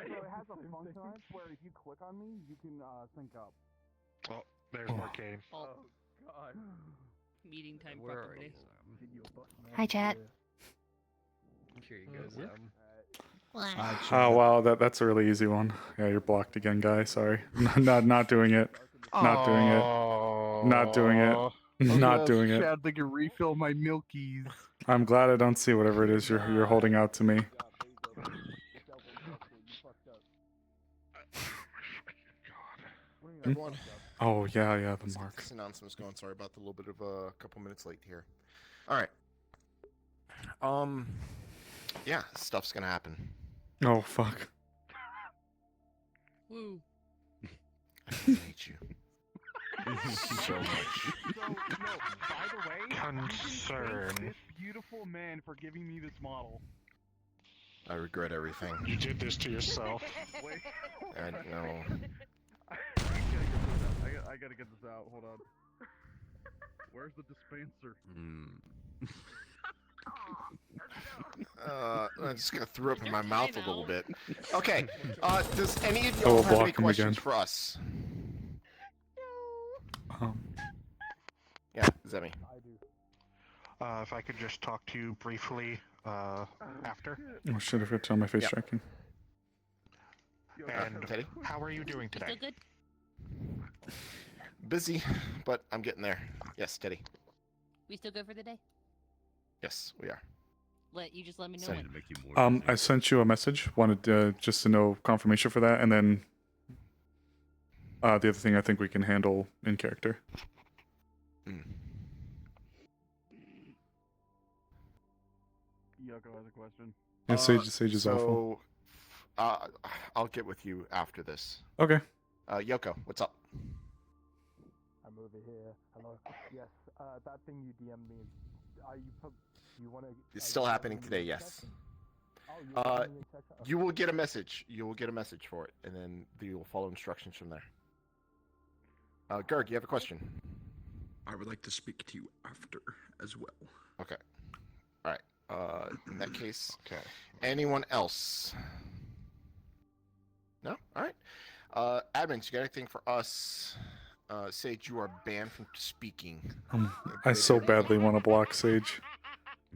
it has a function on it where if you click on me, you can sync up. Oh, there's more Kane. Oh, God. meeting time Where are property. you, Hi, chat. Here you go, Sam. Oh wow, that's a really easy one. Yeah, you're blocked again, guy. Sorry, not doing it. Not doing it. Not doing it. Not doing it. Chad, they can refill my milkies. I'm glad I don't see whatever it is you're holding out to me. Everyone. Oh yeah, the Let's get mark. this announcements going. Sorry about the little bit of a couple minutes late here. All right. Yeah, stuff's gonna happen. Oh fuck. Woo. I hate you so much. So, no, by the way, Concern. this beautiful man for giving me this model. I regret everything. You did this to yourself. Wait. I know. I gotta get this out. Hold on. Where's the dispenser? I just got threw up in my mouth a little bit. Okay. Does any of Oh, y'all we'll have any block him questions again. for us? Yeah, Zemi. I do. If I could just talk to you briefly after. Oh shit! I forgot to turn my face Yep. tracking. And Teddy? how are you doing You today? still good? Busy, but I'm getting there. Yes, Teddy. We still good for the day? Yes, we are. You just let me know Send when. I sent you a message. Wanted just to know confirmation for that, and then the other thing I think we can handle in character. Yoko has a question. Yeah, Sage is awful. I'll get with you after this. Okay. Yoko, what's up? I'm over here. Hello. Yes. That thing you DM'd me. You want to? It's still happening today. Yes. You will get a message. You will get a message for it, and then you will follow instructions from there. Gerg, you have a question? I would like to speak to you after as well. Okay. All right. In that case, Okay. anyone else? No. All right. Admins, you got anything for us? Sage, you are banned from speaking. I so badly want to block Sage.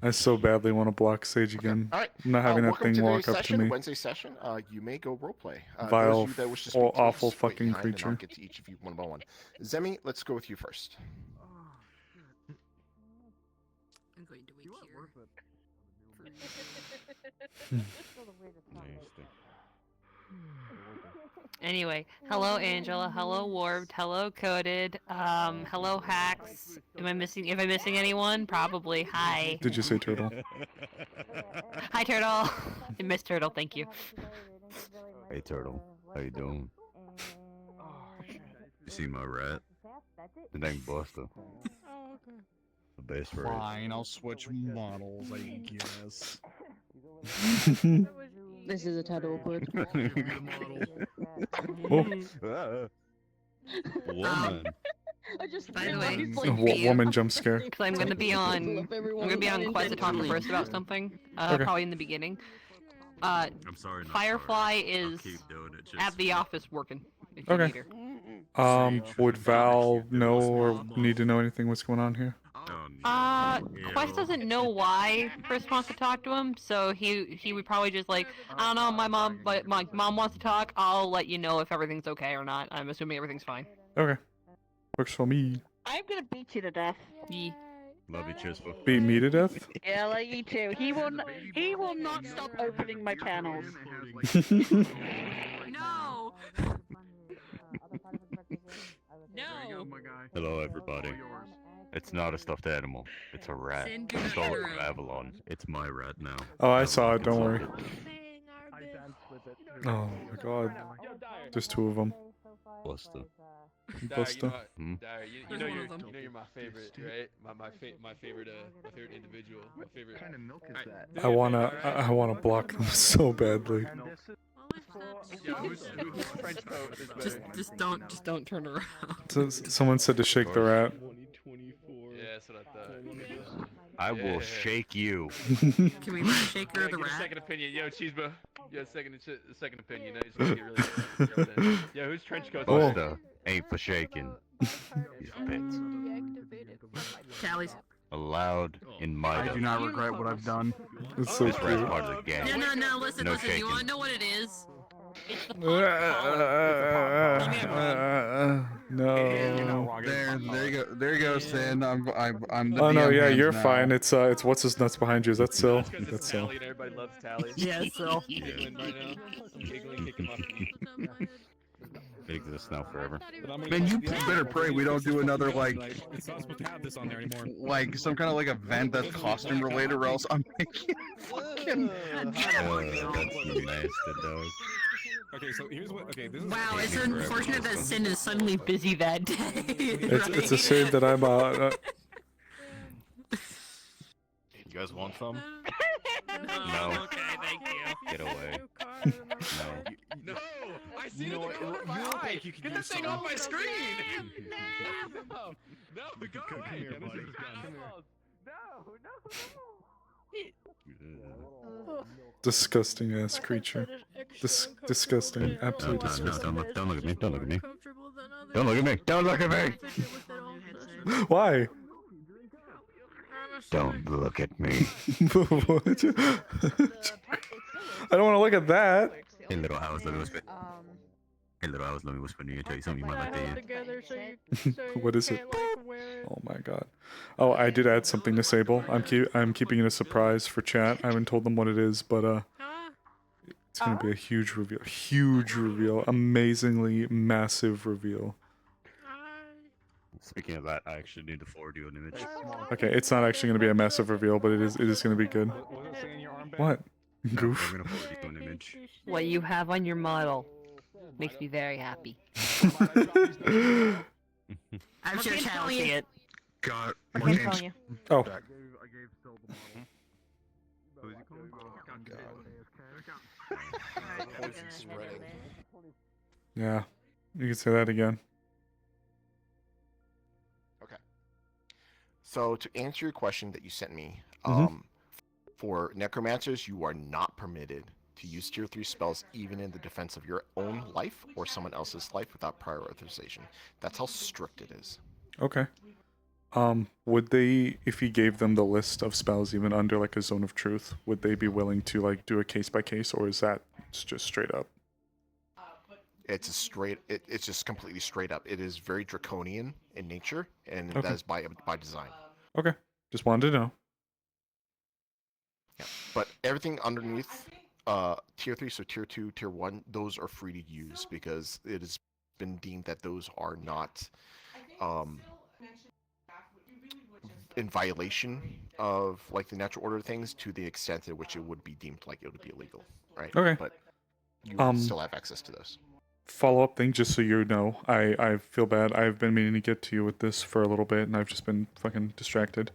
I so badly want to block Sage again. All right. Not having that welcome thing to walk today's up to session, me. Wednesday session. You may go roleplay. Vile, those of you that wish to speak to me, awful just wait fucking behind, and creature. I'll get to each of you one by one. Zemi, let's go with you first. I'm going to wait here. Anyway, hello Angela, hello Warped, hello Coded, hello Hacks. Am I missing anyone? Probably. Hi. Did you say turtle? Hi Turtle. I miss Turtle, thank you. Hey Turtle, how you doing? You see my rat? The name Buster. The best rat. Fine, I'll switch models, I guess. This is a tad awkward. Oh, Woman. I just By the way, woman jump scare. because I'm gonna be on Quest to talk first about something. Okay. Probably in the beginning. I'm sorry. Not Firefly sorry. I'll is keep doing it just at the for- office working. If you Okay. need her. Would Val know or need to know anything what's going on here? Oh, no. Quest doesn't know why Chris wants to talk to him, so he would probably just like, I don't know, my mom wants to talk. I'll let you know if everything's okay or not. I'm assuming everything's fine. Okay. Works for me. I'm gonna beat you to death. Yee. Love you, Chispa. Beat me to death? Yeah, like you too. He will not stop opening my channels. No. No. Hello, everybody. It's not a stuffed animal. It's a rat. Send I your stole it letter from out. Avalon. It's my rat now. Oh, I saw it, don't worry. I danced with it. Oh my god. There's two of them. Buster. Buster. Hmm? Dyer, you There's know one you're of them. my favorite, right? My favorite individual, my favorite. What kind of milk is that? I wanna block them so badly. And this is Yeah, who's French coat is better? Just don't turn around. So, someone said to shake the rat. Yeah, that's what I thought. I will shake you. Can we let Shaker the Get a rat? second opinion, yo, Cheeseba. Yeah, second opinion. I just get really. Yeah, who's trench coat? Buster ain't for shaking. He's for pets. Tallies. Allowed in my. I do not regret what I've done. It's so This rat's cute. part of the gang. No, listen, No listen. You shaking. wanna know what it is? It's the pot collar. Let me in, Ron. No. There you go, Sin. I'm the Oh no, DM yeah, hands you're now. fine. It's what's his nuts behind you? Is that Sil? That's 'cause it's That's Sil. Tally and everybody loves Tally. Yeah, Sil. Giggling right now. I'm giggling, kicking my feet. It exists now forever. Man, you better pray we don't do another like It's not supposed to have this on there anymore. like some kind of like event that's costume related, or else I'm making fucking. That's nasty, dog. Okay, so here's what. Okay, this is. Wow, it's unfortunate that Sin is suddenly busy that day. It's a shame that I'm You guys want some? No. Okay, thank you. Get away. No, I see you look like you can get this thing off my screen. No, go away. No. disgusting ass creature. Disgusting, absolutely disgusting. Don't look at me. Don't look at me. Don't look at me. Don't look at me. Why? Don't look at me. What? I don't want to look at that. Hey, little house, let me whisper. Hey, little house, let me whisper to you and tell you something you might like to hear. What is it? Oh my god. Oh, I did add something to Sable. I'm keeping it a surprise for chat. I haven't told them what it is, but it's gonna be a huge reveal. Huge reveal. Amazingly massive reveal. Speaking of that, I actually need to forward you an image. Okay, it's not actually gonna be a massive reveal, but it is gonna be good. What? Goof. I'm gonna forward you an image. What you have on your model makes me very happy. I'm sure Chad will see it. God, my name's... Oh. I gave Sil the model. Who's he calling? Poison spreading. Yeah, you can say that again. Okay. So to answer your question that you sent me, Mhm. for necromancers, you are not permitted to use tier 3 spells even in the defense of your own life or someone else's life without prior authorization. That's how strict it is. Okay. Would they, if he gave them the list of spells even under like a zone of truth, would they be willing to like do a case by case, or is that just straight up? It's it's just completely straight up. It is very draconian in nature, and Okay. that is by design. Okay, just wanted to know. Yeah. But everything underneath tier 3, so tier 2, tier 1, those are free to use because it has been deemed that those are not in violation of like the natural order of things to the extent in which it would be deemed like it would be illegal, right? Okay. But you would still have access to those. Follow-up thing, just so you know, I feel bad. I've been meaning to get to you with this for a little bit, and I've just been fucking distracted.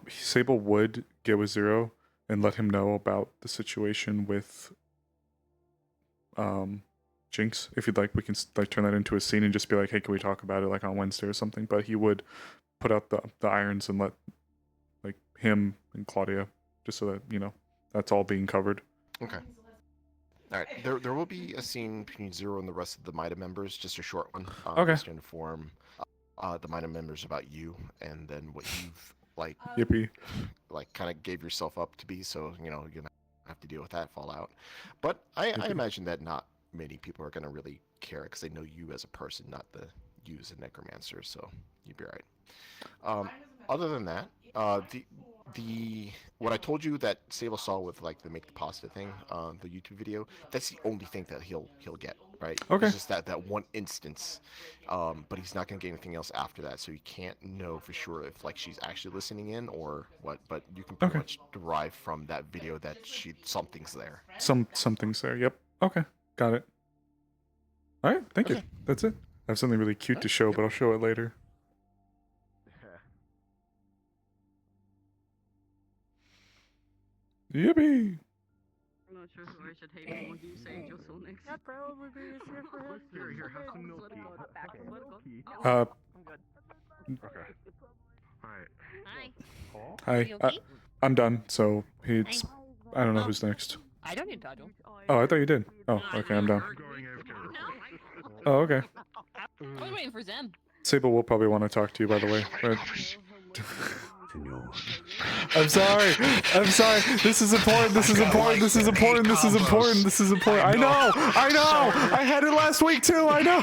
Sable would get with Zero and let him know about the situation with Jinx. If you'd like, we can like turn that into a scene and just be like, hey, can we talk about it like on Wednesday or something? But he would put out the irons and let like him and Claudia, just so that you know that's all being covered. Okay. All right. There will be a scene between Zero and the rest of the MIDA members, just a short one. Okay. Just to inform the MIDA members about you and then what you've like. Yippee. Like kind of gave yourself up to be, so you know you're gonna have to deal with that fallout. But I imagine that not many people are gonna really care because they know you as a person, not you as a necromancer. So you'd be all right. Other than that, the what I told you that Sable saw with like the make the pasta thing, the YouTube video, that's the only thing that he'll get, right? Okay. It's just that one instance, but he's not gonna get anything else after that, so you can't know for sure if like she's actually listening in or what. But you can pretty much derive from that video that something's there. Something's there. Yep. Okay. Got it. All right. Thank you. That's it. I have something really cute to show, but I'll show it later. Yippee! I'm not sure who I should hate more. Do you say Josil next? That probably be easier for him. Here, have some milk tea. I'm Okay. Hi. Hi. I'm done. So I don't know who's next. I don't need to talk to him. Oh, I thought you did. Oh, okay, I'm down. Oh, okay. I was waiting for Zem. Sable will probably want to talk to you, by the way. But... I'm sorry. I'm sorry. This is important. This is important. This is important. This is important. This is important. I know. I know. I had it last week too. I know.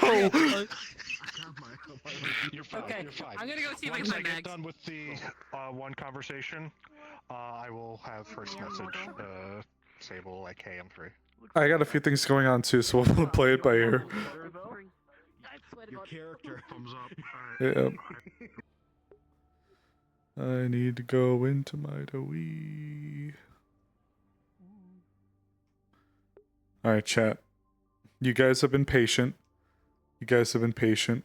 You're fine. Okay, You're fine. I'm gonna go see if I Once can I find get bags. done with the one conversation, I will have first message Sable like, hey, I'm free. I got a few things going on too, so we'll play it by ear. Your character comes up. Yep. I need to go into my Wii. Alright, chat. You guys have been patient. You guys have been patient.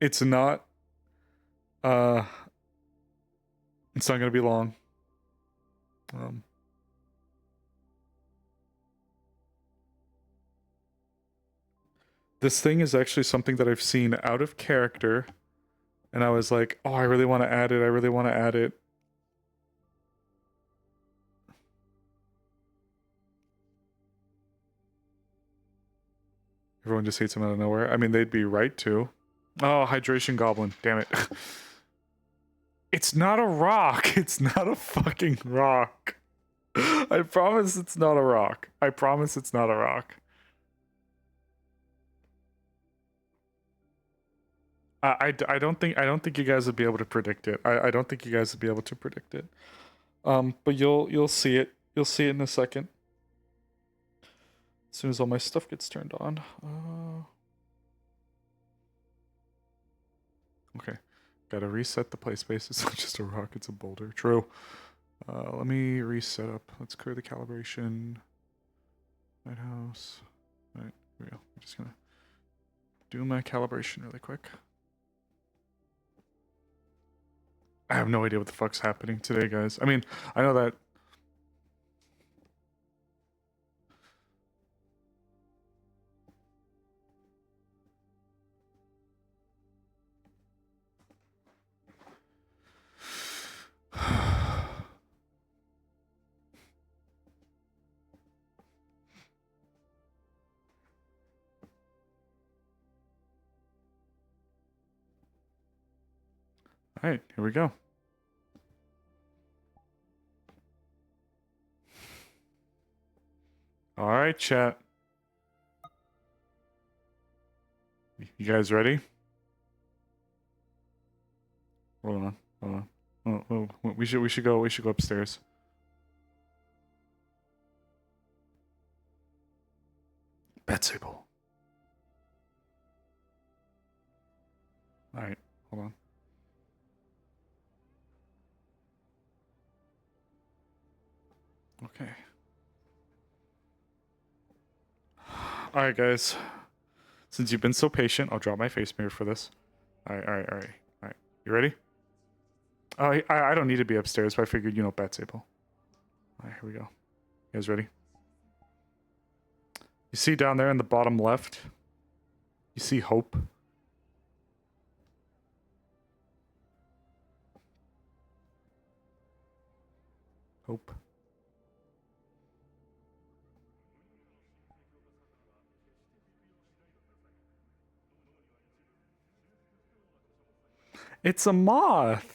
It's not gonna be long. This thing is actually something that I've seen out of character, and I was like, oh, I really want to add it. I really want to add it. Everyone just hates him out of nowhere. I mean, they'd be right to. Oh, Hydration Goblin. Damn it. It's not a rock. It's not a fucking rock. I promise it's not a rock. I promise it's not a rock. I don't think you guys would be able to predict it. I don't think you guys would be able to predict it. But you'll see it. You'll see it in a second. As soon as all my stuff gets turned on. Okay. Gotta reset the play space. It's not just a rock, it's a boulder. True. Let me reset up. Let's clear the calibration. Lighthouse. Alright, here we go. I'm just gonna do my calibration really quick. I have no idea what the fuck's happening today, guys. I mean, I know that... Alright, here we go. Alright, chat. You guys ready? Hold on, hold on. Oh, we should go upstairs. Sable. Alright, hold on. Okay. Alright, guys. Since you've been so patient, I'll drop my face mirror for this. Alright. You ready? Oh, I don't need to be upstairs, but I figured, you know, Sable. Alright, here we go. You guys ready? You see down there in the bottom left? You see Hope? Hope. It's a moth.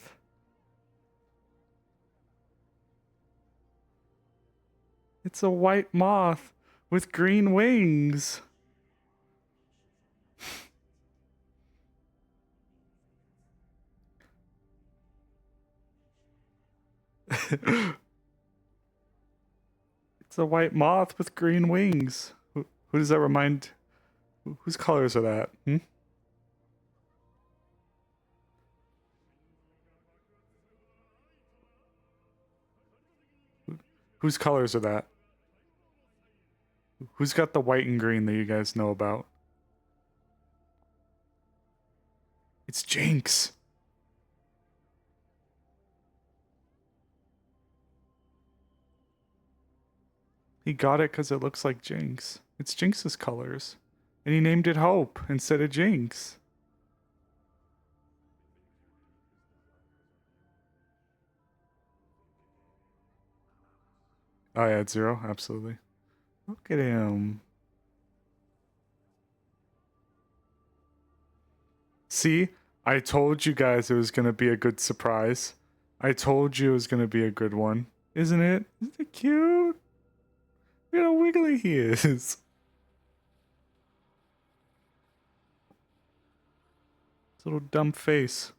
It's a white moth with green wings. It's a white moth with green wings. Who does that remind? Whose colors are that? Hmm? Whose colors are that? Who's got the white and green that you guys know about? It's Jinx. He got it because it looks like Jinx. It's Jinx's colors. And he named it Hope instead of Jinx. Oh yeah, it's 0. Absolutely. Look at him. See, I told you guys it was gonna be a good surprise. I told you it was gonna be a good one, isn't it? Isn't it cute? Look at how wiggly he is. His little dumb face.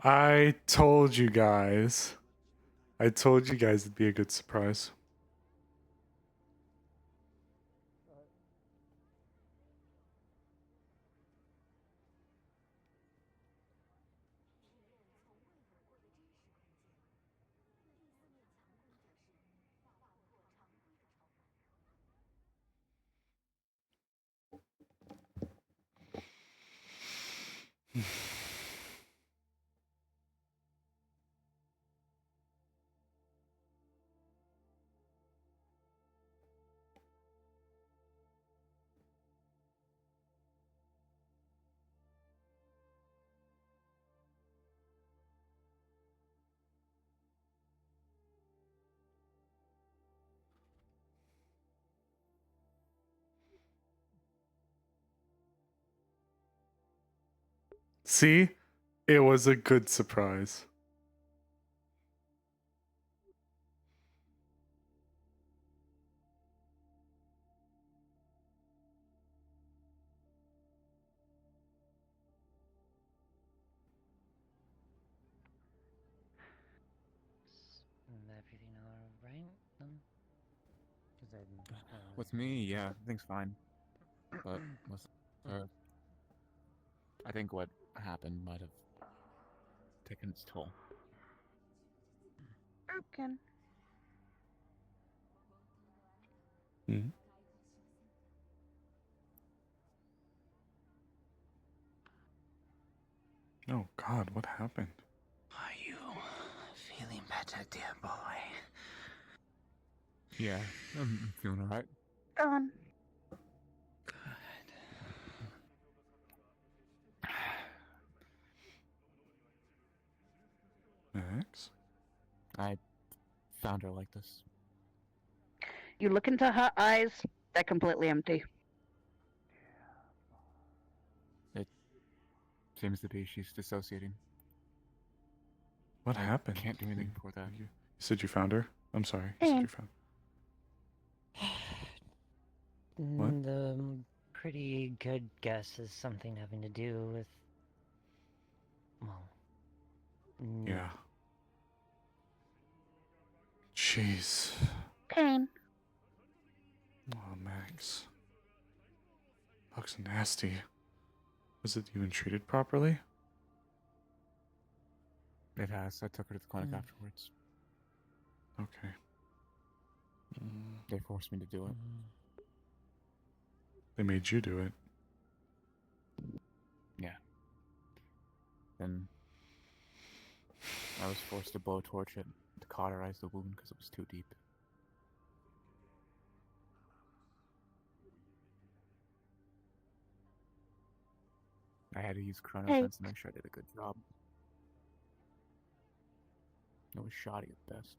I told you guys. I told you guys it'd be a good surprise. See? It was a good surprise. Everything all right? With me, yeah, everything's fine. But with her, I think what happened might have taken its toll. Broken. Hmm. Oh God, what happened? Are you feeling better, dear boy? Yeah, I'm feeling alright. Gone. Max? I found her like this. You look into her eyes, they're completely empty. It seems to be she's dissociating. What I happened? can't do anything for that. You said you found her? I'm sorry. You said you found. What? The pretty good guess is something having to do with... Well... Yeah. Jeez. Pain. Oh, Max. Looks nasty. Was it even treated properly? It has. I took her to the clinic afterwards. Okay. They forced me to do it. They made you do it. Yeah. Then I was forced to blowtorch it to cauterize the wound because it was too deep. I had to use chronofence to make sure I did a good job. It was shoddy at best.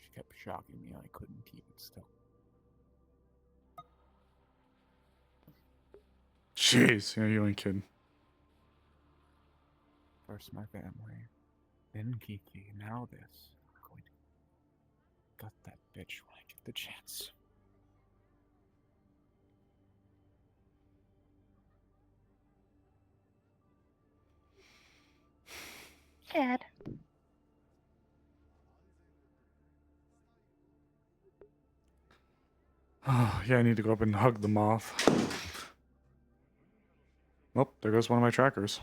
She kept shocking me and I couldn't keep it still. Jeez, yeah, you ain't kidding. First my family, then Kiki, now this. I'm going to gut that bitch when I get the chance. Dad. Oh, yeah, I need to go up and hug the moth. Oh, there goes one of my trackers.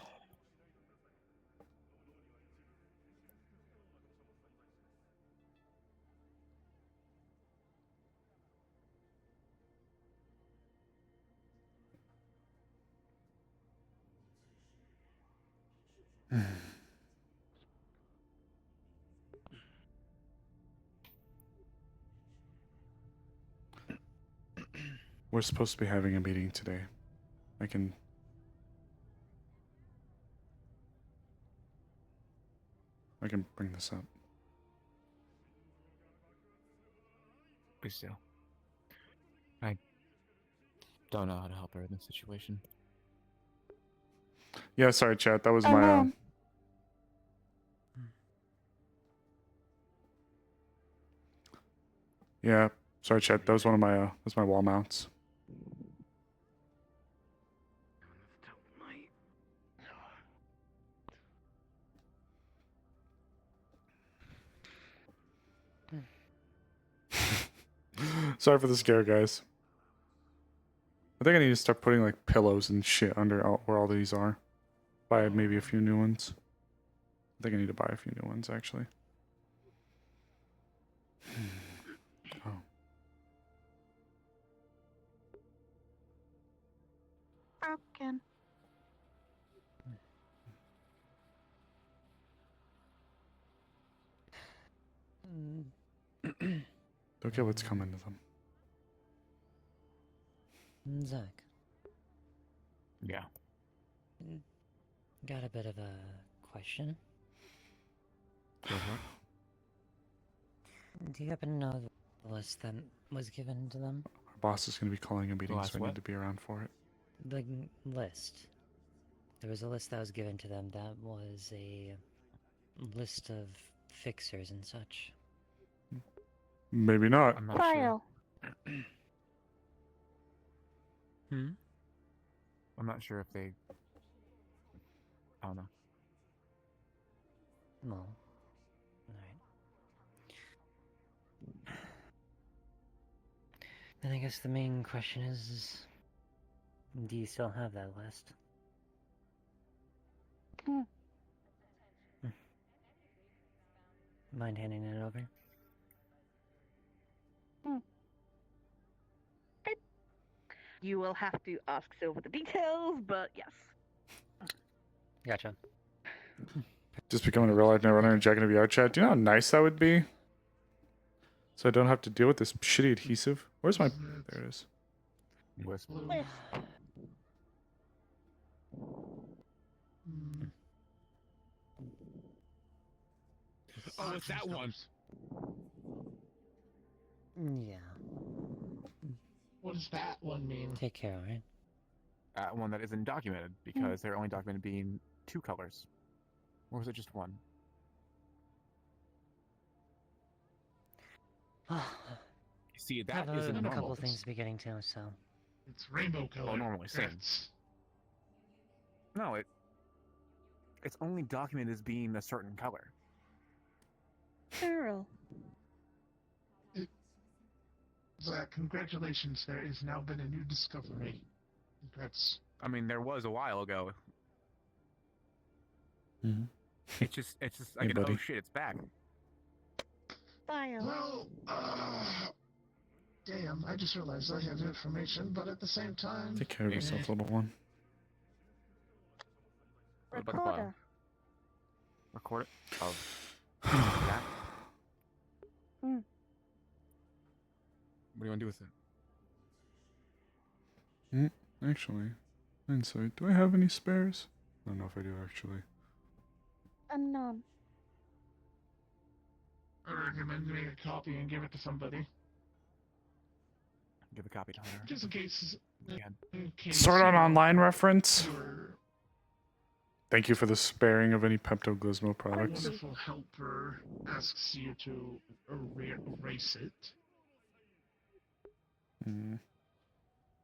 We're supposed to be having a meeting today. I can bring this up. Please do. I don't know how to help her in this situation. Yeah, sorry, chat. That was my. Yeah, sorry, chat. That was one of my. That's my wall mounts. Sorry for the scare, guys. I think I need to start putting like pillows and shit under where all these are. Buy maybe a few new ones. I think I need to buy a few new ones actually. Oh. Broken. Don't get what's coming to them. Zach. Yeah. Got a bit of a question. Do you happen to know the list that was given to them? Our boss is going to be calling a meeting, Last so I what? need to be around for it. The list. There was a list that was given to them that was a list of fixers and such. Maybe not. I'm not sure. I'm not sure if they. I don't know. Well, alright. Then I guess the main question is, do you still have that list? Mind handing it over? You will have to ask Silver the details, but yes. Gotcha. Just becoming a real life netrunner and jacking a VR chat. Do you know how nice that would be? So I don't have to deal with this shitty adhesive. Where's my... There it is. Oh, it's that one. Yeah. What does that one mean? Take care, alright? One that isn't documented, because they're only documented being 2 colors. Or was it just 1? You see, that have isn't a normal. couple things to be getting to, so... It's rainbow color. Oh, normally, same. No, it's only documented as being a certain color. Girl. Zach, congratulations. There has now been a new discovery. Congrats. I mean, there was a while ago. Mm-hmm. It's just, I Hey, get, buddy. oh shit, it's back. Well, damn, I just realized I have information, but at the same time... Take care of yourself, little one. What about the file? Record it? Of that? What do you want to do with it? Actually, insight. Do I have any spares? I don't know if I do, actually. Unknown. I recommend make a copy and give it to somebody. Give a copy to Hunter. Just in case... Sort on online reference? Thank you for the sparing of any Pepto-Glismo Our products. wonderful helper asks you to erase it.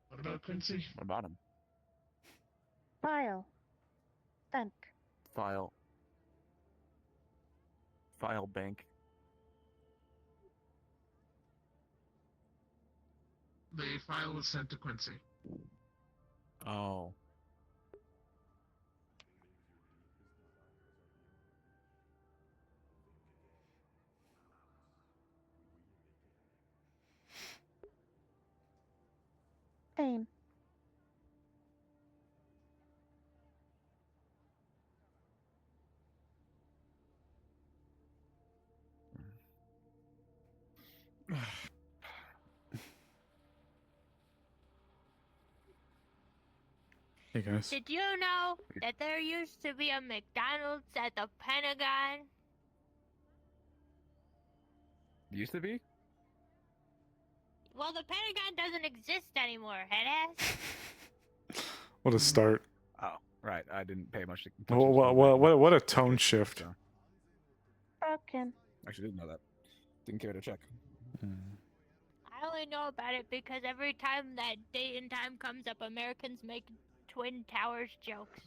What about Quincy? What about him? File. Sent. File bank. The file was sent to Quincy. Oh. Same. Hey guys. Did you know that there used to be a McDonald's at the Pentagon? Used to be? Well, the Pentagon doesn't exist anymore, headass. What a start. Oh, right. I didn't pay much attention. What a tone shift. So. Broken. Actually, didn't know that. Didn't care to check. I only know about it because every time that date and time comes up, Americans make Twin Towers jokes.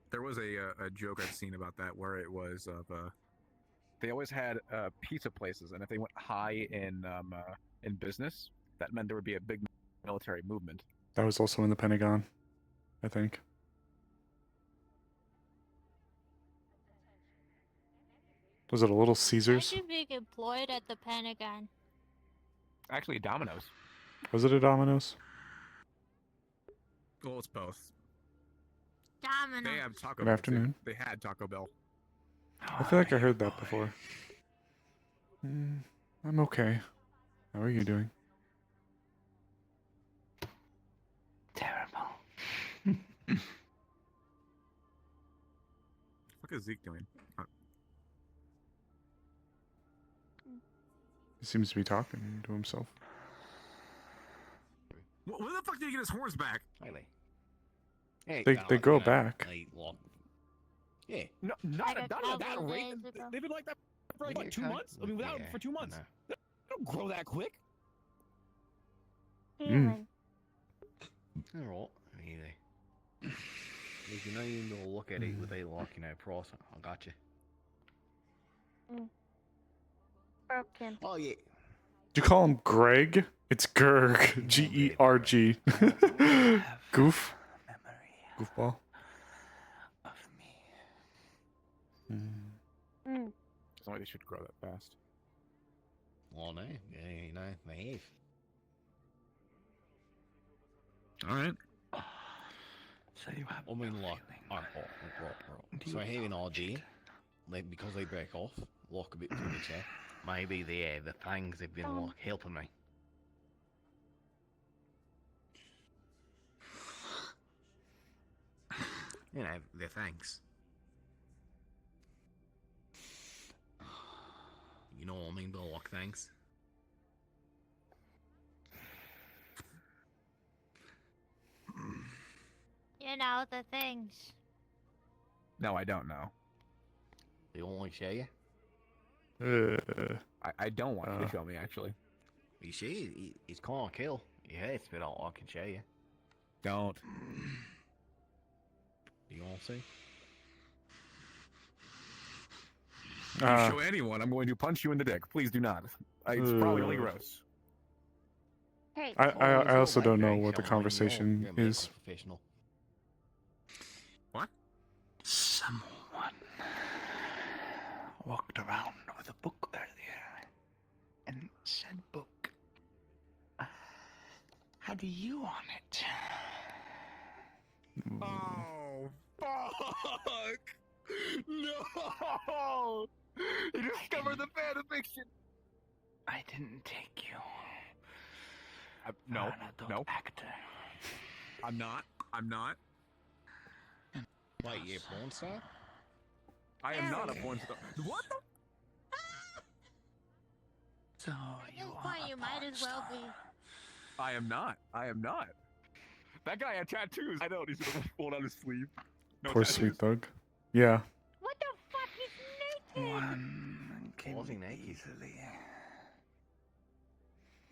There was a joke I've seen about that where it was of they always had pizza places, and if they went high in business, that meant there would be a big military movement. That was also in the Pentagon, I think. Was it a Little Caesars? Imagine being employed at the Pentagon. Actually, Domino's. Was it a Domino's? Well, it's both. Domino's. They have Taco Good Bell. afternoon. They had Taco Bell. I feel like I heard that before. I'm okay. How are you doing? Terrible. What is Zeke doing? He seems to be talking to himself. Where the fuck did he get his horns back? Hey, They grow back. Yeah. No, not at that rate. They've been like that for like what, 2 months? I mean, for 2 months. They don't grow that quick. Healing. Alright, really. If you know you can go look at it with a like, price, I got you. Broken. Oh yeah. Did you call him Greg? It's Gerg. G-E-R-G. Goof. Goofball. It's not like they should grow that fast. Well, no, you know, they have. Alright. So you have I mean, like, right. So I have an idea, like, because they break off, like a bit through the chair, maybe the fangs have been, like, helping me. You know, the fangs. You know what I mean by, like, fangs? You know, the things. No, I don't know. You want me to show you? I don't want you to show me, actually. You see, it's kind of cool. Yeah, it's a bit all I can show you. Don't. You want to see? If you show anyone, I'm going to punch you in the dick. Please do not. It's probably really gross. Hey. I also don't know what the conversation is. What? Someone walked around with a book earlier and said book had you on it. Oh, fuck! No! You discovered the fan fiction! I didn't take you. No, You're an adult actor. I'm not. Wait, you're a porn star? I am not a porn star. What the? So At this point, you might as well be. I am not. That guy had tattoos. I know, he's gonna pull it on his sleeve. No Poor tattoos. sweet thug. Yeah. What the fuck? He's naked! One came Was he naked? easily.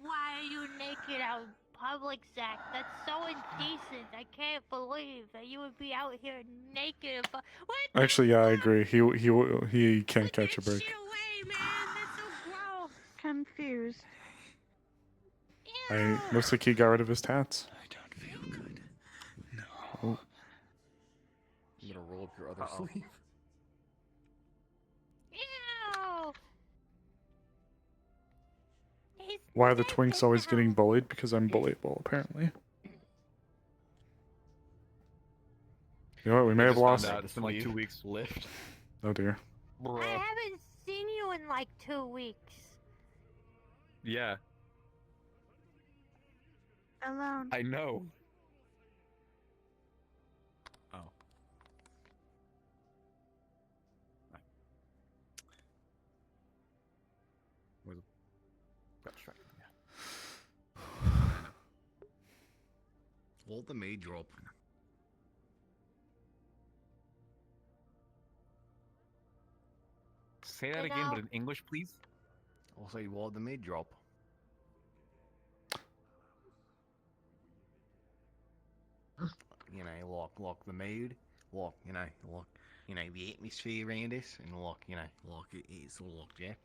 Why are you naked out in public, Zach? That's so indecent. I can't believe that you would be out here naked. What? Actually, yeah, I agree. He can't catch a break. Shit away, man. That's so gross. Confused. Looks like he got rid of his tats. I don't feel good. No. Oh. I'm gonna roll up your other sleeve. Ew. He's Why are the twinks always getting bullied? Because I'm bullyable, apparently. You know what? We may have Just found lost. out it's been like 2 weeks. Lift. Oh dear. I haven't seen you in like 2 weeks. Yeah, Alone. I know. Oh. Was got distracted. Yeah. Hold the maid drop. Say that You again, know- but in English, please. I'll say what the maid drop. You know, like the mood, like the atmosphere around us, and it's all like that.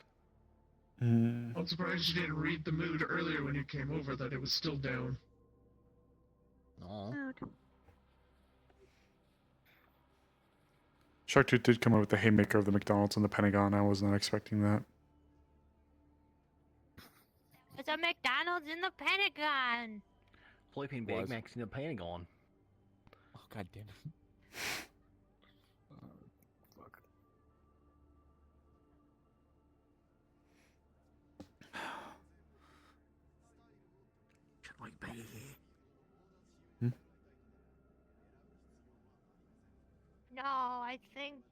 I'm surprised you didn't read the mood earlier when you came over that it was still down. No. Sharktooth did come up with the haymaker of the McDonald's and the Pentagon. I was not expecting that. There's a McDonald's in the Pentagon. Flipping Big Macs in the Pentagon. Oh god damn it. Fuck. Should we be here? No, I think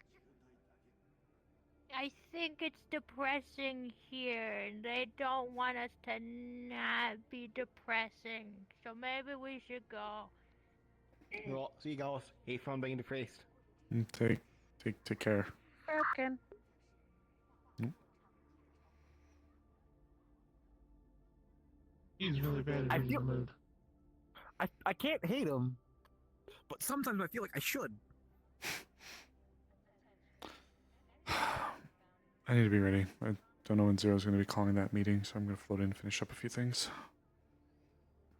it's depressing here, and they don't want us to not be depressing. So maybe we should go. Right, see you guys. Have fun being depressed. Take care. Broken. He's really bad at reading the mood. I can't hate him, but sometimes I feel like I should. I need to be ready. I don't know when Zero's going to be calling that meeting, so I'm going to float in and finish up a few things.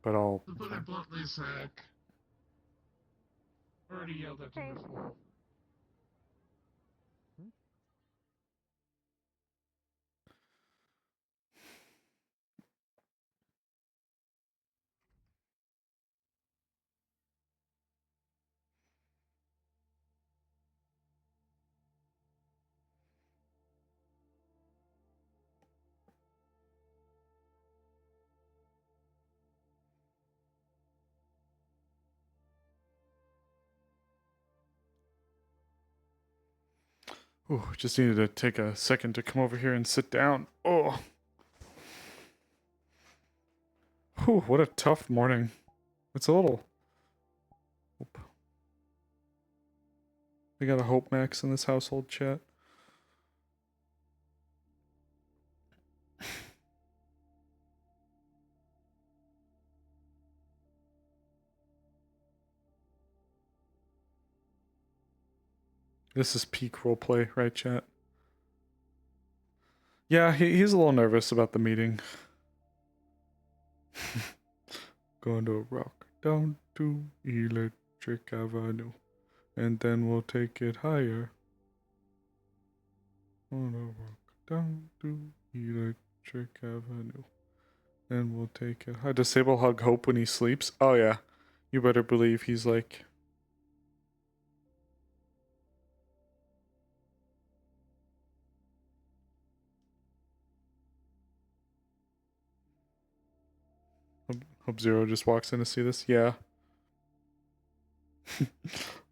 But I'll... To put it bluntly, Zach. Already yelled at him before. Ooh, just needed to take a second to come over here and sit down. Oh. Whew, what a tough morning. It's a little... Hope. We got a Hope Max in this household, chat. This is peak roleplay, right, chat? Yeah, he's a little nervous about the meeting. Going to rock down to Electric Avenue, and then we'll take it higher. Gonna rock down to Electric Avenue, and we'll take it high. Does Sable hug Hope when he sleeps? Oh yeah, you better believe he's like... Hope Zero just walks in to see this. Yeah.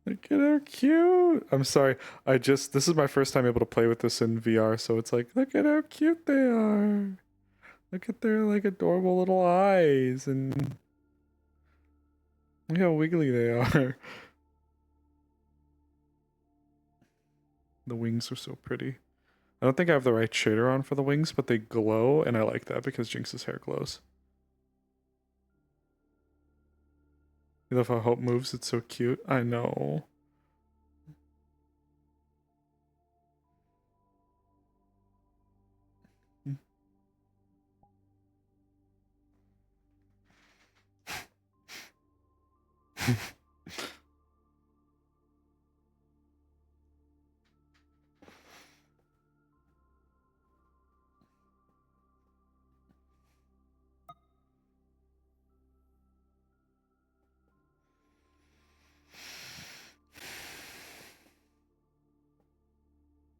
Look at how cute. I'm sorry. This is my first time able to play with this in VR, so it's like, look at how cute they are. Look at their like adorable little eyes, and look how wiggly they are. The wings are so pretty. I don't think I have the right shader on for the wings, but they glow, and I like that because Jinx's hair glows. You love how Hope moves? It's so cute. I know.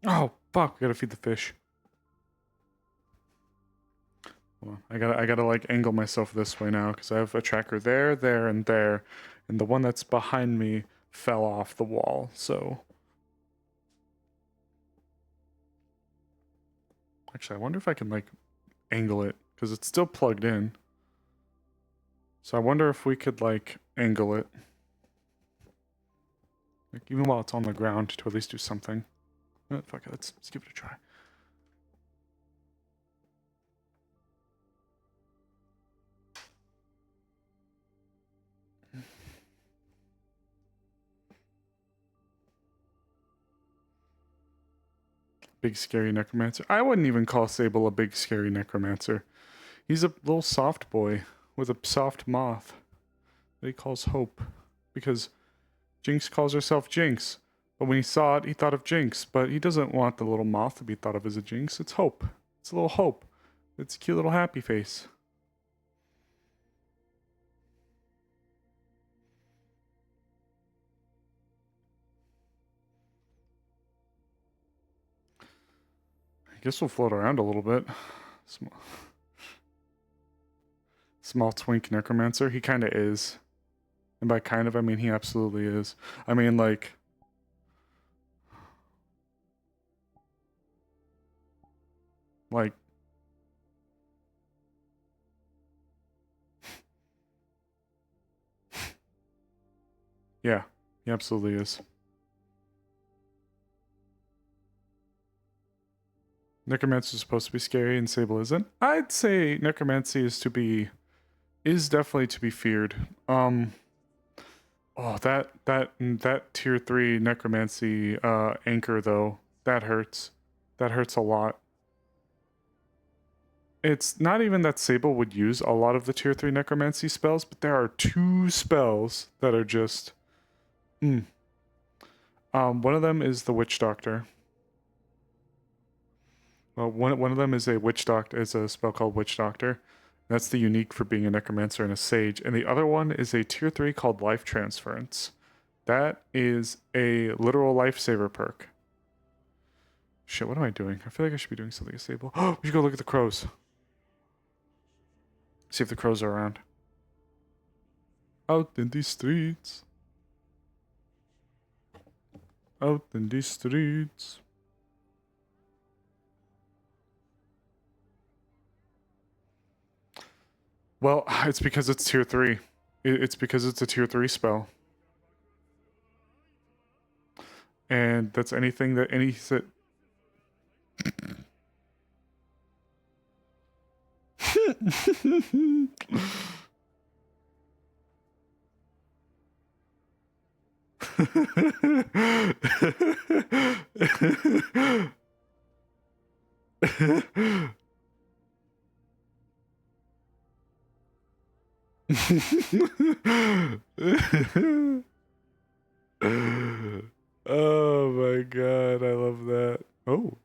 Oh, fuck, we gotta feed the fish. Hold on. I gotta like angle myself this way now because I have a tracker there, there, and there, and the one that's behind me fell off the wall. So, actually, I wonder if I can like angle it because it's still plugged in. So I wonder if we could like angle it, like even while it's on the ground, to at least do something. Fuck it, let's give it a try. Big scary necromancer. I wouldn't even call Sable a big scary necromancer. He's a little soft boy with a soft moth that he calls Hope. Because Jinx calls herself Jinx. But when he saw it, he thought of Jinx. But he doesn't want the little moth to be thought of as a Jinx. It's Hope. It's a little Hope. It's a cute little happy face. I guess we'll float around a little bit. Small twink necromancer. He kind of is. And by kind of, I mean he absolutely is. I mean, like... Yeah, he absolutely is. Necromancy is supposed to be scary and Sable isn't. I'd say necromancy is definitely to be feared. Oh, that tier 3 necromancy anchor though, that hurts. That hurts a lot. It's not even that Sable would use a lot of the tier 3 necromancy spells, but there are 2 spells that are just one of them is the Witch Doctor. Well, one of them is a spell called Witch Doctor. That's the unique for being a necromancer and a sage. And the other one is a tier 3 called Life Transference. That is a literal lifesaver perk. Shit, what am I doing? I feel like I should be doing something Sable. Oh, we should go look at the crows. See if the crows are around. Out in the streets. Out in the streets. Well, it's because it's tier 3. It's because it's a tier 3 spell. And that's anything that Oh my god, I love that. Oh,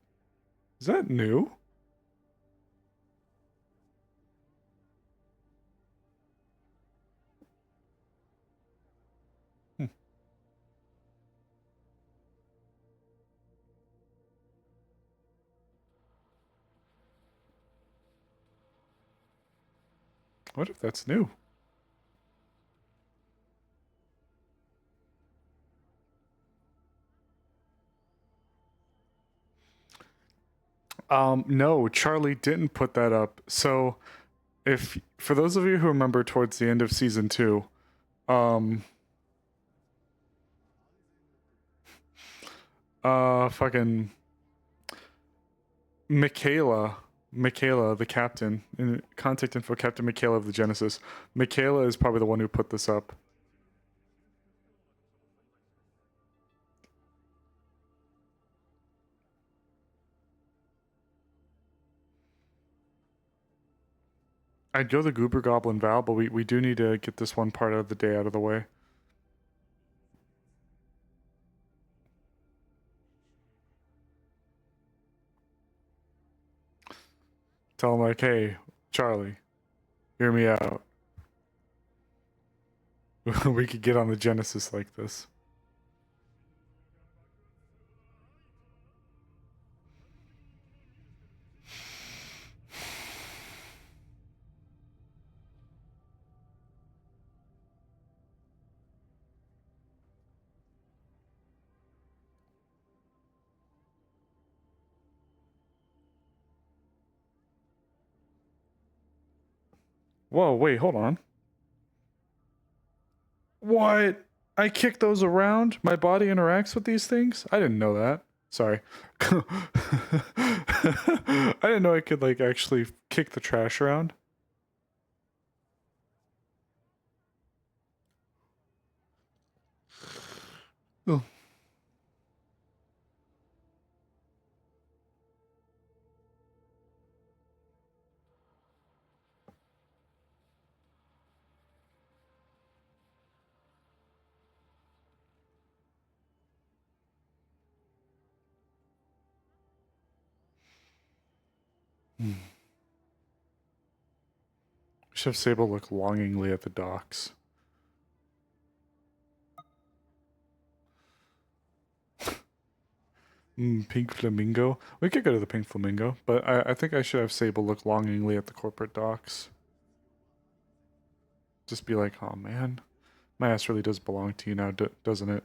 is that new? What if that's new? No, Charlie didn't put that up. So, if for those of you who remember towards the end of season 2, fucking Michaela, the captain, in contact info, Captain Michaela of the Genesis. Michaela is probably the one who put this up. I'd go the Goober Goblin Val, but we do need to get this one part of the day out of the way. Tell him like, hey, Charlie, hear me out. We could get on the Genesis like this. Whoa, wait, hold on. What? I kick those around? My body interacts with these things? I didn't know that. Sorry. I didn't know I could, like, actually kick the trash around. Oh. Chef Sable looked longingly at the docks. Pink Flamingo. We could go to the Pink Flamingo, but I think I should have Sable look longingly at the corporate docks. Just be like, oh man, my ass really does belong to you now, doesn't it?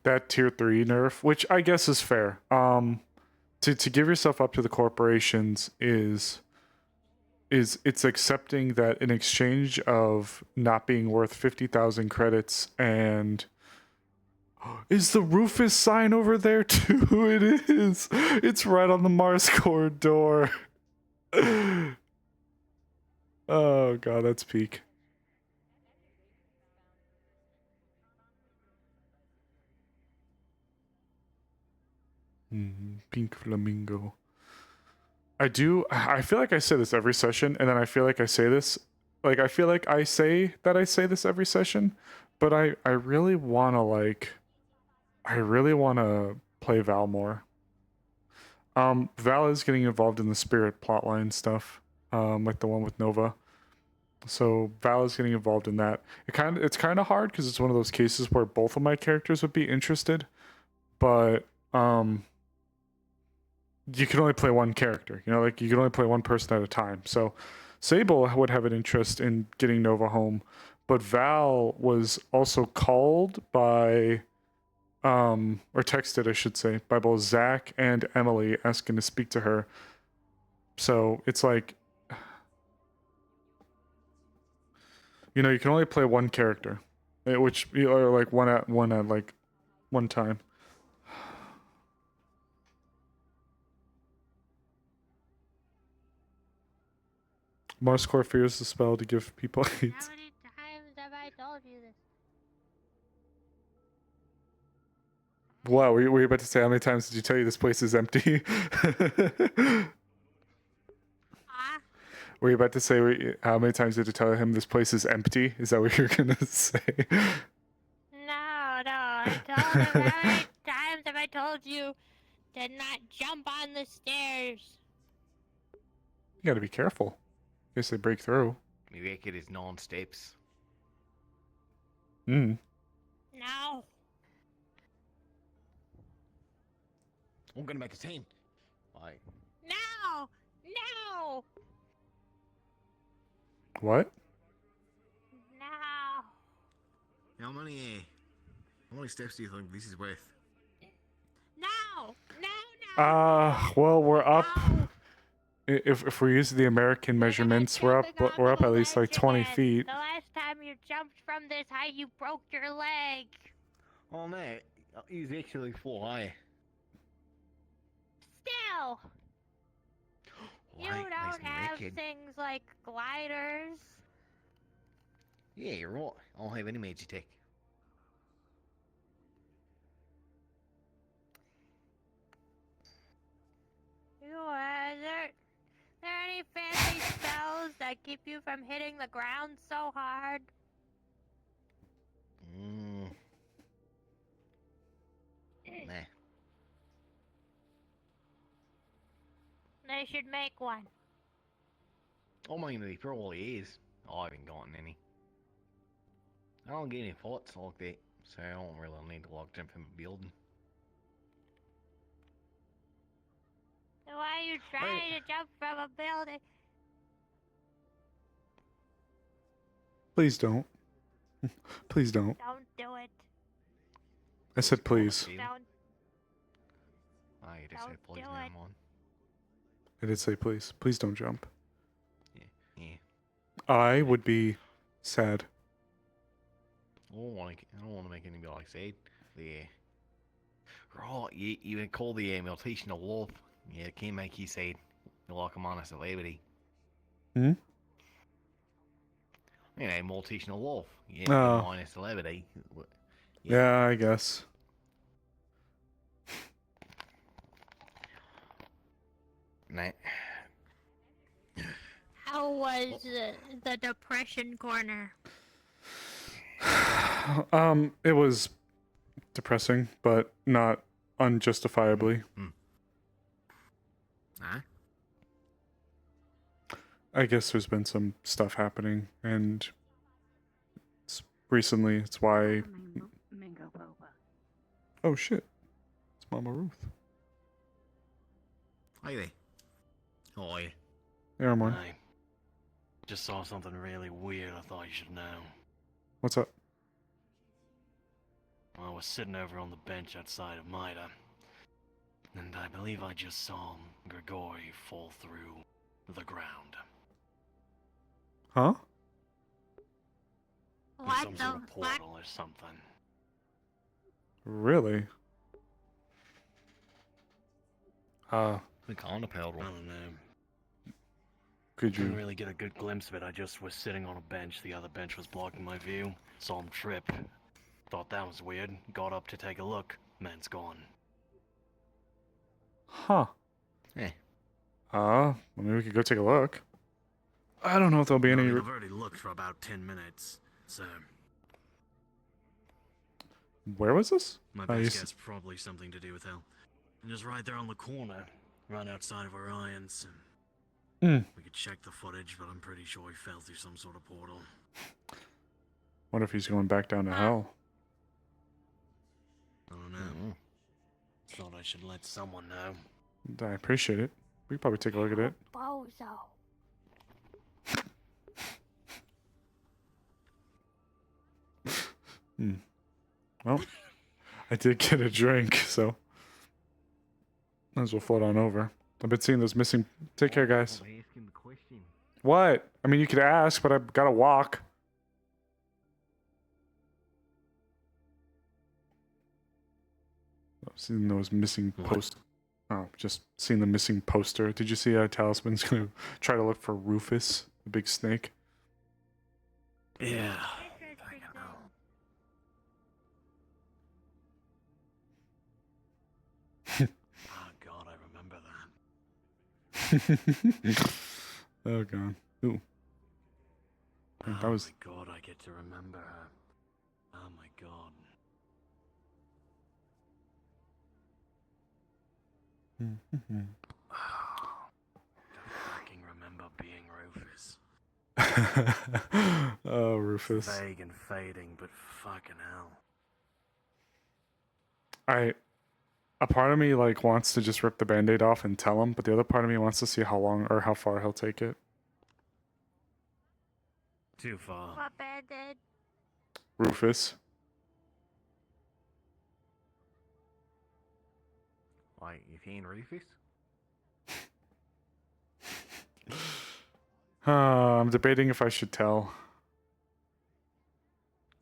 That tier 3 nerf, which I guess is fair. To give yourself up to the corporations is it's accepting that in exchange of not being worth 50,000 credits and is the Rufus sign over there too? It is. It's right on the Mars Core door. Oh god, that's peak. Pink Flamingo. I feel like I say this every session, and then I feel like I say this, like, I feel like I say that I say this every session, but I really want to, play Val more. Val is getting involved in the spirit plotline stuff, like the one with Nova. So Val is getting involved in that. It's kind of hard because it's one of those cases where both of my characters would be interested, but you can only play one character, you know, like you can only play one person at a time. So Sable would have an interest in getting Nova home, but Val was also called by, or texted, I should say, by both Zach and Emily asking to speak to her. So it's like, you know, you can only play one character, which, or like one at like one time. Mars Core fears the spell to give people AIDS. How many times have I told you this? Wow, were you about to say how many times did you tell you this place is empty? Were you about to say how many times did you tell him this place is empty? Is that what you're gonna say? No, I told him how many times have I told you to not jump on the stairs? You gotta be careful. In case they break through. My record is non-steps. No. I'm gonna make a team. Bye. No! What? No! How many steps do you think this is worth? No! Well, we're up. If we're using the American measurements, we're up at least like 20 feet. The last time you jumped from this height, you broke your leg. Oh no, he's actually fly. Still! You Right, don't nice and have wicked. things like gliders. Yeah, you're right. I don't have any magic tech. There any fancy spells that keep you from hitting the ground so hard? Nah. They should make one. I mean, he probably is. I haven't gotten any. I don't get any fights like that, so I don't really need to like jump in a building. So why are you trying to jump from a building? Please don't. Please don't. Don't do it. I said please. Don't. I just said please, do never it. mind. I did say please. Please don't jump. I would be sad. I don't want to make anybody like said. The right, you would call the mutation a wolf. Yeah, it can't make you say you like him on a celebrity. Hmm. You know, mutation a wolf. Yeah, Oh. mine a celebrity. Yeah, I guess. Nah. How was the depression corner? It was depressing, but not unjustifiably. Huh? I guess there's been some stuff happening, and recently it's why. Oh shit! It's Mama Ruth. Hi there. Hi. Hey, Armand. I just saw something really weird I thought you should know. What's up? I was sitting over on the bench outside of Mida, and I believe I just saw Grigori fall through the ground. Huh? What some sort of portal or something. Really? The kind of portal. I don't know. Could you? Didn't really get a good glimpse of it. I just was sitting on a bench. The other bench was blocking my view. Saw him trip. Thought that was weird. Got up to take a look. Man's gone. Huh. Eh. Maybe we could go take a look. I don't know if there'll be any. I've already looked for about 10 minutes, so... Where was this? My best guess probably something to do with hell. And just right there on the corner, right outside of Orion's. We could check the footage, but I'm pretty sure he fell through some sort of portal. What if he's going back down to hell? I don't know. Thought I should let someone know. I appreciate it. We could probably take a look at it. Bozo. Well, I did get a drink, so might as well float on over. I've been seeing those missing. Take care, guys. What? I mean, you could ask, but I've got to walk. I've seen those missing posts. Oh, just seen the missing poster. Did you see Talisman's gonna try to look for Rufus, the big snake? Yeah. Oh god, I remember that. Oh god. Ooh. That was. Oh my god, I get to remember her. Oh my god. I fucking remember being Rufus. Oh, Rufus. Vague and fading, but fucking hell. A part of me like wants to just rip the band-aid off and tell him, but the other part of me wants to see how long or how far he'll take it. Too far. What bandit? Rufus. Like, you ain't Rufus? I'm debating if I should tell.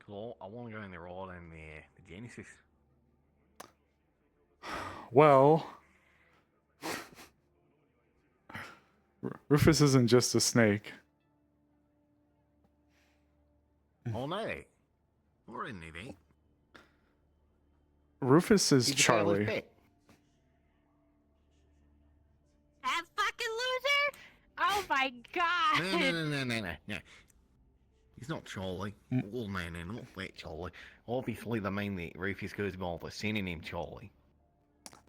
Cool. I want to go in the role in the Genesis. Well, Rufus isn't just a snake. Oh no. Or isn't he? Rufus is Charlie. That fucking loser? Oh my god! No. He's not Charlie. Oh no, not that Charlie. Obviously, the main that Rufus goes by the synonym Charlie.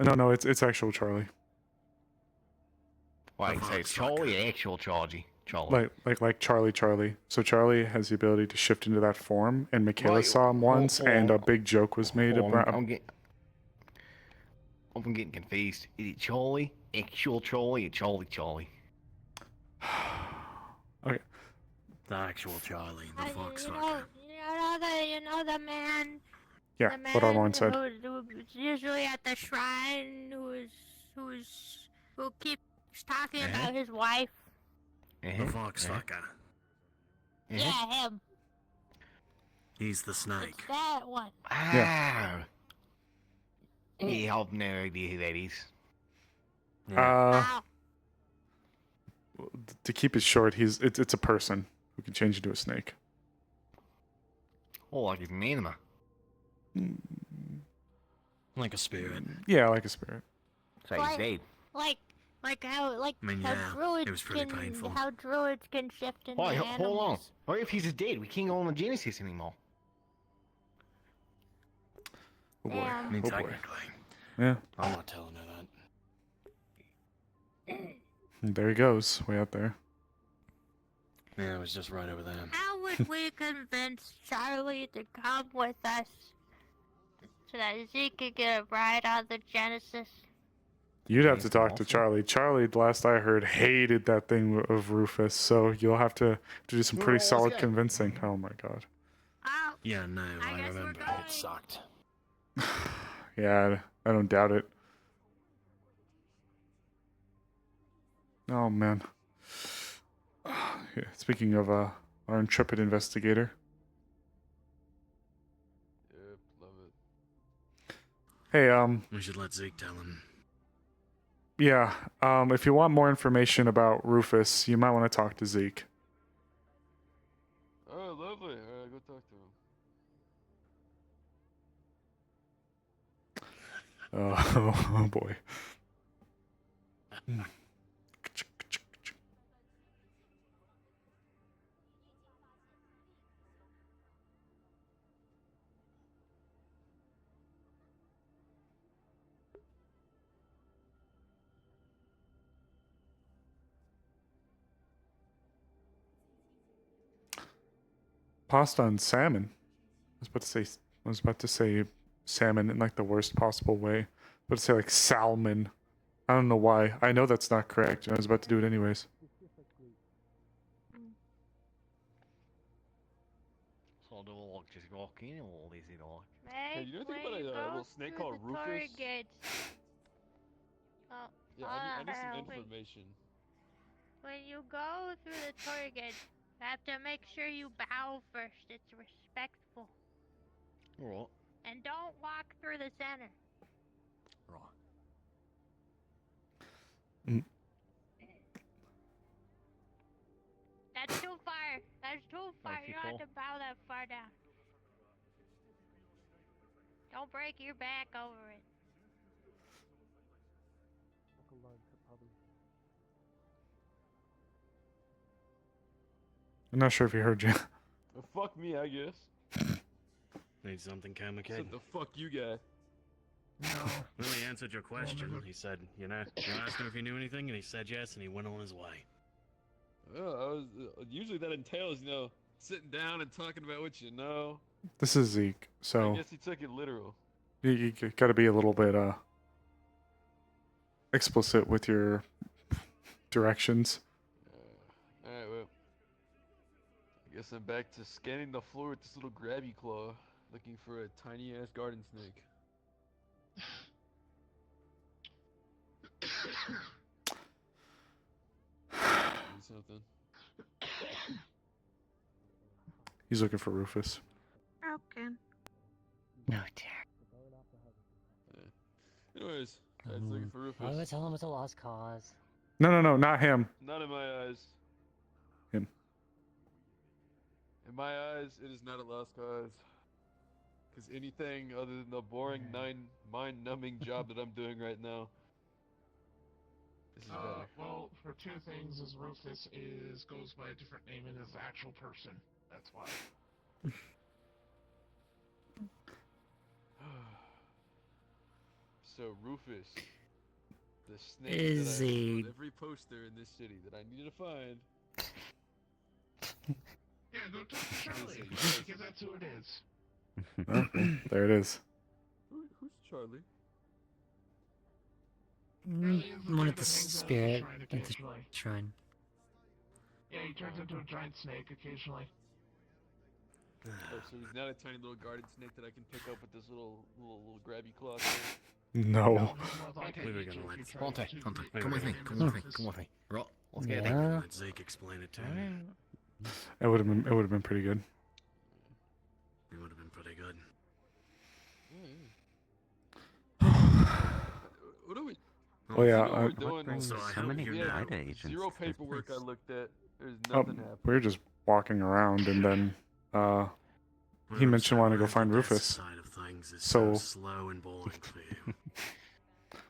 No, it's actual Charlie. Wait, so it's Charlie, actual Charlie. Charlie. Like Charlie. So Charlie has the ability to shift into that form, and Michaela saw him once, and a big joke was made about. I'm getting confused. Is it Charlie, actual Charlie, or Charlie? Okay. The actual Charlie, the fox You fucker. know the man. Yeah, the man what Armand said. Who's usually at the shrine, who keeps talking about his wife. The fox fucker. Yeah, him. He's the snake. That one. Ah. He helped narrate these ladies. To keep it short, it's a person who can change into a snake. Oh, like his name. Like a spirit. Yeah, like a spirit. So he's dead. Like how I mean, how yeah, druids it was pretty can painful. how druids can shift into Oh, animals. hold on. What if he's dead? We can't go on the Genesis anymore. Oh boy. Damn. I mean, Oh boy. technically. Yeah. I'm not telling her that. And there he goes, way out there. Yeah, it was just right over there. How would we convince Charlie to come with us so that Zeke could get a ride on the Genesis? You'd have to talk to Charlie. Charlie, last I heard, hated that thing of Rufus, so you'll have to do some pretty solid convincing. Oh my god. Yeah, no, I remember. It sucked. Yeah, I don't doubt it. Oh man. Yeah, speaking of our intrepid investigator. Yep, love it. Hey, We should let Zeke tell him. yeah, if you want more information about Rufus, you might want to talk to Zeke. Oh, lovely. Alright, go talk to him. Oh boy. Pasta and salmon. I was about to say salmon in like the worst possible way. But to say like salmon. I don't know why. I know that's not correct. I was about to do it anyways. So do we'll just walk in or is it all? Hey, you know anything about a little snake called Rufus? Oh, Yeah, I need some information. When you go through the torii gate, you have to make sure you bow first. It's respectful. Alright. And don't walk through the center. Right. That's too far. That's too far. You don't have to bow that far down. Don't break your back over it. I'm not sure if you heard you. Well, fuck me, I guess. Need something, Kamakid? Said the fuck you guy. No. Well, he answered your question. He said, you asked him if he knew anything, and he said yes, and he went on his way. Well, usually that entails, sitting down and talking about what you know. This is Zeke, so I guess he took it literal. you gotta be a little bit explicit with your directions. Alright, well. I guess I'm back to scanning the floor with this little grabby claw, looking for a tiny ass garden snake. Need something. He's looking for Rufus. Okay. No, dear. Anyways, I was looking for Rufus. I would tell him it's a lost cause. No, not him. Not in my eyes. Him. In my eyes, it is not a lost cause. Because anything other than the boring, mind-numbing job that I'm doing right now, this is better. Well, for two things, is Rufus goes by a different name and is the actual person. That's why. So Rufus, the snake Is that I a- on every poster in this city that I needed to find. Yeah, go talk to Charlie, because that's who it is. Oh, there it is. Who's Charlie? One of the spirit at the occasionally. shrine. Yeah, he turns into a giant snake occasionally. Oh, so he's not a tiny little garden snake that I can pick up with this little grabby claw thing? No. We were gonna let Conte, come with me, come with me, come with me. Right, let's get it. Yeah. Let Zeke explain it to me. It would have been pretty good. It would have been pretty good. What are we? Oh yeah, you know what we're doing? So I so hope many you night know. agents Zero to this paperwork I place. looked at. There's nothing happening. we were just walking around, and then he Well, mentioned wanting to go so find the desk Rufus. side of things is So slow and boring for you.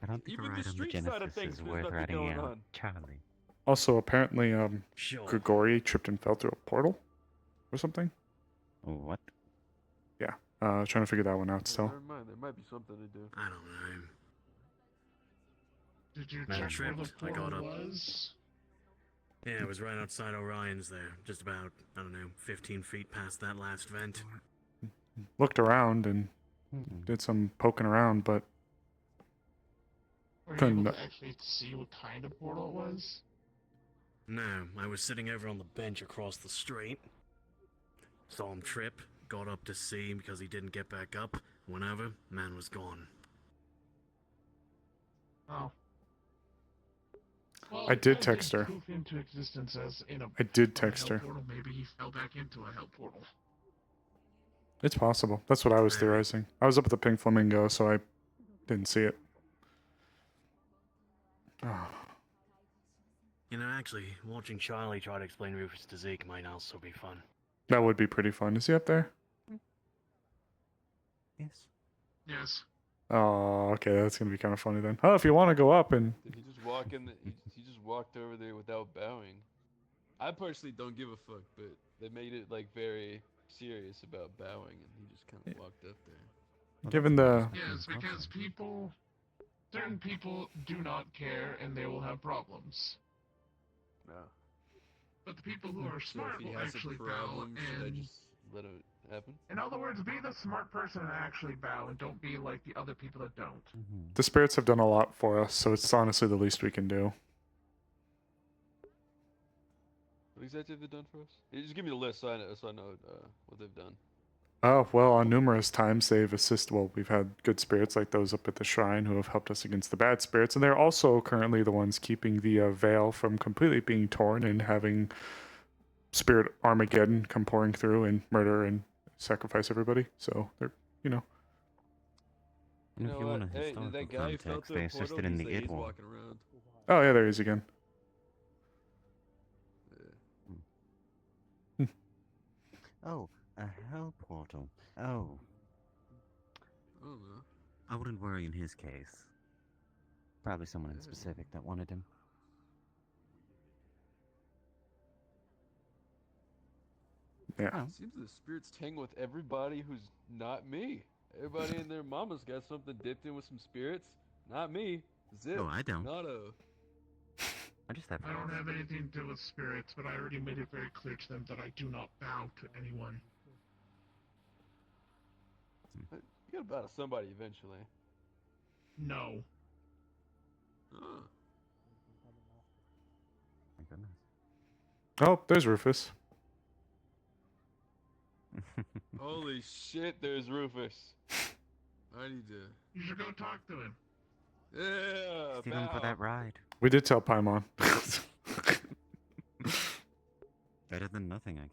I don't think Even a the ride on the street side of Genesis things is there's worth nothing riding going out on. Charlie. also apparently Sure. Grigori tripped and fell through a portal or something. What? Yeah, trying to figure that one out still. Never mind. There might be something to do. I don't know. Did you Man, check where the tripped. I got portal up. was? Yeah, it was right outside Orion's there. Just about, I don't know, 15 feet past that last vent. Looked around and did some poking around, but Were you couldn't. able to actually see what kind of portal it was? No, I was sitting over on the bench across the street. Saw him trip, got up to see him because he didn't get back up. Went over, man was gone. Oh. Well, I it did kinda text her. poof into existence as in a I did from a text hell her. Portal. Maybe he fell back into a hell portal. It's possible. That's what I was theorizing. I was up at the Pink Flamingo, so I didn't see it. Oh. You know, actually, watching Charlie try to explain Rufus to Zeke might also be fun. That would be pretty fun. Is he up there? Yes. Yes. Oh, okay. That's gonna be kind of funny then. Oh, if you want to go up and Did he just walk in? He just walked over there without bowing. I personally don't give a fuck, but they made it like very serious about bowing, and he just kind of walked up there. given the Yes, because certain people do not care and they will have problems. No. But the people who are So smart if he will has actually a bow problem, should I and... just let it happen? In other words, be the smart person and actually bow, and don't be like the other people that don't. the spirits have done a lot for us, so it's honestly the least we can do. What exactly have they done for us? Yeah, just give me the list so I know what they've done. Oh, well, on numerous times they've assisted. Well, we've had good spirits like those up at the shrine who have helped us against the bad spirits, and they're also currently the ones keeping the veil from completely being torn and having spirit Armageddon come pouring through and murder and sacrifice everybody. So they're, you know. And You if know you want what? a Hey, historical that guy who fell context, through they a portal, assisted in he's the like, id he's war. walking around. Oh, yeah, there he is again. Oh, a hell portal. Oh. I don't know. I wouldn't worry in his case. Probably someone in specific that wanted him. Yeah. Seems the spirits tangle with everybody who's not me. Everybody and their mama's got something dipped in with some spirits. Not me. Zip. Oh, I don't. Not a. I just have I don't have anything to do with spirits, but I already made it very clear to them that I do not bow to anyone. You gotta bow to somebody eventually. No. Oh. My goodness. Oh, there's Rufus. Holy shit, there's Rufus. I need to. You should go talk to him. Yeah. Steal him for bow. that ride. We did tell Paimon. Better than nothing, I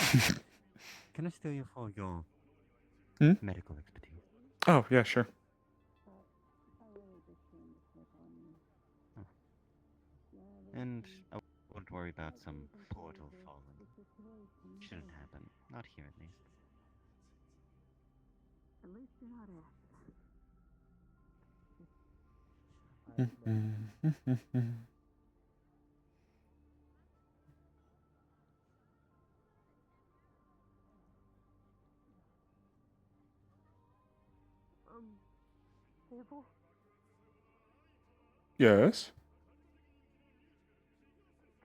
guess. Can I steal you for your medical expertise? Oh, yeah, sure. And I wouldn't worry about some portal falling. Shouldn't happen. Not here, at least. At least you're not Sable? Yes.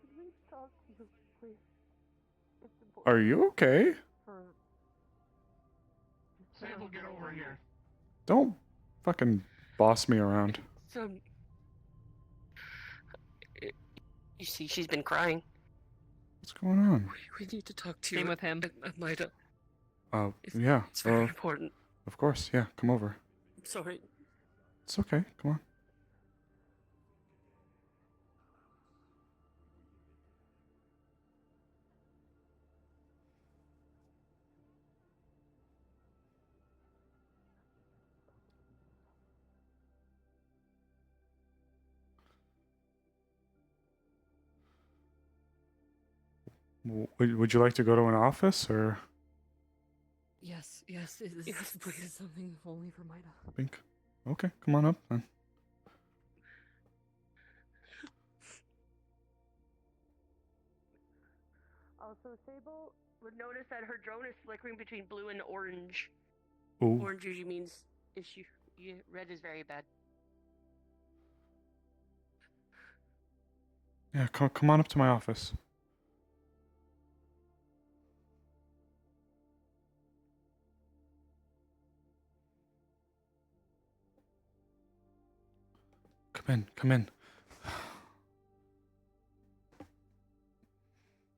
Could we talk to you, please? It's important. Are you okay? Sable, get over here. Don't fucking boss me around. You see, she's been crying. What's going on? We need to talk to you. Same with him. Maida. Yeah. It's very important. Of course, yeah. Come over. I'm sorry. It's okay. Come on. Would you like to go to an office or? Yes, yes, Yes, please. This is something only for Mida. Think. Okay, come on up then. Also, Sable would notice that her drone is flickering between blue and orange. Ooh. Orange usually means issue. Yeah, red is very bad. Yeah, come on up to my office. Come in.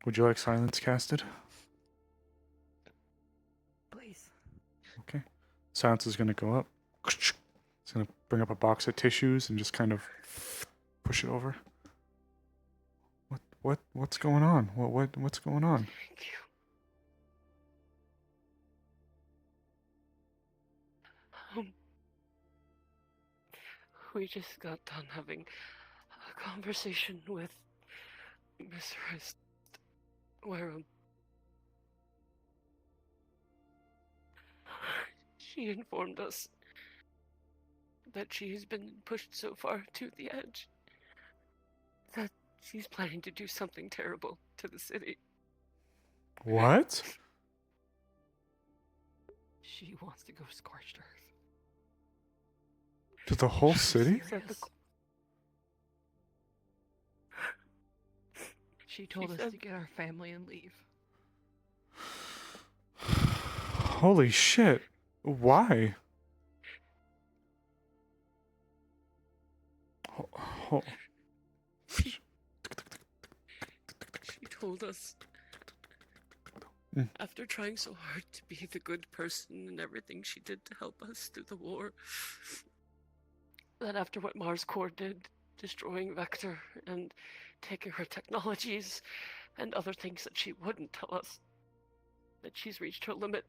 Would you like silence casted? Please. Okay. Silence is gonna go up. It's gonna bring up a box of tissues and just kind of push it over. What's going on? What's going on? Thank you. We just got done having a conversation with Miss Rest, where she informed us that she has been pushed so far to the edge that she's planning to do something terrible to the city. What? She wants to go scorched earth. To the whole city? She told us to get our family and leave. Holy shit. Why? She told us, after trying so hard to be the good person and everything she did to help us through the war, that after what Mars Core did, destroying Vector and taking her technologies and other things that she wouldn't tell us, that she's reached her limit.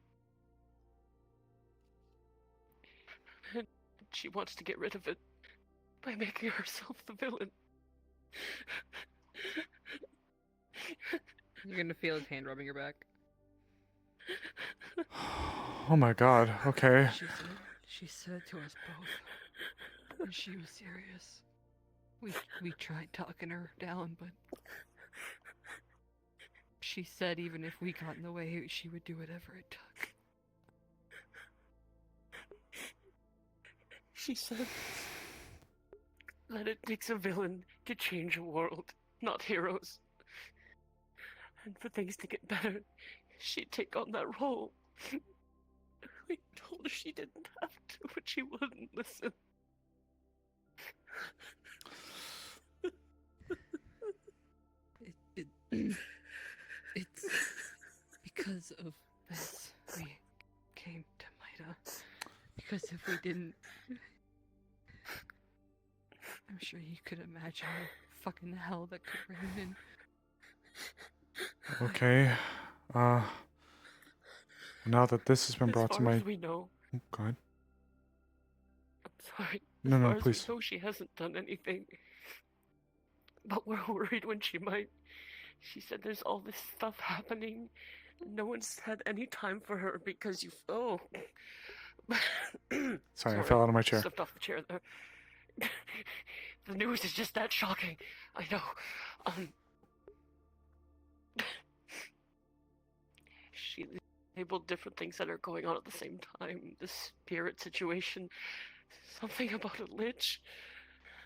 And she wants to get rid of it by making herself the villain. You're gonna feel his hand rubbing your back. Oh my god, okay. She said to us both, and she was serious. We tried talking her down, but she said even if we got in the way, she would do whatever it took. She said that it takes a villain to change a world, not heroes. And for things to get better, she'd take on that role. We told her she didn't have to, but she wouldn't listen. It's because of this we came to Mida. Because if we didn't, I'm sure you could imagine the fucking hell that could reign in. Okay. Now that this has been brought to my... As far as we know. Oh, go ahead. I'm sorry. No, as no, far please. As we know, she hasn't done anything. But we're worried when she might. She said there's all this stuff happening. No one's had any time for her because you... Oh. Sorry, I fell out of my chair. Slipped off the chair there. The news is just that shocking. I know. She labeled different things that are going on at the same time. The spirit situation. Something about a lich.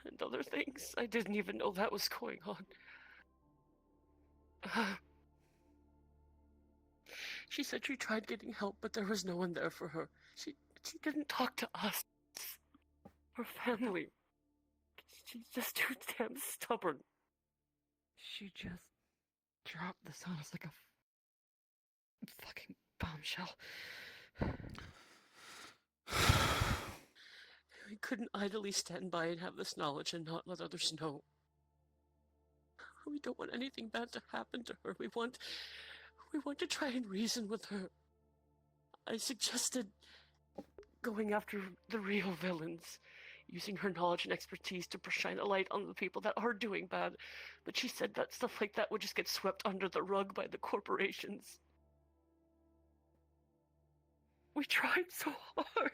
And other things. I didn't even know that was going on. She said she tried getting help, but there was no one there for her. She didn't talk to us. Her family. She's just too damn stubborn. She just dropped this on us like a fucking bombshell. We couldn't idly stand by and have this knowledge and not let others know. We don't want anything bad to happen to her. We want to try and reason with her. I suggested going after the real villains. using her knowledge and expertise to shine a light on the people that are doing bad. But she said that stuff like that would just get swept under the rug by the corporations. We tried so hard,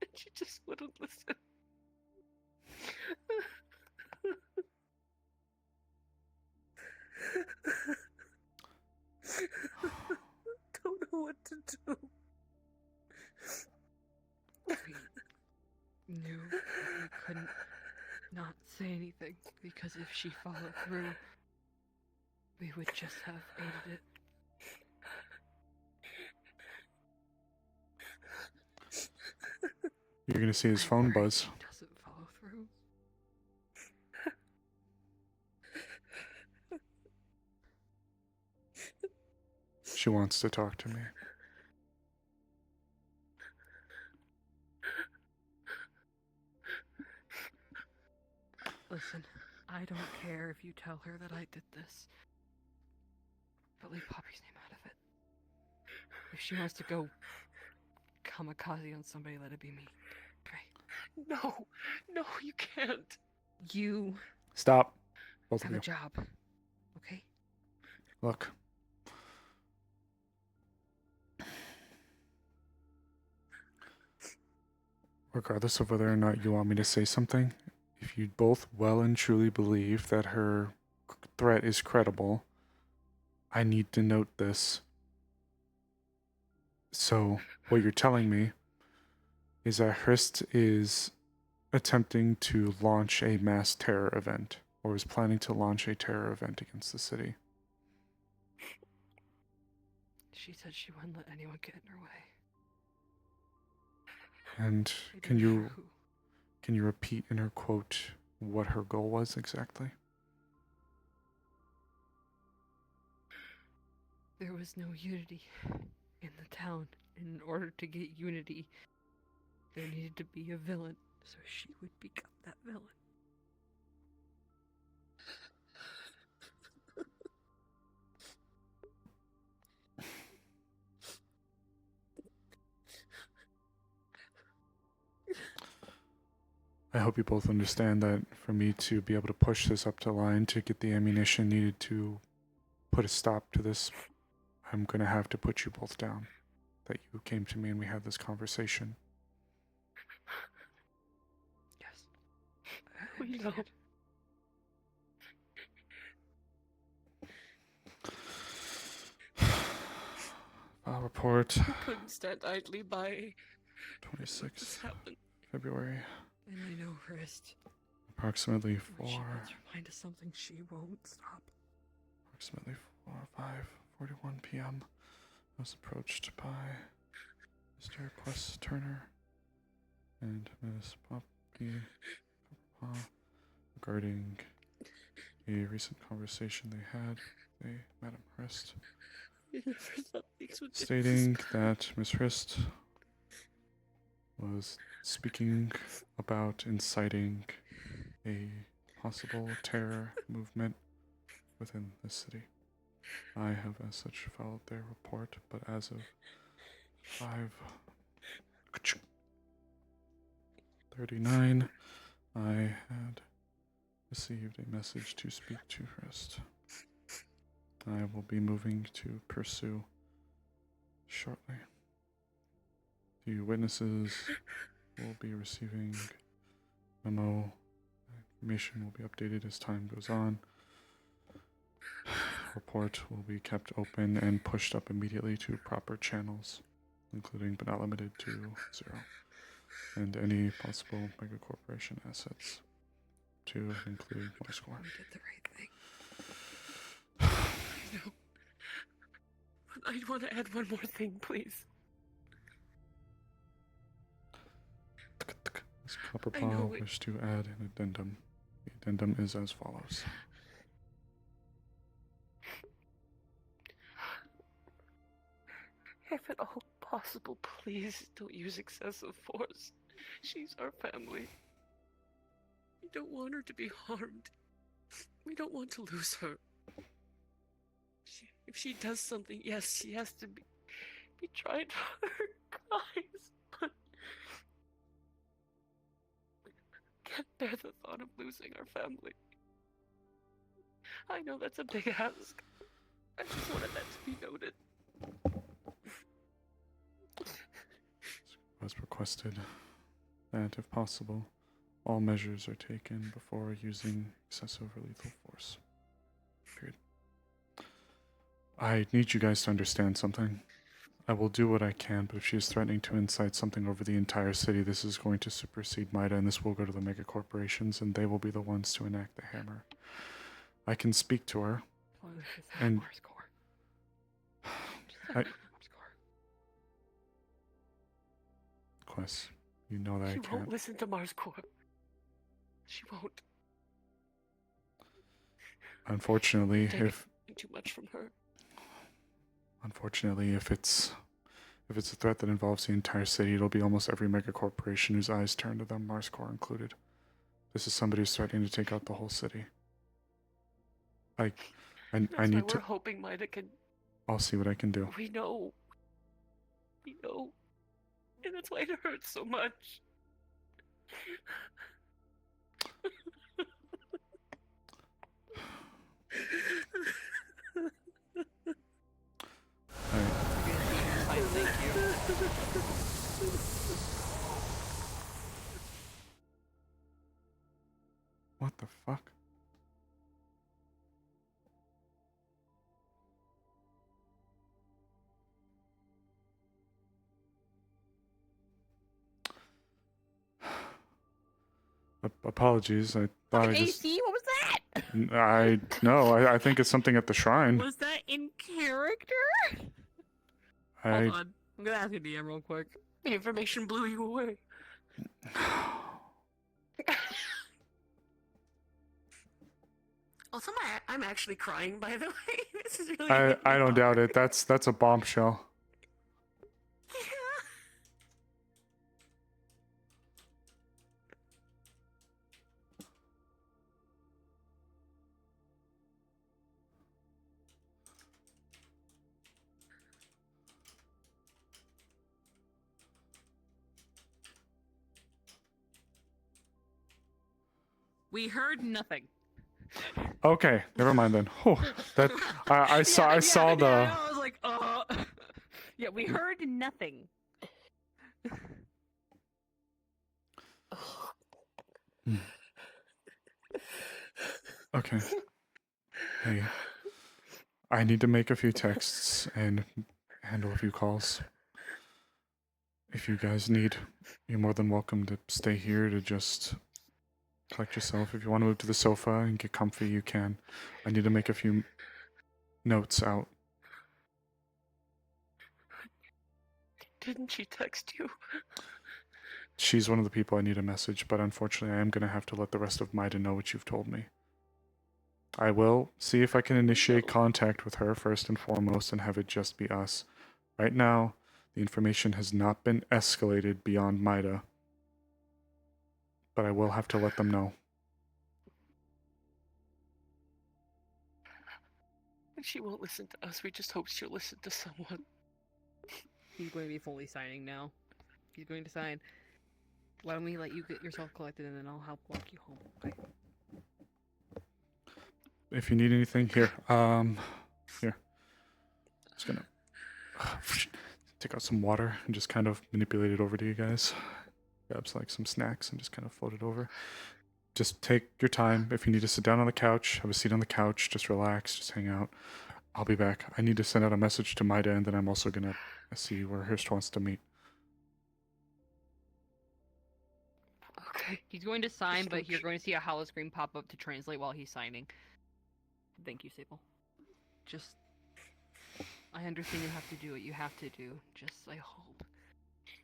and she just wouldn't listen. Don't know what to do. We knew that we couldn't not say anything, because if she followed through, we would just have aided it. You're gonna see his phone buzz. She doesn't follow through. She wants to talk to me. Listen, I don't care if you tell her that I did this, but leave Poppy's name out of it. If she wants to go kamikaze on somebody, let it be me. Okay? No, you can't. You Stop. Both of have you. a job, okay? Look. Regardless of whether or not you want me to say something, if you both well and truly believe that her threat is credible, I need to note this. So, what you're telling me is that Hrist is attempting to launch a mass terror event, or is planning to launch a terror event against the city. She said she wouldn't let anyone get in her way. And I can didn't you know who. can you repeat in her quote what her goal was exactly? There was no unity in the town. In order to get unity, there needed to be a villain, so she would become that villain. I hope you both understand that for me to be able to push this up to line to get the ammunition needed to put a stop to this, I'm going to have to put you both down. That you came to me and we had this conversation. Yes. We know. File report. We couldn't stand idly by. 26th happened. February. And I know Hrist. Approximately When she 4. puts her mind to something, she won't stop. Approximately 5:41 p.m. I was approached by Mr. Quest Turner and Ms. Poppy regarding a recent conversation they had with Madam Hrist, We never thought things would get stating that Ms. Hrist was speaking about inciting a possible terror movement within the city. I have as such followed their report, but as of 5:39, I had received a message to speak to Hrist. I will be moving to pursue shortly. The witnesses will be receiving memo. Information will be updated as time goes on. Report will be kept open and pushed up immediately to proper channels, including but not limited to 0, and any possible megacorporation assets, to include MarScore. We did the right thing. I know. But I want to add one more thing, please. Ms. I know Copperpaw it- wish to add an addendum. The addendum is as follows. If at all possible, please don't use excessive force. She's our family. We don't want her to be harmed. We don't want to lose her. If she does something, yes, she has to be tried for her crimes, but can't bear the thought of losing our family. I know that's a big ask. I just wanted that to be noted. As requested, that if possible, all measures are taken before using excessive or lethal force. Period. I need you guys to understand something. I will do what I can, but if she is threatening to incite something over the entire city, this is going to supersede Mida, and this will go to the mega corporations, and they will be the ones to enact the hammer. I can speak to her, and Quest, you know that I She can't. won't listen to Mars Corp. She won't. Unfortunately, Taking too much from her. Unfortunately, if it's a threat that involves the entire city, it'll be almost every mega corporation whose eyes turn to them, Mars Corp included. This is somebody who's threatening to take out the whole city. I need We're to. hoping Mida can. I'll see what I can do. We know. We know. And that's why it hurts so much. What the fuck? Apologies, I thought I just... AC, what was that? I think it's something at the shrine. Was that in character? I... Hold on. I'm gonna ask a DM real quick. The information blew you away. Also, I'm actually crying, by the way. This is really. I don't doubt it. That's a bombshell. We heard nothing. Okay, never mind then. Whew, that I saw the. I was like, yeah, we heard nothing. Okay. Hey, I need to make a few texts and handle a few calls. If you guys need, you're more than welcome to stay here to just collect yourself. If you want to move to the sofa and get comfy, you can. I need to make a few notes out. Didn't she text you? She's one of the people I need a message, but unfortunately I am going to have to let the rest of Mida know what you've told me. I will see if I can initiate contact with her first and foremost and have it just be us. Right now, the information has not been escalated beyond Mida, but I will have to let them know. And she won't listen to us. We just hope she'll listen to someone. He's going to be fully signing now. He's going to sign. Why don't we let you get yourself collected and then I'll help walk you home. Okay. If you need anything, here. Here. Just gonna take out some water and just kind of manipulate it over to you guys. Grabs like some snacks and just kind of float it over. Just take your time. If you need to sit down on the couch, have a seat on the couch, just relax, just hang out. I'll be back. I need to send out a message to Mida, and then I'm also gonna see where Hirst wants to meet. Okay. He's going to sign, but you're going to see a hollow screen pop up to translate while he's signing. Thank you, Sable. Just... I understand you have to do what you have to do. Just, I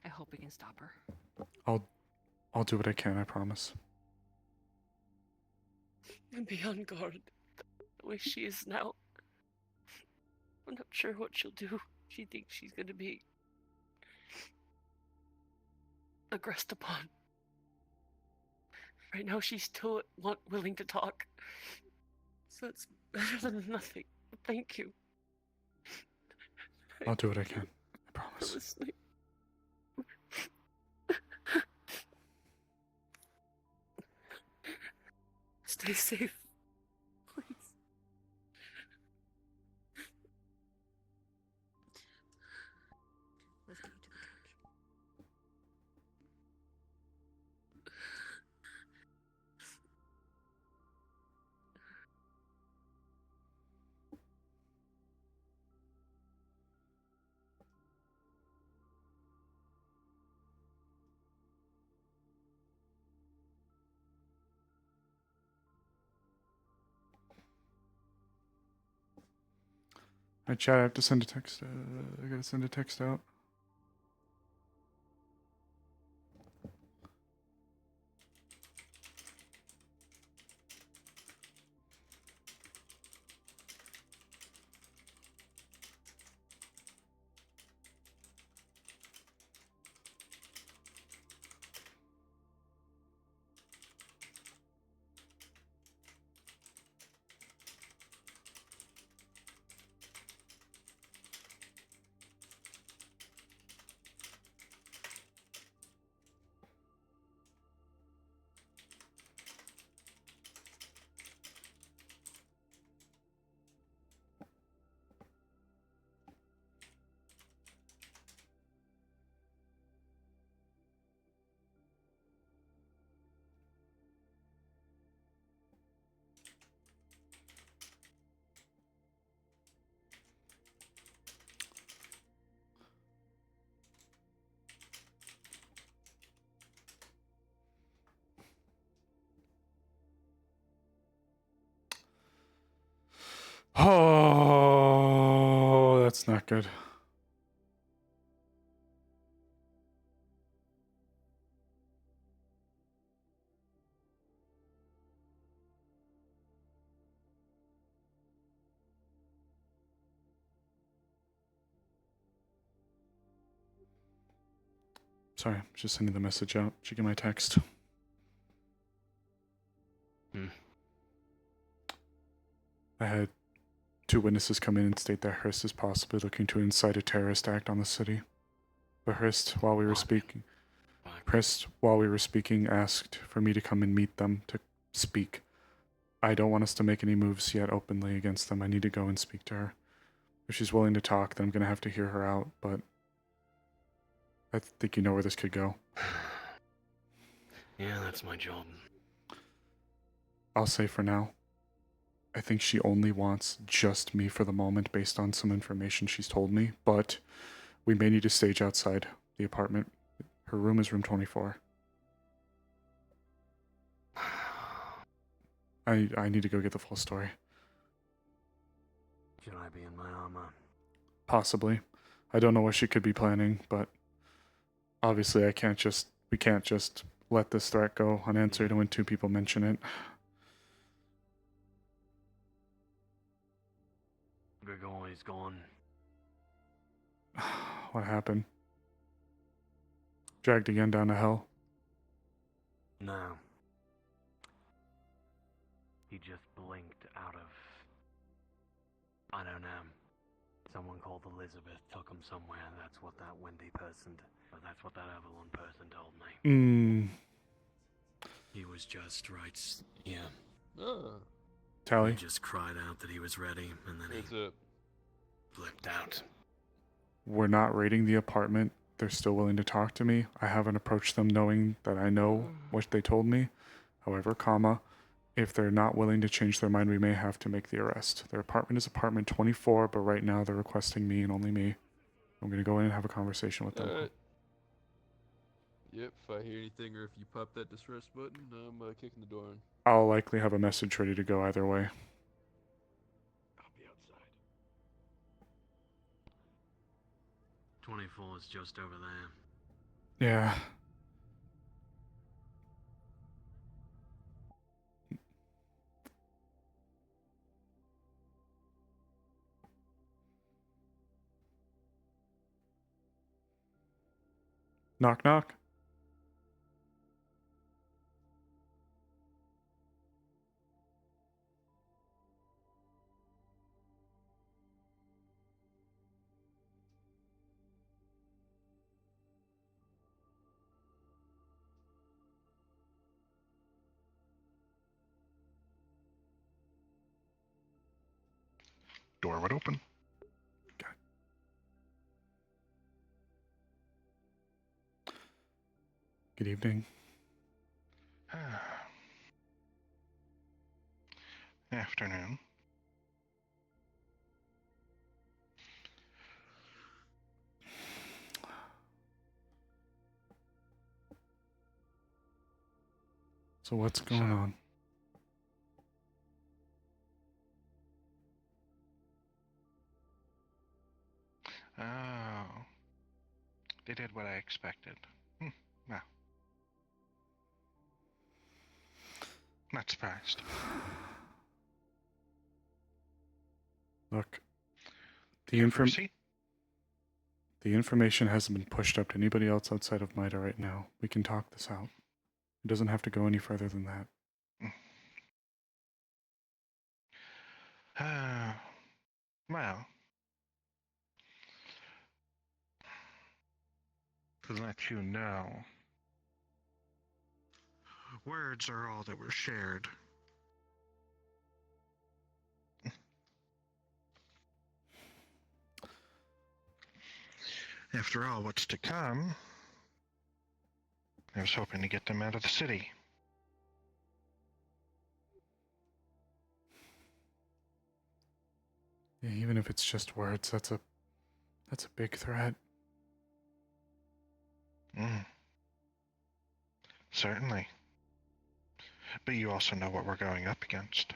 hope we can stop her. I'll do what I can, I promise. And be on guard. The way she is now. I'm not sure what she'll do. She thinks she's gonna be aggressed upon. Right now she's still willing to talk. So it's better than nothing. Thank you. I'll do what I can. I promise. For listening. stay safe. Please. Let's get you to the couch. Alright, chat, I have to send a text. I gotta send a text out. Oh, that's not good. Sorry, just sending the message out. Checking my text. I had 2 witnesses come in and state that Hearst is possibly looking to incite a terrorist act on the city. But Hearst, while we were speaking, asked for me to come and meet them to speak. I don't want us to make any moves yet openly against them. I need to go and speak to her. If she's willing to talk, then I'm going to have to hear her out, but I think you know where this could go. Yeah, that's my job. I'll say for now, I think she only wants just me for the moment based on some information she's told me, but we may need to stage outside the apartment. Her room is room 24. I need to go get the full story. Should I be in my armor? Possibly. I don't know what she could be planning, but obviously we can't just let this threat go unanswered when 2 people mention it. Grigori's gone. What happened? Dragged again down to hell? No. He just blinked out of... I don't know. Someone called Elizabeth took him somewhere. That's what that Wendy person... Or that's what that Avalon person told me. He was just right... Yeah. Tally? He just cried out that he was ready, and then he flipped out. We're not raiding the apartment. They're still willing to talk to me. I haven't approached them knowing that I know what they told me. However, if they're not willing to change their mind, we may have to make the arrest. Their apartment is apartment 24, but right now they're requesting me and only me. I'm going to go in and have a conversation with them. Alright. Yep, if I hear anything or if you pop that distress button, I'm kicking the door in. I'll likely have a message ready to go either way. I'll be outside. 24 is just over there. Yeah. Knock, knock. door would open. Good evening. Afternoon. So what's going on? Oh. They did what I expected. Well. Not surprised. Look, The information hasn't been pushed up to anybody else outside of MIDA right now. We can talk this out. It doesn't have to go any further than that. Well. To let you know, words are all that were shared. After all, what's to come? I was hoping to get them out of the city. Yeah, even if it's just words, that's a big threat. Certainly. But you also know what we're going up against.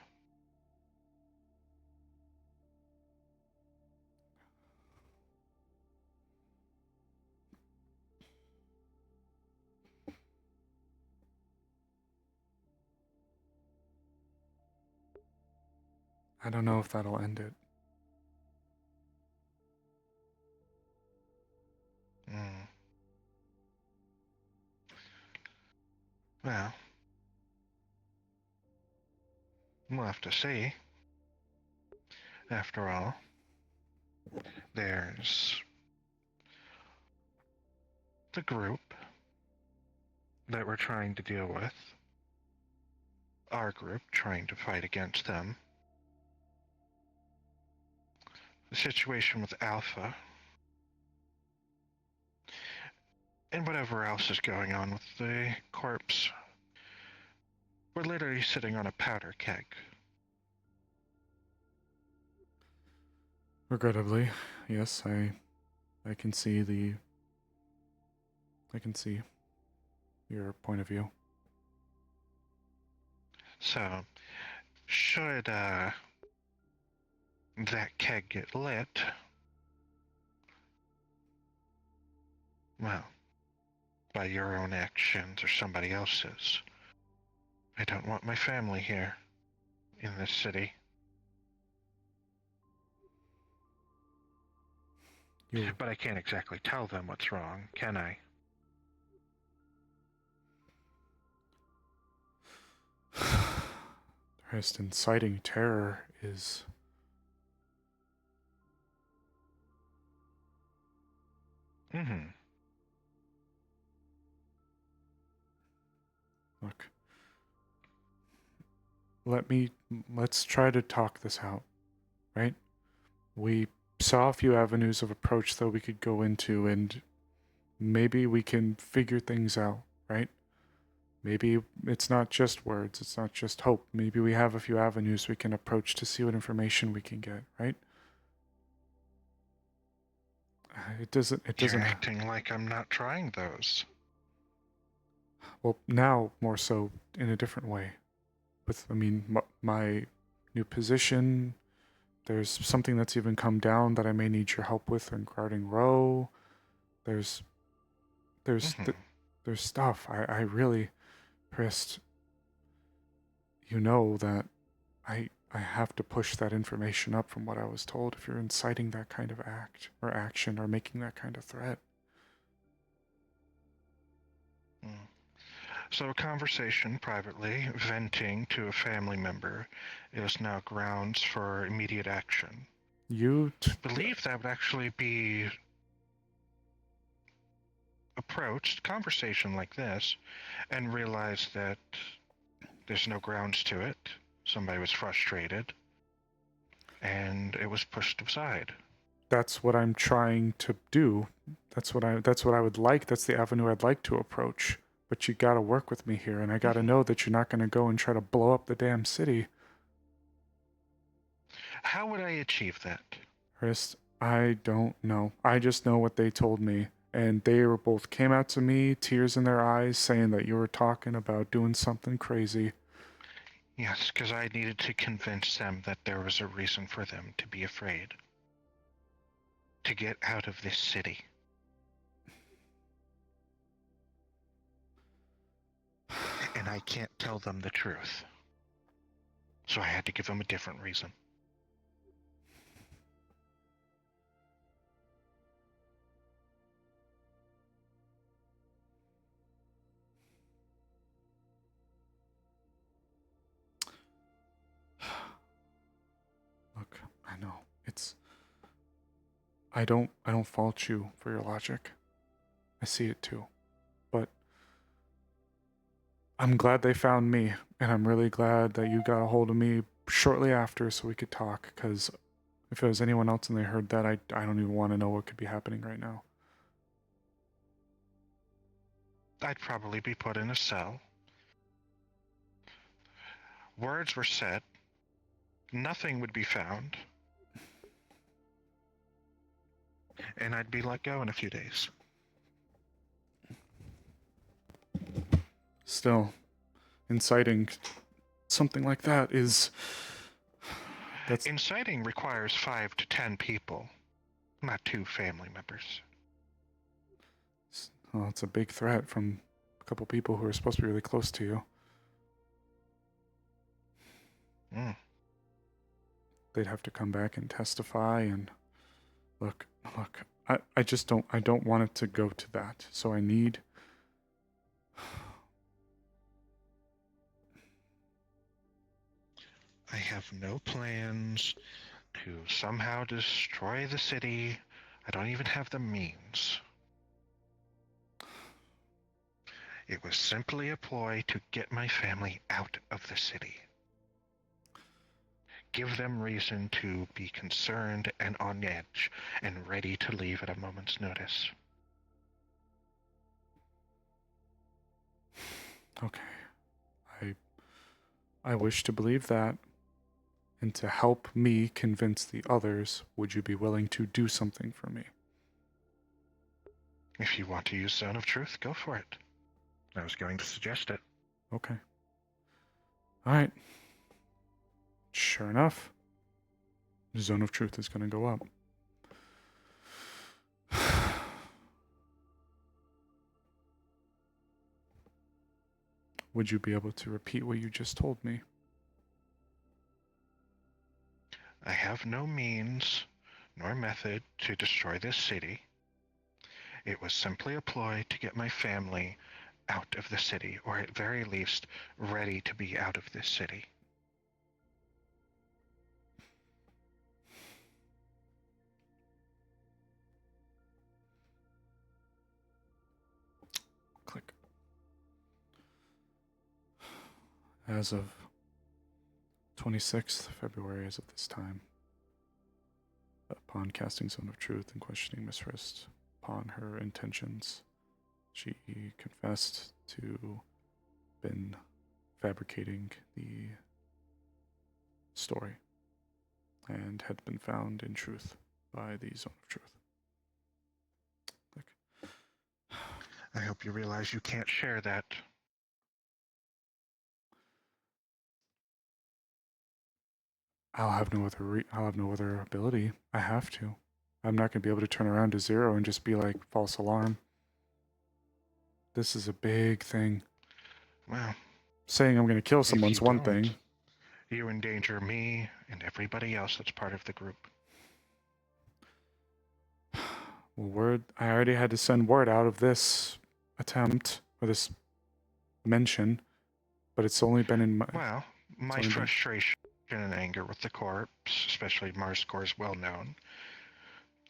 I don't know if that'll end it. Well, we'll have to see. After all, there's the group that we're trying to deal with, our group trying to fight against them, the situation with Alpha, and whatever else is going on with the corpse. We're literally sitting on a powder keg. Regrettably, yes, I can see your point of view. So, should that keg get lit, well, by your own actions or somebody else's, I don't want my family here, in this city. But I can't exactly tell them what's wrong, can I? Just inciting terror is... Look. Let's try to talk this out, right? We saw a few avenues of approach that we could go into, and maybe we can figure things out, right? Maybe it's not just words, it's not just hope. Maybe we have a few avenues we can approach to see what information we can get, right? It doesn't... You're acting like I'm not trying those. Well, now more so in a different way. With, my new position, there's something that's even come down that I may need your help with regarding Roe. There's stuff. I really, Prist, you know that I have to push that information up from what I was told if you're inciting that kind of act or action or making that kind of threat. So a conversation privately, venting to a family member, is now grounds for immediate action. You believe that would actually be approached, conversation like this, and realize that there's no grounds to it. Somebody was frustrated. and it was pushed aside. That's what I'm trying to do. That's what I would like. That's the avenue I'd like to approach. But you gotta work with me here, and I gotta know that you're not gonna go and try to blow up the damn city. How would I achieve that? Chris, I don't know. I just know what they told me. And they were both came out to me, tears in their eyes, saying that you were talking about doing something crazy. Yes, because I needed to convince them that there was a reason for them to be afraid. To get out of this city. And I can't tell them the truth. So I had to give them a different reason. Look, I know. I don't fault you for your logic. I see it too. But I'm glad they found me, and I'm really glad that you got a hold of me shortly after so we could talk, because if it was anyone else and they heard that, I don't even want to know what could be happening right now. I'd probably be put in a cell. Words were said. Nothing would be found. And I'd be let go in a few days. Still, inciting something like that is... Inciting requires 5 to 10 people, not 2 family members. Well, it's a big threat from a couple people who are supposed to be really close to you. They'd have to come back and testify, and look, I just don't want it to go to that. So I need... I have no plans to somehow destroy the city. I don't even have the means. It was simply a ploy to get my family out of the city. Give them reason to be concerned and on edge and ready to leave at a moment's notice. Okay. I wish to believe that. And to help me convince the others, would you be willing to do something for me? If you want to use Zone of Truth, go for it. I was going to suggest it. Okay. Alright. Sure enough, Zone of Truth is going to go up. Would you be able to repeat what you just told me? I have no means nor method to destroy this city. It was simply a ploy to get my family out of the city, or at very least, ready to be out of this city. Click. As of 26th February, as of this time, upon casting Zone of Truth and questioning Miss Frist upon her intentions, she confessed to been fabricating the story and had been found in truth by the Zone of Truth. Click. I hope you realize you can't share that. I'll have no other ability. I have to. I'm not going to be able to turn around to zero and just be like, false alarm. This is a big thing. Well, saying I'm going to kill someone's one don't, thing. You endanger me and everybody else that's part of the group. Well, I already had to send word out of this attempt, or this mention, but it's only been in my... Well, my frustration and anger with the corpse, especially Marscore, is well known.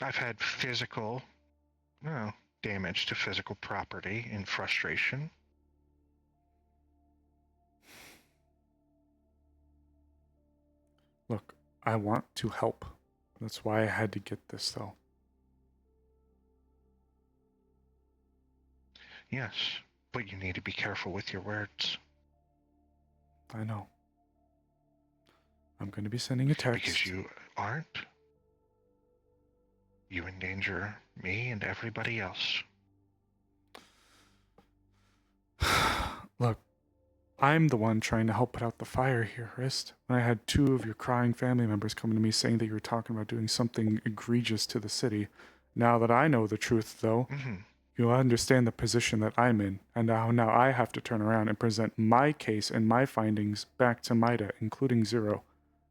I've had physical, damage to physical property in frustration. Look, I want to help. That's why I had to get this, though. Yes, but you need to be careful with your words. I know. I'm going to be sending a text. Because you aren't. You endanger me and everybody else. Look, I'm the one trying to help put out the fire here, Rist. When I had 2 of your crying family members come to me saying that you were talking about doing something egregious to the city. Now that I know the truth, though, you'll understand the position that I'm in, and now I have to turn around and present my case and my findings back to Maida, including Zero,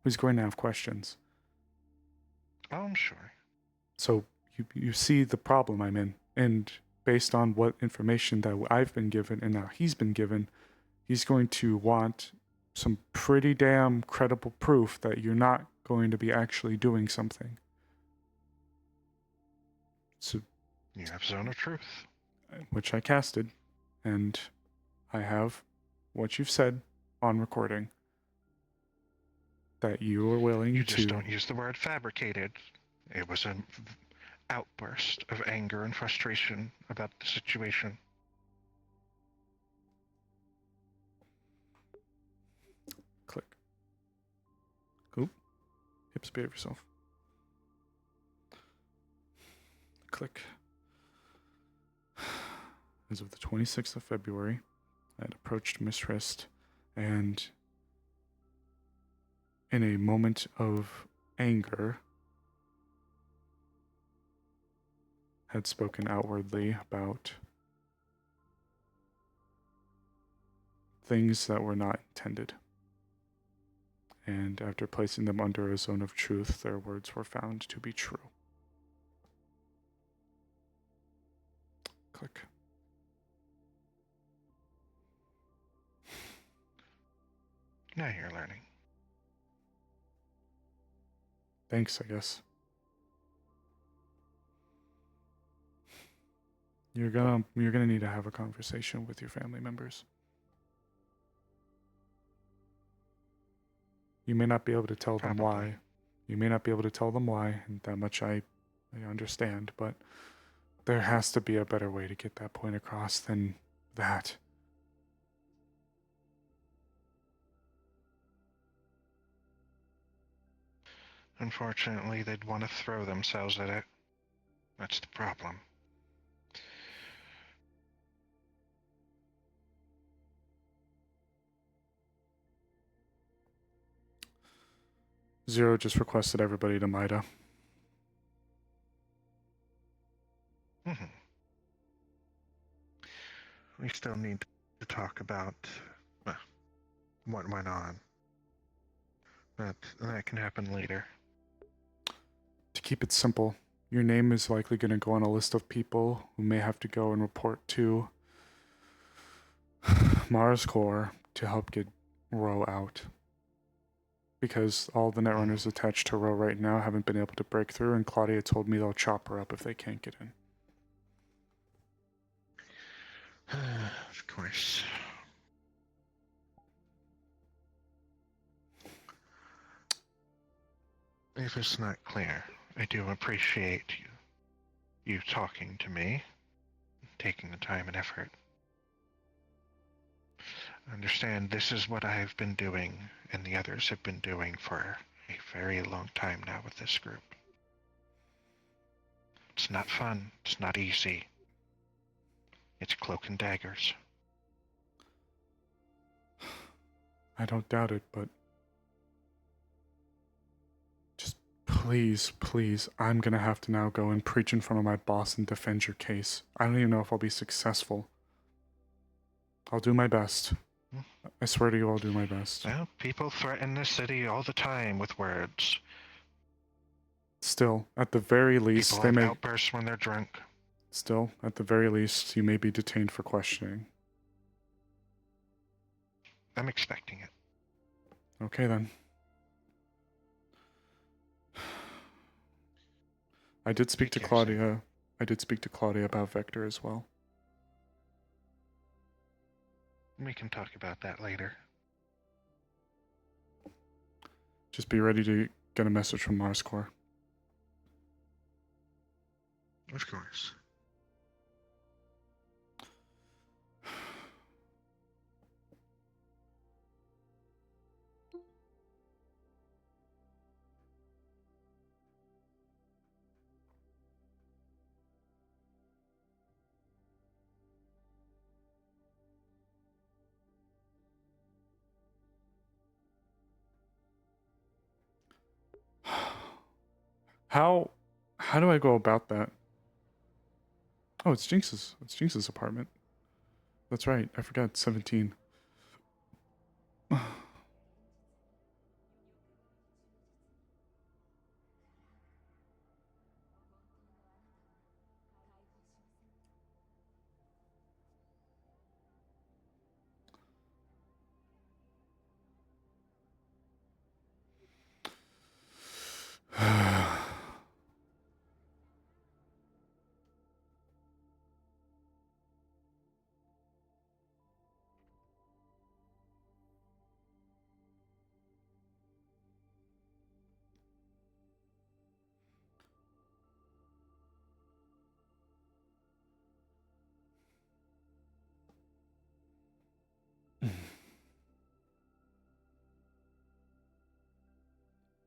who's going to have questions. Oh, I'm sure. So you see the problem I'm in, and based on what information that I've been given and now he's been given, he's going to want some pretty damn credible proof that you're not going to be actually doing something. So, you have Zone of Truth. Which I casted, and I have what you've said on recording. That you are willing You to... just don't use the word fabricated. It was an outburst of anger and frustration about the situation. Click. Oop. Hips, behave yourself. Click. As of the 26th of February, I had approached Miss Rist, and in a moment of anger, had spoken outwardly about things that were not intended. And after placing them under a zone of truth, their words were found to be true. Click. Now you're learning. Thanks, I guess. You're gonna need to have a conversation with your family members. You may not be able to tell them why. You may not be able to tell them why, and that much I understand, but there has to be a better way to get that point across than that. Unfortunately, they'd want to throw themselves at it. That's the problem. Zero just requested everybody to Maida. We still need to talk about what went on. But that can happen later. To keep it simple, your name is likely going to go on a list of people who may have to go and report to Mars Core to help get Ro out. Because all the netrunners attached to Ro right now haven't been able to break through, and Claudia told me they'll chop her up if they can't get in. Of course. If it's not clear, I do appreciate you talking to me, taking the time and effort. Understand this is what I have been doing and the others have been doing for a very long time now with this group. It's not fun. It's not easy. It's cloak and daggers. I don't doubt it, but just please, please, I'm gonna have to now go and preach in front of my boss and defend your case. I don't even know if I'll be successful. I'll do my best. I swear to you, I'll do my best. Well, people threaten this city all the time with words. Still, at the very least, People they have may... outbursts when they're drunk. Still, at the very least, you may be detained for questioning. I'm expecting it. Okay, then. I did speak to Claudia. I did speak to Claudia about Vector as well. We can talk about that later. Just be ready to get a message from Mars Core. Of course. How do I go about that? Oh, it's Jinx's. It's Jinx's apartment. That's right. I forgot. 17.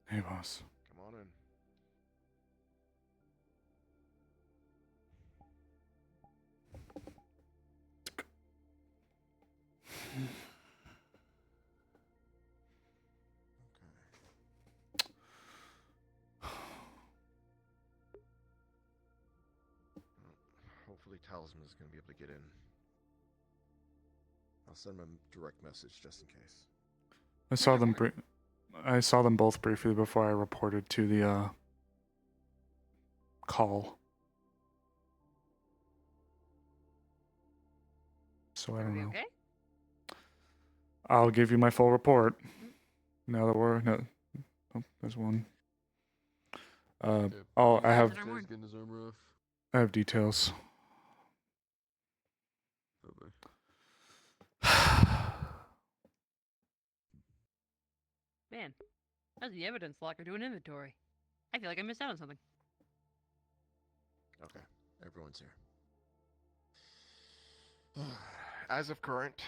Hey, boss. Come on in. Hopefully Talisman is going to be able to get in. I'll send him a direct message just in case. I saw them both briefly before I reported to the call. So I don't know. Okay. I'll give you my full report. Now that we're no, oh, there's one. I have Getting his armor off. I have details. Man, how's the evidence locker doing inventory? I feel like I missed out on something. Okay, everyone's here. As of current,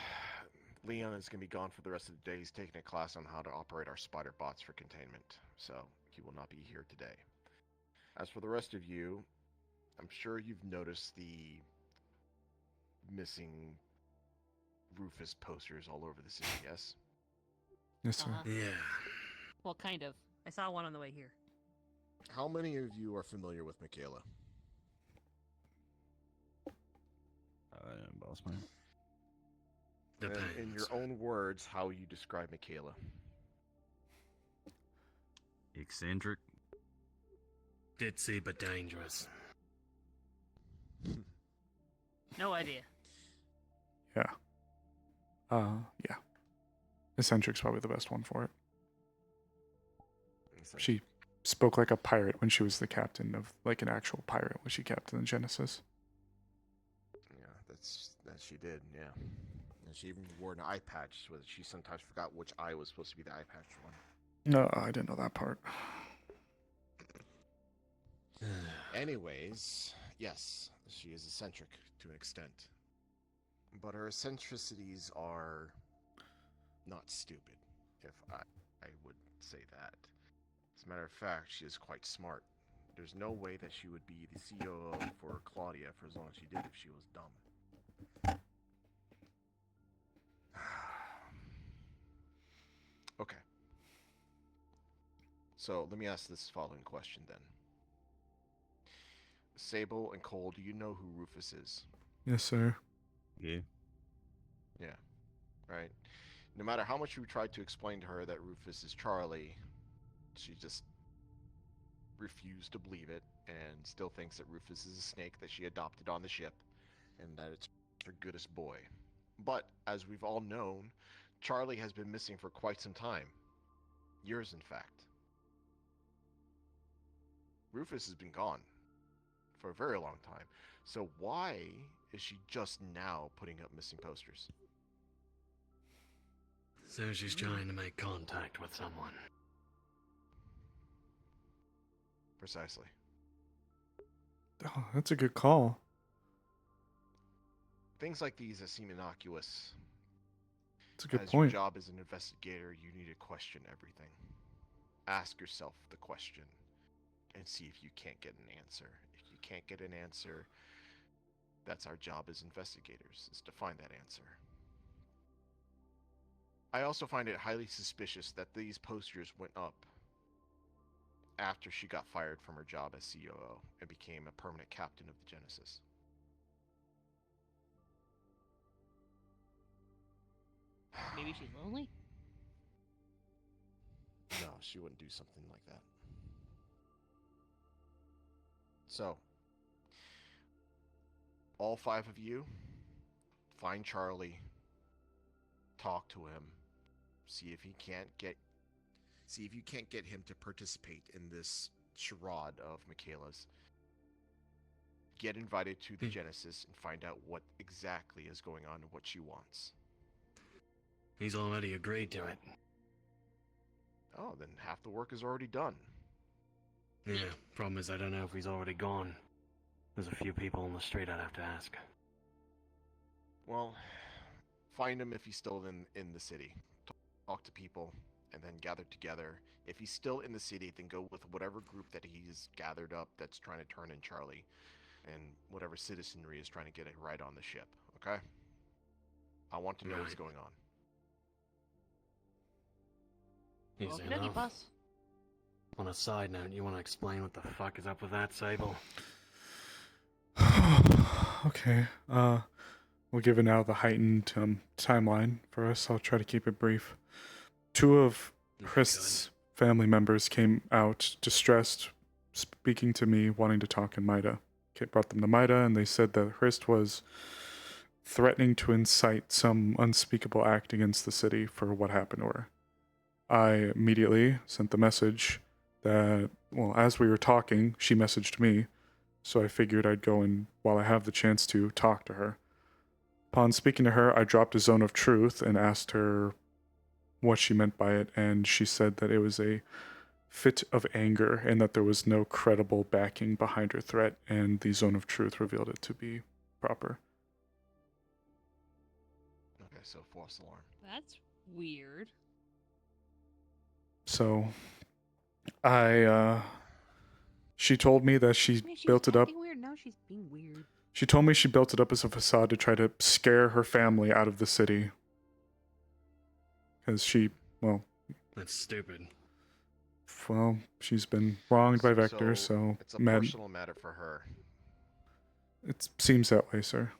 Leon is going to be gone for the rest of the day. He's taking a class on how to operate our spider bots for containment, so he will not be here today. As for the rest of you, I'm sure you've noticed the missing Rufus posters all over the city, yes? Yes, sir. Yeah. Well, kind of. I saw one on the way here. How many of you are familiar with Michaela? Boss man. And in your own words, how you describe Michaela? Eccentric. Ditzy but dangerous. No idea. Yeah. Yeah. Eccentric's probably the best one for it. She spoke like a pirate when she was the captain of, like an actual pirate when she captained the Genesis. Yeah, that she did, yeah. And she even wore an eye patch, so that she sometimes forgot which eye was supposed to be the eye patch one. No, I didn't know that part. Anyways, yes, she is eccentric to an extent. But her eccentricities are not stupid, if I would say that. As a matter of fact, she is quite smart. There's no way that she would be the COO for Claudia for as long as she did if she was dumb. Okay. So let me ask this following question then. Sable and Cole, do you know who Rufus is? Yes, sir. Yeah. Yeah. Right. No matter how much you tried to explain to her that Rufus is Charlie, she just refused to believe it and still thinks that Rufus is a snake that she adopted on the ship and that it's her goodest boy. But, as we've all known, Charlie has been missing for quite some time. Years, in fact. Rufus has been gone for a very long time. So why is she just now putting up missing posters? So she's trying to make contact with someone. Precisely. Oh, that's a good call. Things like these that seem innocuous. That's a good As your point. job as an investigator, you need to question everything. Ask yourself the question and see if you can't get an answer. If you can't get an answer, that's our job as investigators, is to find that answer. I also find it highly suspicious that these posters went up after she got fired from her job as COO and became a permanent captain of the Genesis. Maybe she's lonely? No, she wouldn't do something like that. So, all 5 of you, find Charlie, talk to him, see if you can't get him to participate in this charade of Michaela's. Get invited to the Genesis and find out what exactly is going on and what she wants. He's already agreed to it. Oh, then half the work is already done. Yeah, problem is I don't know if he's already gone. There's a few people on the street I'd have to ask. Well, find him if he's still in the city. Talk to people, and then gather together. If he's still in the city, then go with whatever group that he's gathered up that's trying to turn in Charlie, and whatever citizenry is trying to get it right on the ship, okay? I want to know what's going on. Easy Okey-dokey, enough. boss. On a side note, you want to explain what the fuck is up with that, Sable? Okay. Well, given now the heightened timeline for us, I'll try to keep it brief. 2 of Hrist's family members came out distressed, speaking to me, wanting to talk in Mida. Kit brought them to Mida, and they said that Hrist was threatening to incite some unspeakable act against the city for what happened to her. I immediately sent the message that, well, as we were talking, she messaged me, so I figured I'd go and, while I have the chance to, talk to her. Upon speaking to her, I dropped a zone of truth and asked her what she meant by it, and she said that it was a fit of anger and that there was no credible backing behind her threat, and the zone of truth revealed it to be proper. Okay, so false alarm. That's weird. So, she told me that she Wait, she built was it up. acting weird. Now she's being weird. She told me she built it up as a facade to try to scare her family out of the city. Because she, well... That's stupid. Well, she's been wronged by Vector, so... It's a personal matter for her. It seems that way, sir.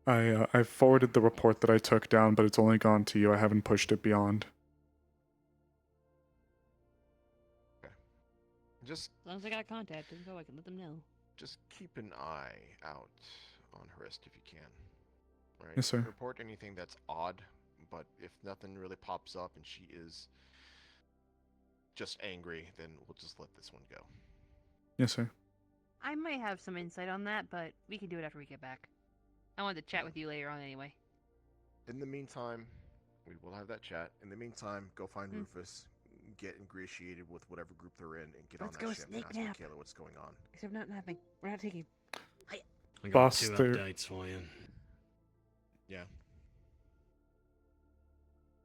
Alright. I forwarded the report that I took down, but it's only gone to you. I haven't pushed it beyond. Just As long as I got contact info, I can let them know. Just keep an eye out on Hrist if you can. Right? Yes, sir. Report anything that's odd, but if nothing really pops up and she is just angry, then we'll just let this one go. Yes, sir. I might have some insight on that, but we can do it after we get back. I wanted to chat with you later on anyway. In the meantime, we will have that chat. In the meantime, go find Rufus, get ingratiated with whatever group they're in, and get Let's on go that ship and sneak ask nap. Michaela what's going on. Except not napping. We're not taking. I got Boss, 2 there- updates for you. Yeah.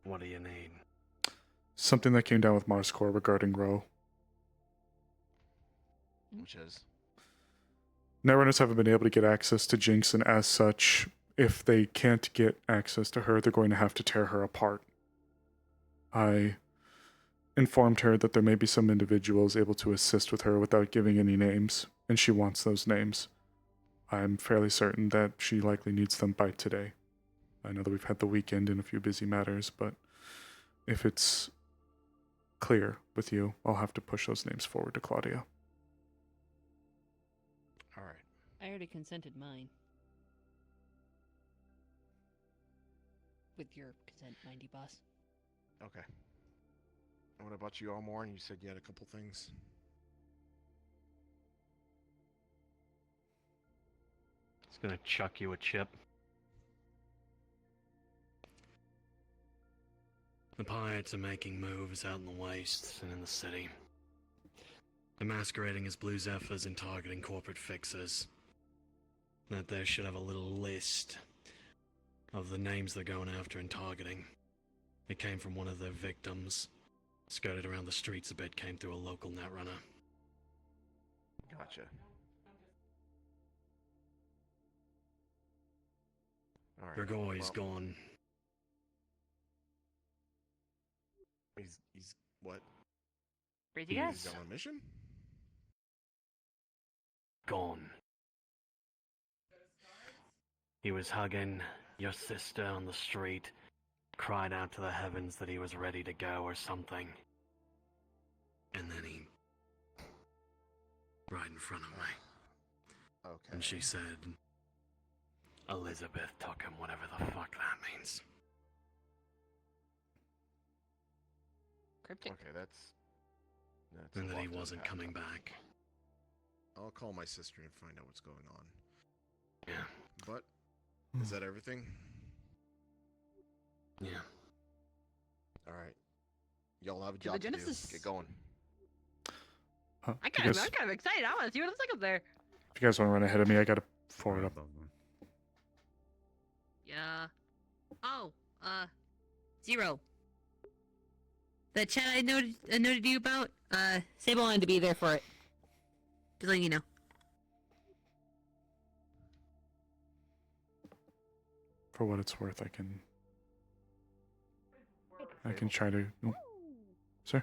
What do you need? Something that came down with Mars Core regarding Ro. Which is? Netrunners haven't been able to get access to Jinx, and as such, if they can't get access to her, they're going to have to tear her apart. I informed her that there may be some individuals able to assist with her without giving any names, and she wants those names. I'm fairly certain that she likely needs them by today. I know that we've had the weekend and a few busy matters, but if it's clear with you, I'll have to push those names forward to Claudia. Alright. I already consented mine. With your consent, mind you, boss. Okay. And what about you, Almorn? You said you had a couple things. It's gonna chuck you a chip. The pirates are making moves out in the wastes and in the city. They're masquerading as blue zephyrs and targeting corporate fixers. That they should have a little list of the names they're going after and targeting. It came from one of their victims. Skirted around the streets a bit, came through a local netrunner. Gotcha. All right. Gregory's gone. He's what? Crazy guys. He's on a mission? Gone. He was hugging your sister on the street, cried out to the heavens that he was ready to go or something. And then he... right in front of me. Okay. And she said, Elizabeth took him, whatever the fuck that means. Cryptic. Okay, that's And a that he lot to wasn't unpack. coming back. I'll call my sister and find out what's going on. Yeah. But is that everything? Yeah. All right. Y'all have a To job the to do. Genesis. Get going. I'm kind of excited. I want to see what it's like up there. If you guys want to run ahead of me, I gotta forward up. Yeah. Oh, Zero. The chat I noted you about, Sable wanted to be there for it. Just letting you know. For what it's worth, I can try to. Oh. Sir?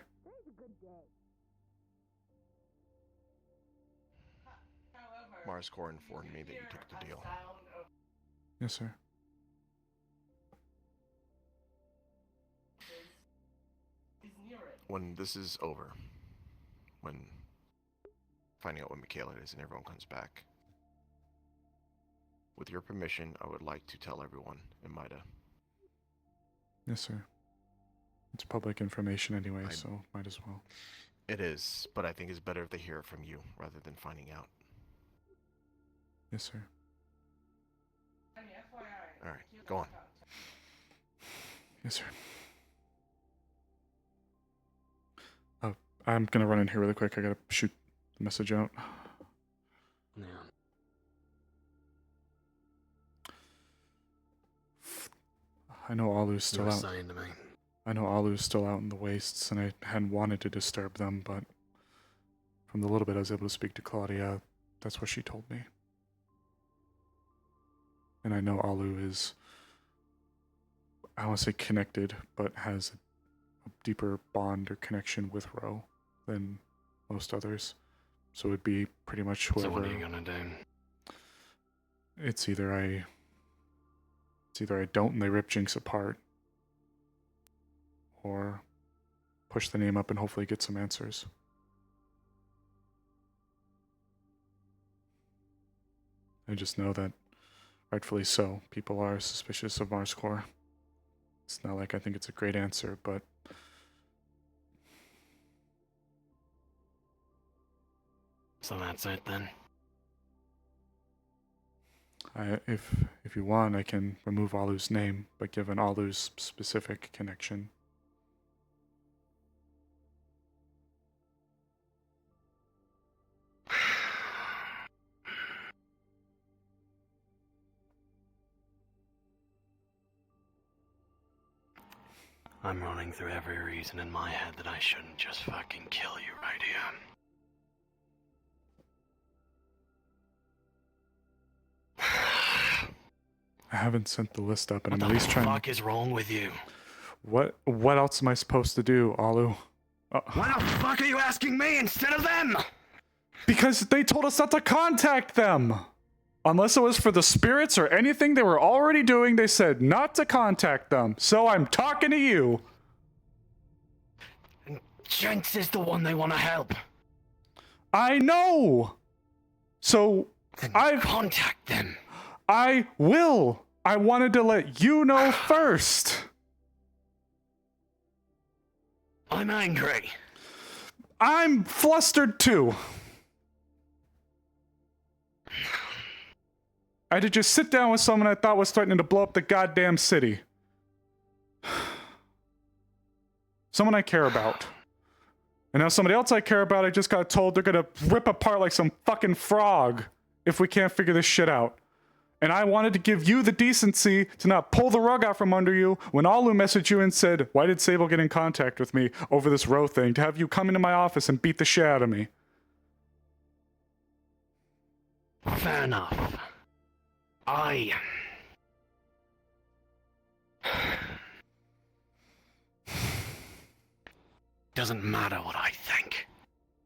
Mars Core informed me that you took the deal. Yes, sir. When this is over, when finding out what Michaela is and everyone comes back, with your permission, I would like to tell everyone in Mida. Yes, sir. It's public information anyway, so might as well. It is, but I think it's better if they hear it from you rather than finding out. Yes, sir. All right, go on. Yes, sir. I'm gonna run in here really quick. I gotta shoot the message out. Yeah. I know Alu's You still were out. saying to me. I know Alu's still out in the wastes, and I hadn't wanted to disturb them, but from the little bit I was able to speak to Claudia, that's what she told me. And I know Alu is, I don't want to say connected, but has a deeper bond or connection with Ro than most others. So it'd be pretty much whoever. So what are you gonna do? It's either I don't and they rip Jinx apart, or push the name up and hopefully get some answers. I just know that, rightfully so, people are suspicious of Mars Core. It's not like I think it's a great answer, but So that's it then? if you want, I can remove Alu's name, but given Alu's specific connection. I'm running through every reason in my head that I shouldn't just fucking kill you right here. I haven't sent the list up, and What I'm the at least trying. fuck is wrong with you? What else am I supposed to do, Alu? Why the fuck are you asking me instead of them? Because they told us not to contact them. Unless it was for the spirits or anything they were already doing, they said not to contact them. So I'm talking to you. Jinx is the one they want to help. I know. So I contact them. I will. I wanted to let you know first. I'm angry. I'm flustered too. I had to just sit down with someone I thought was threatening to blow up the goddamn city. Someone I care about. And now somebody else I care about, I just got told they're gonna rip apart like some fucking frog if we can't figure this shit out. And I wanted to give you the decency to not pull the rug out from under you when Alu messaged you and said, why did Sable get in contact with me over this row thing, to have you come into my office and beat the shit out of me. Fair enough. Doesn't matter what I think.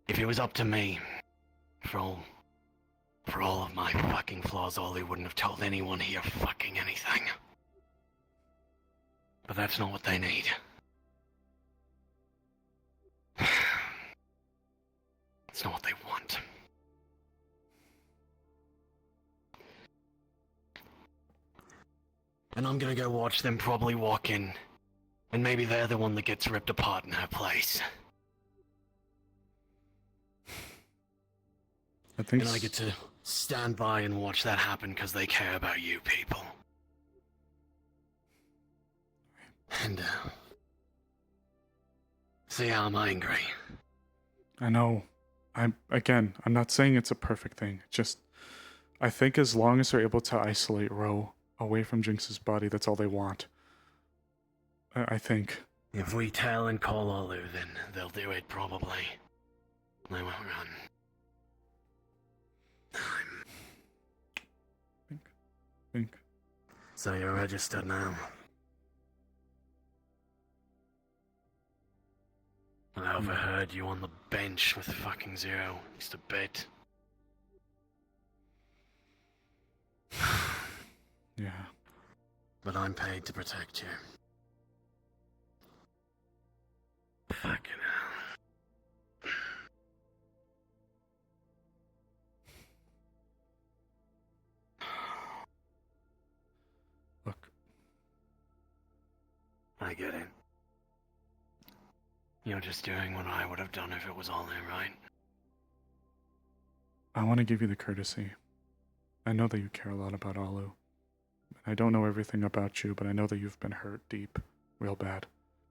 If it was up to me, for all of my fucking flaws, Ollie wouldn't have told anyone here fucking anything. But that's not what they need. It's not what they want. And I'm gonna go watch them probably walk in. And maybe they're the one that gets ripped apart in her place. And I get to stand by and watch that happen because they care about you people. And, see how I'm angry. I know. I'm not saying it's a perfect thing. Just, I think as long as they're able to isolate Ro away from Jinx's body, that's all they want. I think. If we tell and call Olu, then they'll do it probably. They won't run. Think. So you're registered now. I overheard you on the bench with fucking Zero just a bit. Yeah. But I'm paid to protect you. Fucking hell. Look. I get it. You're just doing what I would have done if it was all in, right? I want to give you the courtesy. I know that you care a lot about Alu. I don't know everything about you, but I know that you've been hurt deep, real bad.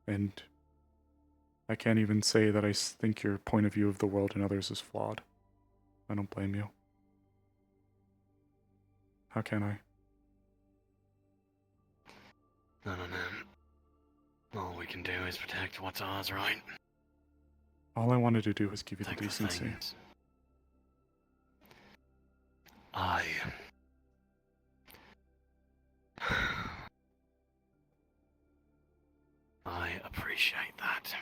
And I can't even say that I think your point of view of the world and others is flawed. I don't blame you. How can I? No. All we can do is protect what's ours, right? All I wanted to do was give you the decency. I appreciate that.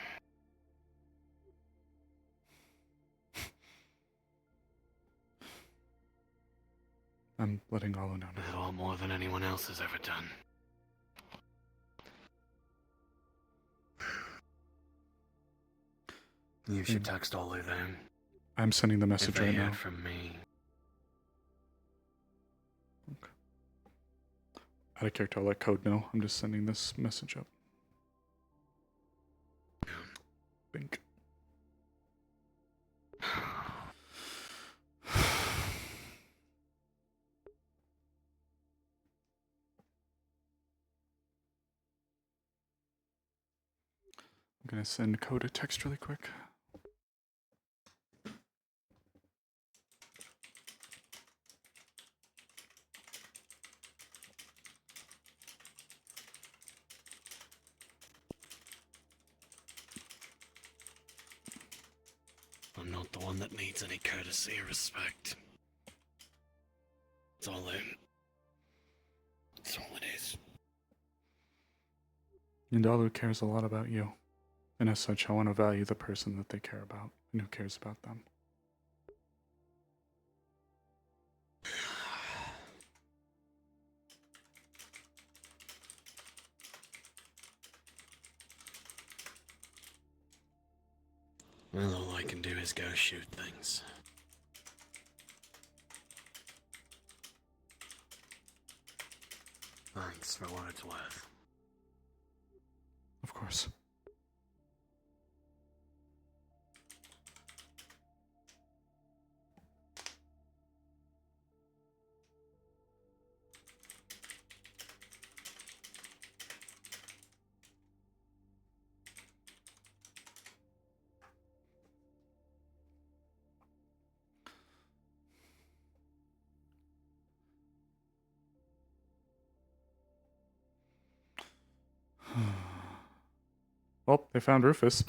I'm letting Alu know A now. lot more than anyone else has ever done. You should text Olu then. I'm sending the message right now. From me. Okay. Out of character, I'll let Code know. I'm just sending this message up. Bink. I'm gonna send Code a text really quick. I'm not the one that needs any courtesy or respect. It's all in. It's all it is. And Alu cares a lot about you. And as such, I want to value the person that they care about and who cares about them. Well, all I can do is go shoot things. Thanks for what it's worth. Of course. Well, they found Rufus.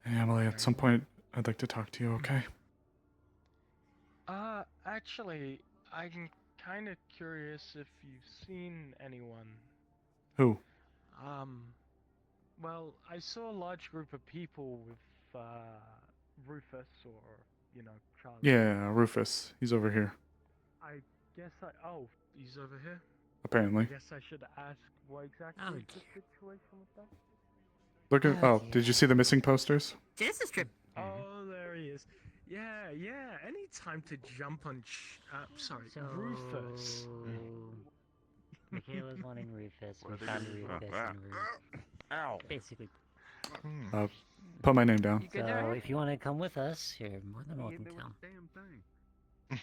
Hey, Emily, at some point, I'd like to talk to you, okay? Actually, I'm kind of curious if you've seen anyone. Who? Well, I saw a large group of people with, Rufus or, Charlie. Yeah, Rufus. He's over here, I guess oh, he's over here? apparently. I guess I should ask what exactly is the situation with them? Look at. Oh, did you see the missing posters? Genesis trip. Oh, there he is. Yeah, any time to jump on, Rufus. Michaela's wanting Rufus. We found Rufus and we're Ow. basically. Put my name down. So if you want to come with us, you're more than welcome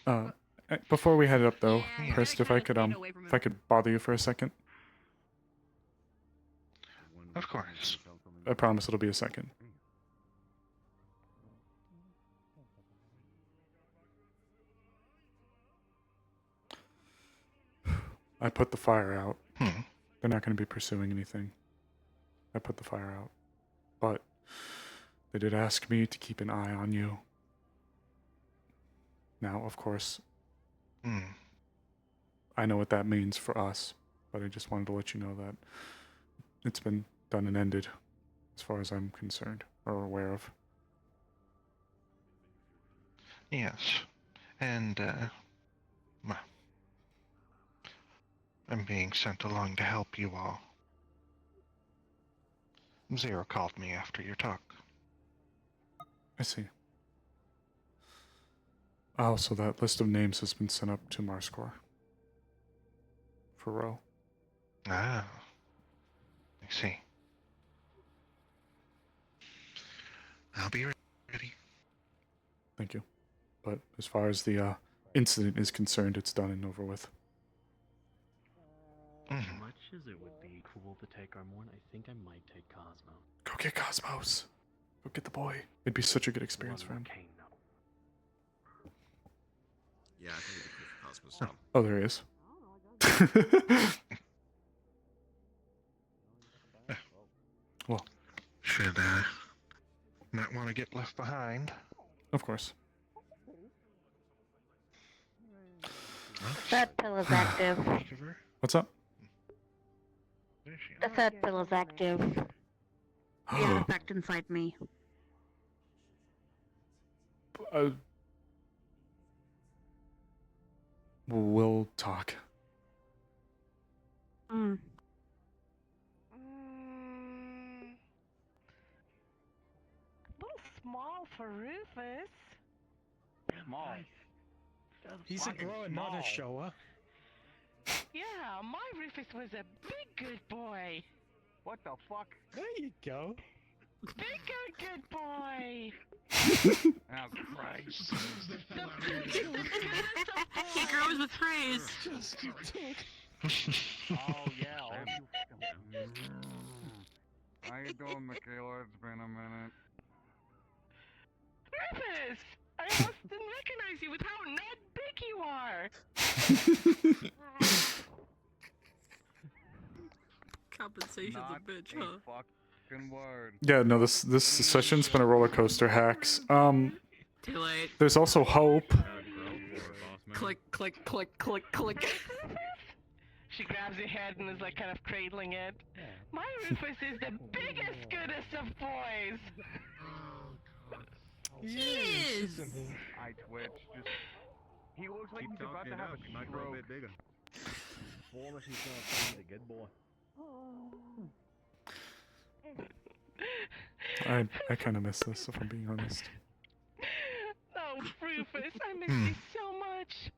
to. Before we head up, though, Prist, if I could bother you for a second. Of course. I promise it'll be a second. I put the fire out. They're not going to be pursuing anything. I put the fire out. But they did ask me to keep an eye on you. Now, of course, I know what that means for us, but I just wanted to let you know that it's been done and ended, as far as I'm concerned, or aware of. Yes. And, well, I'm being sent along to help you all. Zero called me after your talk. I see. Oh, so that list of names has been sent up to Marscore. For Ro. Ah. I see. I'll be ready. Think you. But as far as the incident is concerned, it's done and over with. As much as it would be cool to take Armorn, I think I might take Cosmo. Go get Cosmos. Go get the boy. It'd be such a good experience for him. Yeah, I think it'd be cool for Cosmos. Oh, there he is. Well, should not want to get left behind. Of course. That pillow's active. What's up? The third pillow's active. The artifact inside me. We'll talk. A little small for Rufus. Small. He's a grower, not a shower. Yeah, my Rufus was a big good boy. What the fuck? There you go. Big good boy. Oh, Christ. He grows with praise. Oh, yeah. How you doing, Michaela? It's been a minute. Rufus! I almost didn't recognize you with how not big you are. Compensation's a bitch, huh? Fucking word. Yeah, no, this session's been a roller coaster, Hacks. Too late. There's also hope. Click, click, click, click, click. She grabs your head and is like kind of cradling it. My Rufus is the biggest, goodest of boys. He is. I twitch. Just he looks like he's about to have a stroke. bit bigger. Promise he's gonna be a good boy. I kind of miss this, if I'm being honest. Oh, Rufus, I miss you so much.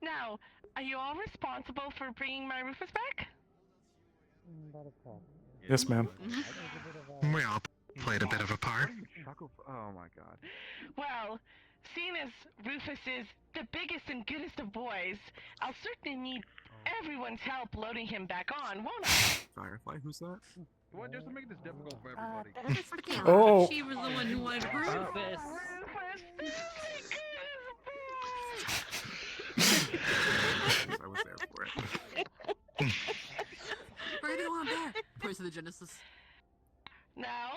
Now, are you all responsible for bringing my Rufus back? Yes, ma'am. We all played a bit of a part. Oh my god. Well, seeing as Rufus is the biggest and goodest of boys, I'll certainly need everyone's help loading him back on, won't I? Firefly, who's that? What? Just to make this difficult for everybody. Oh. She was the one who wanted Rufus. I was there for it. We're gonna go on there. Points to the Genesis. Now,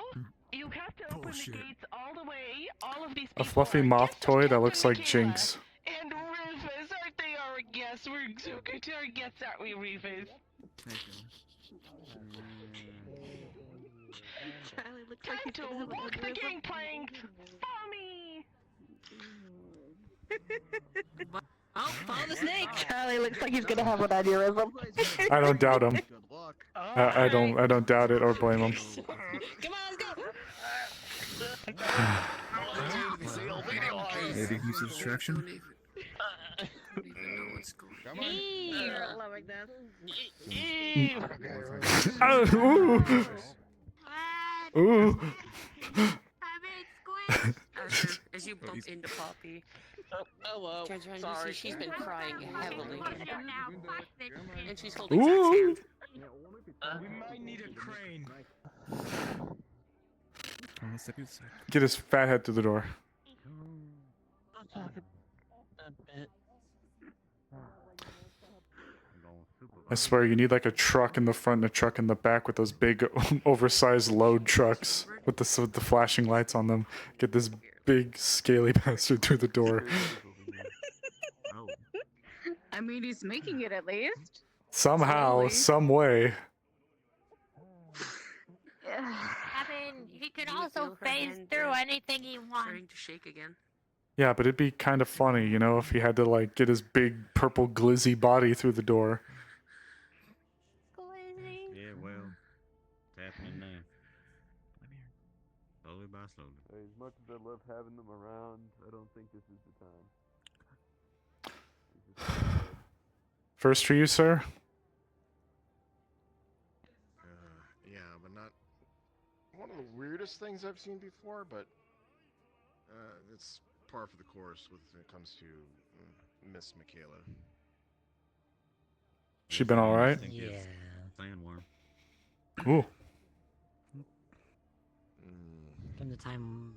you have to open the gates all the way. All of these A people fluffy are moth guests of toy that Captain looks like Michaela. Jinx. And Rufus, aren't they our guests? We're so good to our guests, aren't we, Rufus? Charlie looks Time like he's to gonna have an walk the aneurysm. gangplank for me. Follow the snake. Charlie looks like he's gonna have an aneurysm. I don't doubt him. I don't doubt it or blame him. Come on, let's go. Maybe he's a distraction. Ooh. Ooh. Arthur, as you bump into Poppy, Hello. turns around and you Sorry. see she's been crying heavily. And she's Ooh. holding Zach's hand. We might need a crane. Let's step inside. Get his fat head through the door. I swear, you need like a truck in the front and a truck in the back with those big, oversized load trucks with the flashing lights on them. Get this big, scaly bastard through the door. I mean, he's making it at least. Somehow, Slowly. some way. I mean, he can Do you also feel her phase hand, through anything he wants. Starting to shake again. Yeah, but it'd be kind of funny, you know, if he had to like get his big purple glizzy body through the door. Yeah, well, it's happening now. Slowly by slowly. Hey, as much as I love having them around, I don't think this is the time. First for you, sir. Yeah, but not one of the weirdest things I've seen before, but it's par for the course when it comes to Miss Michaela. She been all right? Yeah. Sandworm. Ooh. From the time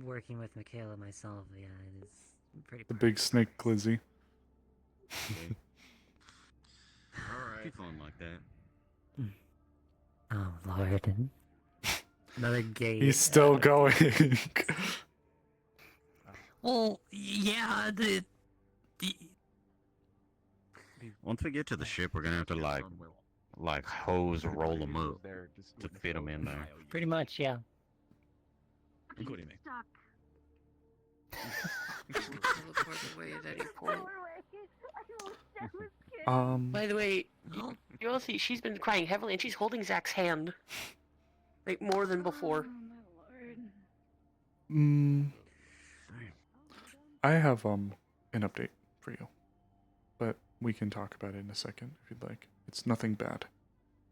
working with Michaela myself, yeah, it is pretty. The big snake glizzy. Alright. Keep on like that. Oh Lord. Another gate. He's still going. Well, yeah, the Once we get to the ship, we're gonna have to like hose roll them up to fit them in there. pretty much, yeah. Including me. Teleport away at any point. By the way, you'll see she's been crying heavily and she's holding Zach's hand. Like more than before. I have an update for you, but we can talk about it in a second if you'd like. It's nothing bad,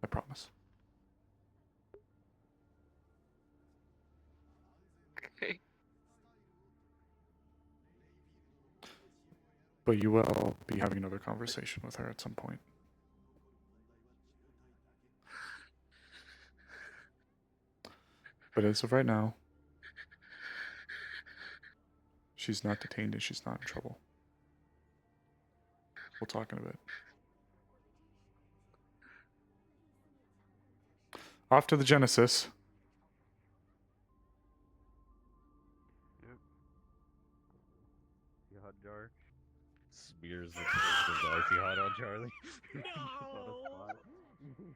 I promise. Okay. But you will be having another conversation with her at some point. But as of right now, she's not detained and she's not in trouble. We'll talk in a bit. Off to the Genesis. The hot jar. Spears the icy hot on Charlie.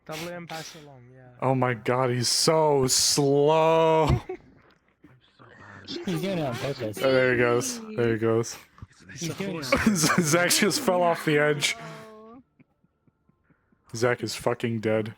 Double him, pass it along, yeah. Oh my god, he's so slow. He's doing it on purpose. Oh, there he goes. There he goes. He's doing it on purpose. Zach just fell off the edge. Zach is fucking dead.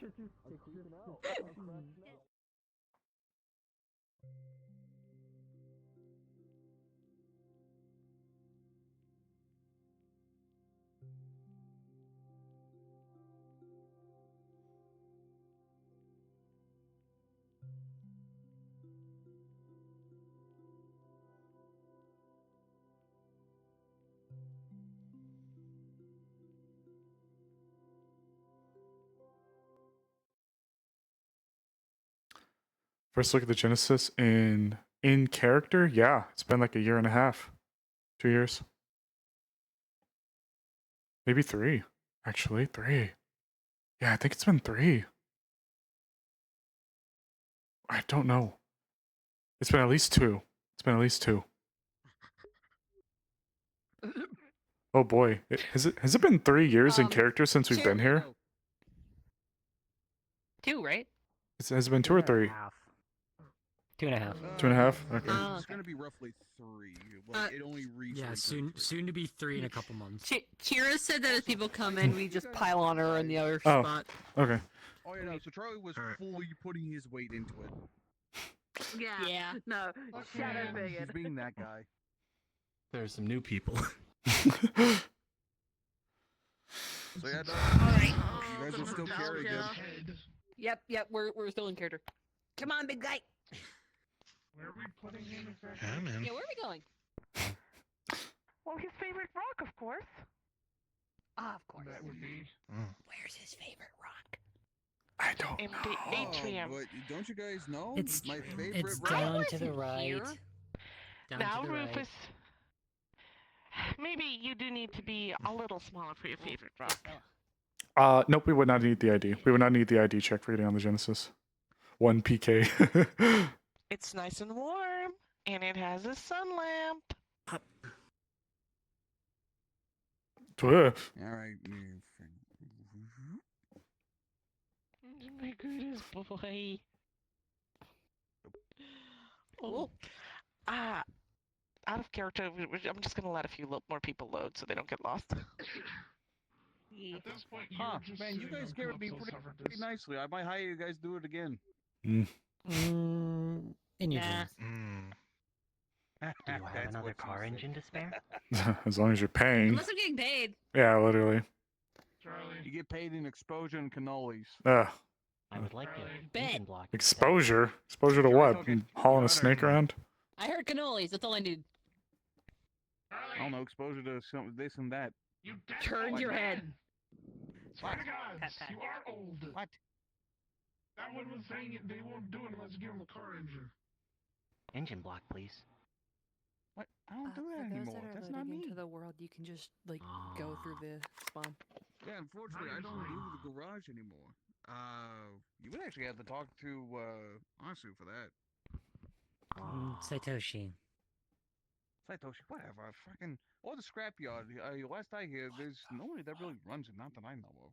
First look at the Genesis in character. Yeah, it's been like a year and a half, 2 years, maybe 3. Actually, 3. Yeah, I think it's been 3. I don't know. It's been at least 2. It's been at least 2. Oh boy, has it been 3 years in character since we've been here? 2, right? Has it been 2 or 3? 2.5. 2.5. Okay. It's gonna be roughly 3. Like it only recently. Yeah, soon to be 3 in a couple months. Kira said that as people come in, we just pile on her in the other Oh, spot. okay. Oh yeah, no. So Charlie was fully putting his weight into it. Yeah. No. Shadow He's being that guy. There's some new people. So yeah, no, Alright. you guys will still carry him. Yep, we're still in character. Come on, big guy. Where are we putting him exactly? Yeah, man. Yeah, where are we going? Well, his favorite rock, of course. Ah, of course. That would be. Where's his favorite rock? I don't In the atrium. But don't you guys know? It's my favorite. it's rock? down to the right. Down Now, to the Rufus, right. maybe you do need to be a little smaller for your favorite rock. Nope, we would not need the ID. We would not need the ID check for getting on the Genesis. 1 PK. It's nice and warm, and it has a sun lamp. Twah. All right. My goodness, boy. Oh. Out of character, I'm just gonna let a few more people load so they don't get lost. At this point, Huh, you're just man, you sitting guys on scared me Calypso's pretty nicely. I might hire you guys to do it again. In your dreams. Do you have another car engine to spare? As long as you're paying. Unless I'm getting paid. Yeah, literally. You get paid in exposure and cannolis. I would like to engine block. Exposure? Exposure to what? Hauling a snake around? I heard cannolis. That's all I need. I don't know, exposure to some this and that. You Turn your head. Swear to God, you are old. What? That one was saying they won't do it unless you give them a car engine. Engine block, please. What? I don't do that For those anymore. that are That's not loading me. into the world, you can just go through the spawn. Yeah, unfortunately, I don't do the garage anymore. You would actually have to talk to Asu for that. Saitoshi. Saitoshi, whatever. Fucking all the scrapyard. Last I hear, there's nobody that really runs it. Not that I know of.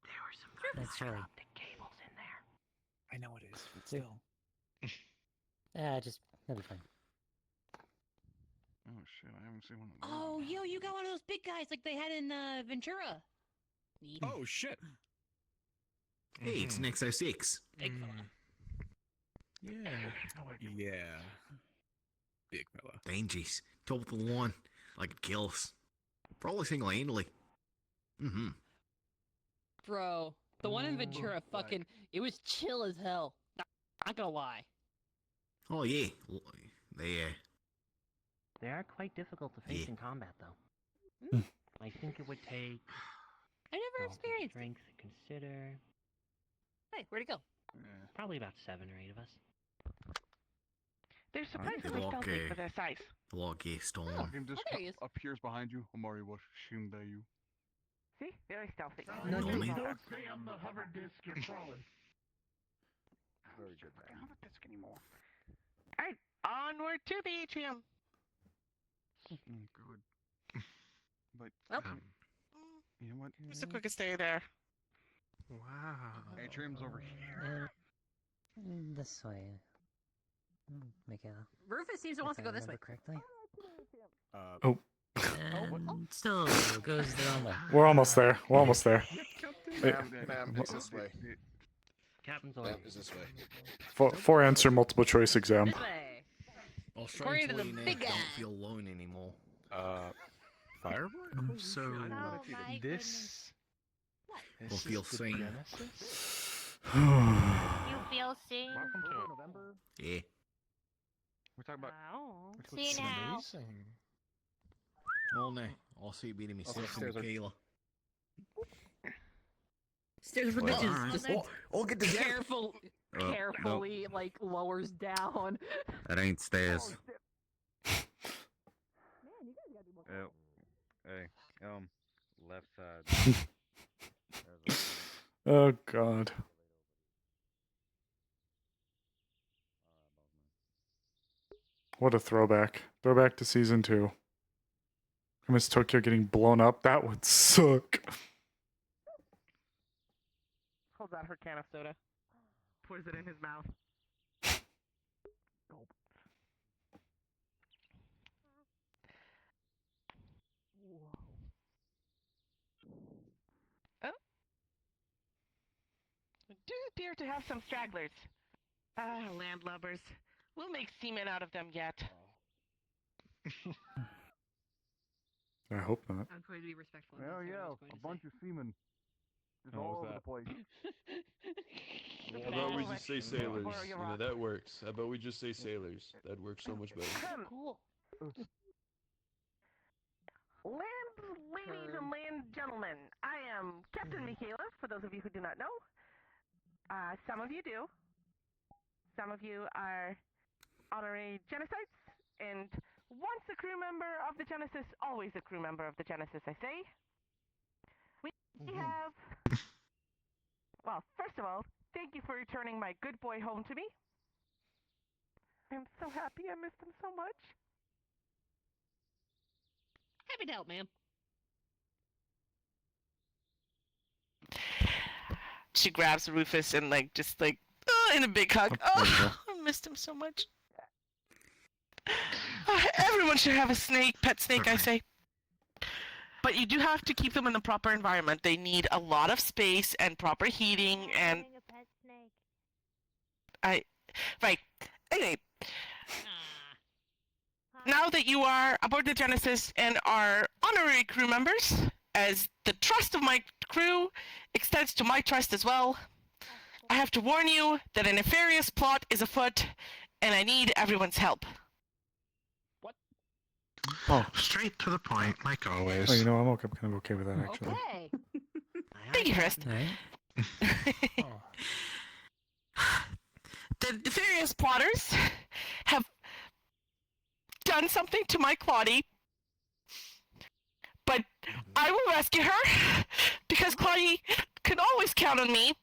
There were some That's Charlie. optic cables in there. I know it is, but still. Just that'll be fine. Oh shit! I haven't seen one of those. Oh, yo, you got one of those big guys like they had in Ventura. Neat. Oh shit! Hey, it's an XO6. Big fella. Yeah. Big fella. Dangerous. Top of the line. Like it kills. Probably single-handedly. Mm-hmm. Bro, the one in Ventura, fucking, it was chill as hell. Not gonna lie. Oh, yeah. They, They are quite difficult to face in combat, though. I think it would take. I never experienced it. Strength to consider. Hey, where'd it go? Probably about 7 or 8 of us. They're surprisingly stealthy for their size. Log stone. Fucking just appears behind you. Omari wa Shindayu. See? Very stealthy. No, don't stay on the hover disc, you're crawling. Very good. I don't have a disc anymore. Alright, onward to the atrium. Good. But you know what? What's the quickest day there? Wow. Atrium's over here. This way. Michaela. Rufus seems to want to go this way. Correctly. Oh. Still goes the wrong way. We're almost there. We're almost there. Ma'am, it's this way. Captain's Ma'am, it's this way. Four answer multiple choice exam. This way. I'll According to the big guy. don't feel alone anymore. Fireboy? So this Will feel is the seen. Genesis? You feel seen? Yeah. We're talking about. Wow. Which See looks now. amazing. Oh no. I'll see beating myself and upstairs are- Michaela. Stairs for Well, bitches. alright. Just All get together. Oh, Carefully, like lowers down. That ain't stairs. Oh, hey, left side. Oh God. What a throwback. Throwback to season 2. I miss Tokyo getting blown up. That would suck. Holds out her can of soda. Pours it in his mouth. Gulp. Oh. Do appear to have some stragglers. Ah, landlubbers. We'll make seamen out of them yet. I hope not. I'm going to be respectful. Hell yeah, a bunch of seamen. Just all over the place. How about we just say sailors? You know, that works. How about we just say sailors? That works so much better. Cool. Land ladies and land gentlemen, I am Captain Michaela, for those of you who do not know. Some of you do. Some of you are honorary genocides, and once a crew member of the Genesis, always a crew member of the Genesis, I say. We have... Well, first of all, thank you for returning my good boy home to me. I'm so happy I missed him so much. Happy to help, ma'am. She grabs Rufus and just in a big hug. Oh, I missed him so much. Everyone should have a pet snake, I say. But you do have to keep them in the proper environment. They need a lot of space and proper heating and... Right. Anyway. Now that you are aboard the Genesis and are honorary crew members, as the trust of my crew extends to my trust as well, I have to warn you that a nefarious plot is afoot, and I need everyone's help. Oh, straight to the point, like always. Oh, you know, I'm kind of okay with that, actually. Okay. Thank you, Chris. The nefarious plotters have done something to my Claudie, but I will rescue her because Claudie can always count on me.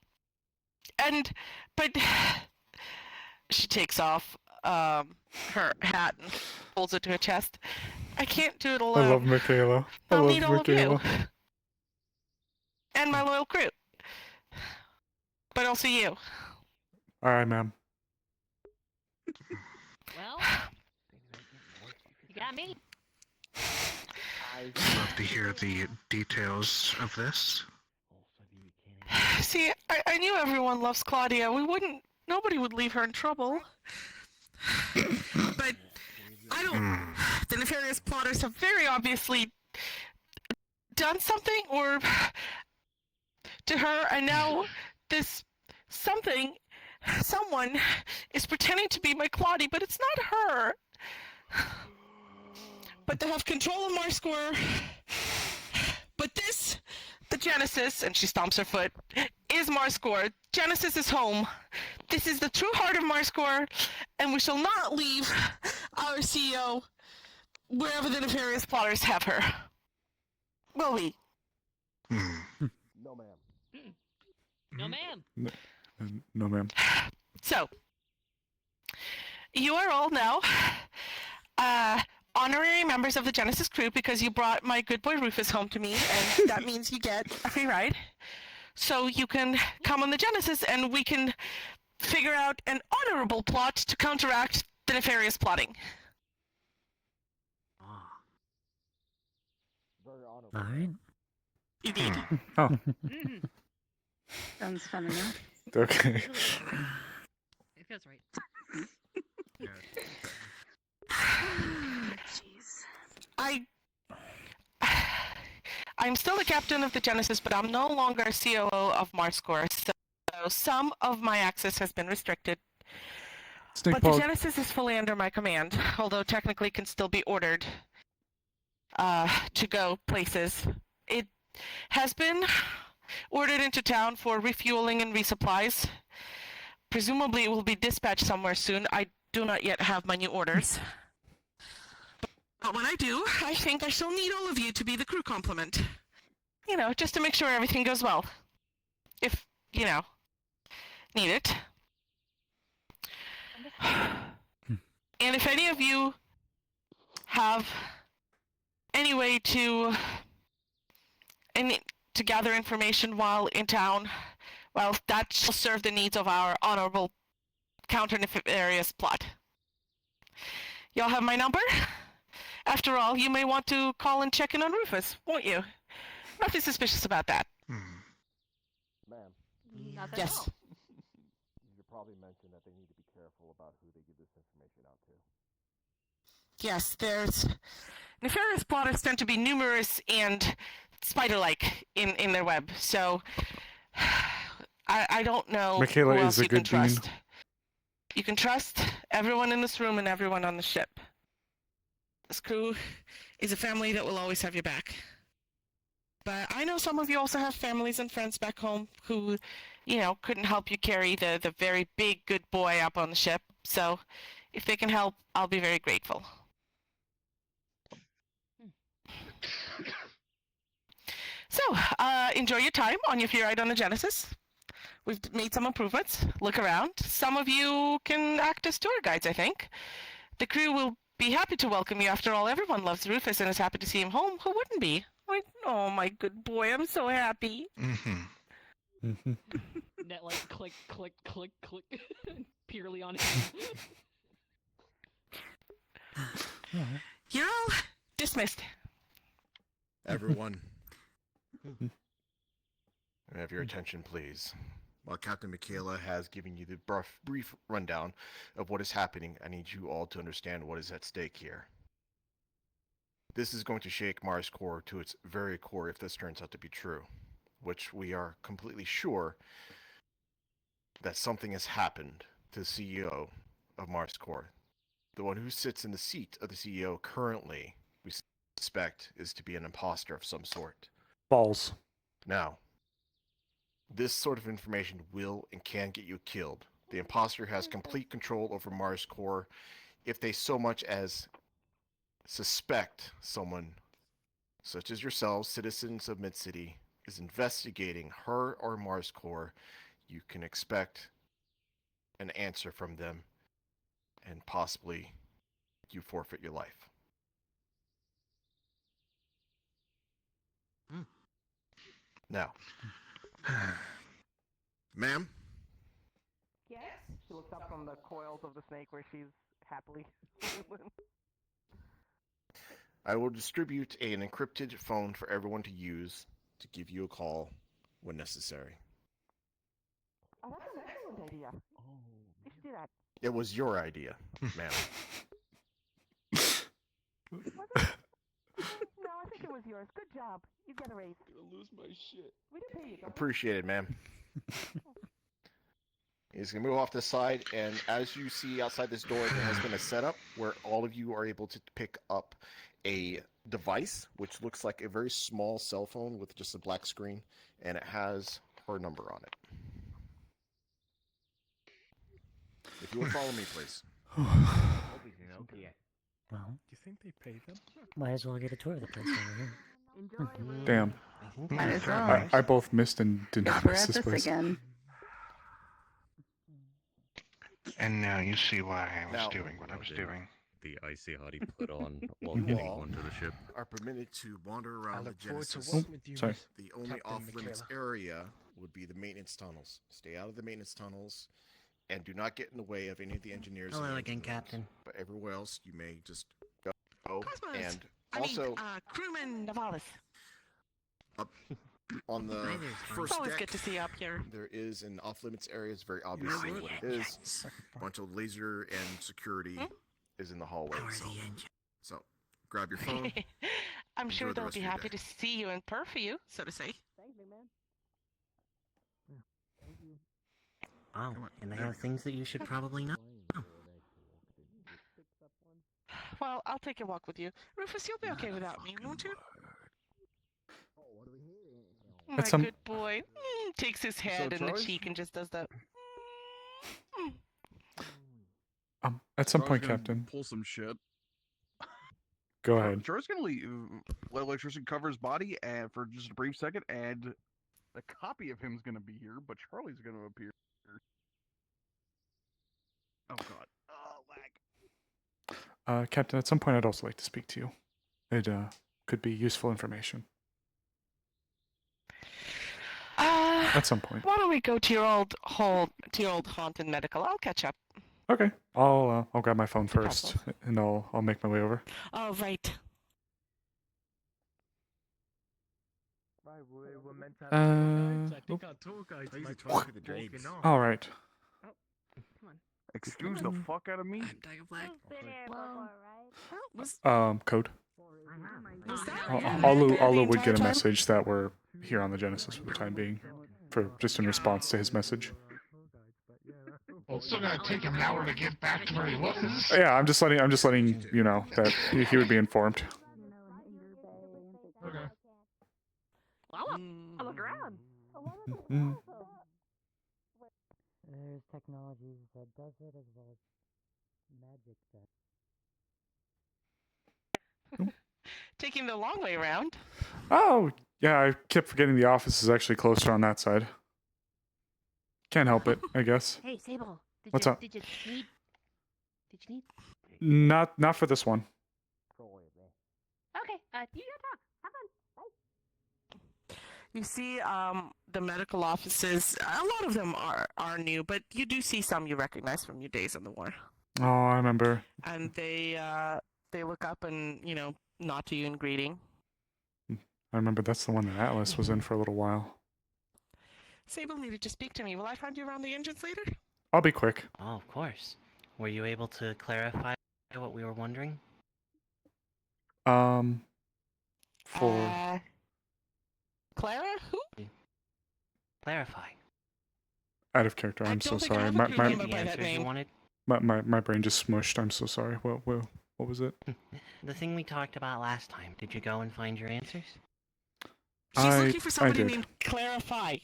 But she takes off her hat and holds it to her chest. I can't do it alone. I love Michaela. I'll need all Michaela. of you and my loyal crew, but also you. All right, ma'am. Well, you got me. I'd love to hear the details of this. See, I knew everyone loves Claudia. Nobody would leave her in trouble. But I don't. The nefarious plotters have very obviously done something to her, and now this someone is pretending to be my Claudie, but it's not her. But they have control of Marscore. But the Genesis, and she stomps her foot, is Marscore. Genesis is home. This is the true heart of Marscore, and we shall not leave our CEO wherever the nefarious plotters have her. Will we? No, ma'am. No, ma'am. No, ma'am. So, you are all now honorary members of the Genesis crew because you brought my good boy Rufus home to me, and that means you get a free ride. So you can come on the Genesis, and we can figure out an honorable plot to counteract the nefarious plotting. Very honorable. Alright. Indeed. Oh. Sounds fun enough. Okay. It feels right. Jeez. I'm still the captain of the Genesis, but I'm no longer COO of Marscore, so some of my access has been restricted. Snake But Ball. the Genesis is fully under my command, although technically can still be ordered to go places. It has been ordered into town for refueling and resupplies. Presumably it will be dispatched somewhere soon. I do not yet have my new orders. But when I do, I think I shall need all of you to be the crew complement. You know, just to make sure everything goes well. If, you know, need it. And if any of you have any way to gather information while in town, well, that shall serve the needs of our honorable counter-nefarious plot. Y'all have my number? After all, you may want to call and check in on Rufus, won't you? Nothing suspicious about that. Ma'am, Nothing Yes. at all. you should probably mention that they need to be careful about who they give this information out to. Yes, there's... Nefarious plotters tend to be numerous and spider-like in their web, so... I don't know Michaela who is else a you can good bean. trust. You can trust everyone in this room and everyone on the ship. This crew is a family that will always have your back. But I know some of you also have families and friends back home who, you know, couldn't help you carry the very big good boy up on the ship. So if they can help, I'll be very grateful. So, enjoy your time on your free ride on the Genesis. We've made some improvements. Look around. Some of you can act as tour guides, I think. The crew will be happy to welcome you. After all, everyone loves Rufus and is happy to see him home. Who wouldn't be? Oh, my good boy. I'm so happy. Net like click, click, click, click, purely on him. You're all dismissed. Everyone, have your attention, please. While Captain Michaela has given you the brief rundown of what is happening, I need you all to understand what is at stake here. This is going to shake Mars core to its very core if this turns out to be true, which we are completely sure that something has happened to the CEO of Mars core. The one who sits in the seat of the CEO currently, we suspect, is to be an imposter of some sort. Balls. Now, this sort of information will and can get you killed. The imposter has complete control over Mars core if they so much as suspect someone, such as yourselves, citizens of Mid-City, is investigating her or Mars core. You can expect an answer from them, and possibly you forfeit your life. Now, ma'am, Yes? She looks up from the coils of the snake where she's happily. I will distribute an encrypted phone for everyone to use to give you a call when necessary. Oh, that's an excellent idea. You should do that. It was your idea, ma'am. No, I think it was yours. Good job. You get a raise. I'm gonna lose my shit. We didn't pay you. Don't we? Appreciate it, ma'am. He's going to move off this side, and as you see outside this door, there has been a setup where all of you are able to pick up a device, which looks like a very small cell phone with just a black screen, and it has her number on it. If you would follow me, please. Well, Do you think they pay them? might as well get a tour of the place over here. Damn. Might as well. I both missed and did not We're miss at this this place. again. And now you see why I was Now- doing what I was doing. The icy hot he put on while You getting all onto the ship. are permitted to wander around the look forward to Genesis. working with you, sorry. The only Captain off-limits Michaela. area would be the maintenance tunnels. Stay out of the maintenance tunnels, and do not get in the way of any of the engineers. Hello and again, engineers. Captain. But everywhere else, you may just go. Cosmos! And I also, mean, crewman Navalis. up on the Hi there, first It's always deck, good to see you up here. there is an off-limits area. It's very obviously what it is. A bunch of laser and security is in the hallway. So grab your phone. I'm sure Enjoy the they'll rest be of your happy day. to see you and purr for you, so to say. Thank you, man. Oh, and I have things that you should probably know. Well, I'll take a walk with you. Rufus, you'll be okay without me, won't you? My good boy. Takes his head in the Charlie's- cheek and just does that. At some Charlie's point, gonna Captain. pull some shit. Go ahead. Charlie's gonna let electricity cover his body and for just a brief second, and a copy of him's gonna be here, but Charlie's gonna appear. Oh god. Oh, lag. Captain, at some point, I'd also like to speak to you. It could be useful information. At some point. Why don't we go to your old haunted medical? I'll catch up. Okay. I'll grab my phone first, and I'll make my way over. Oh, right. We're meant to have I think our tour guides might be talk to the drapes. walking off. All right. Excuse the fuck out of me. Code. Alu would get a message that we're here on the Genesis for the time being, for just in response to his message. Well, it's still gonna take him an hour to get back to where he was. Yeah, I'm just letting you know that he would be informed. Okay. Well, I'll look around. There's technology that does it as well as magic that. Taking the long way around. Oh, yeah, I kept forgetting the office is actually closer on that side. Can't help it, I guess. Hey, Sable. What's up? Did you need? Not for this one. Okay. You gotta talk. Have fun. Bye. You see, the medical offices. A lot of them are new, but you do see some you recognize from your days in the war. Oh, I remember. And they look up and nod to you in greeting. I remember that's the one that Atlas was in for a little while. Sable needed to speak to me. Will I find you around the engines later? I'll be quick. Oh, of course. Were you able to clarify what we were wondering? For Clara? Who? Clarify. out of character, I'm so sorry. My brain just smushed. I'm so sorry. What was it? The thing we talked about last time. Did you go and find your answers? She's looking for somebody did. named Clarify.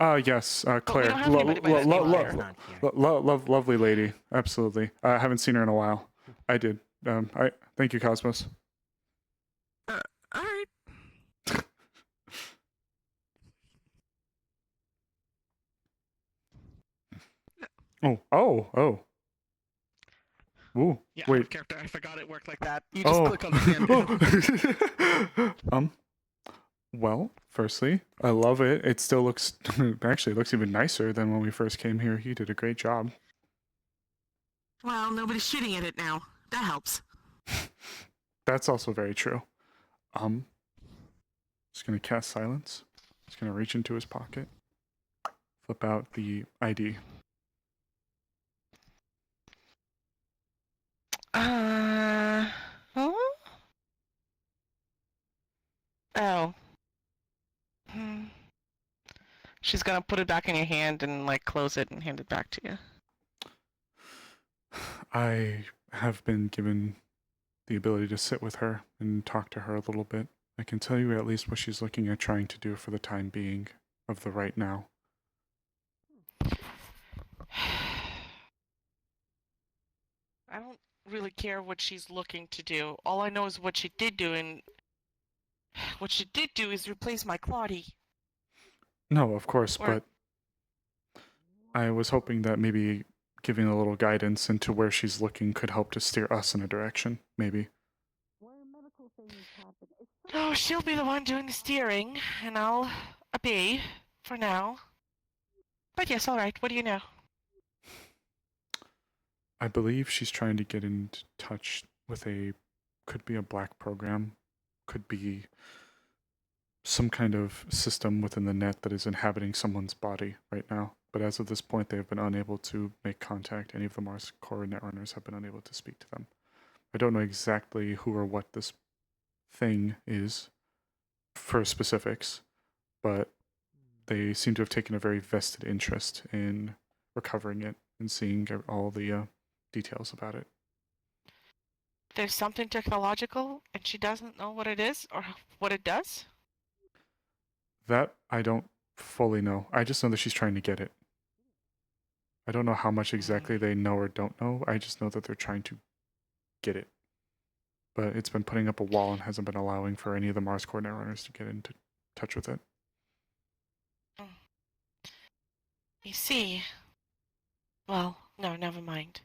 Yes, we Claire. don't have anybody by that name here. Lovely lady. Absolutely. I haven't seen her in a while. I did. Thank you, Cosmos. All right. Oh. Ooh, Yeah, wait. character. I forgot it worked like that. You just click on the hand. Well, firstly, I love it. It still looks, actually, it looks even nicer than when we first came here. You did a great job. Well, nobody's shooting at it now. That helps. That's also very true. Just gonna cast silence. Just gonna reach into his pocket, flip out the ID. Huh? Oh. She's gonna put it back in your hand and close it and hand it back to you. I have been given the ability to sit with her and talk to her a little bit. I can tell you at least what she's looking at trying to do for the time being of the right now. I don't really care what she's looking to do. All I know is what she did do, and what she did do is replace my Claudie. No, of course, but I was hoping that maybe giving a little guidance into where she's looking could help to steer us in a direction, maybe. Oh, she'll be the one doing the steering, and I'll obey for now. But yes, all right. What do you know? I believe she's trying to get in touch with could be a black program, could be some kind of system within the net that is inhabiting someone's body right now. But as of this point, they have been unable to make contact. Any of the Mars Core Netrunners have been unable to speak to them. I don't know exactly who or what this thing is for specifics, but they seem to have taken a very vested interest in recovering it and seeing all the details about it. There's something technological, and she doesn't know what it is or what it does? That I don't fully know. I just know that she's trying to get it. I don't know how much exactly they know or don't know. I just know that they're trying to get it. But it's been putting up a wall and hasn't been allowing for any of the Mars Core Netrunners to get into touch with it. You see. Well, no, never mind.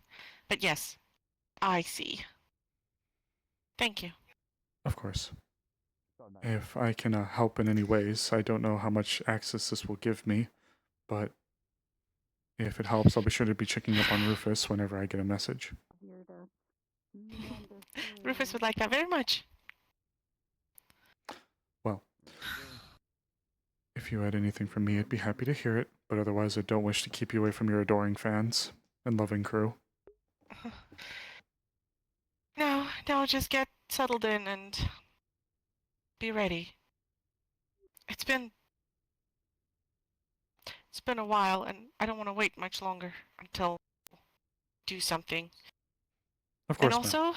But yes, I see. Thank you. Of course. If I can help in any ways, I don't know how much access this will give me, but if it helps, I'll be sure to be checking up on Rufus whenever I get a message. Rufus would like that very much. Well, if you had anything from me, I'd be happy to hear it, but otherwise I don't wish to keep you away from your adoring fans and loving crew. No, just get settled in and be ready. It's been a while, and I don't want to wait much longer until do something. Of course, and also,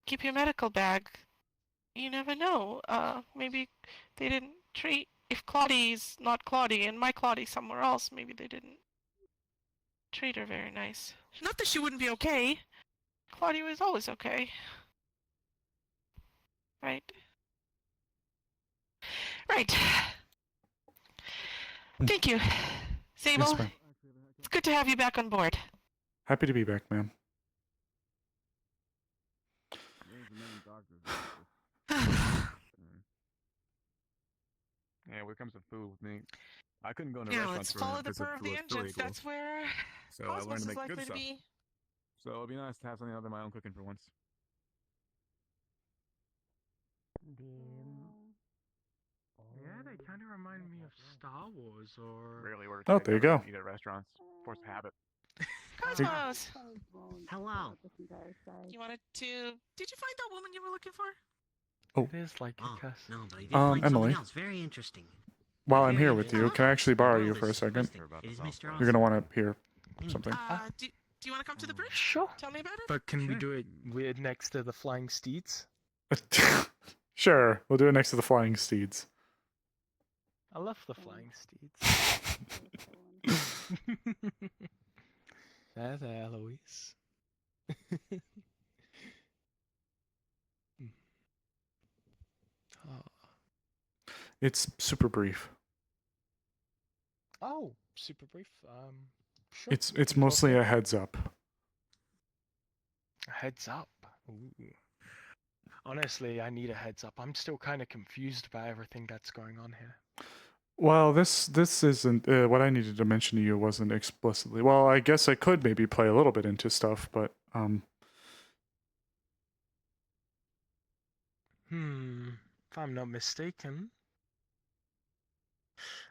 keep your medical bag. You never know. Maybe they didn't treat. If Claudie's not Claudie and my Claudie somewhere else, maybe they didn't treat her very nice. Not that she wouldn't be okay. Claudie was always okay. Right. Right. Thank you. Sable, Yes, ma'am. it's good to have you back on board. Happy to be back, ma'am. Yeah, when it comes to food with me, I couldn't go into Now restaurants let's for follow the because the purr of food the was engines. illegal. That's where So I learned Cosmos to is make likely good to stuff. be. So it'd be nice to have something other than my own cooking for once. Yeah, they kind of remind me of Star Wars or. Rarely order Oh, takeout there you or go. eat at restaurants. Forced to habit. Cosmos! Hello. You wanted to... Did you find that woman you were looking for? Oh. It is like a curse. No, but I did find Emily. something else very interesting. While I'm here with you, can I actually borrow you for a second? It is Mr. You're gonna want to hear something. Do you want to come to the bridge? Sure. Tell me about it? But can we do it weird next to the flying steeds? Sure, we'll do it next to the flying steeds. I love the flying steeds. There's Eloise. It's super brief. Oh, super brief. Sure. It's we can talk mostly now. a heads up. A heads up. Ooh. Honestly, I need a heads up. I'm still kind of confused about everything that's going on here. Well, this isn't what I needed to mention to you. Wasn't explicitly. Well, I guess I could maybe play a little bit into stuff, but If I'm not mistaken,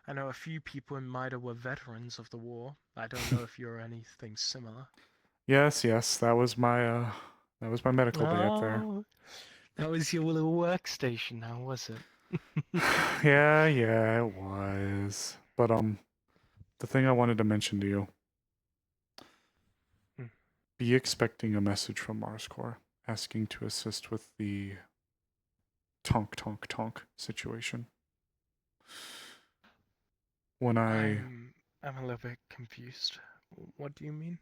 I know a few people in Mida were veterans of the war. I don't know if you're anything similar. yes, that was my medical bay up there. Oh, that was your little workstation now, was it? Yeah, it was. But the thing I wanted to mention to you. Be expecting a message from Mars Core asking to assist with the tonk situation. When I'm a little bit confused. What do you mean?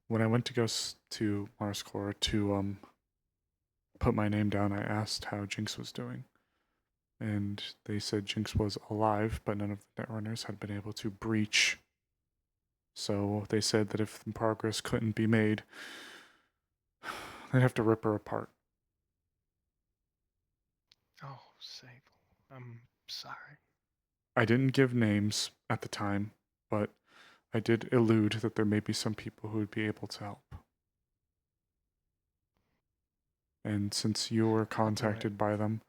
When I went to go to Mars Core to put my name down, I asked how Jinx was doing. And they said Jinx was alive, but none of the Netrunners had been able to breach. So they said that if the progress couldn't be made, they'd have to rip her apart. Oh, Sable. I'm sorry. I didn't give names at the time, but I did allude that there may be some people who would be able to help. And since you were contacted by them...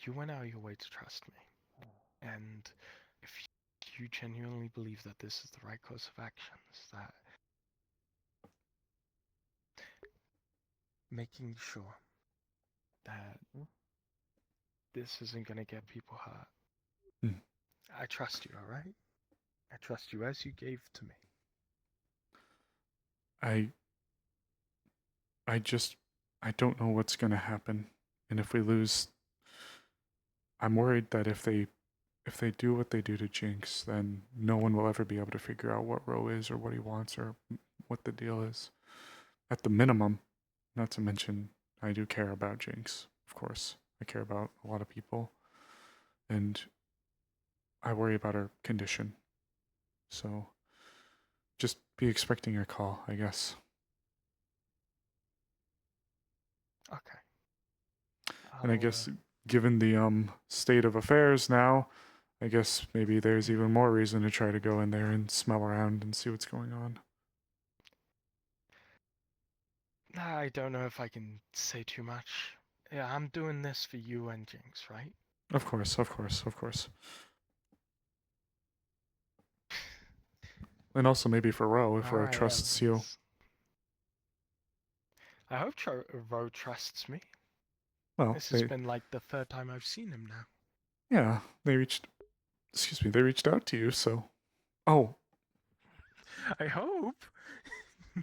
You went out of your way to trust me. And if you genuinely believe that this is the right course of actions, that making sure that this isn't going to get people hurt. I trust you, alright? I trust you as you gave to me. I just I don't know what's going to happen. And if we lose, I'm worried that if they do what they do to Jinx, then no one will ever be able to figure out what Ro is or what he wants or what the deal is. At the minimum, not to mention, I do care about Jinx, of course. I care about a lot of people. And I worry about her condition. So just be expecting a call, I guess. Okay. And I guess given the state of affairs now, I guess maybe there's even more reason to try to go in there and smell around and see what's going on. I don't know if I can say too much. Yeah, I'm doing this for you and Jinx, right? Of course, of course, of course. And also maybe for Ro, if Ro Alright, trusts you. I hope Ro trusts me. Well, This has been like the third time I've seen him now. Yeah, they reached out to you, so. Oh, I hope.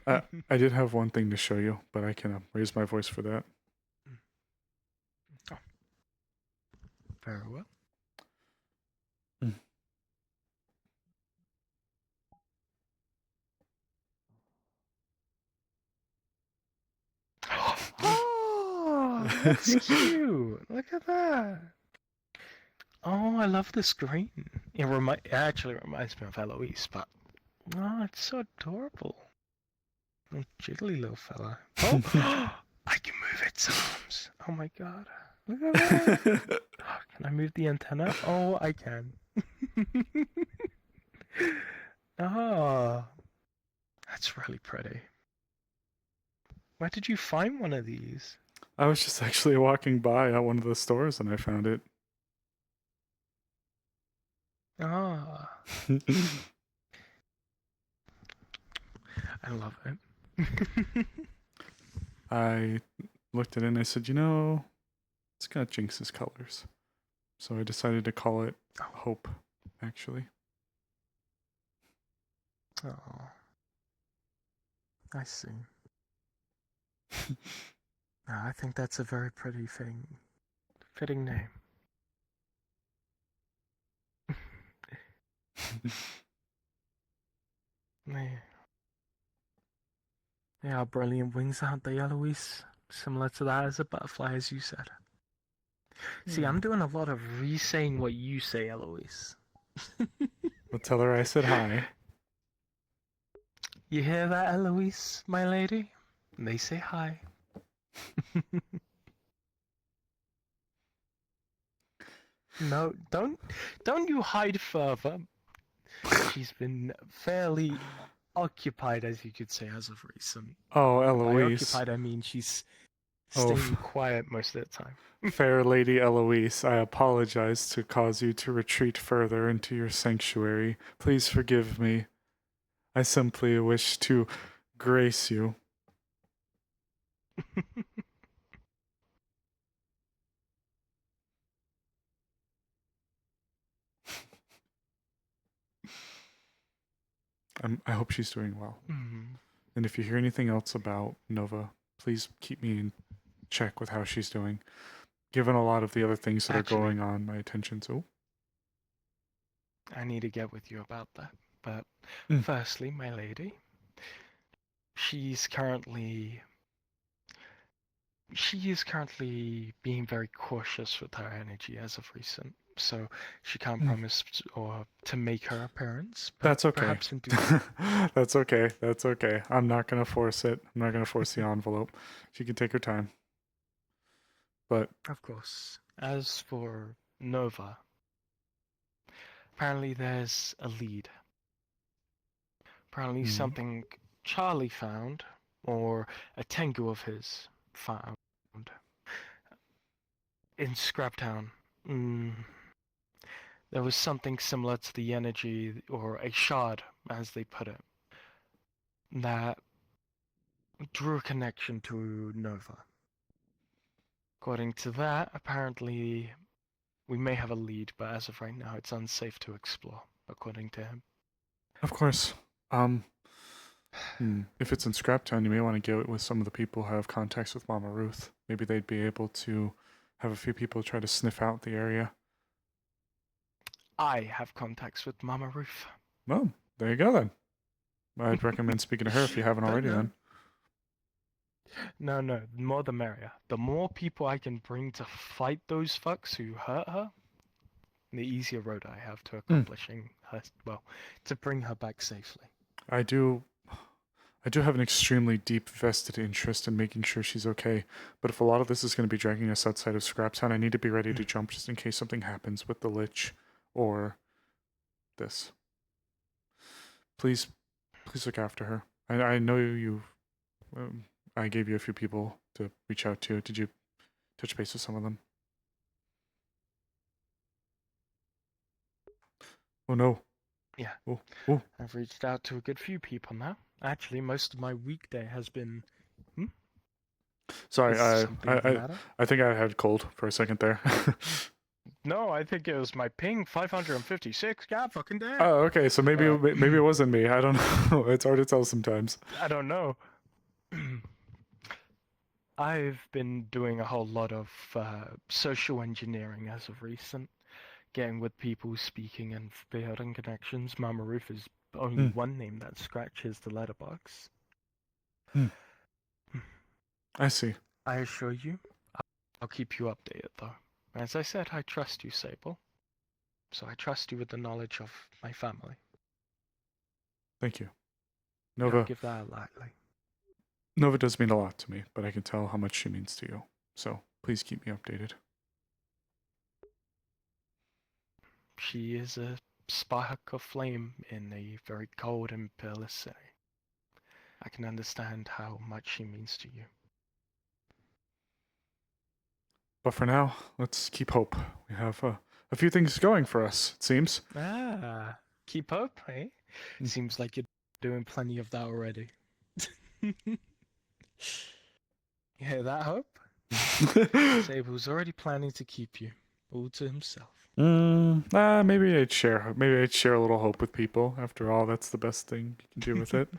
I did have one thing to show you, but I can raise my voice for that. Oh. Very well. Oh, that's cute. Look at that. Oh, I love the screen. It actually reminds me of Eloise, but oh, it's so adorable. Little jiggly little fella. Oh, I can move its arms. Oh my god. Look at that. Oh, can I move the antenna? Oh, I can. Oh, that's really pretty. Where did you find one of these? I was just actually walking by at one of the stores and I found it. Ah. I love it. I looked at it and I said, it's got Jinx's colors. So I decided to call it Hope, actually. Oh. I see. I think that's a very pretty fitting name. They are brilliant wings, aren't they, Eloise? Similar to that as a butterfly, as you said. See, I'm doing a lot of re-saying what you say, Eloise. Well, tell her I said hi. You hear that, Eloise, my lady? They say hi. No, don't you hide further. She's been fairly occupied, as you could say, as of recent. Oh, By Eloise. occupied, I mean she's Oh, staying quiet most of the time. Fair Lady Eloise, I apologize to cause you to retreat further into your sanctuary. Please forgive me. I simply wish to grace you. I hope she's doing well. Mhm. And if you hear anything else about Nova, please keep me in check with how she's doing. Given a lot of the other things that are going on, my attention's I need to get with you about that. But firstly, my lady, she is currently being very cautious with her energy as of recent. So she can't promise or to make her appearance. But That's okay. Perhaps in due That's okay. That's okay. I'm not going to force it. I'm not going to force the envelope. She can take her time. But Of course. As for Nova, apparently there's a lead. Apparently something Charlie found, or a Tengu of his found, in Scraptown. There was something similar to the energy, or a shard, as they put it, that drew a connection to Nova. According to that, apparently we may have a lead, but as of right now, it's unsafe to explore, according to him. of course, If it's in Scraptown, you may want to get with some of the people who have contacts with Mama Ruth. Maybe they'd be able to have a few people try to sniff out the area. I have contacts with Mama Ruth. Well, there you go then. I'd recommend speaking to her if you haven't Don't already know. then. No, the more the merrier. The more people I can bring to fight those fucks who hurt her, the easier road I have to accomplishing her, well, to bring her back safely. I do have an extremely deep vested interest in making sure she's okay, but if a lot of this is going to be dragging us outside of Scraptown, I need to be ready to jump just in case something happens with the Lich or this. Please look after her. I know you. I gave you a few people to reach out to. Did you touch base with some of them? Oh no. Yeah. Oh. I've reached out to a good few people now. Actually, most of my weekday has been. Sorry, Is something the matter? I think I had a cold for a second there. No, I think it was my ping 556. God fucking damn. Oh, okay. So maybe it wasn't me. I don't know. It's hard to tell sometimes. I don't know. I've been doing a whole lot of social engineering as of recent, getting with people, speaking, and building connections. Mama Ruth is only one name that scratches the letterbox. I see. I assure you, I'll keep you updated though. As I said, I trust you, Sable. So I trust you with the knowledge of my family. Thank you. Don't Nova. give that lightly. Nova does mean a lot to me, but I can tell how much she means to you. So please keep me updated. She is a spark of flame in a very cold and peerless city. I can understand how much she means to you. But for now, let's keep hope. We have a few things going for us, it seems. Keep up, eh? Seems like you're doing plenty of that already. You hear that, Hope? Sable's already planning to keep you all to himself. Maybe I'd share a little hope with people. After all, that's the best thing you can do with it.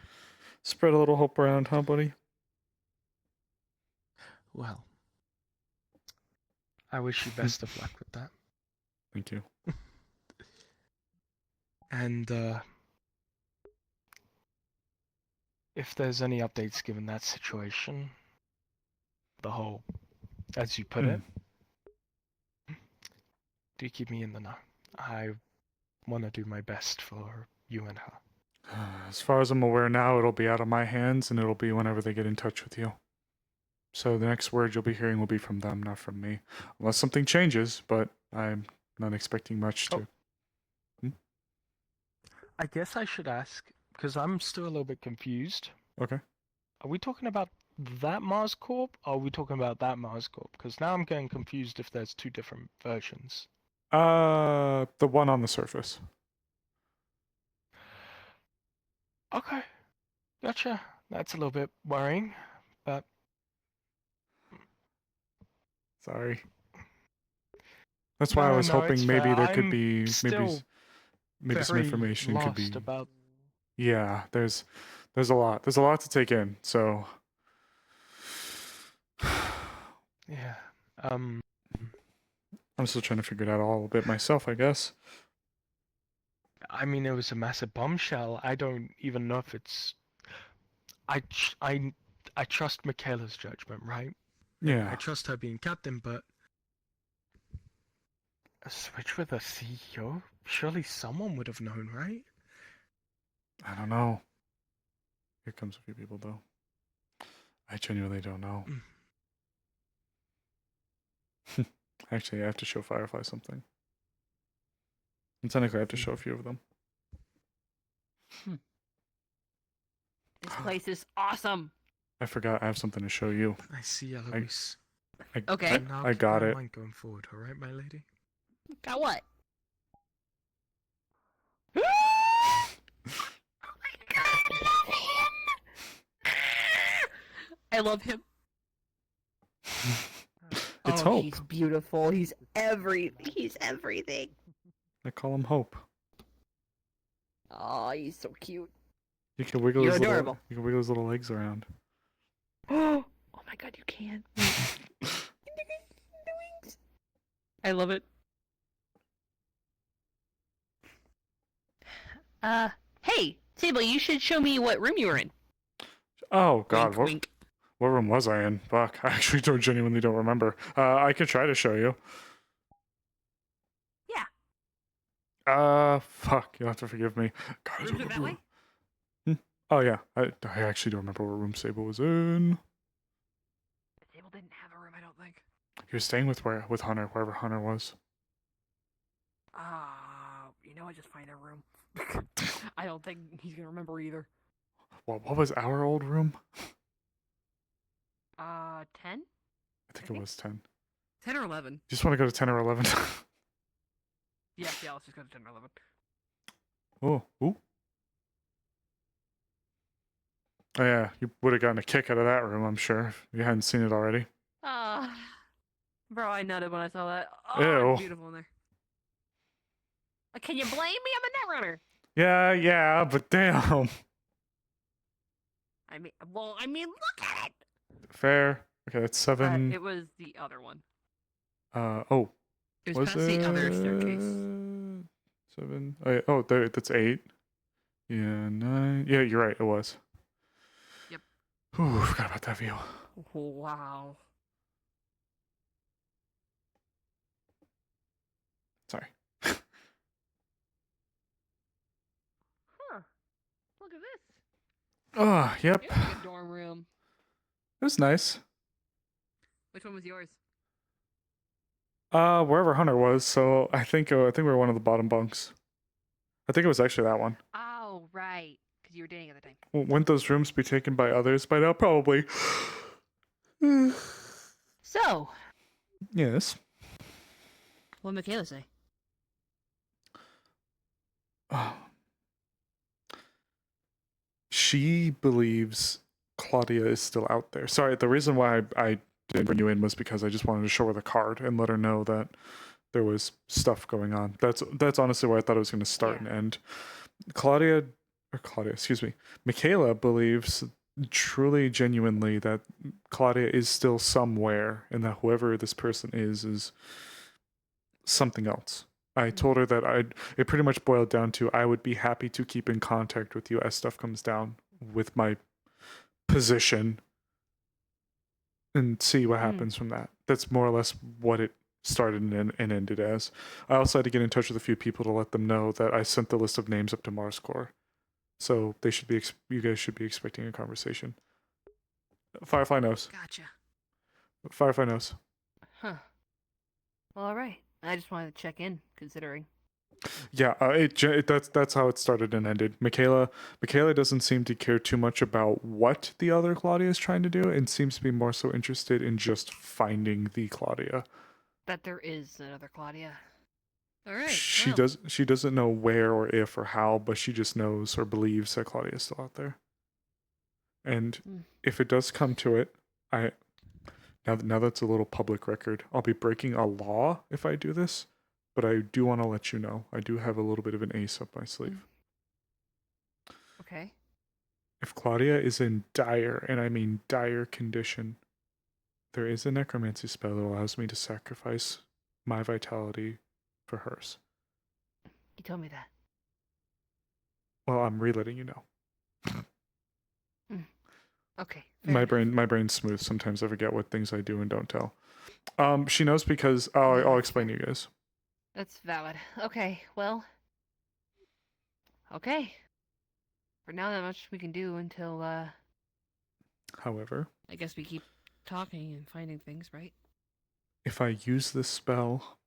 Spread a little hope around, huh, buddy? Well, I wish you best of luck with that. Thank you. And if there's any updates given that situation, the whole, as you put it, do keep me in the know. I want to do my best for you and her. As far as I'm aware now, it'll be out of my hands, and it'll be whenever they get in touch with you. So the next word you'll be hearing will be from them, not from me. Unless something changes, but I'm not expecting much to... I guess I should ask, because I'm still a little bit confused. Okay. Are we talking about that Mars Corp, or are we talking about that Mars Corp? Because now I'm getting confused if there's two different versions. The one on the surface. Okay. Gotcha. That's a little bit worrying, but... Sorry. That's why I was hoping maybe there could be maybe some information could be about... Yeah, there's a lot. There's a lot to take in, so yeah. I'm still trying to figure it out all a bit myself, I guess. I mean, it was a massive bombshell. I don't even know if it's... I trust Michaela's judgment, right? Yeah. I trust her being captain, but... A switch with a CEO? Surely someone would have known, right? I don't know. Here comes a few people, though. I genuinely don't know. Actually, I have to show Firefly something. And technically, I have to show a few of them. This place is awesome. I forgot I have something to show you. I see, Eloise. Okay. I got it. Mind going forward, all right, my lady? Got what? I love him. It's oh, Hope. He's beautiful. He's everything. I call him Hope. Oh, he's so cute. You can wiggle You're his little. adorable. You can wiggle his little legs around. Oh my god, you can. I love it. Hey, Sable, you should show me what room you were in. Oh God, Wink, what wink. what room was I in? Fuck, I actually genuinely don't remember. I could try to show you. Yeah. Fuck, you'll have to forgive me. God, I Rooms don't are that remember. way? Oh yeah, I actually don't remember what room Sable was in. Sable didn't have a room, I don't think. He was staying with Hunter, wherever Hunter was. You know, I just find a room. I don't think he's gonna remember either. Well, what was our old room? 10? I think it was 10. 10 or 11. Just want to go to 10 or 11. Yeah, let's just go to 10 or 11. Oh, ooh. Oh yeah, you would have gotten a kick out of that room, I'm sure, if you hadn't seen it already. Bro, I nutted when I saw that. Oh, Ew. it's beautiful in there. Can you blame me? I'm a netrunner. Yeah, but damn. I mean, look at it. Fair. Okay, that's 7. It was the other one. Oh. It was past the other staircase. 7. Oh, there. That's 8. Yeah, 9. Yeah, you're right. It was. Yep. Ooh, forgot about that view. Wow. Sorry. Huh. Look at this. Oh, yep. It's a good dorm room. It was nice. Which one was yours? Wherever Hunter was. So I think we were one of the bottom bunks. I think it was actually that one. Oh, right. Because you were dating at the time. Wouldn't those rooms be taken by others by now? Probably. So, Yes. what did Michaela say? She believes Claudia is still out there. Sorry, the reason why I didn't bring you in was because I just wanted to show her the card and let her know that there was stuff going on. That's honestly where I thought it was going to start and end. Michaela believes truly, genuinely that Claudia is still somewhere and that whoever this person is something else. I told her that it pretty much boiled down to I would be happy to keep in contact with you as stuff comes down with my position and see what happens from that. That's more or less what it started and ended as. I also had to get in touch with a few people to let them know that I sent the list of names up to Mars Core. So they should be you guys should be expecting a conversation. Firefly knows. Gotcha. Firefly knows. Huh. Well, all right. I just wanted to check in, considering. Yeah, that's how it started and ended. Michaela doesn't seem to care too much about what the other Claudia is trying to do, and seems to be more so interested in just finding the Claudia. That there is another Claudia. All right. She well. she doesn't know where or if or how, but she just knows or believes that Claudia is still out there. And if it does come to it, now that's a little public record. I'll be breaking a law if I do this, but I do want to let you know. I do have a little bit of an ace up my sleeve. Okay. If Claudia is in dire, and I mean dire condition, there is a necromancy spell that allows me to sacrifice my vitality for hers. You told me that. Well, I'm re-letting you know. Okay. My brain's smooth. Sometimes I forget what things I do and don't tell. She knows because I'll explain to you guys. That's valid. Okay. Well. Okay. For now, not much we can do until. However, I guess we keep talking and finding things, right? if I use this spell,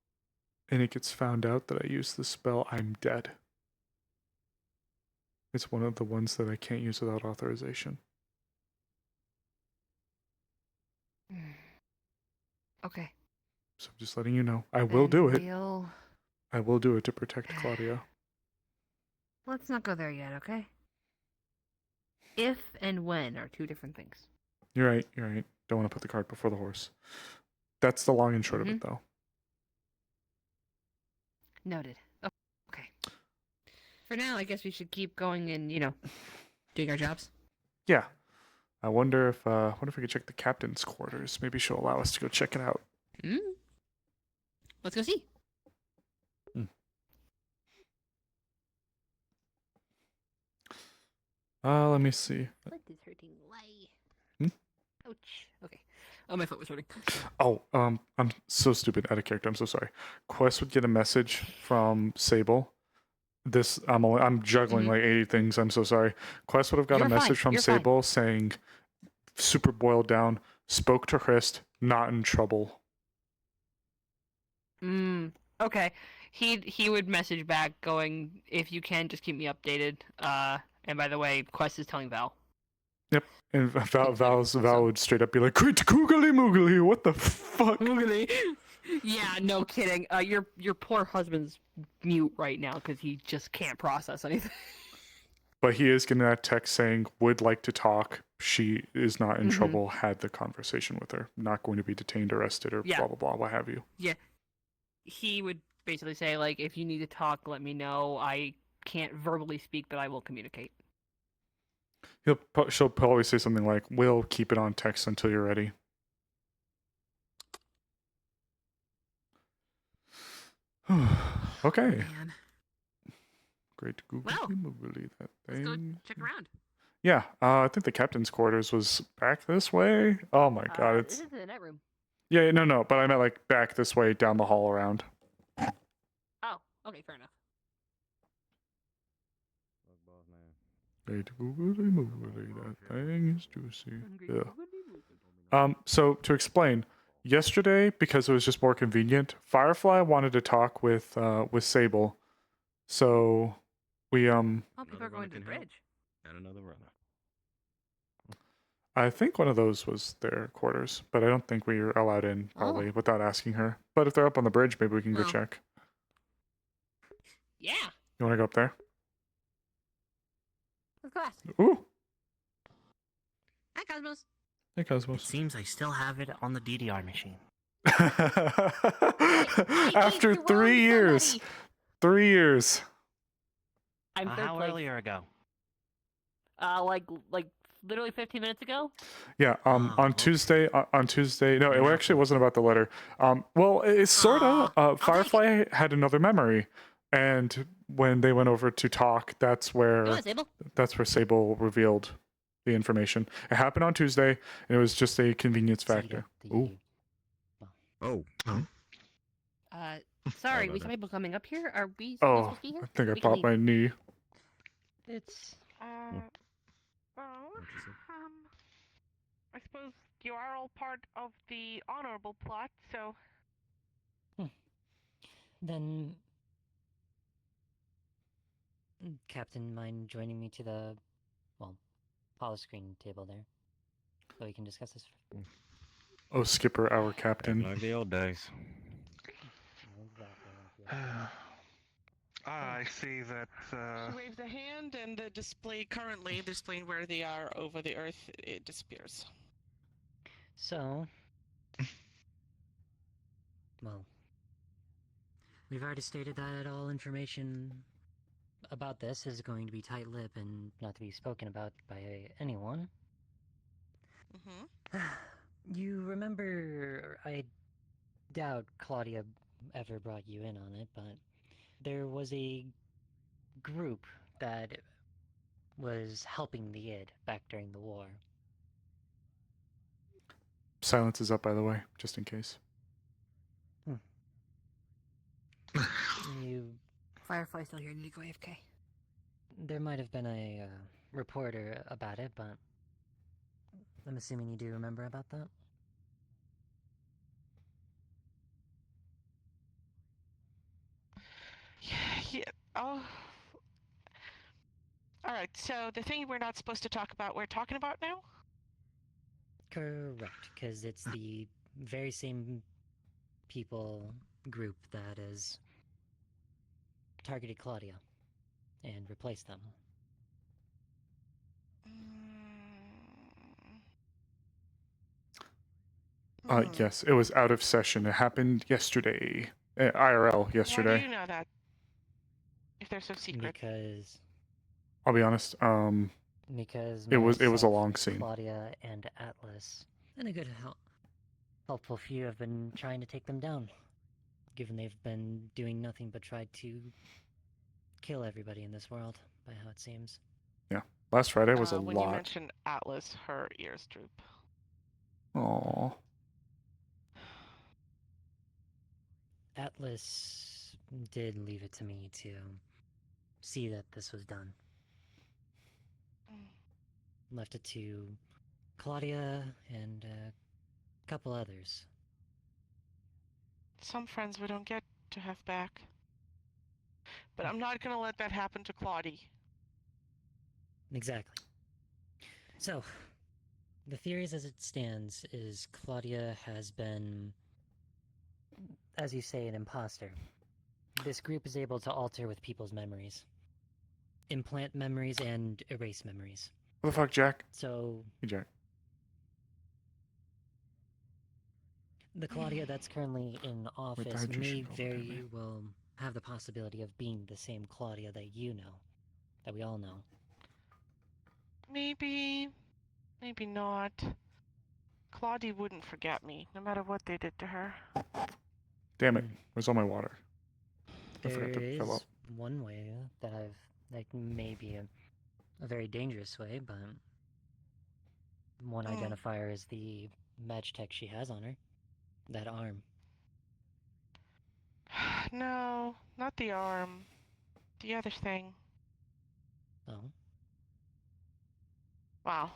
and it gets found out that I use this spell, I'm dead. It's one of the ones that I can't use without authorization. Okay. So I'm just letting you know. I will do it. We'll... I will do it to protect Claudia. Let's not go there yet, okay? If and when are two different things. You're right. Don't want to put the cart before the horse. That's the long and short of it, though. Noted. Oh, okay. For now, I guess we should keep going and, doing our jobs. Yeah. I wonder if we could check the captain's quarters. Maybe she'll allow us to go check it out. Let's go see. Let me see. Foot is hurting. Why? Hmm? Ouch. Okay. Oh, my foot was hurting. Oh, I'm so stupid out of character. I'm so sorry. Quest would get a message from Sable. I'm juggling like 80 things. I'm so sorry. Quest would have got a message from Sable saying, super boiled down, spoke to Christ, not in trouble. Okay. He would message back going, if you can, just keep me updated. And by the way, Quest is telling Val. Yep. And Val would straight up be like, "Quit googly moogly, what the fuck?" Moogly. Yeah, no kidding. Your poor husband's mute right now because he just can't process anything. But he is getting that text saying, would like to talk. She is not in trouble. Had the conversation with her. Not going to be detained, arrested, or blah, blah, blah, what have you. Yeah. He would basically say, like, if you need to talk, let me know. I can't verbally speak, but I will communicate. She'll probably say something like, we'll keep it on text until you're ready. Okay. Man. Great to Google that Let's go thing. check around. Yeah, I think the captain's quarters was back this way. Oh my god, it's... This is the net room. Yeah, no, but I meant like back this way, down the hall around. Oh, okay, fair enough. Great to Google that thing is juicy. Yeah. So to explain, yesterday, because it was just more convenient, Firefly wanted to talk with Sable. So we Oh, people are going to the bridge. And another runner. I think one of those was their quarters, but I don't think we were allowed in probably without asking her. But if they're up on the bridge, maybe we can go check. Yeah. You want to go up there? Let's go ask. Ooh. Hi, Cosmos. Hey, Cosmos. It seems I still have it on the DDR machine. After 3 years. 3 years. I'm How earlier ago? Like literally 15 minutes ago. Yeah, on Tuesday, no, it actually wasn't about the letter. Well, it's sort of. Firefly had another memory, and when they went over to talk, that's where Sable revealed the information. It happened on Tuesday, and it was just a convenience factor. Ooh. Oh. Sorry, we saw people coming up here. Are we Oh, supposed to be here? I think I We can popped leave. my knee. It's I suppose you are all part of the honorable plot, so... Then, Captain, mind joining me to the, polyscreen table there, so we can discuss this. Oh, Skipper, our captain. Like the old days. I see that. She waves a hand, and the display currently displaying where they are over the earth, it disappears. So, well, we've already stated that all information about this is going to be tight-lipped and not to be spoken about by anyone. You remember, I doubt Claudia ever brought you in on it, but there was a group that was helping the id back during the war. Silence is up, by the way, just in case. You... Firefly's still here. I need to go AFK. There might have been a reporter about it, but I'm assuming you do remember about that? Yeah. Oh. All right. So the thing we're not supposed to talk about, we're talking about now? Correct, because it's the very same people group that has targeted Claudia and replaced them. Yes, it was out of session. It happened yesterday. IRL yesterday. Why do you know that? If they're so secret. Because... I'll be honest, Because It was a myself, long scene. Claudia, and Atlas, and a good helpful few have been trying to take them down, given they've been doing nothing but try to kill everybody in this world, by how it seems. Yeah. Last Friday was a When you lot. mentioned Atlas, her ears droop. Aww. Atlas did leave it to me to see that this was done. Left it to Claudia and a couple others. Some friends we don't get to have back. But I'm not going to let that happen to Claudie. Exactly. So, the theories as it stands is Claudia has been, as you say, an imposter. This group is able to alter with people's memories. Implant memories and erase memories. What the fuck, Jack? So, Hey, Jack. the Claudia that's currently in office hydration may over very well have the possibility of being the same Claudia that you know, that we all know. Maybe, maybe not. Claudie wouldn't forget me, no matter what they did to her. Damn it. Where's all my water? I There forgot to fill up. is one way that maybe a very dangerous way, but one identifier is the match tech she has on her. That arm. No, not the arm. The other thing. Oh? Wow.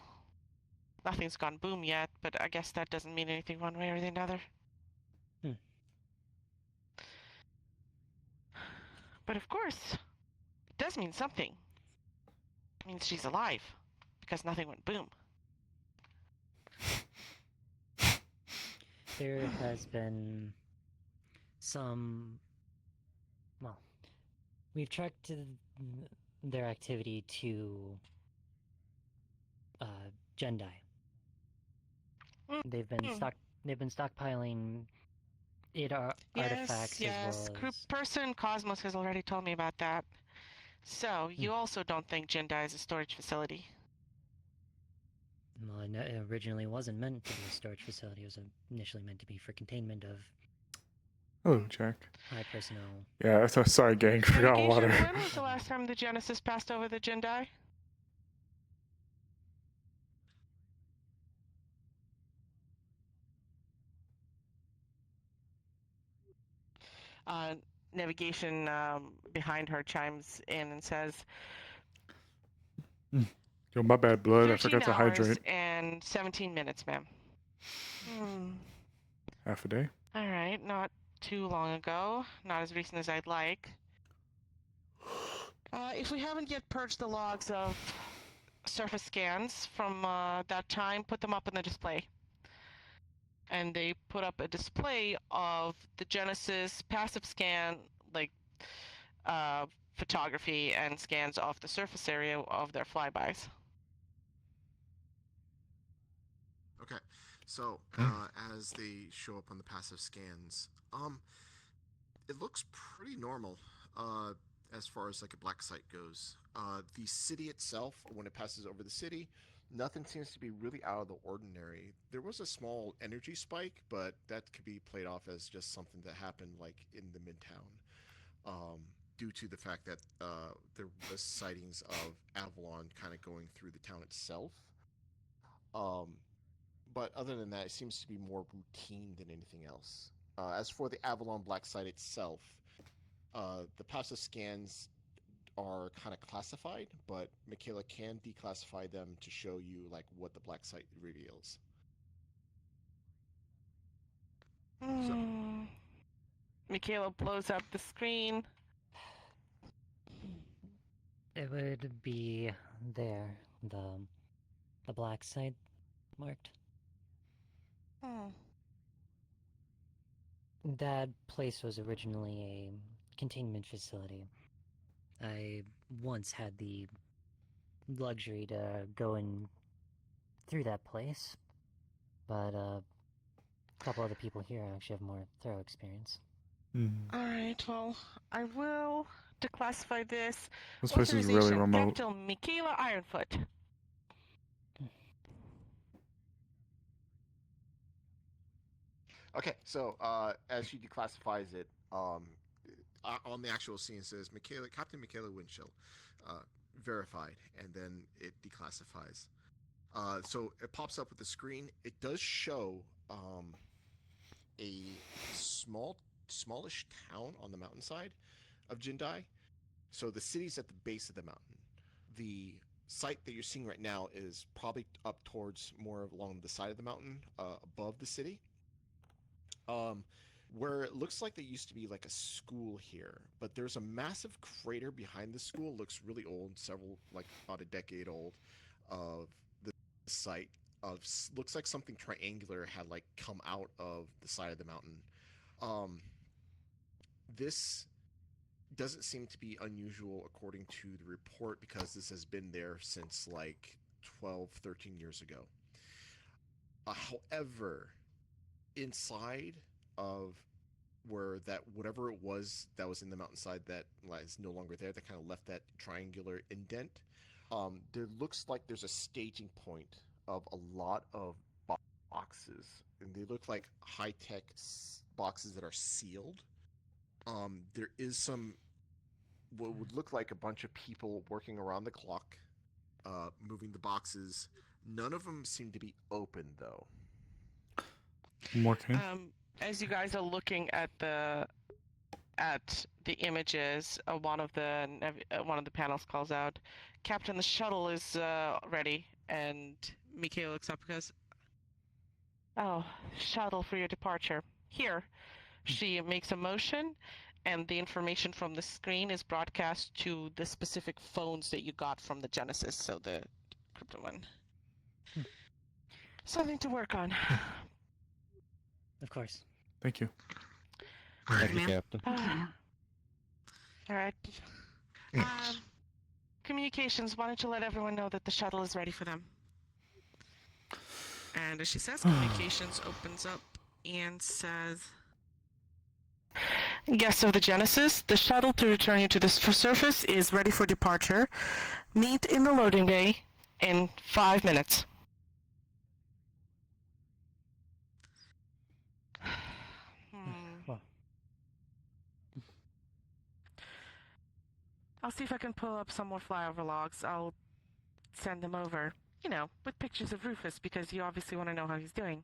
Nothing's gone boom yet, but I guess that doesn't mean anything one way or the other. But of course, it does mean something. It means she's alive, because nothing went boom. There has been some... Well, we've tracked their activity to Gendai. They've been stockpiling artifacts Yes, as well as... Person Cosmos has already told me about that. So, you also don't think Jindai is a storage facility? Well, it originally wasn't meant to be a storage facility. It was initially meant to be for containment of Hello, Jack. high personnel. Yeah, sorry, gang. Forgot Navigation, water. when was the last time the Genesis passed over the Jindai? Navigation behind her chimes in and says, Yo, my bad, blood. I 13 forgot to hours hydrate. and 17 minutes, ma'am. Half a day. All right, not too long ago. Not as recent as I'd like. If we haven't yet purged the logs of surface scans from that time, put them up in the display. And they put up a display of the Genesis passive scan, like photography and scans of the surface area of their flybys. Okay, so as they show up on the passive scans, it looks pretty normal as far as like a black site goes. The city itself, when it passes over the city, nothing seems to be really out of the ordinary. There was a small energy spike, but that could be played off as just something that happened like in the midtown, due to the fact that there was sightings of Avalon kind of going through the town itself. But other than that, it seems to be more routine than anything else. As for the Avalon Black Site itself, the passive scans are kind of classified, but Michaela can declassify them to show you like what the Black Site reveals. Michaela blows up the screen. It would be there, the black site marked. That place was originally a containment facility. I once had the luxury to go in through that place, but a couple other people here actually have more thorough experience. Alright, well, I will declassify this. This place is really Authorization, remote. Capital Michaela Ironfoot. Okay, so as she declassifies it, on the actual scene it says Captain Michaela Winchell, verified, and then it declassifies. So it pops up with the screen. It does show a smallish town on the mountainside of Jindai. So the city's at the base of the mountain. The site that you're seeing right now is probably up towards more along the side of the mountain, above the city. Where it looks like there used to be like a school here, but there's a massive crater behind the school. Looks really old, like about a decade old, of the site. Looks like something triangular had like come out of the side of the mountain. This doesn't seem to be unusual according to the report because this has been there since like 12, 13 years ago. However, inside of where that whatever it was that was in the mountainside that is no longer there, that kind of left that triangular indent, there looks like there's a staging point of a lot of boxes, and they look like high-tech boxes that are sealed. There is some what would look like a bunch of people working around the clock, moving the boxes. None of them seem to be open though. More can. As you guys are looking at the images, one of the panels calls out, "Captain, the shuttle is ready." And Mikhail looks up and goes, "Oh, shuttle for your departure. Here." She makes a motion, and the information from the screen is broadcast to the specific phones that you got from the Genesis, so the crypto one. Something to work on. Of course. Thank you. Thank you, Captain. All right. Communications, why don't you let everyone know that the shuttle is ready for them? And as she says, communications opens up and says, "Guests of the Genesis, the shuttle to return you to the surface is ready for departure. Meet in the loading bay in 5 minutes." Well, I'll see if I can pull up some more flyover logs. I'll send them over, with pictures of Rufus, because you obviously want to know how he's doing.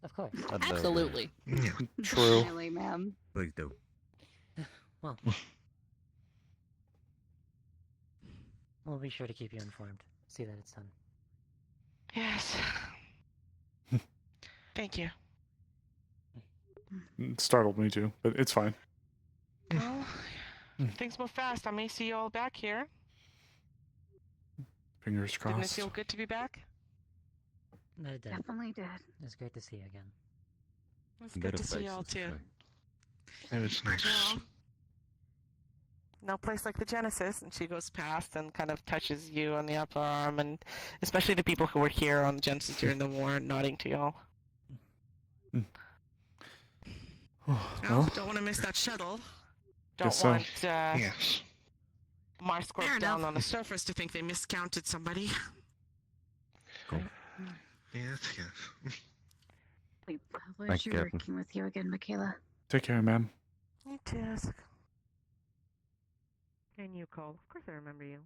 of course. Absolutely. Yeah. True. Really, ma'am. Please do. Well, we'll be sure to keep you informed. See that it's done. Yes. Thank you. It startled me too, but it's fine. Well, things move fast. I may see you all back here. Fingers Didn't it crossed. feel good to be back? It did. Definitely did. It's great to see you again. It's good to see you all too. It was nice. Well, no place like the Genesis. And she goes past and kind of touches you on the upper arm, and especially the people who were here on the Genesis during the war, nodding to y'all. Well, don't want to miss that shuttle. Guess Don't so. want Yes. Marscorp down on the surface to think they miscounted somebody. Yes, yes. We Thank privilege you, you Captain. working with you again, Michaela. Take care, ma'am. You too. And you, Cole. Of course I remember you.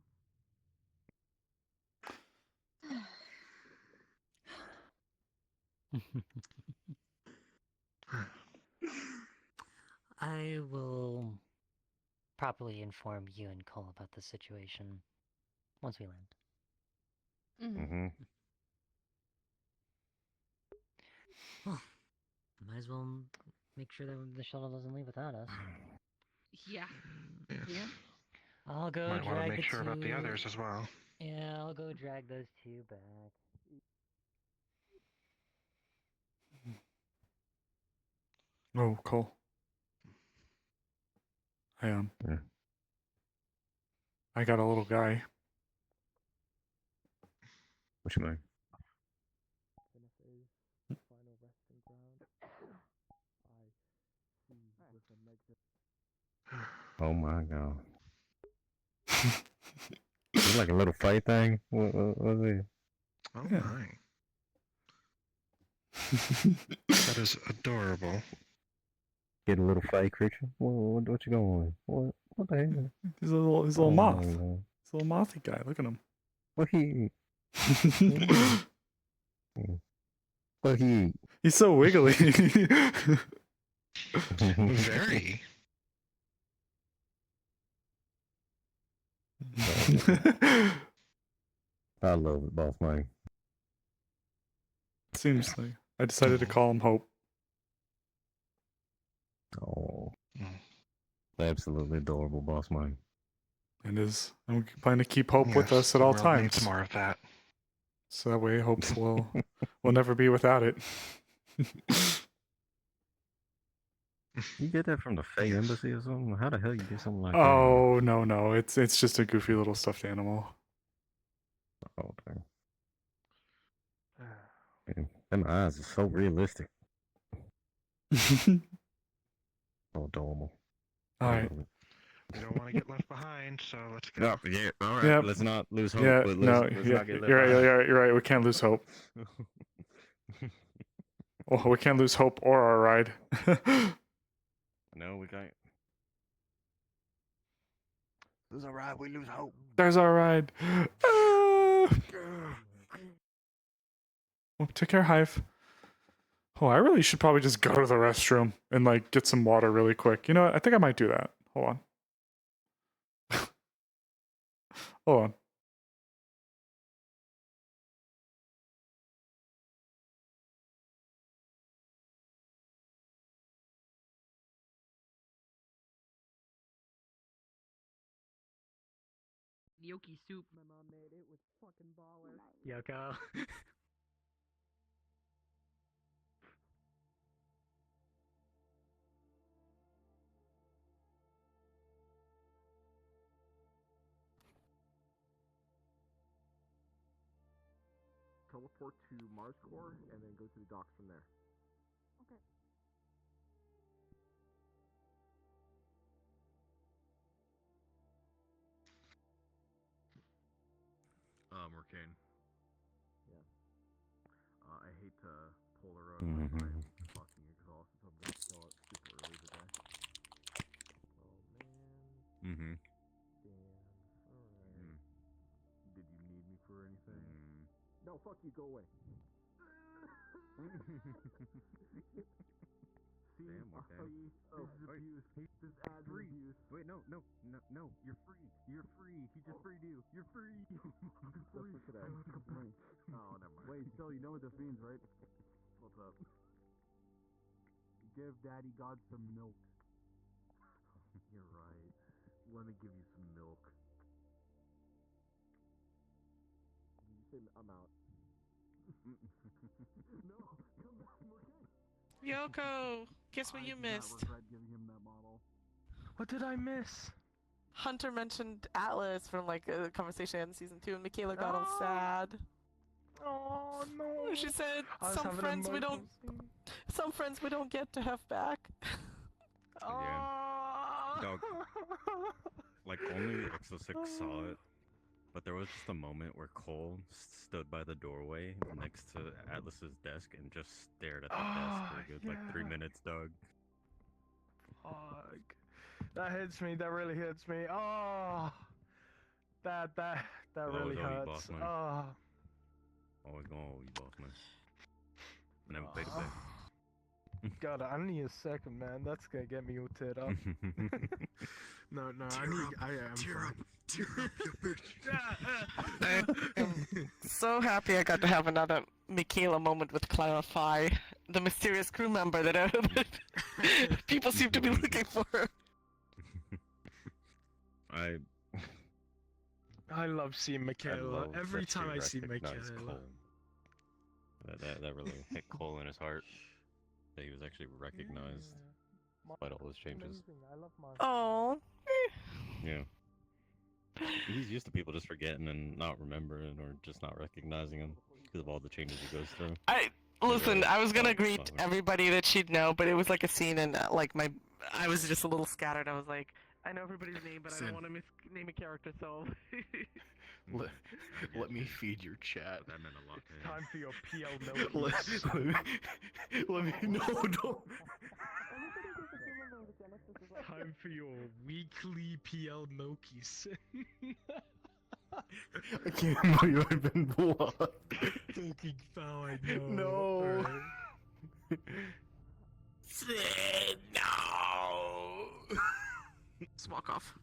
I will properly inform you and Cole about the situation once we land. Mm-hmm. Well, might as well make sure that the shuttle doesn't leave without us. Yeah. Yeah. I'll go Might want to drag make the sure about the two- others as well. Yeah, I'll go drag those two back. Oh, Cole. I I got a little guy. What you mean? Oh my god. It's like a little fight thing. What is it? Oh Yeah. my. That is adorable. Get a little fake creature. What you going with? What the hell? He's a little Oh, moth. no. He's a little mothy guy. Look at him. What he? What he? He's so wiggly. Very. I love it, boss man. Seems like I decided to call him Hope. Oh, absolutely adorable, boss man. And I'm planning to keep Hope with Yes, us at the all world times. needs more of that. So that way Hope will never be without it. You get that from the Fey Embassy or something? How the hell you get something like Oh no, it's just a goofy little stuffed animal. that? Oh, dang. Man, them eyes are so realistic. So adorable. All right. We don't want to get left behind, so let's go. No, yeah, all right. Yep. Let's not lose hope. Yeah, Let's no, not get left you're right, behind. you're right. We can't lose Hope. Oh, we can't lose Hope or our ride. No, we can't. Lose our ride, we lose hope. There's our ride. Well, take care, Hive. Oh, I really should probably just go to the restroom and like get some water really quick. You know what? I think I might do that. Hold on. Hold on. Gnocchi soup my mom made. It was fucking baller. Yoko. Teleport to Mars Core and then go to the docks from there. Okay. Mercane. Yeah. I hate to pull the road, but I'm fucking exhausted, so I'm gonna kill it super early today. Oh man. Damn. Alright. Did you need me for anything? No, fuck you, go away. Damn, Mercane. Oh, wait. This ad Free. reviews. Wait, no, you're free. You're free. He just freed you. You're free. Free today. Oh, never mind. Wait, still, you know what this means, right? What's up? Give Daddy God some milk. You're right. Let me give you some milk. You say I'm out. No, come back, okay. Yoko, guess what you missed? I regret giving him that model. What did I miss? Hunter mentioned Atlas from like a conversation in season 2, and Michaela got all sad. Oh no. She said I was some having friends we emotional don't get to have back. Oh. Dog. Like, only Exo6 saw it, but there was just a moment where Cole stood by the doorway next to Atlas's desk and just stared at the desk for a good, like, 3 minutes, dog. Fuck. That hits me. That really hits me. Oh. That really Always owe you, hurts. boss man. Oh. Always gonna owe you, boss man. I never paid it back. God, I need a second, man. That's gonna get me all teared up. No, I'm Tear up, you bitch. I am so happy I got to have another Michaela moment with Clarify, the mysterious crew member that people seem to be looking for. I love seeing Michaela. love Every that she time I see recognized Michaela. Cole. That really hit Cole in his heart. That he was actually recognized despite all his changes. Oh. Yeah. He's used to people just forgetting and not remembering or just not recognizing him because of all the changes he goes through. Listen, I was gonna greet everybody that she'd know, but it was like a scene and like I was just a little scattered. I was like, I know everybody's name, but I don't want to misname a character, so. Let me feed your chat. That meant a lot to him. Time for your PL let me no, don't. Time for your weekly PL Milkies. I can't believe I've been blocked. Fucking foul, I know. No. No. Let's walk off.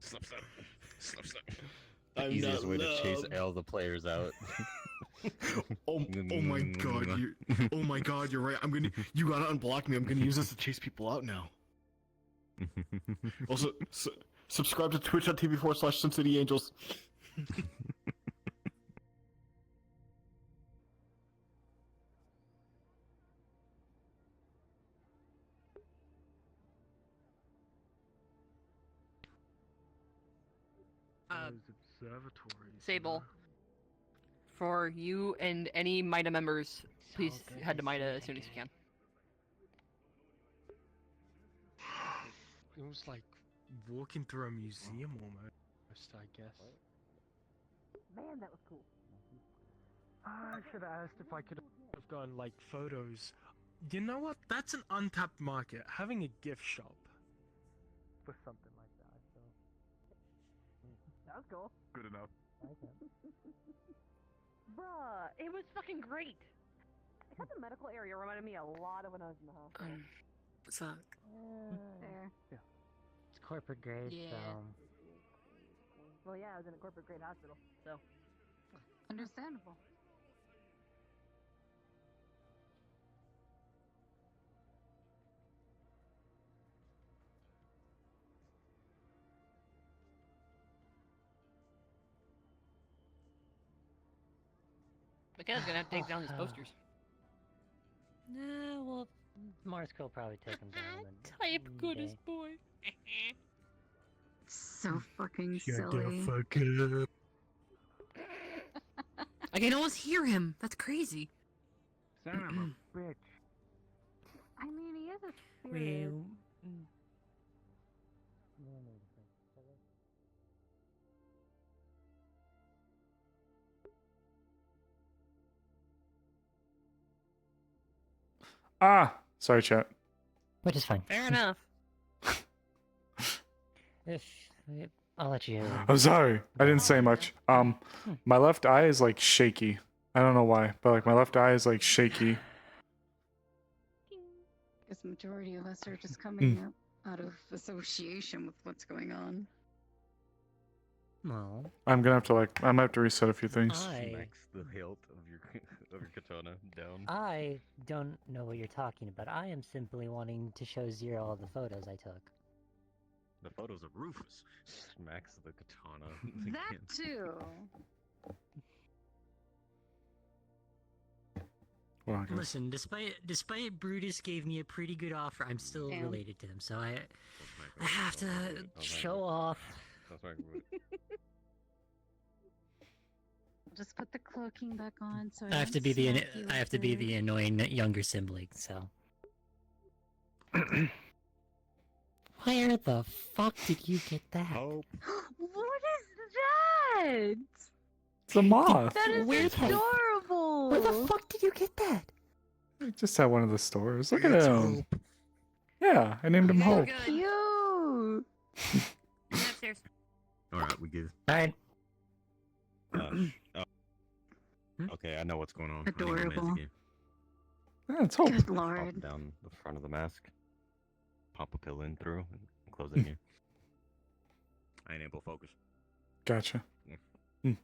Slip. The I'm easiest not way to chase loved. all the players out. Oh my god, oh my god, you're right. You gotta unblock me. I'm gonna use this to chase people out now. Also, subscribe to twitch.tv/Sincityangels. Observatories. Sable. For you and any MIDA members, please head to MIDA as soon as you can. It was like walking through a museum almost, I guess. Man, that was cool. I should have asked if I could have gotten like photos. You know what? That's an untapped market. Having a gift shop for something like that. So. That was cool. Good enough. Bruh, it was fucking great. I thought the medical area reminded me a lot of when I was in the hospital. What's up? There. It's corporate grade, Yeah. so Well, yeah, I was in a corporate grade hospital, so. Understandable. McKenna's gonna have to take down his posters. nah. Well, Mars will probably take him down. Type goodest boy. So fucking Shut silly. the fuck up. I can almost hear him. That's crazy. Son of a bitch. I mean, he is a spirit. Well, Sorry, chat. which is fine. Fair enough. If I'll let you. I'm sorry. I didn't say much. My left eye is like shaky. I don't know why, but like my left eye is like shaky. Because majority of us are just coming up out of association with what's going on. Well, I'm gonna have to I might have to reset a few things. Max the hilt of your katana down. I don't know what you're talking about. I am simply wanting to show Zero all the photos I took. The photos of Rufus. Max the katana. That too. Well, I guess. listen, despite Brutus gave me a pretty good offer, I'm still Damn. related to him, so I have to Show off. That's right. Just put the cloaking back on. So I have to be the annoying younger sibling, so. Where the fuck did you get that? What is that? It's a moth. That is adorable. Where the fuck did you get that? Just at one of the stores. Look at him. Yeah, I named him Hope. Cute. Upstairs. Alright, we good. Alright. Okay, I know what's going on. Adorable. Yeah, it's Hope. Good lord. Pop down the front of the mask. Pop a pill in through and close it here. I ain't able to focus. Gotcha. I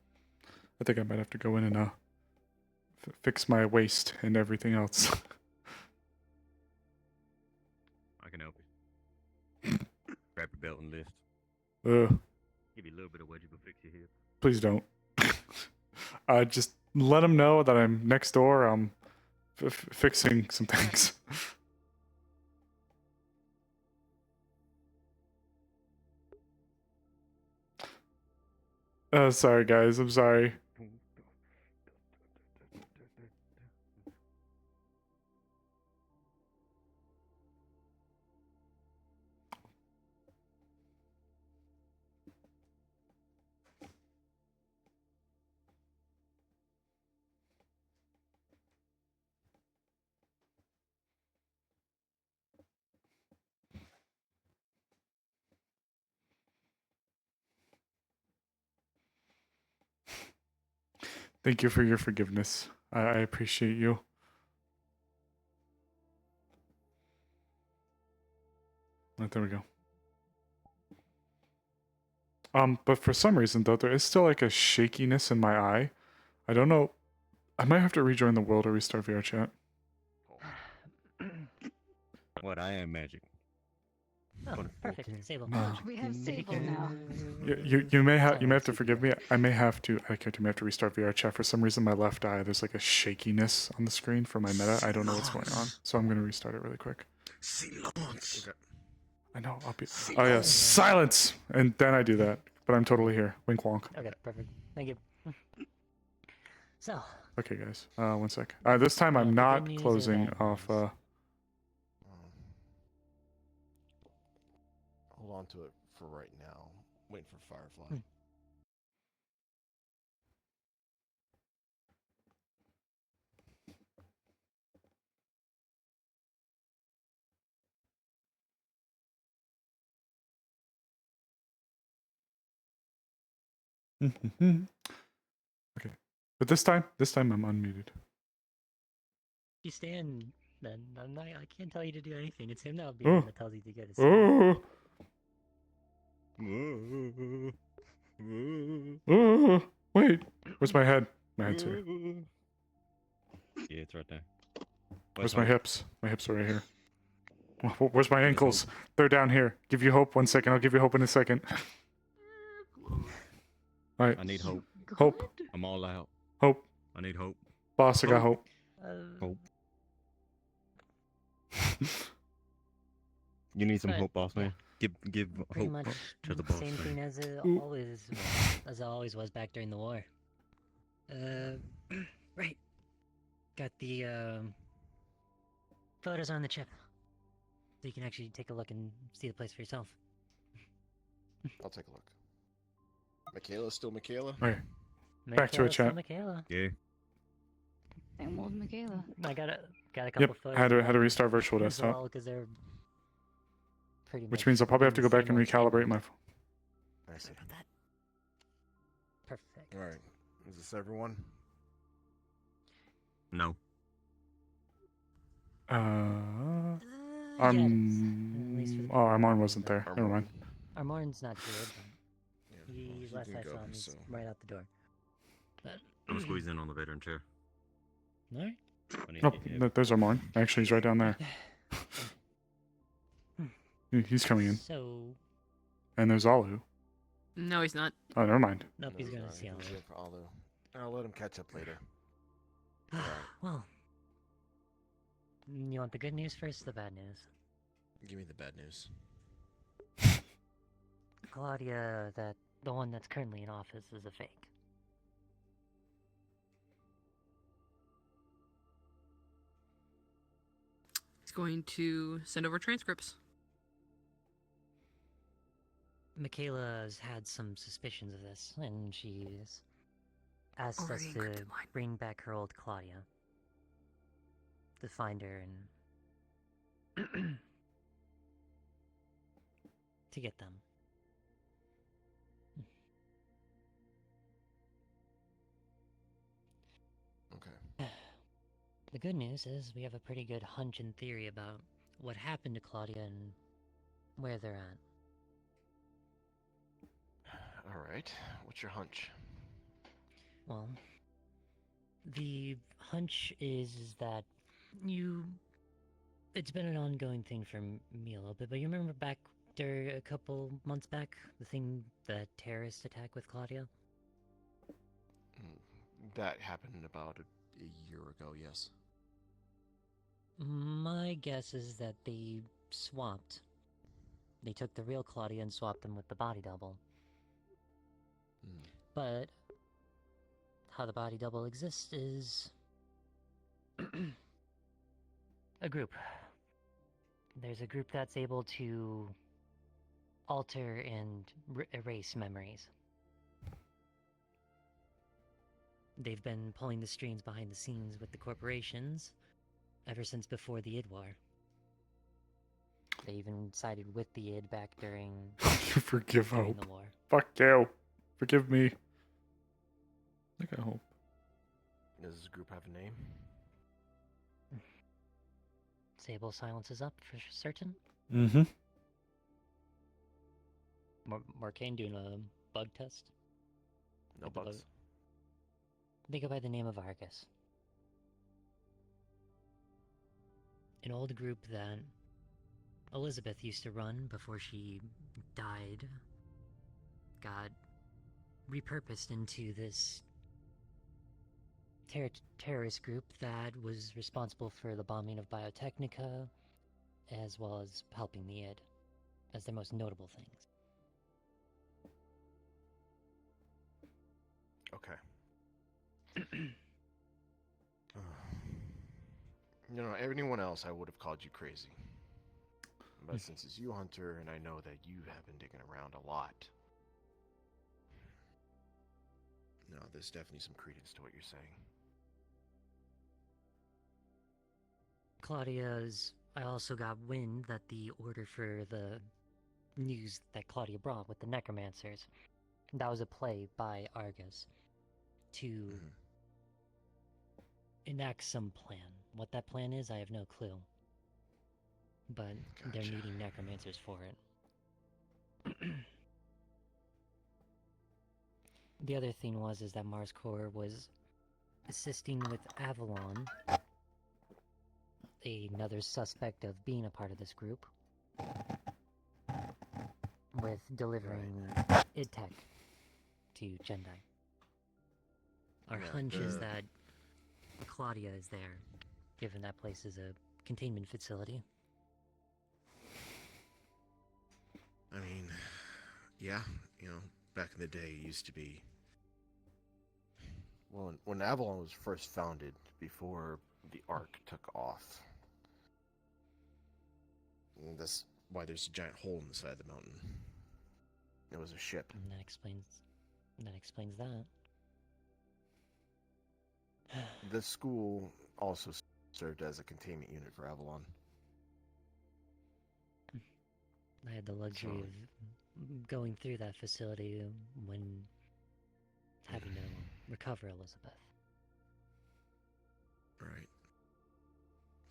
think I might have to go in and fix my waist and everything else. I can help you. Grab your belt and lift. Give you a little bit of wedgie, but fix your hip. Please don't. Just let them know that I'm next door. I'm fixing some things. Sorry guys, I'm sorry. Thank you for your forgiveness. I appreciate you. Right, there we go. But for some reason though, there is still like a shakiness in my eye. I don't know. I might have to rejoin the world or restart VR chat. What? I am magic. Oh, perfect. Sable. We have Sable now. You may have to forgive me. I may have to restart VR chat. For some reason, my left eye, there's like a shakiness on the screen for my meta. I don't know what's going on, so I'm gonna restart it really quick. Silence. Okay. I know. I'll be. Oh yeah, silence, and then I do that. But I'm totally here. Wink wonk. Okay, perfect. Thank you. So. Okay, guys. 1 sec. This time I'm not closing off. Hold on to it for right now. Wait for Firefly. Okay, but this time I'm unmuted. You stand, then I'm not. I can't tell you to do anything. It's him that that tells you to get his. Wait, where's my head? My head's here. Yeah, it's right there. Where's my hips? My hips are right here. Where's my ankles? They're down here. Give you hope. 1 second. I'll give you hope in a second. All right. I need hope. Hope. I'm all out. Hope. I need hope. Boss, I got hope. Hope. You need some Right. hope, boss man. Give Pretty hope much to the boss same thing man. as it always was back during the war. Right. Got the photos on the chip, so you can actually take a look and see the place for yourself. I'll take a look. Michaela's still Michaela? Right. Back to a Michaela's still chat. Michaela. Yeah. Same old Michaela. I got a couple Yep. photos. Had to restart virtual as desktop. well, because they're pretty Which much means I'll probably have to go back and same old, recalibrate my phone. I see. Perfect. Alright. Is this everyone? No. Armand wasn't there. Never mind. Armand's not here, but he last didn't I go, saw him, he's so- right out the door. But I'm squeezing in on the veteran chair. Alright. Oh, there's Armand. Actually, he's right down there. He's coming in. So. And there's Alu. No, he's not. Oh, never mind. Nope, he's gonna see He's Alu. here for Alu. I'll let him catch up later. Well, you want the good news first, or the bad news? Give me the bad news. Claudia, the one that's currently in office, is a fake. He's going to send over transcripts. Michaela's had some suspicions of this, and she's asked us Already to encrypted line. bring back her old Claudia. To find her and to get them. Okay. The good news is we have a pretty good hunch and theory about what happened to Claudia and where they're at. Alright. What's your hunch? Well, the hunch is that it's been an ongoing thing for me a little bit, but you remember back there a couple months back, the terrorist attack with Claudia? That happened about a year ago, yes. My guess is that they swapped. They took the real Claudia and swapped them with the body double. But how the body double exists is a group. There's a group that's able to alter and erase memories. They've been pulling the strings behind the scenes with the corporations ever since before the id war. They even sided with the id back during Forgive during hope. the war. Fuck you. Forgive me. I got hope. Does this group have a name? Sable silences up for certain. Mm-hmm. Marcane doing a bug test. No Get the bugs. bug. They go by the name of Argus. An old group that Elizabeth used to run before she died got repurposed into this terrorist group that was responsible for the bombing of Biotechnica, as well as helping the id, as their most notable things. Okay. You know, anyone else, I would have called you crazy. But since it's you, Hunter, and I know that you have been digging around a lot, no, there's definitely some credence to what you're saying. Claudia's... I also got wind that the order for the news that Claudia brought with the necromancers, that was a play by Argus to enact some plan. What that plan is, I have no clue. But they're needing necromancers for it. The other thing is that Mars Core was assisting with Avalon, another suspect of being a part of this group, with delivering id tech to Jendai. Our hunch is that Claudia is there, given that place is a containment facility. I mean, yeah, you know, back in the day, it used to be. Well, when Avalon was first founded, before the Ark took off, and that's why there's a giant hole in the side of the mountain. It was a ship. And that explains that. The school also served as a containment unit for Avalon. I had the luxury of going through that facility when having to recover Elizabeth. Right.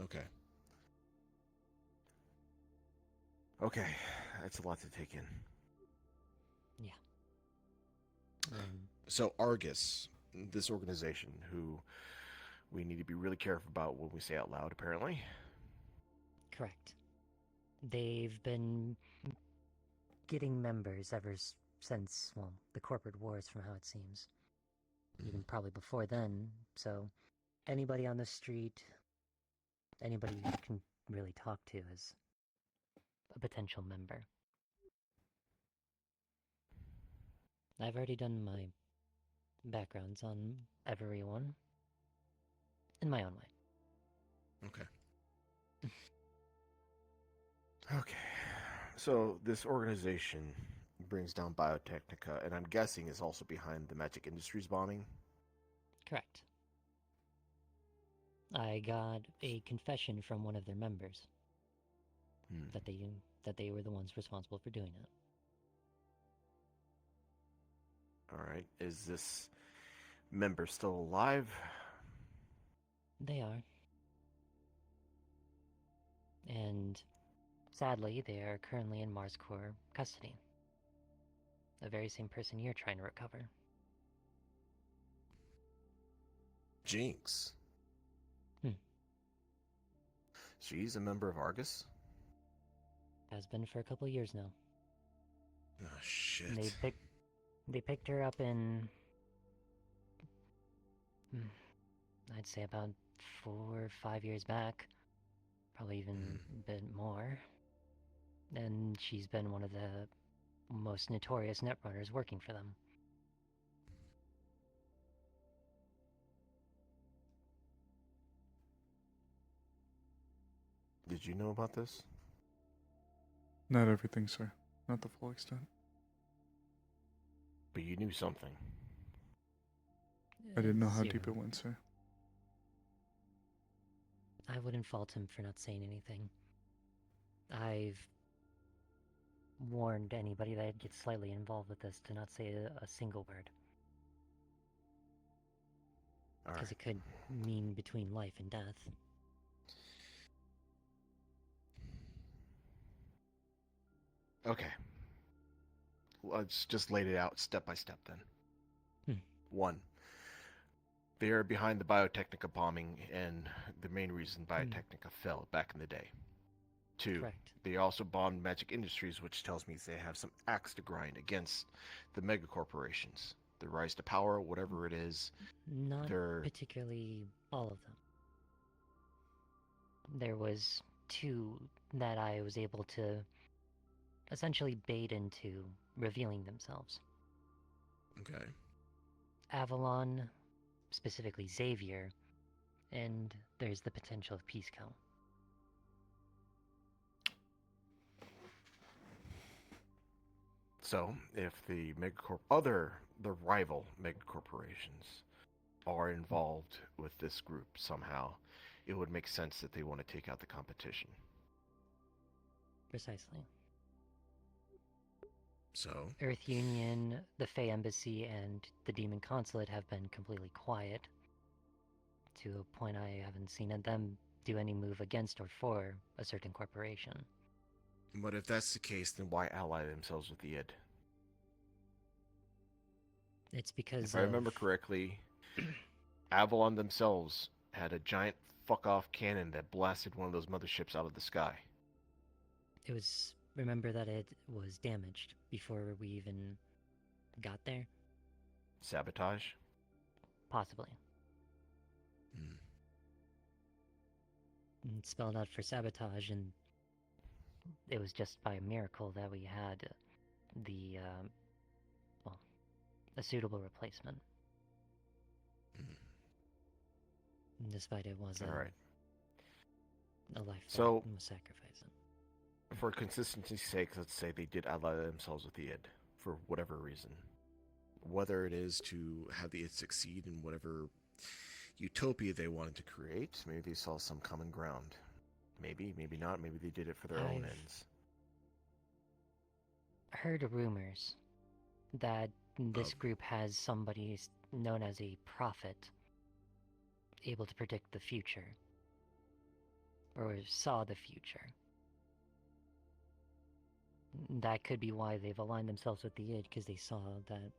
Okay. Okay, that's a lot to take in. Yeah. So Argus, this organization, who we need to be really careful about what we say out loud, apparently. Correct. They've been getting members ever since, well, the corporate wars, from how it seems. Even probably before then. So anybody on the street, anybody you can really talk to is a potential member. I've already done my backgrounds on everyone in my own way. Okay. Okay. So this organization brings down Biotechnica, and I'm guessing is also behind the Magic Industries bombing? Correct. I got a confession from one of their members that they were the ones responsible for doing it. All right. Is this member still alive? They are. And sadly, they are currently in Mars Core custody. The very same person you're trying to recover. Jinx. She's a member of Argus? Has been for a couple of years now. Oh, shit. And they picked her up in... I'd say about 4 or 5 years back. Probably even a bit more. And she's been one of the most notorious netrunners working for them. Did you know about this? Not everything, sir. Not the full extent. But you knew something. I didn't know how Zero. deep it went, sir. I wouldn't fault him for not saying anything. I've warned anybody that gets slightly involved with this to not say a single word. Because it could mean between life and death. Okay. Let's just lay it out step by step then. 1. They are behind the Biotechnica bombing and the main reason Biotechnica fell back in the day. 2. Correct. They also bombed Magic Industries, which tells me they have some axe to grind against the mega corporations. The rise to power, whatever it is. Not they're... particularly all of them. There was 2 that I was able to essentially bait into revealing themselves. Okay. Avalon, specifically Xavier, and there's the potential of Pisco. So, if the the rival megacorporations are involved with this group somehow, it would make sense that they want to take out the competition. Precisely. So? Earth Union, the Fey Embassy, and the Demon Consulate have been completely quiet. To a point I haven't seen them do any move against or for a certain corporation. But if that's the case, then Why ally themselves with the id? It's because if I remember correctly, Avalon themselves had a giant fuck-off cannon that blasted one of those motherships out of the sky. It was... Remember that it was damaged before we even got there? Sabotage? Possibly. And spelled out for sabotage, and it was just by a miracle that we had the, well, a suitable replacement. Despite it was All right. A life So, that was sacrificed. For consistency's sake, let's say they did ally themselves with the id, for whatever reason. Whether it is to have the id succeed in whatever utopia they wanted to create, Maybe they saw some common ground. Maybe, maybe not. Maybe they did it for their own ends. Heard rumors that this group has somebody known as a prophet able to predict the future. Or saw the future. That could be why they've aligned themselves with the id, because they saw that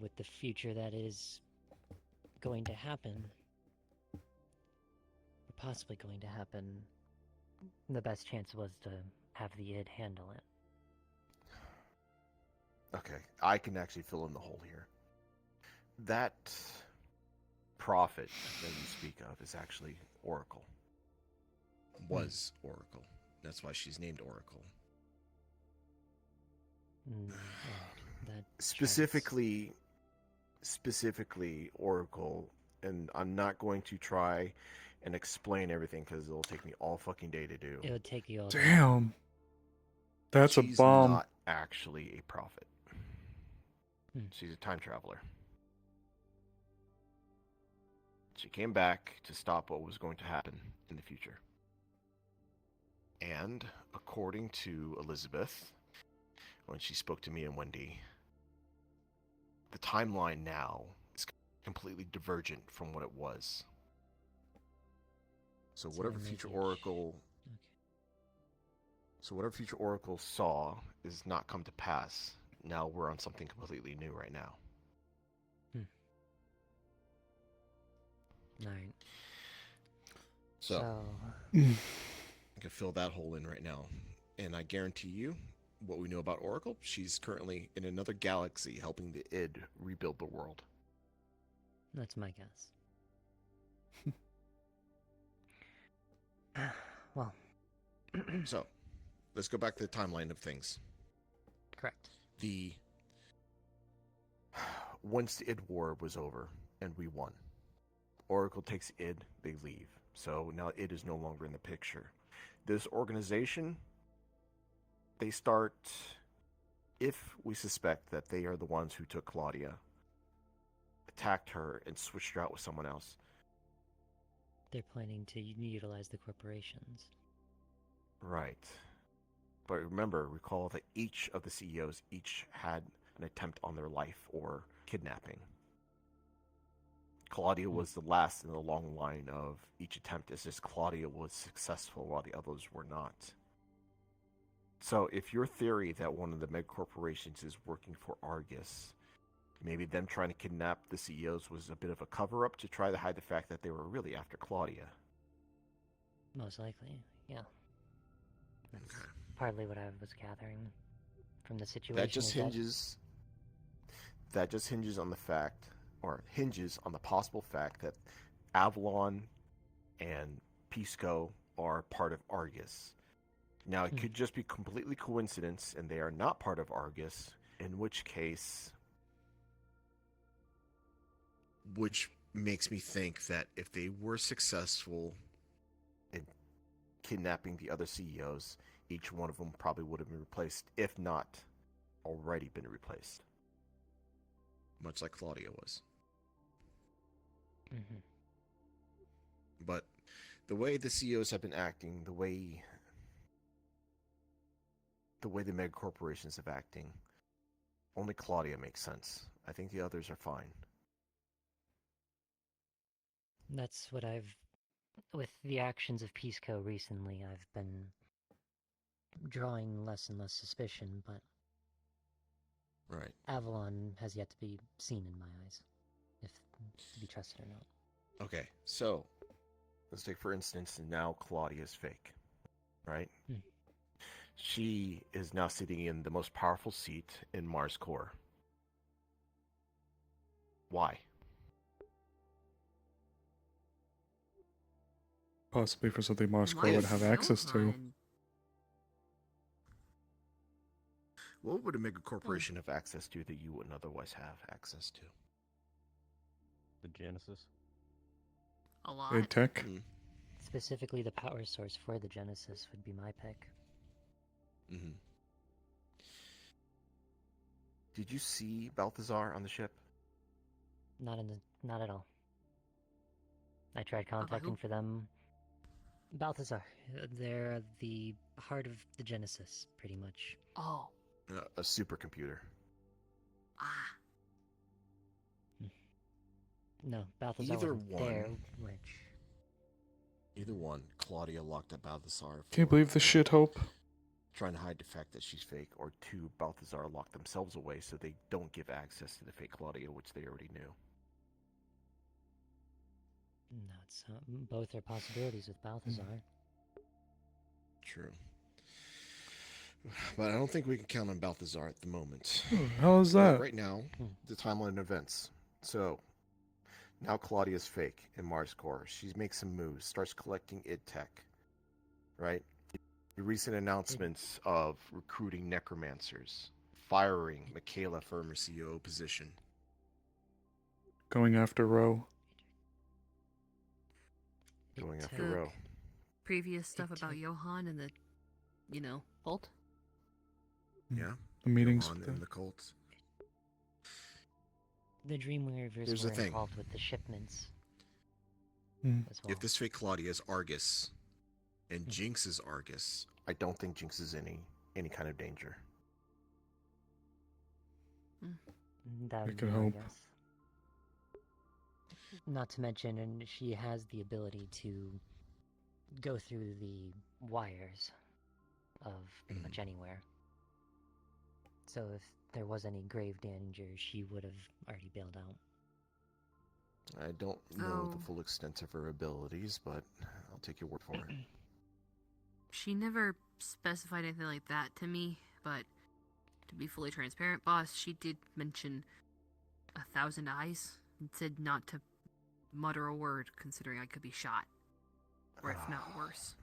with the future that is going to happen, or possibly going to happen, the best chance was to have the id handle it. Okay, I can actually fill in the hole here. That prophet that you speak of is actually Oracle. Was Oracle. That's why she's named Oracle. Specifically Oracle, and I'm not going to try and explain everything because it'll take me all fucking day to do. It would take you all Damn. That's She's a bomb. not actually a prophet. She's a time traveler. She came back to stop what was going to happen in the future. And according to Elizabeth, when she spoke to me and Wendy, the timeline now is completely divergent from what it was. So whatever future Oracle saw is not come to pass. Now we're on something completely new right now. Alright. So I can fill that hole in right now. And I guarantee you, what we know about Oracle, she's currently in another galaxy helping the id rebuild the world. That's my guess. Well. So, let's go back to the timeline of things. Correct. Once the id war was over and we won, Oracle takes id, they leave. So now id is no longer in the picture. This organization, they start, if we suspect that they are the ones who took Claudia, attacked her, and switched her out with someone else. They're planning to utilize the corporations. Right. But recall that each of the CEOs each had an attempt on their life or kidnapping. Claudia was the last in the long line of each attempt. It's just Claudia was successful while the others were not. So if your theory that one of the meg corporations is working for Argus, maybe them trying to kidnap the CEOs was a bit of a cover-up to try to hide the fact that they were really after Claudia. Most likely, yeah. That's partly what I was gathering from the situation. That just hinges on the fact, or hinges on the possible fact that Avalon and Pisco are part of Argus. Now, it could just be completely coincidence, and they are not part of Argus, in which case... Which makes me think that if they were successful in kidnapping the other CEOs, each one of them probably would have been replaced, if not already been replaced. Much like Claudia was. Mm-hmm. But the way the CEOs have been acting, the way the mega corporations have acting, only Claudia makes sense. I think the others are fine. That's what with the actions of Pisco recently, I've been drawing less and less suspicion, but right. Avalon has yet to be seen in my eyes, if to be trusted or not. Okay, so let's take for instance, now Claudia's fake, right? She is now sitting in the most powerful seat in Mars Core. Why? Possibly for something Mars Core would have access to. What would a mega corporation have access to that you wouldn't otherwise have access to? The Genesis. A lot. Big tech. Specifically, the power source for the Genesis would be my pick. Mm-hmm. Did you see Balthazar on the ship? Not at all. I tried contacting for them. Balthazar, they're the heart of the Genesis, pretty much. Oh. A supercomputer. No, Balthazar Either wasn't one. there, which... Either one, Claudia locked up Balthazar. Can you believe the shit hope? Trying to hide the fact that she's fake, or two, Balthazar locked themselves away so they don't give access to the fake Claudia, which they already knew. No, it's both are possibilities with Balthazar. True. But I don't think we can count on Balthazar at the moment. How is that? Right now, the timeline events. So, now Claudia's fake in Mars Core. She makes some moves, starts collecting id tech, right? The recent announcements of recruiting necromancers, firing Michaela from her CEO position. Going after Roe. Going after The Roe. previous stuff about Johan and the, cult. Yeah. The meetings Johan with and the cults. The Dreamweavers Here's were the thing. involved with the shipments as well. If this fake Claudia is Argus, and Jinx is Argus, I don't think Jinx is any kind of danger. That I would could be my hope. guess. Not to mention, and she has the ability to go through the wires of pretty much anywhere. So if there was any grave danger, she would have already bailed out. I don't know the full extent of her abilities, but I'll take your word for it. She never specified anything like that to me, but to be fully transparent, boss, she did mention 1,000 eyes and said not to mutter a word, considering I could be shot, or if not worse.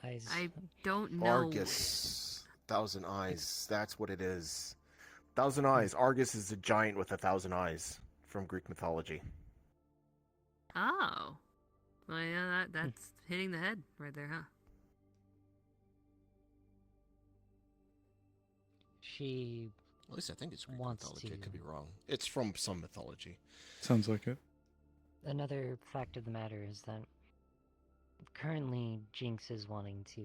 Eyes. I don't know. Argus, 1,000 eyes. That's what it is. 1,000 eyes. Argus is a giant with 1,000 eyes from Greek mythology. Oh, well, yeah, that's hitting the head right there, huh? She at least I think it's Greek wants mythology. to. I could be wrong. It's from some mythology. Sounds like it. Another fact of the matter is that currently Jinx is wanting to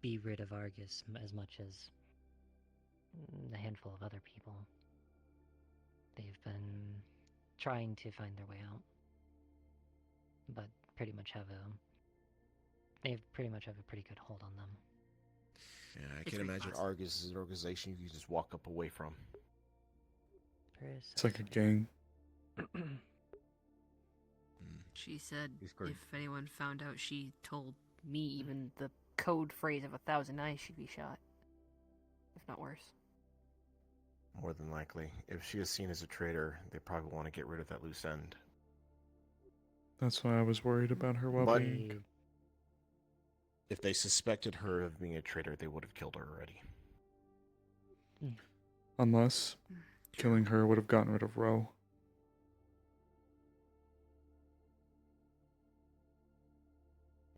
be rid of Argus as much as a handful of other people. They've been trying to find their way out. But pretty much they pretty much have a pretty good hold on them. Yeah, I It's can very imagine possible. Argus is an organization you can just walk up away from. It's like a gang. She said He's great. if anyone found out she told me even the code phrase of 1,000 eyes, she'd be shot. If not worse. More than likely. If she is seen as a traitor, they probably want to get rid of that loose end. That's why I was worried about her well-being. If they suspected her of being a traitor, they would have killed her already. Unless killing her would have gotten rid of Ro.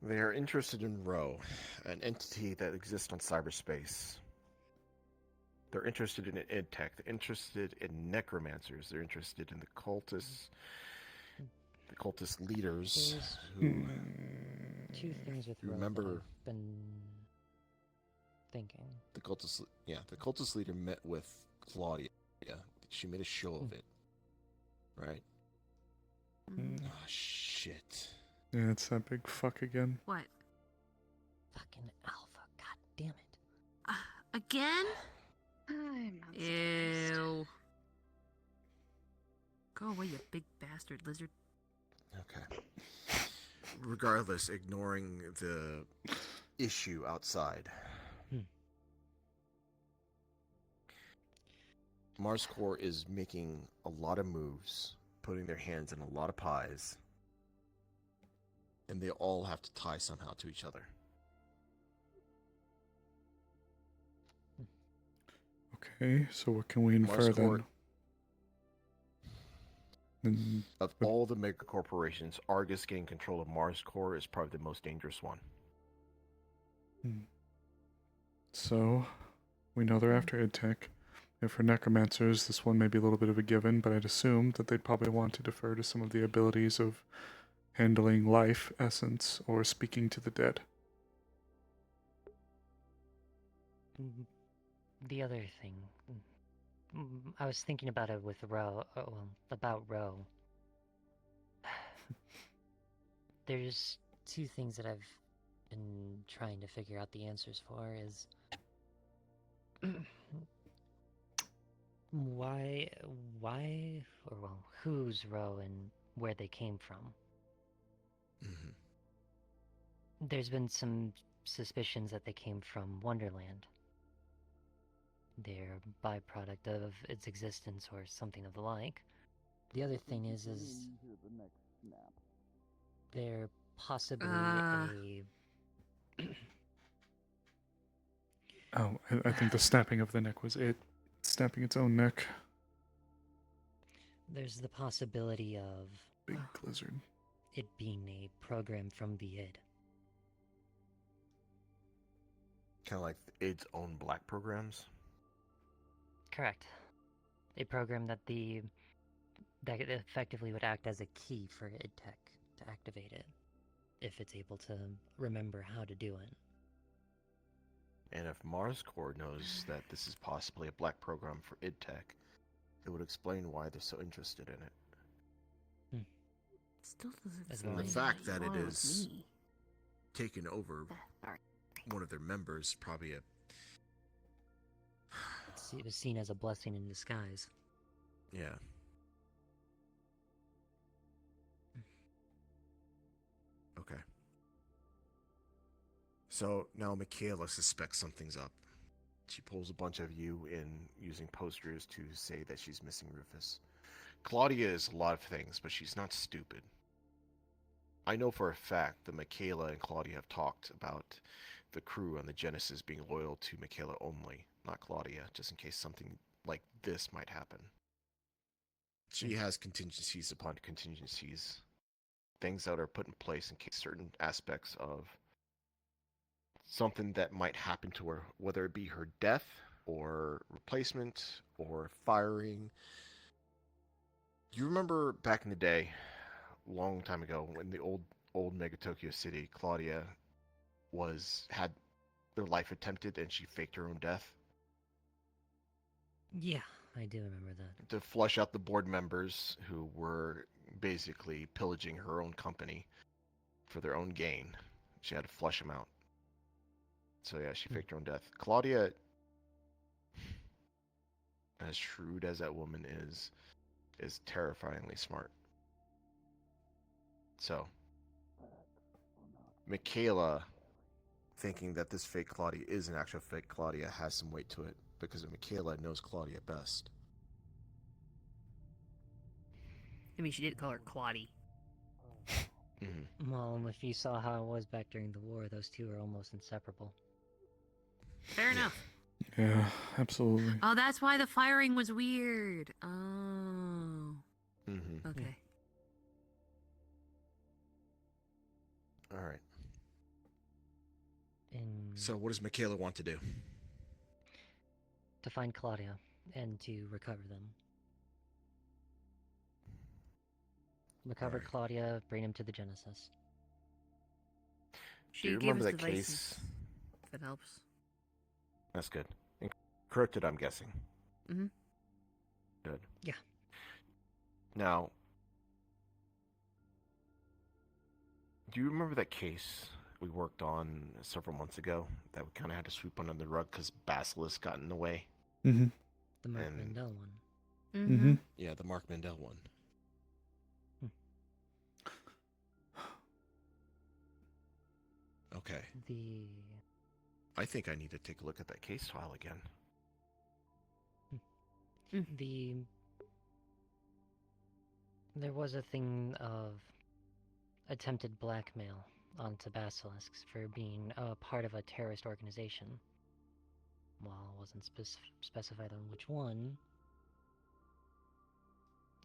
They are interested in Ro, an entity that exists on cyberspace. They're interested in id tech. They're interested in necromancers. They're interested in the cultists leaders who. Two things with Ro remember that I've been thinking. the cultist leader met with Claudia. She made a show of it, right? Oh shit. Yeah, it's that big fuck again. What? Fucking Alpha, god damn it. Again? I'm not Ew. Go away, you big bastard lizard. Okay. Regardless, ignoring the issue outside. Mars Core is making a lot of moves, putting their hands in a lot of pies, and they all have to tie somehow to each other. Okay, so what can we infer Mars Core, then? of all the mega corporations, Argus getting control of Mars Core is probably the most dangerous one. So, we know they're after id tech. If for necromancers, this one may be a little bit of a given, but I'd assume that they'd probably want to defer to some of the abilities of handling life, essence, or speaking to the dead. The other thing, I was thinking about it with Ro, about Ro. There's two things that I've been trying to figure out the answers for is why, who's Ro and where they came from. There's been some suspicions that they came from Wonderland. They're a byproduct of its existence or something of the like. The other thing is they're possibly Oh, I think the snapping of the neck was it. Snapping its own neck. there's the possibility of Big lizard. it being a program from the id. Kind of like its own black programs. Correct. A program that effectively would act as a key for id tech to activate it, if it's able to remember how to do it. And if Mars Core knows that this is possibly a black program for id tech, it would explain why they're so interested in it. Still doesn't As seem And the like fact they that it are with is me. taken over one of their members, probably a It was seen as a blessing in disguise. yeah. Okay. So now Michaela suspects something's up. She pulls a bunch of you in using posters to say that she's missing Rufus. Claudia is a lot of things, but she's not stupid. I know for a fact that Michaela and Claudia have talked about the crew on the Genesis being loyal to Michaela only, not Claudia, just in case something like this might happen. She has contingencies upon contingencies. Things that are put in place in case certain aspects of something that might happen to her, whether it be her death or replacement or firing. You remember back in the day, a long time ago, when the old Mega Tokyo City, Claudia had their life attempted and she faked her own death? Yeah, I do remember that. To flush out the board members who were basically pillaging her own company for their own gain. She had to flush them out. So yeah, she faked her own death. Claudia, as shrewd as that woman is terrifyingly smart. So, Michaela, thinking that this fake Claudia is an actual fake Claudia, has some weight to it because Michaela knows Claudia best. I mean, she did call her Claudie. Well, if you saw how it was back during the war, those two are almost inseparable. Fair enough. Yeah, absolutely. Oh, that's why the firing was weird. Oh. Okay. All right. So, what does Michaela want to do? To find Claudia and to recover them. Recover Claudia, bring him to the Genesis. Do you remember that case? If it helps. That's good. Encrypted, I'm guessing. Mm-hmm. Good. Yeah. Now, do you remember that case we worked on several months ago that we kind of had to sweep under the rug because Basilisk got in the way? Mm-hmm. The Mark Mandel one. Mm-hmm. Yeah, the Mark Mandel one. Okay. I think I need to take a look at that case file again. There was a thing of attempted blackmail onto Basilisks for being a part of a terrorist organization. While it wasn't specified on which one,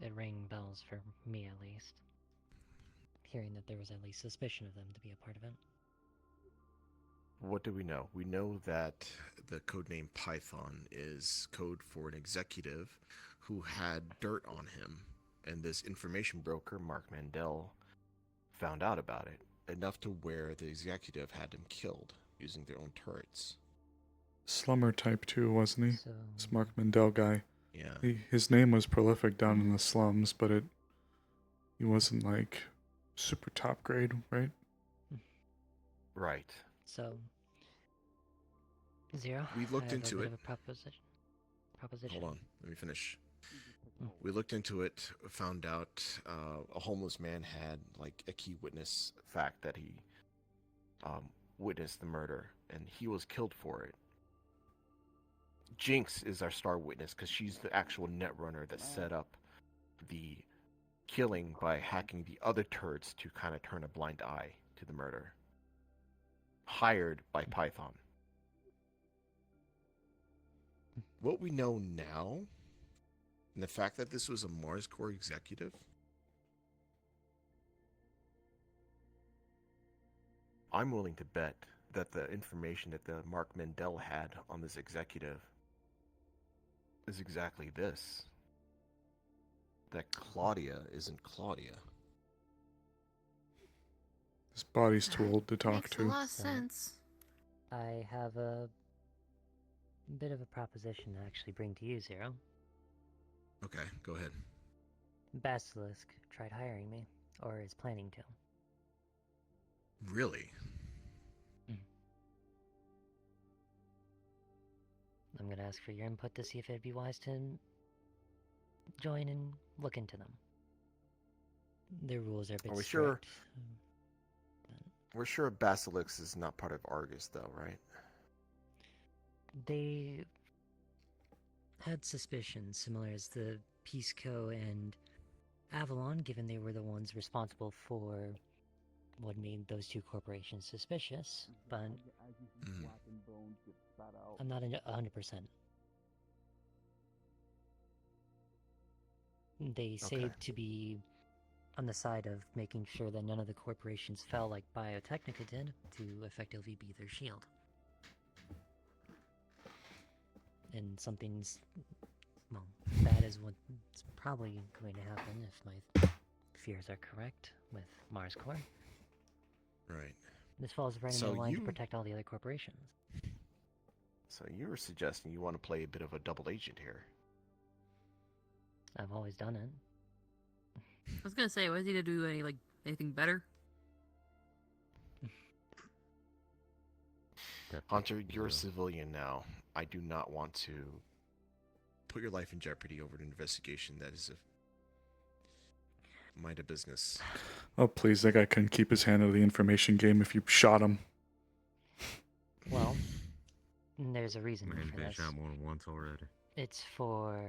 it rang bells for me at least. Hearing that there was at least suspicion of them to be a part of it. What do we know? We know that the codename Python is code for an executive who had dirt on him, and this information broker, Mark Mandel, found out about it, enough to where the executive had him killed using their own turrets. Slummer type too, wasn't he? This Mark Mandel guy. Yeah. His name was prolific down in the slums, but he wasn't like super top grade, right? Right. So, Zero. We looked I have into a bit it. Of a proposition. Hold on, let me finish. We looked into it, found out A homeless man had like a key witness fact that he witnessed the murder, and he was killed for it. Jinx is our star witness because she's the actual netrunner that set up the killing by hacking the other turrets to kind of turn a blind eye to the murder. Hired by Python. what we know now, and the fact that this was a Mars Corps executive. I'm willing to bet that the information that the Mark Mandel had on this executive is exactly this. That Claudia isn't Claudia. His body's too old to talk Makes to. a lot of sense. I have a bit of a proposition to actually bring to you, Zero. Okay, go ahead. Basilisk tried hiring me, or is planning to. Really? I'm gonna ask for your input to see if it'd be wise to join and look into them. Their rules are a bit Are we strict. sure? We're sure Basilisk is not part of Argus, though, right? They had suspicions similar as the Peace Co. and Avalon, given they were the ones responsible for what made those two corporations suspicious, but I'm not 100%. They say to be on the side of making sure that none of the corporations fell like Biotechnica did to effectively be their shield. And something's, well, that is what's probably going to happen if my fears are correct with Mars Corps. Right. This falls right in So the line to you- protect all the other corporations. So you were suggesting you want to play a bit of a double agent here. I've always done it. I was gonna say, was he to do anything better? Hunter, you're a civilian now. I do not want to put your life in jeopardy over an investigation that is a mind of business. Oh, please, that guy couldn't keep his hand out of the information game if you shot him. Well, there's a reason Man, for been this. shot more than once already. It's for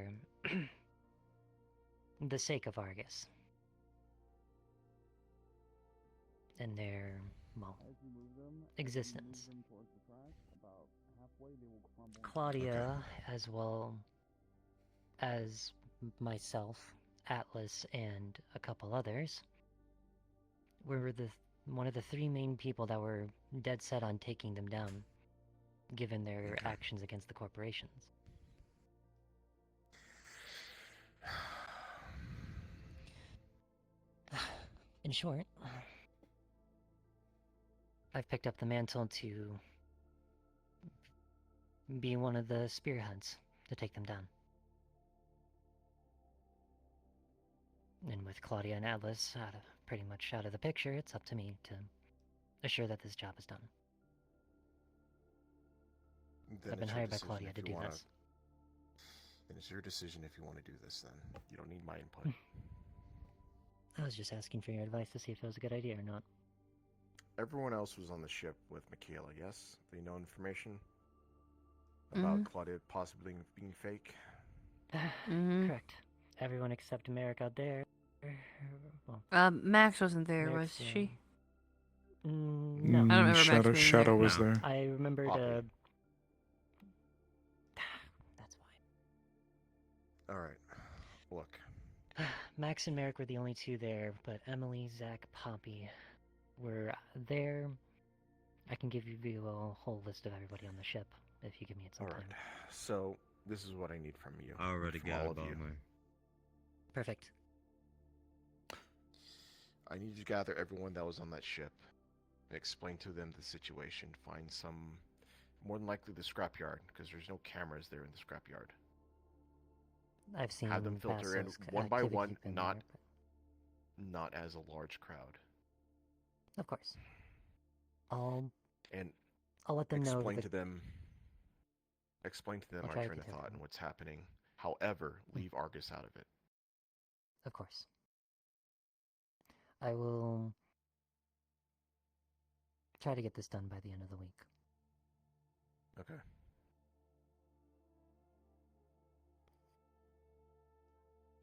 the sake of Argus. And their, well, existence. Claudia, as well as myself, Atlas, and a couple others, were one of the three main people that were dead set on taking them down, given their actions against the corporations. In short, I've picked up the mantle to be one of the spearheads to take them down. And with Claudia and Atlas pretty much out of the picture, it's up to me to assure that this job is done. Then I've been it's your hired by decision Claudia if to you do wanna- this. Then it's your decision if you want to do this. Then you don't need my input. I was just asking for your advice to see if it was a good idea or not. Everyone else was on the ship with Michaela. Yes, they know information about Claudia possibly being fake. Correct. Everyone except Merrick out there. Well, Max wasn't there, Merrick's, was she? No. I don't remember Max being Shadow there. was No. there. I remembered That's All right, look. Max and Merrick were the only two there, but Emily, Zach, Poppy were there. I can give you a whole list of everybody on the ship if you give me some All time. right. So this is what I need from you. I already from got all it of on you. there. Perfect. I need you to gather everyone that was on that ship, explain to them the situation, find some, more than likely the scrapyard, because there's no cameras there in the scrapyard. I've seen Have them filter in Vassal's one by activity one, in not there, not as a large crowd. Of course. I'll let them know Explain that to them. Explain to them I'll our try to train of keep thought and what's happening. However, leave Argus out of it. Of course. I will try to get this done by the end of the week. Okay.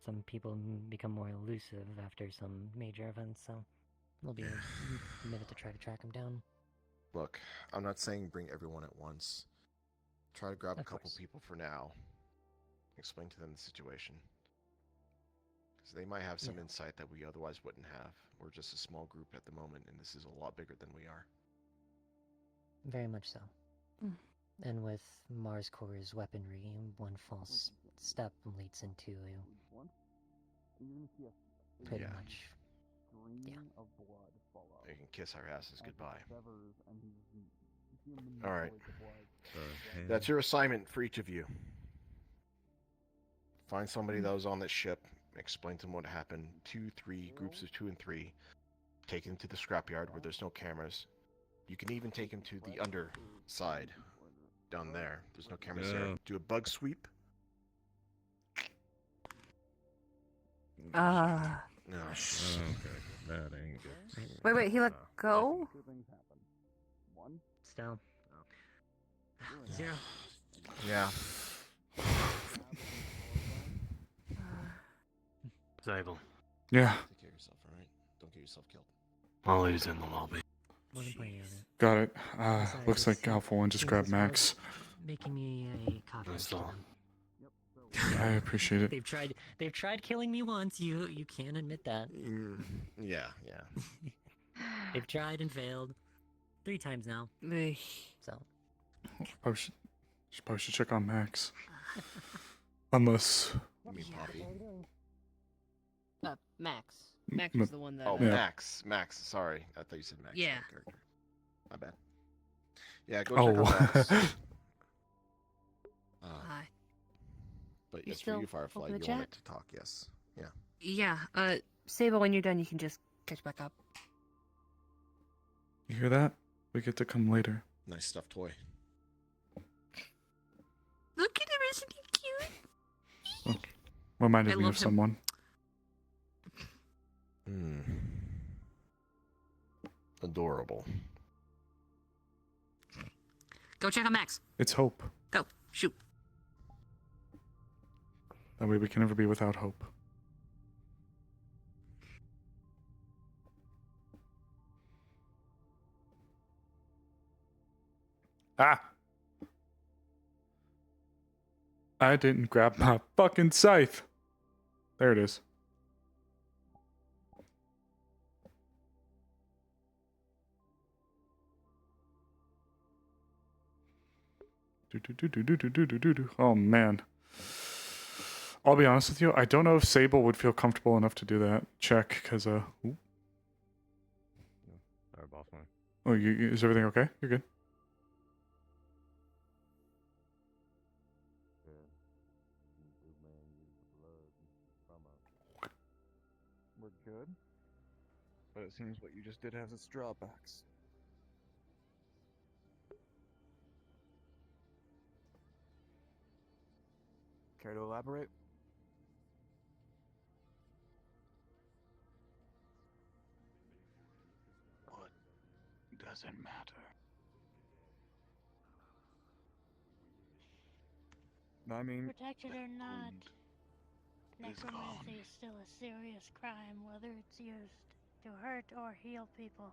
Some people become more elusive after some major events, so it'll be a minute to try to track them down. Look, I'm not saying bring everyone at once. Try to grab a Of couple course. people for now. Explain to them the situation. Because they might have some insight that we otherwise wouldn't have. We're just a small group at the moment, and this is a lot bigger than we are. Very much so. And with Mars Core's weaponry, one false step leads into pretty much. Yeah. You can kiss our asses goodbye. All right. That's your assignment for each of you. Find somebody that was on that ship. Explain to them what happened. 2, 3, groups of 2 and 3. Take them to the scrapyard where there's no cameras. You can even take them to the underside. Down there. There's no cameras there. Yeah. Do a bug sweep. Uh. No. Okay, that ain't good. Wait, he let go? Still. 0. Yeah. Sable. Yeah. Take care of yourself, alright? Don't get yourself killed. I'll lose in the lobby. Wasn't planning on it. Got it. Besides, Looks like it's- Alpha 1 just seems grabbed as though Max. Making me a coffee. That's all. I appreciate it. They've tried killing me once. You can't admit that. Yeah. They've tried and failed 3 times now. So Probably should check on Max. Unless. You mean Poppy? Max. Max M- was the one that. Oh, Yeah. Max. Sorry. I thought you said Max. Yeah. Character. My bad. Yeah, go check on Max. Hi. But You as for still you, Firefly, open you the wanted chat? to talk, yes. Yeah. Yeah. Sable, when you're done, you can just catch back up. You hear that? We get to come later. Nice stuffed toy. Look at him, isn't he cute? Reminded I me love of him. someone. Adorable. Go check on Max. It's hope. Go. Shoot. That way we can never be without hope. Ah! I didn't grab my fucking scythe. There it is. Oh man. I'll be honest with you, I don't know if Sable would feel comfortable enough to do that. Check, because ooh. Sorry, boss man. Oh, is everything okay? You're good. We're good. But it seems what you just did has its drawbacks. Care to elaborate? What doesn't matter? I mean, Protected or not, is necromancy is still a serious crime, whether it's used to hurt or heal people.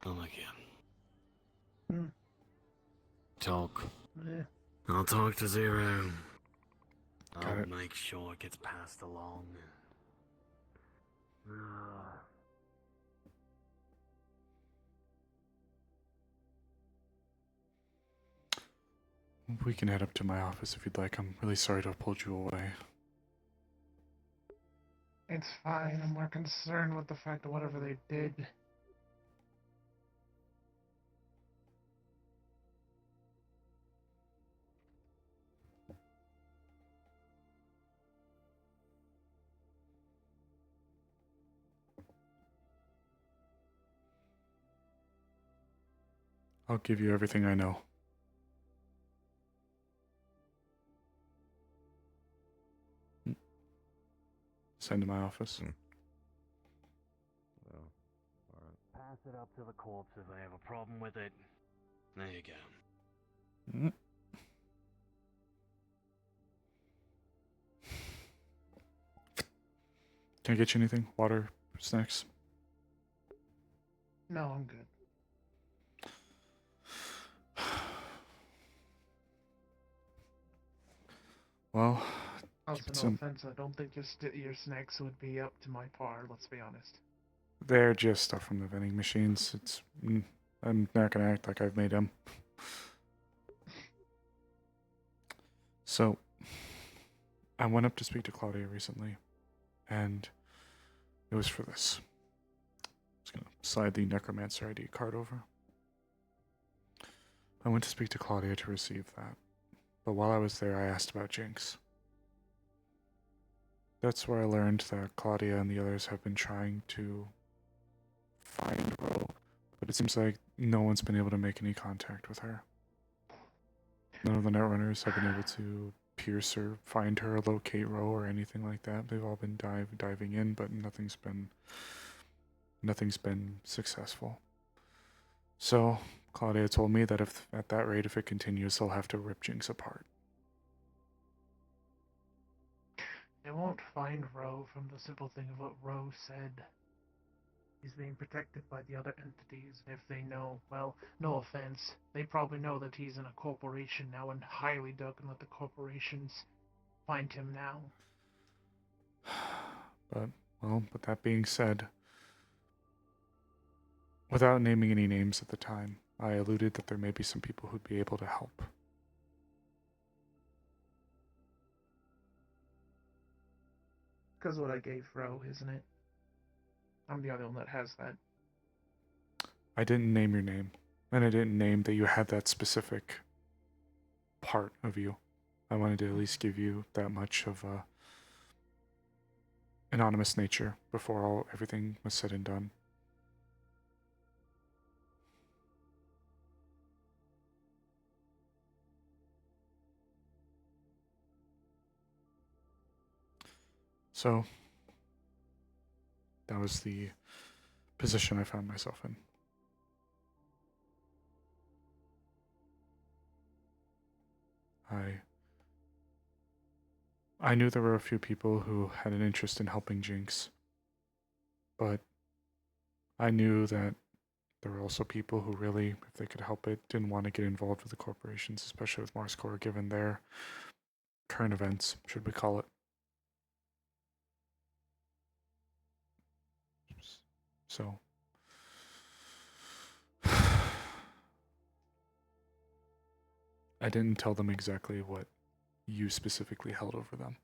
Come again. Hmm. Talk. Yeah. I'll talk to Zero. Got I'll it. make sure it gets passed along. We can head up to my office if you'd like. I'm really sorry to have pulled you away. It's fine. I'm more concerned with the fact that whatever they did. I'll give you everything I know. Send to my office. Well, alright. Pass it up to the corpse if I have a problem with it. There you go. Can I get you anything? Water? Snacks? No, I'm good. Well, Also, keep no some. offense, I don't think your snacks would be up to my par, let's be honest. They're just stuff from the vending machines. I'm not gonna act like I've made them. So, I went up to speak to Claudia recently, and it was for this. I'm just gonna slide the Necromancer ID card over. I went to speak to Claudia to receive that, but while I was there, I asked about Jinx. That's where I learned that Claudia and the others have been trying to find Ro, but it seems like no one's been able to make any contact with her. None of the Netrunners have been able to pierce or find her, locate Ro, or anything like that. They've all been diving in, but nothing's been successful. So Claudia told me that if at that rate, if it continues, they'll have to rip Jinx apart. They won't find Ro from the simple thing of what Ro said. He's being protected by the other entities. If they know, well, no offense, they probably know that he's in a corporation now and highly doubt can let the corporations find him now. But that being said, without naming any names at the time, I alluded that there may be some people who'd be able to help. because what I gave Ro, isn't it? I'm the only one that has that. I didn't name your name, and I didn't name that you had that specific part of you. I wanted to at least give you that much of a anonymous nature before everything was said and done. So, that was the position I found myself in. I knew there were a few people who had an interest in helping Jinx, but I knew that there were also people who really, if they could help it, didn't want to get involved with the corporations, especially with Mars Corps, given their current events, should we call it. So, I didn't tell them exactly what you specifically held over them.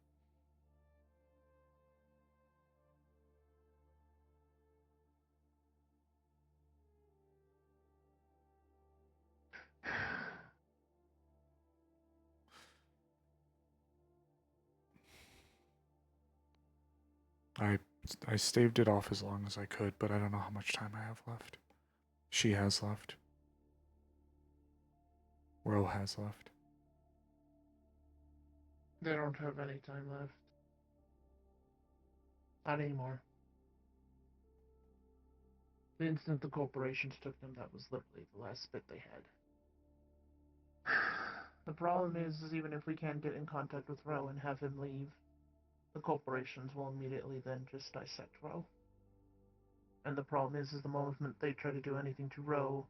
I staved it off as long as I could, but I don't know how much time I have left. She has left. Ro has left. They don't have any time left. Not anymore. The instant the corporations took them, that was literally the last bit they had. The problem is even if we can't get in contact with Ro and have him leave, the corporations will immediately then just dissect Ro. And the problem is the moment they try to do anything to Ro,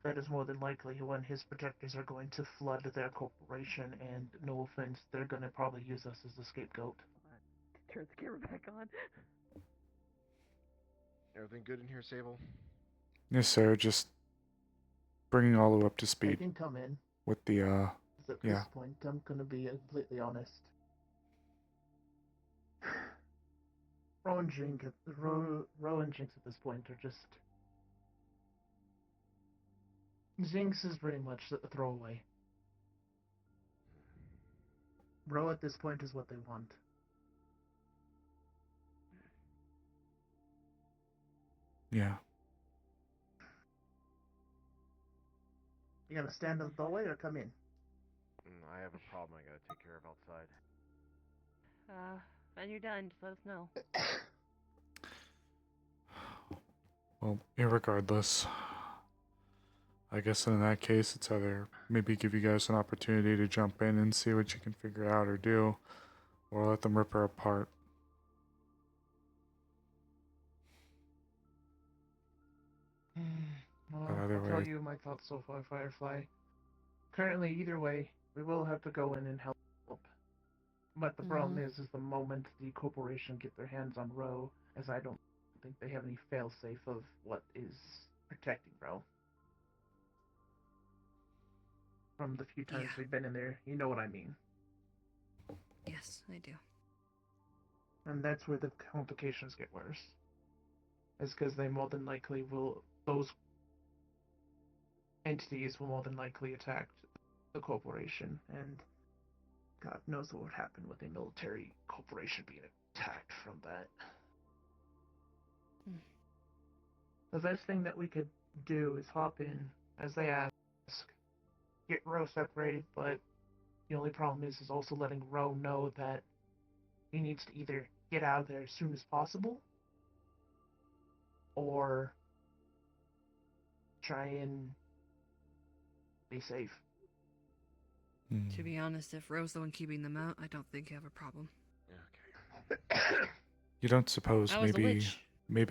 that is more than likely when his protectors are going to flood their corporation, and no offense, they're going to probably use us as a scapegoat. Turn the camera back on. Everything good in here, Sable? Yes, sir. Just bringing all the way up to I speed can come in. with the, At yeah. this point, I'm going to be completely honest. Ro and Jinx at this point are just... Jinx is pretty much a throwaway. Ro at this point is what they want. Yeah. You gonna stand in the doorway or come in? I have a problem I gotta take care of outside. When you're done, just let us know. Well, irregardless, I guess in that case, it's either maybe give you guys an opportunity to jump in and see what you can figure out or do, or let them rip her apart. Well, But either I'll tell way, you my thoughts so far, Firefly. Currently, either way, we will have to go in and help. But the problem is the moment the corporation get their hands on Ro, as I don't think they have any failsafe of what is protecting Ro. From the few times we've been in there, you know what I mean. Yes, I do. And that's where the complications get worse. Is because they more than likely will, those entities will more than likely attack the corporation, and God knows what would happen with a military corporation being attacked from that. The best thing that we could do is hop in, as they ask, get Ro separated, but the only problem is also letting Ro know that he needs to either get out of there as soon as possible, or try and be safe. To be honest, if Ro's the one keeping them out, I don't think you have a problem. you don't suppose I was a maybe witch.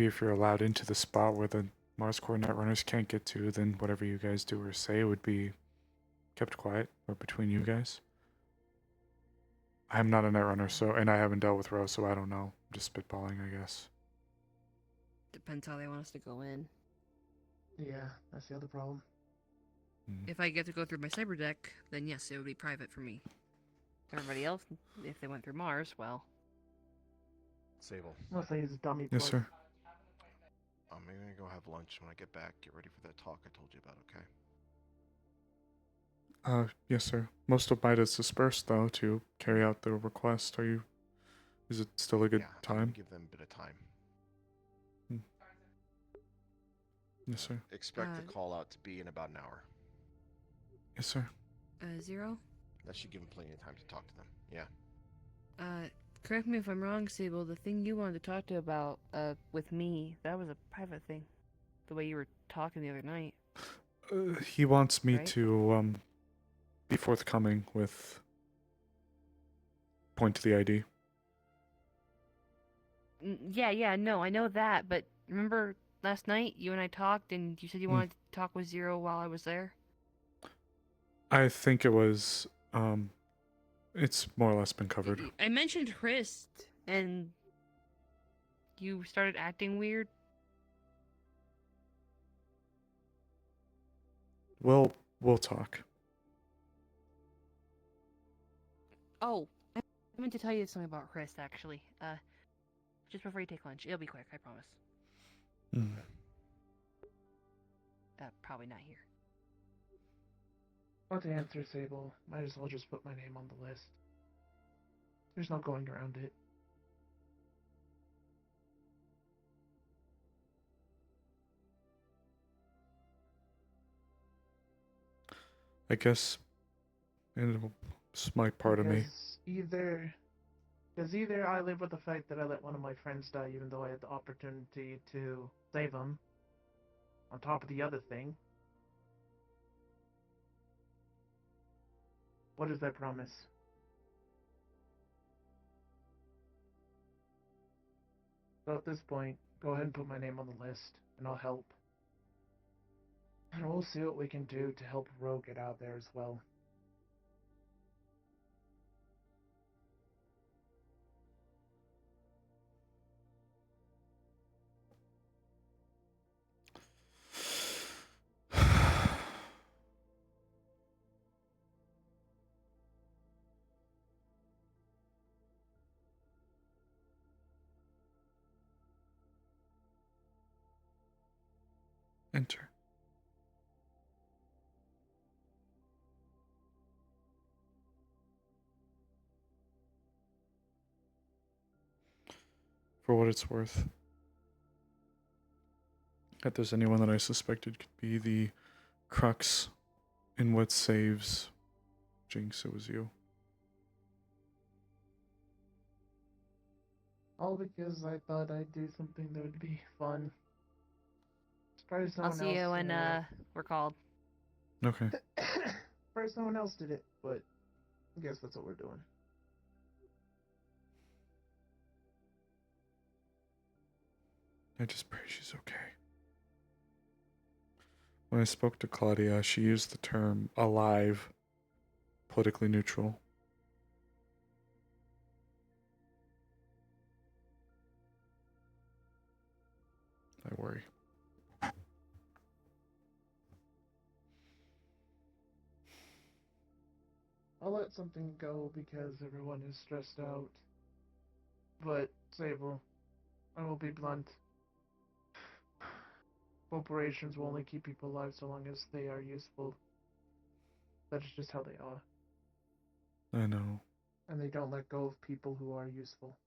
if you're allowed into the spot where the Mars Core Netrunners can't get to, then whatever you guys do or say would be kept quiet or between you guys? I'm not a Netrunner, so, and I haven't dealt with Ro, so I don't know. I'm just spitballing, I guess. Depends how they want us to go in. Yeah, that's the other problem. If I get to go through my cyber deck, then yes, it would be private for me. Everybody else, if they went through Mars, well. Sable. Mostly he's a dummy. Yes, sir. I'm gonna go have lunch. When I get back, get ready for that talk I told you about, okay? Yes, sir. Most of might is dispersed, though, to carry out the request. Is it still a good Yeah, I'm gonna time? give them a bit of time. Yes, sir. Expect the call out to be in about an hour. Yes, sir. Zero? That should give them plenty of time to talk to them. Yeah. Correct me if I'm wrong, Sable. The thing you wanted to talk to about, with me, that was a private thing. The way you were talking the other night. He wants me Right? to, be forthcoming with point to the ID. Yeah, no, I know that, but remember last night you and I talked and you said you wanted to talk with Zero while I was there? I think it was, it's more or less been covered. I mentioned Hrist, and you started acting weird. We'll talk. Oh, I meant to tell you something about Hrist, actually. Just before you take lunch. It'll be quick, I promise. Probably not here. What to answer, Sable? Might as well just put my name on the list. There's no going around it. I guess it's my part of me. Because either I live with the fact that I let one of my friends die even though I had the opportunity to save him, on top of the other thing. What is that promise? So at this point, go ahead and put my name on the list, and I'll help. And we'll see what we can do to help Rogue get out there as well. Enter. For what it's worth, if there's anyone that I suspected could be the crux in what saves Jinx, it was you. All because I thought I'd do something that would be fun. Surprised I'll someone see you else, when, we're called. Okay. Surprised no one else did it, but I guess that's what we're doing. I just pray she's okay. When I spoke to Claudia, she used the term alive, politically neutral. I worry. I'll let something go because everyone is stressed out. But, Sable, I will be blunt. Corporations will only keep people alive so long as they are useful. That is just how they are. I know. And they don't let go of people who are useful.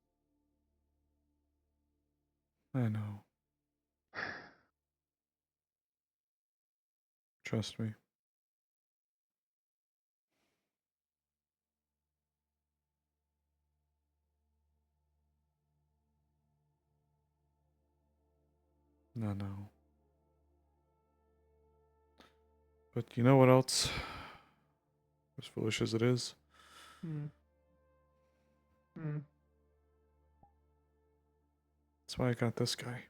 I know. Trust me. I know. But you know what else? As foolish as it is. That's why I got this guy.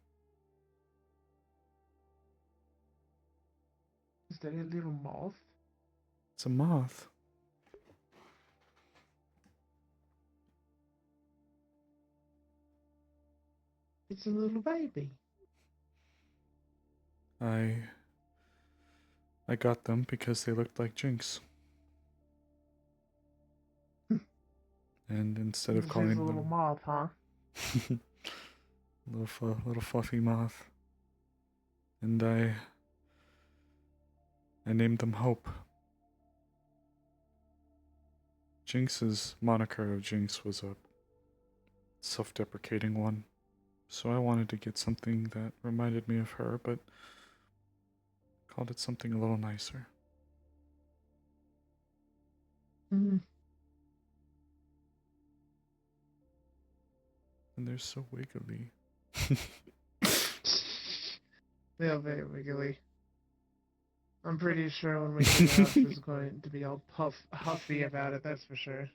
Is that a little moth? It's a moth. It's a little baby. I got them because they looked like Jinx. And instead of This calling is a little them moth, huh? little fluffy moth. And I named them Hope. Jinx's moniker of Jinx was a self-deprecating one, so I wanted to get something that reminded me of her, but called it something a little nicer. Mm. And they're so wiggly. They are very wiggly. I'm pretty sure when we get out, she's going to be all huffy about it, that's for sure.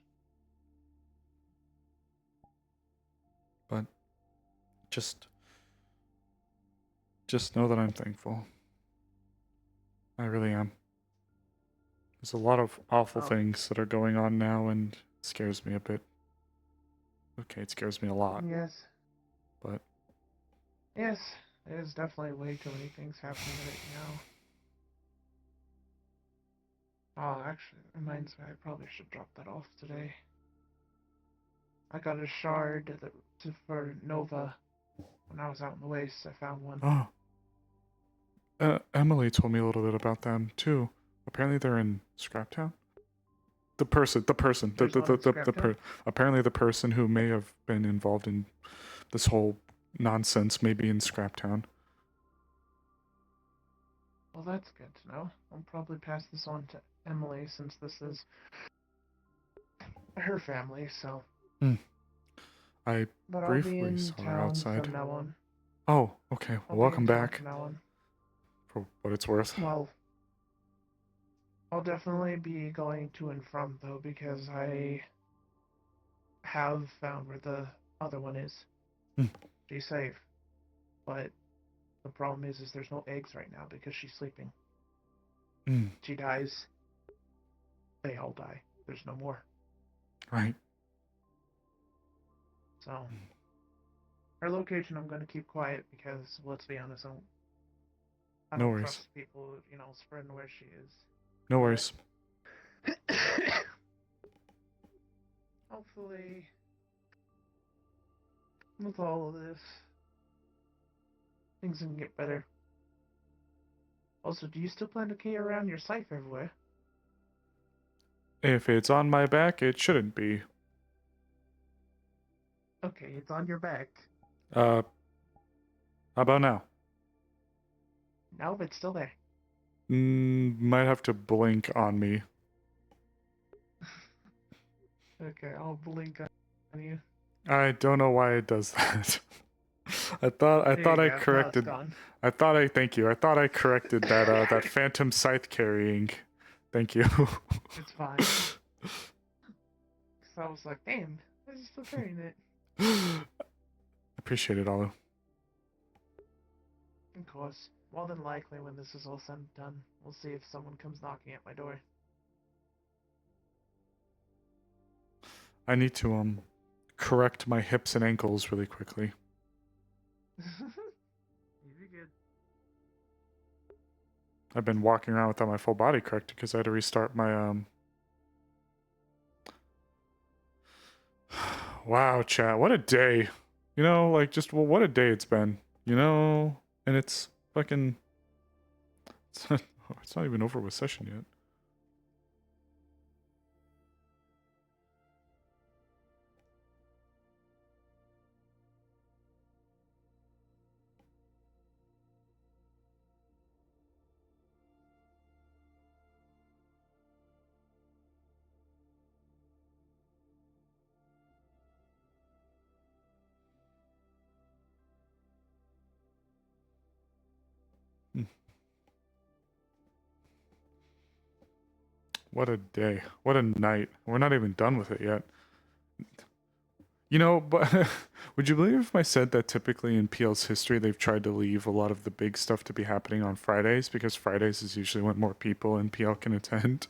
But just know that I'm thankful. I really am. There's a lot of awful things that are going on now, and it scares me a bit. Okay, it scares me a lot. Yes. But Yes, there's definitely way too many things happening right now. Oh, actually, it reminds me, I probably should drop that off today. I got a shard for Nova when I was out in the wastes. I found one. Emily told me a little bit about them too. Apparently they're in Scraptown. Apparently the person who may have been involved in this whole nonsense may be in Scraptown. Well, that's good to know. I'll probably pass this on to Emily since this is her family, so. I But I'll be briefly in saw her town outside. from now on. Oh, okay. I'll Well, be welcome in town back. from now on. For what it's worth. Well, I'll definitely be going to and from, though, because I have found where the other one is. She's safe. But the problem is there's no eggs right now because she's sleeping. She dies. They all die. There's no more. Right. So, her location I'm going to keep quiet because, let's be honest, I No don't worries. trust people, spreading where she is. No worries. Hopefully, with all of this, things can get better. Also, do you still plan to carry around your scythe everywhere? If it's on my back, it shouldn't be. Okay, it's on your back. How about now? No, but it's still there. Might have to blink on me. Okay, I'll blink on you. I don't know why it does that. I thought There you I go. Now it's corrected. gone. Thank you. I thought I corrected that that phantom scythe carrying. Thank you. It's fine. So I was like, damn, why is he still carrying it? Appreciate it, Alu. Of course. More than likely, when this is all said and done, we'll see if someone comes knocking at my door. I need to correct my hips and ankles really quickly. You'd be good. I've been walking around without my full body corrected because I had to restart my Wow, chat, what a day. What a day it's been. And it's fucking it's not even over with session yet. What a day. What a night. We're not even done with it yet. But would you believe if I said that typically in PL's history they've tried to leave a lot of the big stuff to be happening on Fridays because Fridays is usually when more people in PL can attend,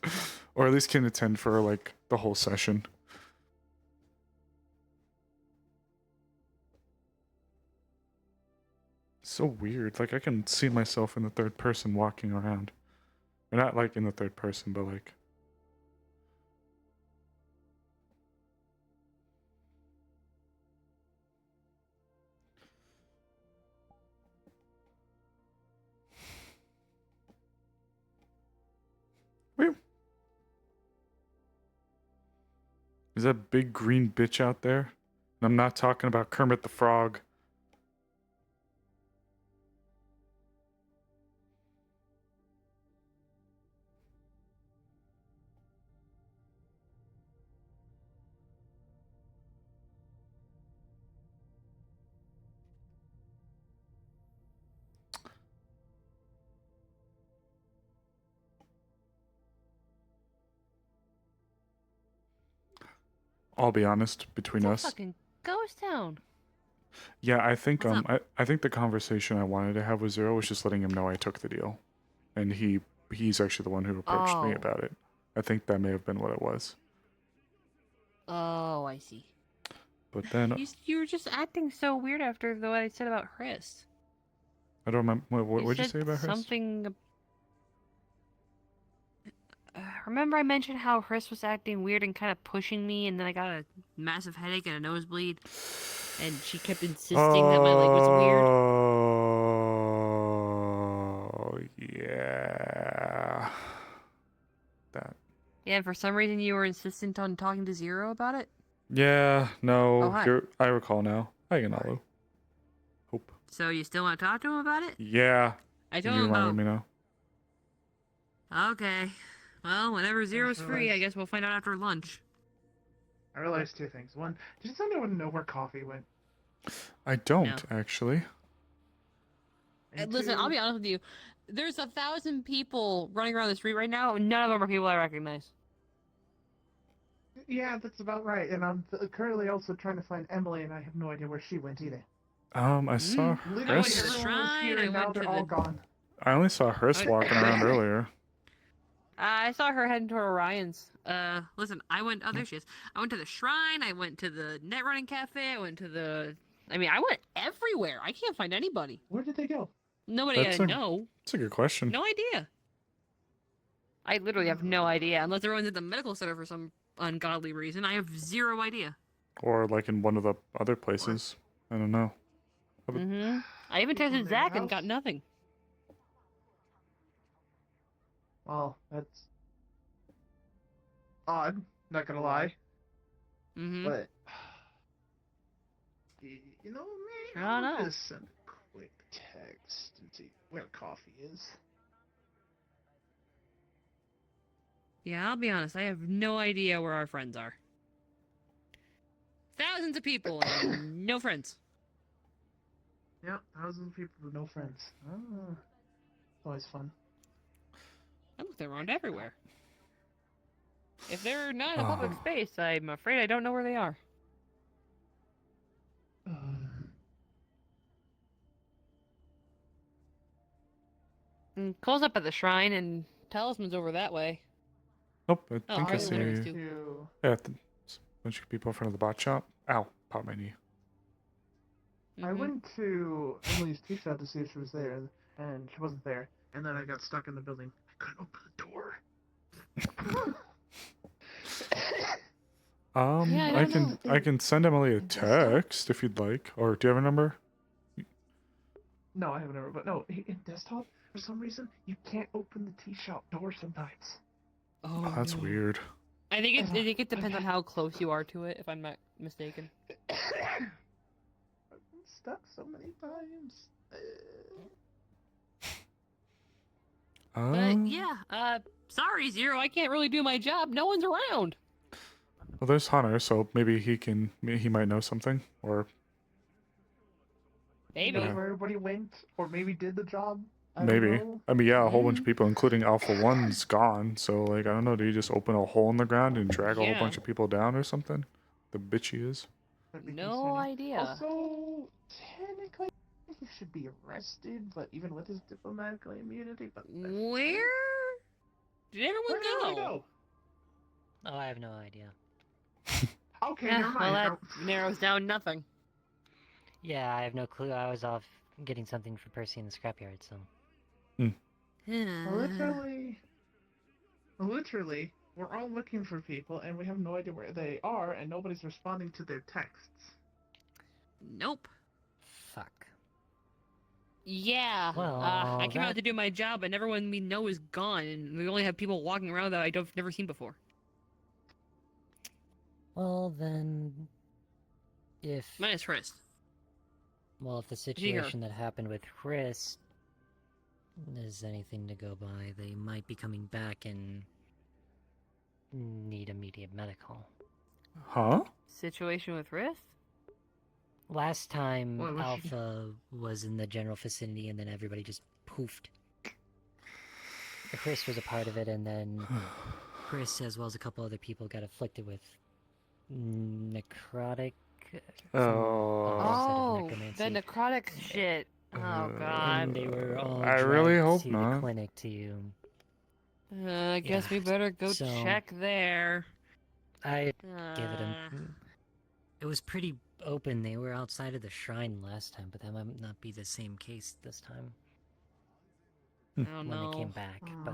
or at least can attend for like the whole session. So weird. Like I can see myself in the third person walking around. Or not like in the third person, but like Is that big green bitch out there? And I'm not talking about Kermit the Frog. I'll be honest, between It's a us. fucking ghost town. Yeah, I think What's up? I think the conversation I wanted to have with Zero was just letting him know I took the deal. And he's actually the one who approached me Oh. about it. I think that may have been what it was. Oh, I see. But then You were just acting so weird after what I said about Chris. I don't remember what You would you said say about Chris? something. Remember I mentioned how Chris was acting weird and kind of pushing me, and then I got a massive headache and a nosebleed, and she kept insisting that my leg was weird. Oh, yeah. That. Yeah, and for some reason you were insistent on talking to Zero about it. Yeah, no, Oh, hi. I recall now. Hi, Ganalu. So you still want to talk to him about it? Yeah. I You told him reminded about. me now. Okay. Well, whenever Zero's free, I guess we'll find out after lunch. I realized two things. One, does anyone know where coffee went? I don't actually. And Listen, I'll two- be honest with you. There's 1,000 people running around the street right now, and none of them are people I recognize. Yeah, that's about right. And I'm currently also trying to find Emily, and I have no idea where she went either. I saw Literally I went to Chris. the everyone was shrine. here, I and now went they're to all the. gone. I only saw Chris walking around earlier. I saw her heading toward Orion's. Listen, I went. Oh, there she is. I went to the shrine. I went to the net running cafe. I went to the. I mean, I went everywhere. I can't find anybody. Where did they go? Nobody That's I a know. That's a good question. No idea. I literally have no idea. Unless everyone's at the medical center for some ungodly reason. I have zero idea. Or like in one of the other places. I don't know. Mm-hmm. I even texted Zach and got nothing. Well, that's odd. Not gonna lie. Mm-hmm. But you know, maybe I don't I'll know. just send a quick text and see where coffee is. Yeah, I'll be honest. I have no idea where our friends are. Thousands of people and no friends. Yep, thousands of people with no friends. Ah, always fun. I looked around everywhere. If they're not in a public space, I'm afraid I don't know where they are. Cole's up at the shrine, and Talisman's over that way. Nope, I Oh, think I Harley's see. there too. Yeah, a bunch of people in front of the bot shop. Ow, popped my knee. I went to Emily's tea shop to see if she was there, and she wasn't there. And then I got stuck in the building. I couldn't open the door. Yeah, I don't know. I can send Emily a text if you'd like. Or do you have a number? No, I have never. But no, in desktop, for some reason, you can't open the tea shop door sometimes. Oh, that's weird. I think it depends on how close you are to it, if I'm not mistaken. I've been stuck so many times. But yeah, sorry, Zero, I can't really do my job. No one's around. Well, there's Hunter, so maybe he might know something, or Maybe. You know where everybody went, or maybe did the job. I don't maybe. know. I mean, yeah, a whole bunch of people, including Alpha One's gone. So, like, I don't know. Do you just open a hole in the ground and drag a whole Yeah. bunch of people down or something? The bitch he is. No idea. Also, technically, he should be arrested, but even with his diplomatic immunity. But Where did everyone go? Oh, I have no idea. Okay, Yeah, never well, mind. that narrows down nothing. Yeah, I have no clue. I was off getting something for Percy in the scrapyard, so. Literally, we're all looking for people, and we have no idea where they are, and nobody's responding to their texts. Nope. Fuck. Yeah. Well, I came out that- to do my job, and everyone we know is gone, and we only have people walking around that I've never seen before. Well, then, if minus Chris. well, if the Here. situation that happened with Chris is anything to go by, they might be coming back and need immediate medical. Huh? Situation with Rift? Last time What was she- Alpha was in the general vicinity and then everybody just poofed. Chris was a part of it, and then Chris, as well as a couple other people, got afflicted with necrotic. Oh, the necrotic shit. Oh god. And they were all I dragged really hope to not. the clinic to. I guess we better go so- check there. I give it a. It was pretty open. They were outside of the shrine last time, but that might not be the same case this time. I don't when know. they came back, but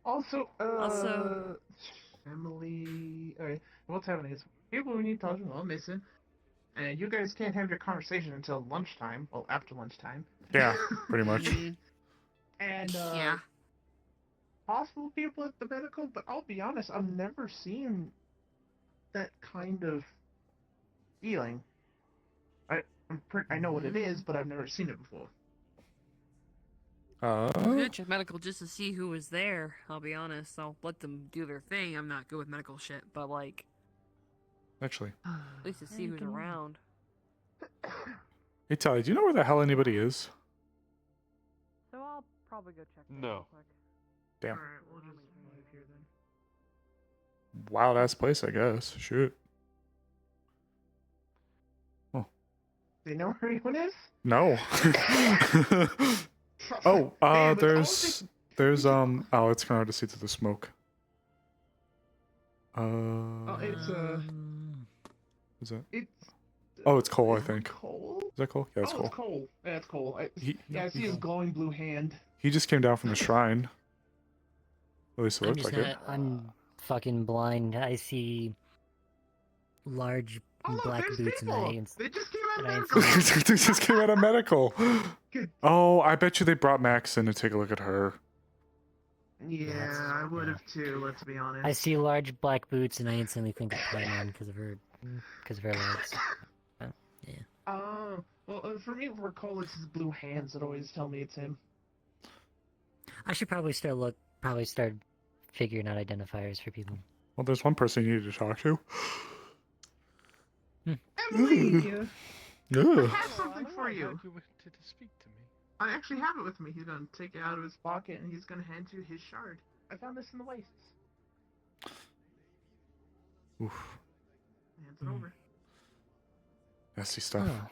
Also, Also- Emily. Alright, what's happening is people we need to talk to are missing, and you guys can't have your conversation until lunchtime. Well, after lunchtime. Yeah, pretty much. And yeah. possible people at the medical, but I'll be honest, I've never seen that kind of feeling. I know what it is, but I've never seen it before. I'm gonna check medical just to see who was there. I'll be honest. I'll let them do their thing. I'm not good with medical shit, but like, Actually. at least to see who's around. Hey, Tally, do you know where the hell anybody is? So I'll probably go check. No. Damn. Alright, we'll just leave here then. Wild ass place, I guess. Shoot. Do you know where anyone is? No. Oh, there's oh, it's kind of hard to see through the smoke. Oh, it's Is that? It's. Oh, it's Cole, I think. Cole? Is that Cole? Yeah, it's Cole. It's Cole. Yeah, it's Cole. He- I see his glowing blue hand. He just came down from the shrine. At least it I'm looked just like not. it. I'm fucking blind. I see large black boots, and I ain't. They just came out and of I ain't medical. seen- They just came out of medical. Oh, I bet you they brought Max in to take a look at her. Yeah, I would have too. Let's be honest. I see large black boots, and I instantly think of Paimon because of her legs. But, yeah. Oh, well, for me, for Cole, it's his blue hands that always tell me it's him. I should probably start figuring out identifiers for people. Well, there's one person you need to talk to. Emily, I Ugh. have something for you. You wanted to speak to me. I actually have it with me. He's gonna take it out of his pocket and he's gonna hand you his shard. I found this in the wastes. Oof. Hands it over. Nasty stuff. Oh.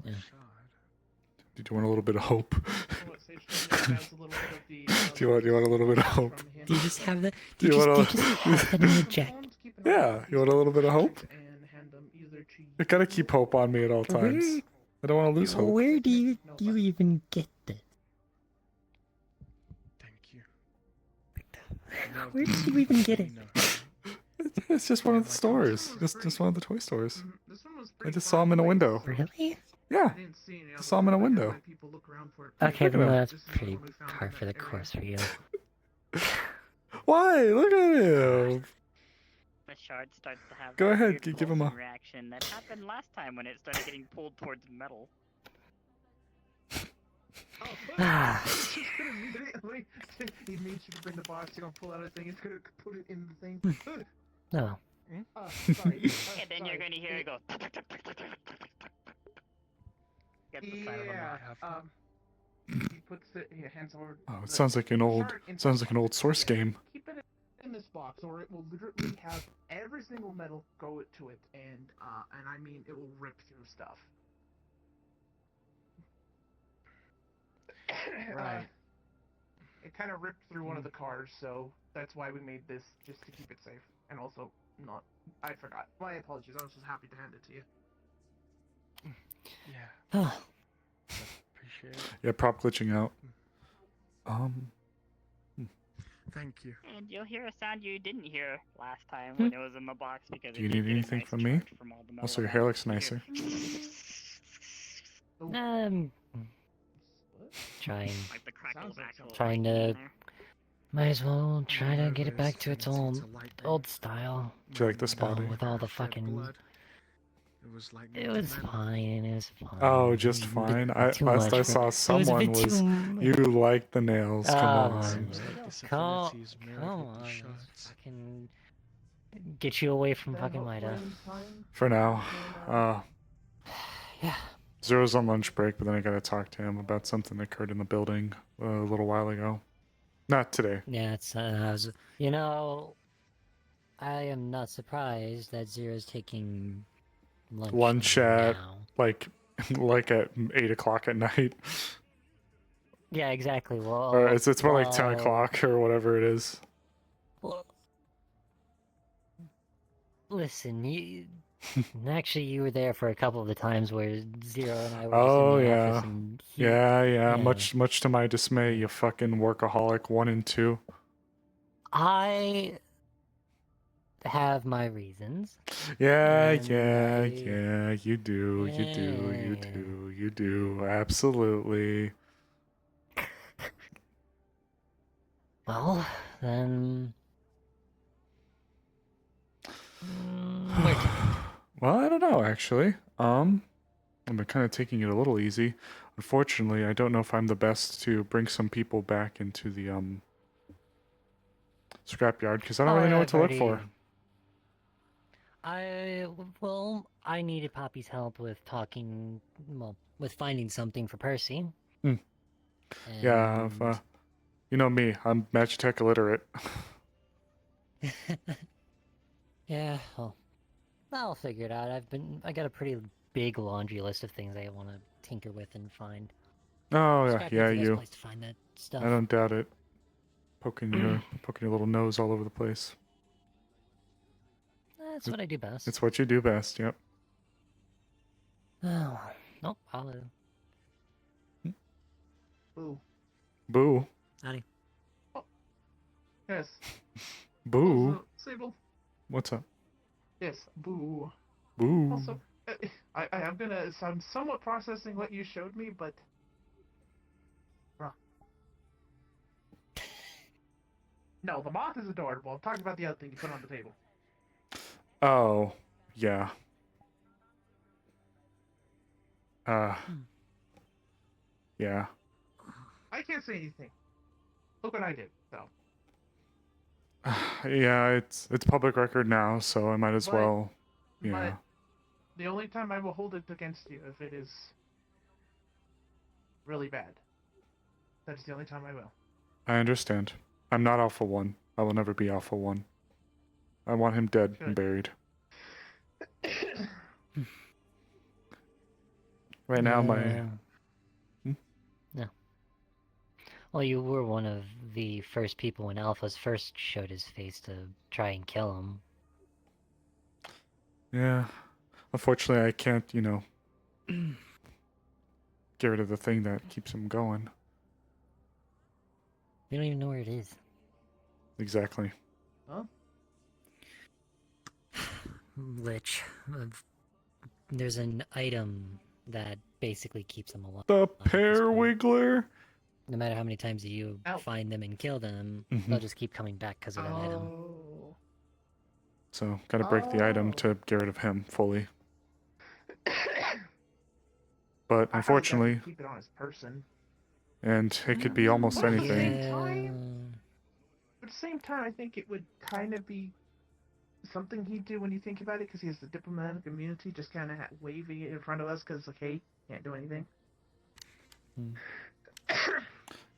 Yeah. Did you want a little bit of hope? Has a little bit of the, Do you want a little bit of hope? Do you just have that? Do you want just have that in your jacket? Yeah, you want a little bit of hope? And hand them either to You gotta keep hope on me at all times. Where- I don't want to lose hope. Where do you even get this? Thank you. Where did you even get it? It's just one of the stores. Just one of the toy stores. This one was I just saw him in a window. Really? Yeah. Just saw him in a window. Okay, Look at well, him. that's pretty par for the course for you. Why? Look at him. The shard starts to have Go that ahead, weird give him a- pulsing reaction that happened last time when it started getting pulled towards metal. Ah. He made sure to bring the box. He's gonna pull out a thing. He's gonna put it in the thing. No. Sorry. And then you're gonna hear it go. Get the sound of a Yeah. knock. He puts it. He hands over. Oh, it the sounds like an old shard into sounds the like an old box. source game. Keep it in this box, or it will literally have every single metal go to it, and I mean it will rip through stuff. Right. It kind of ripped through one of the cars, so that's why we made this, just to keep it safe, and also not. I forgot. My apologies. I was just happy to hand it to you. Yeah. Oh. Appreciate it. Yeah, prop glitching out. Thank you. And you'll hear a sound you didn't hear last time when it was in the box because Do you it did need get a anything nice from me? charge from all the metal Also, your around hair it. looks nicer. Trying. Like the crackle of axle Trying right to in there. Might as well try to get it back to its old style. Do you like the spotty? With all the fucking. It was like It was fine. It was fine. Oh, just fine. Last I saw someone was you like the nails. Come on. Come on. Fucking get you away from fucking Mida. For now. Yeah. Zero's on lunch break, but then I gotta talk to him about something that occurred in the building a little while ago. Not today. Yeah, it's I am not surprised that Zero's taking Lunch at now. like at 8 o'clock at night. Yeah, exactly. Well, Or it's more like 10 o'clock or whatever it is. Well, listen, actually, you were there for a couple of the times where Zero and I were just Oh in the yeah. office and Yeah. Much to my dismay, you fucking workaholic 1 and 2. I have my reasons. Yeah, And you do. You do. Absolutely. Well, then. Well, I don't know actually. I've been kind of taking it a little easy. Unfortunately, I don't know if I'm the best to bring some people back into the scrapyard because I don't really know what to look for. I needed Poppy's help with with finding something for Percy. Yeah, you know me, I'm Magitech illiterate. Yeah, well, I'll figure it out. I got a pretty big laundry list of things I want to tinker with and find. Oh yeah, Scrapyard's yeah, the best you. place to find that stuff. I don't doubt it. Poking your little nose all over the place. That's what I do best. It's what you do best. Yep. Oh, nope. Boo. Boo. Howdy. Yes. Boo. Also, Sable. What's up? Yes, boo. Boo. Also, I'm somewhat processing what you showed me, but. Bruh. No, the moth is adorable. I'm talking about the other thing you put on the table. Oh, yeah. Yeah. I can't say anything. Look what I did, though. Yeah, it's public record now, so I might as well. Yeah. But the only time I will hold it against you if it is really bad. That is the only time I will. I understand. I'm not Alpha 1. I will never be Alpha 1. I want him dead and buried. Right now, my... No. Well, you were one of the first people when Alpha's first showed his face to try and kill him. Yeah. Unfortunately, I can't, get rid of the thing that keeps him going. You don't even know where it is. Exactly. Huh? Lich. There's an item that basically keeps them alive. The Pear Wiggler? No matter how many times you find them and kill them, Mhm. they'll just keep coming back because of that item. So, gotta break the item to get rid of him fully. But unfortunately, Keep it on his person. and it could be almost But at the anything. same time, at the same time, I think it would kind of be something he'd do when you think about it, because he has the diplomatic immunity, just kind of waving it in front of us, because like, hey, can't do anything.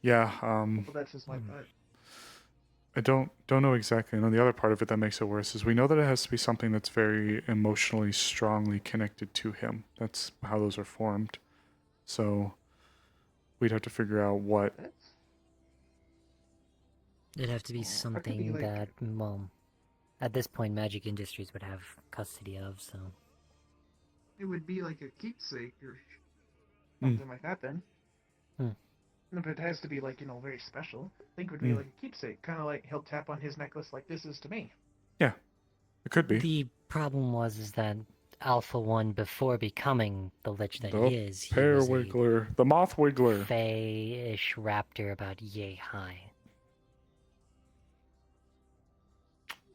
Yeah, Well, that's just my thought. I don't know exactly. And the other part of it that makes it worse is we know that it has to be something that's very emotionally strongly connected to him. That's how those are formed. So we'd have to figure out what. It'd have to be something that, well, at this point, Magic Industries would have custody of, so. It would be like a keepsake or something like that then. No, but it has to be like, very special. I think it would be like a keepsake. Kind of like he'll tap on his necklace like, this is to me. Yeah, it could be. The problem is that Alpha 1, before becoming the Lich that he is, he Pear was Wiggler, the Moth Wiggler. Fey-ish raptor about yay high.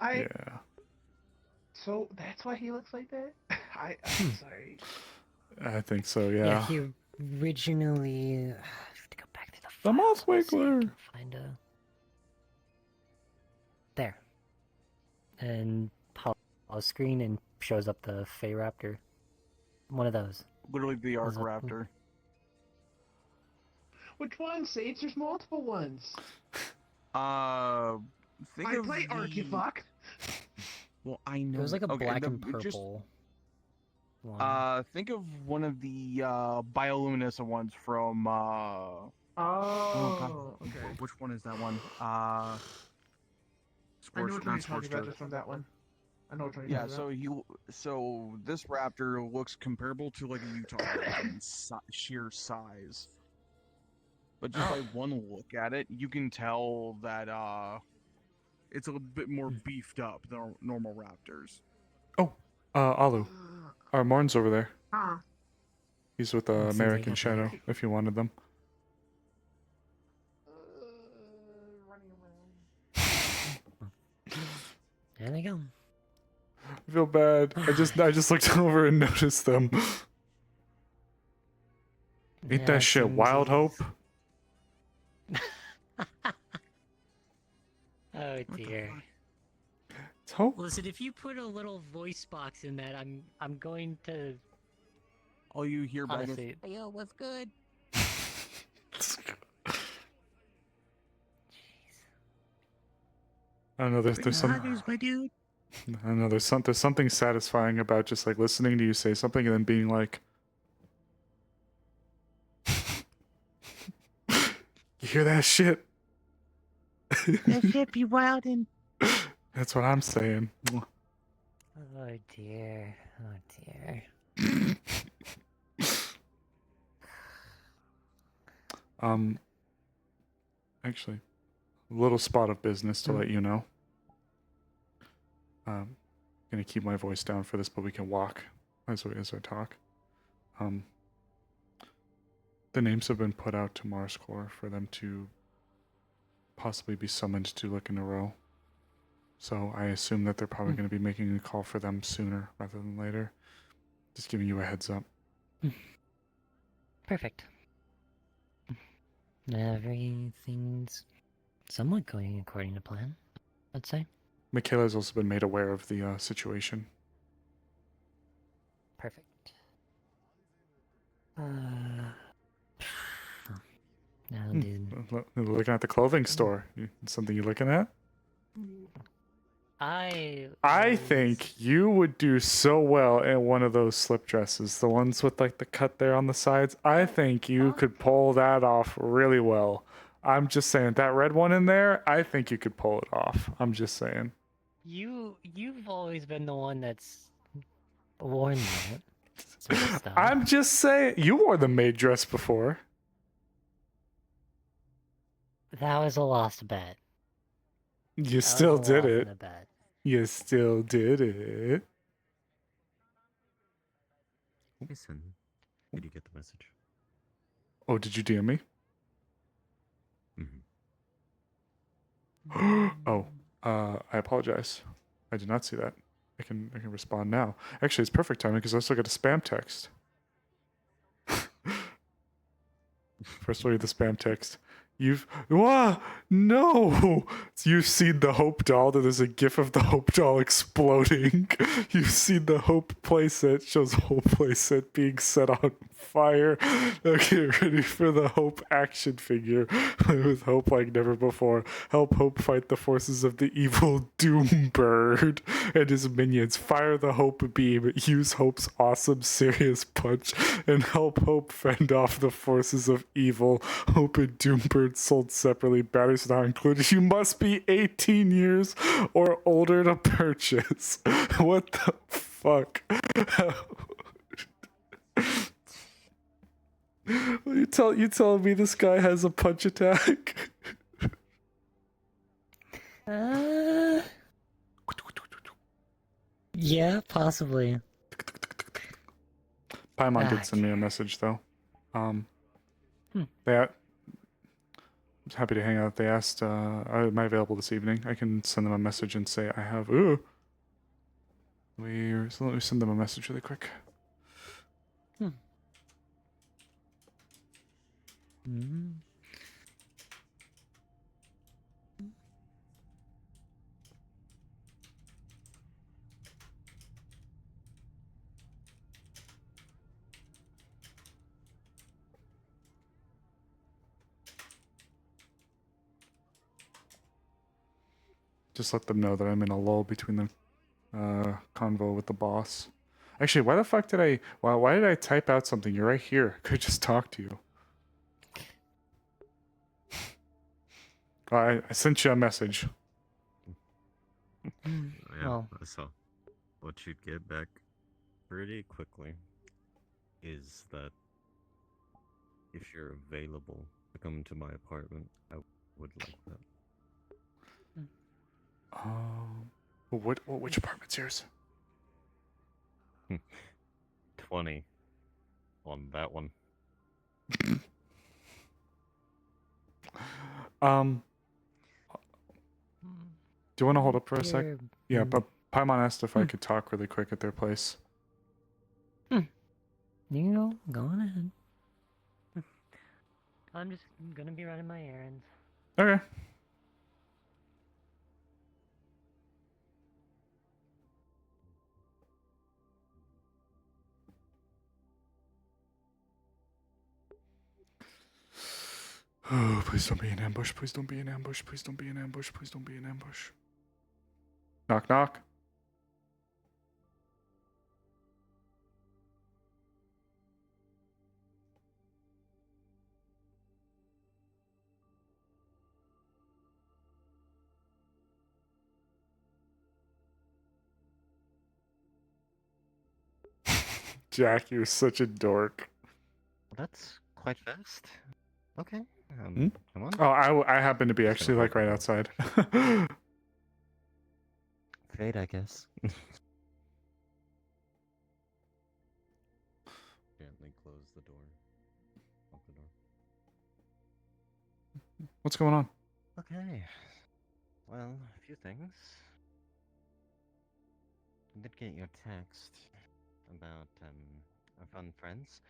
Yeah. So that's why he looks like that? I'm sorry. I think so, Yeah, yeah. he originally. I have to go back to the The Moth Wiggler! find a. There. And pause screen and shows up the Fey Raptor. One of those. Literally the Arc Was it- Raptor. Which one, Sage? There's multiple ones. Think I of play Arc, you fuck. Well, I know. It was like a okay, black and purple Just, one. think of one of the bioluminescent ones from. Oh, God. okay. Which one is that one? I know which one you're Not talking about Scorched just from that one. I know which one you're Yeah, talking about. so this raptor looks comparable to like a Utah raptor in sheer size. But just by one look at it, you can tell that it's a little bit more beefed up than normal raptors. Oh, Alu. Our Morn's over there. Huh. He's with Seems like American that's Shadow, if you wanted them. There they go. I feel bad. I just looked over and noticed them. Ain't Yeah, that it shit seems Wild Hope? Oh dear. It's Hope. Listen, if you put a little voice box in that, I'm going to. All you hear back is, Honestly, Yo, what's good? I don't know. There's some. my dude. I don't know. There's something satisfying about just like listening to you say something and then being like, "You hear that shit?" That shit be wildin'. That's what I'm saying. Oh dear. Oh dear. Actually, a little spot of business to let you know. Gonna keep my voice down for this, but we can walk as I talk. The names have been put out to Mars Core for them to possibly be summoned to look in a row. So I assume that they're probably going to be making a call for them sooner rather than later. Just giving you a heads up. Perfect. Everything's somewhat going according to plan, I'd say. Michaela's also been made aware of the situation. Perfect. Now, dude. Looking at the clothing store. Something you're looking at? I think you would do so well in one of those slip dresses, the ones with like the cut there on the sides. I think you could pull that off really well. I'm just saying, that red one in there, I think you could pull it off. I'm just saying. You've always been the one that's worn that sort of stuff. I'm just saying, you wore the maid dress before. That was a lost bet. You still did loss in it. a bet. You still did it. Listen, did you get the message? Oh, did you DM me? Mm-hmm. Oh, I apologize. I did not see that. I can respond now. Actually, it's perfect timing because I also got a spam text. First, I'll read the spam text. No! You've seen the Hope doll. There's a gif of the Hope doll exploding. You've seen the Hope playset. Shows Hope playset being set on fire. Okay, ready for the Hope action figure. Play with Hope like never before. Help Hope fight the forces of the evil Doombird and his minions. Fire the Hope beam. Use Hope's awesome serious punch. And help Hope fend off the forces of evil. Hope and Doombird sold separately. Batteries not included. You must be 18 years or older to purchase. What the fuck? you telling me this guy has a punch attack? Yeah, possibly. Paimon did send me a message though. That happy to hang out. They asked, am I available this evening? I can send them a message and say I have. Ooh. So let me send them a message really quick. Just let them know that I'm in a lull between the convo with the boss. Actually, why the fuck did I... Why did I type out something? You're right here. I could just talk to you. I sent you a message. Yeah, Well. so what you'd get back pretty quickly is that if you're available to come to my apartment, I would like that. Which apartment's yours? 20 on that one. Do you want to hold up for a sec? Here. Yeah, but Paimon asked if I could talk really quick at their place. You go on ahead. I'm just gonna be running my errands. Okay. Oh, please don't be an ambush. Please don't be an ambush. Please don't be an ambush. Please don't be an ambush. Knock, knock. Jack, you're such a dork. That's quite fast. Okay. Hmm? Come on. Oh, I happen to be actually like right outside. Fate, I guess. Gently close the door. Lock the door. What's going on? Okay. Well, a few things. I did get your text about our fun friends.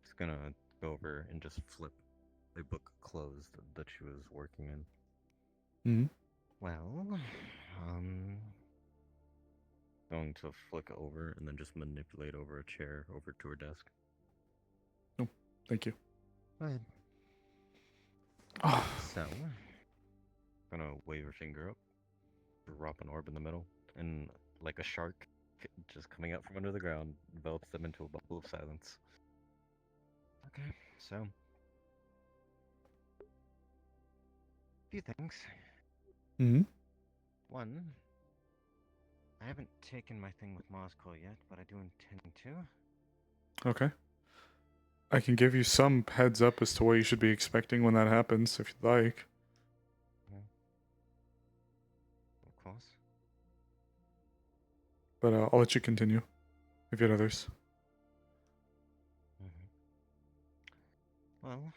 Just gonna go over and just flip a book closed that she was working in. Well, going to flick over and then just manipulate over a chair over to her desk. Oh, thank you. Go ahead. Oh. So, gonna wave her finger up, drop an orb in the middle, and like a shark, just coming out from under the ground, envelops them into a bubble of silence. Okay, so few things. One, I haven't taken my thing with Moscow yet, but I do intend to. Okay. I can give you some heads up as to what you should be expecting when that happens, if you'd like. Of course. But I'll let you continue, if you had others. Well,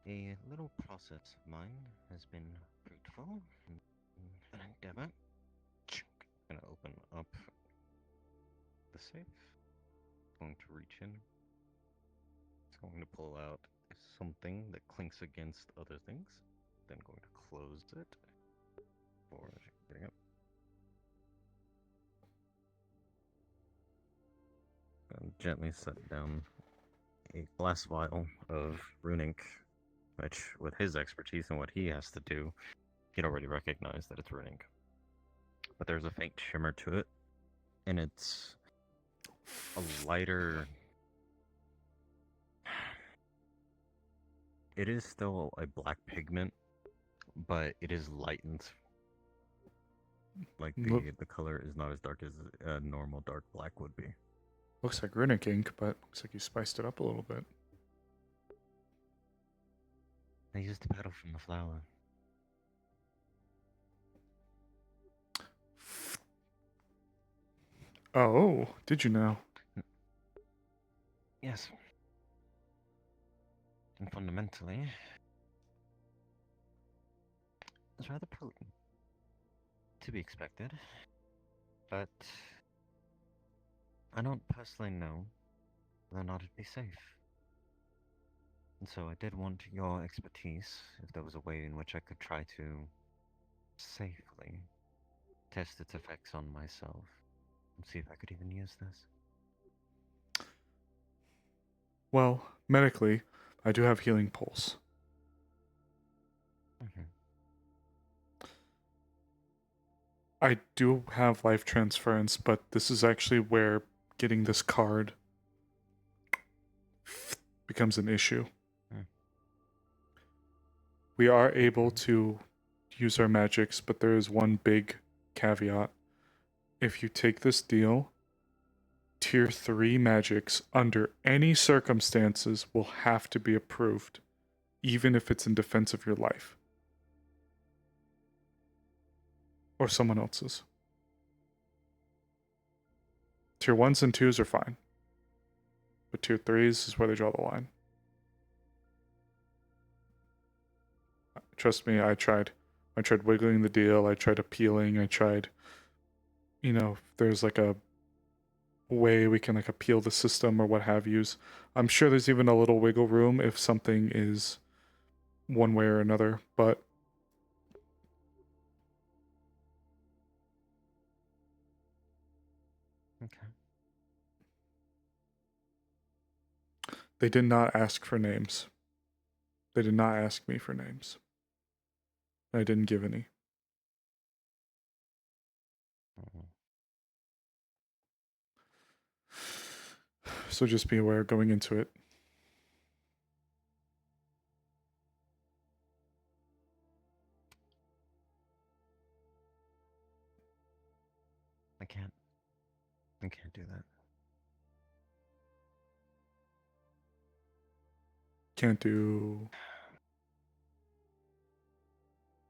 a little process of mine has been fruitful in an endeavor. Gonna open up the safe. Going to reach in. It's going to pull out something that clinks against other things. Then going to close it for getting up. And gently set down a glass vial of rune ink, which, with his expertise and what he has to do, he'd already recognized that it's rune ink. But there's a faint shimmer to it, and it's a lighter. It is still a black pigment, but it is lightened. Like the color is not as dark as a normal dark black would be. Looks like runic ink, but looks like you spiced it up a little bit. I used the petal from the flower. Oh, did you know? Yes. And fundamentally, is rather potent. To be expected. But I don't personally know whether or not it'd be safe. And so I did want your expertise, if there was a way in which I could try to safely test its effects on myself and see if I could even use this. Well, medically, I do have healing pulse. I do have life transference, but this is actually where getting this card becomes an issue. We are able to use our magics, but there is one big caveat. If you take this deal, Tier 3 magics, under any circumstances, will have to be approved, even if it's in defense of your life. Or someone else's. Tier 1s and 2s are fine. But Tier 3s is where they draw the line. Trust me, I tried. I tried wiggling the deal, I tried appealing, I tried... You know, there's like a way we can like appeal the system or what have yous. I'm sure there's even a little wiggle room if something is one way or another, but Okay. they did not ask for names. They did not ask me for names. I didn't give any. So just be aware going into it. I can't do that. Can't do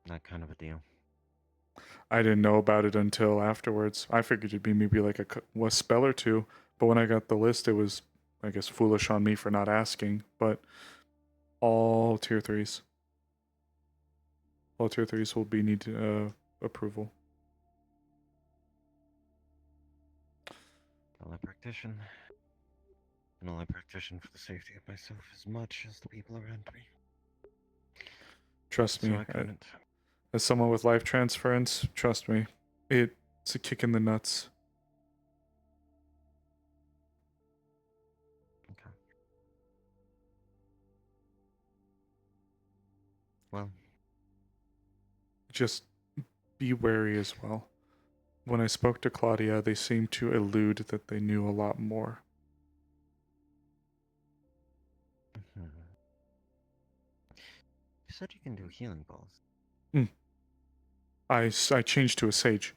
That kind of a deal. I didn't know about it until afterwards. I figured it'd be maybe like a spell or two, but when I got the list, it was, I guess, foolish on me for not asking. But all tier 3s. All tier 3s will be need approval. I'll practitioner. And I'll practitioner for the safety of myself as much as the people around me. Trust So me. I couldn't. As someone with life transference, trust me, it's a kick in the nuts. Okay. Well, Just be wary as well. When I spoke to Claudia, they seemed to allude that they knew a lot more. you said you can do healing balls. I changed to a sage.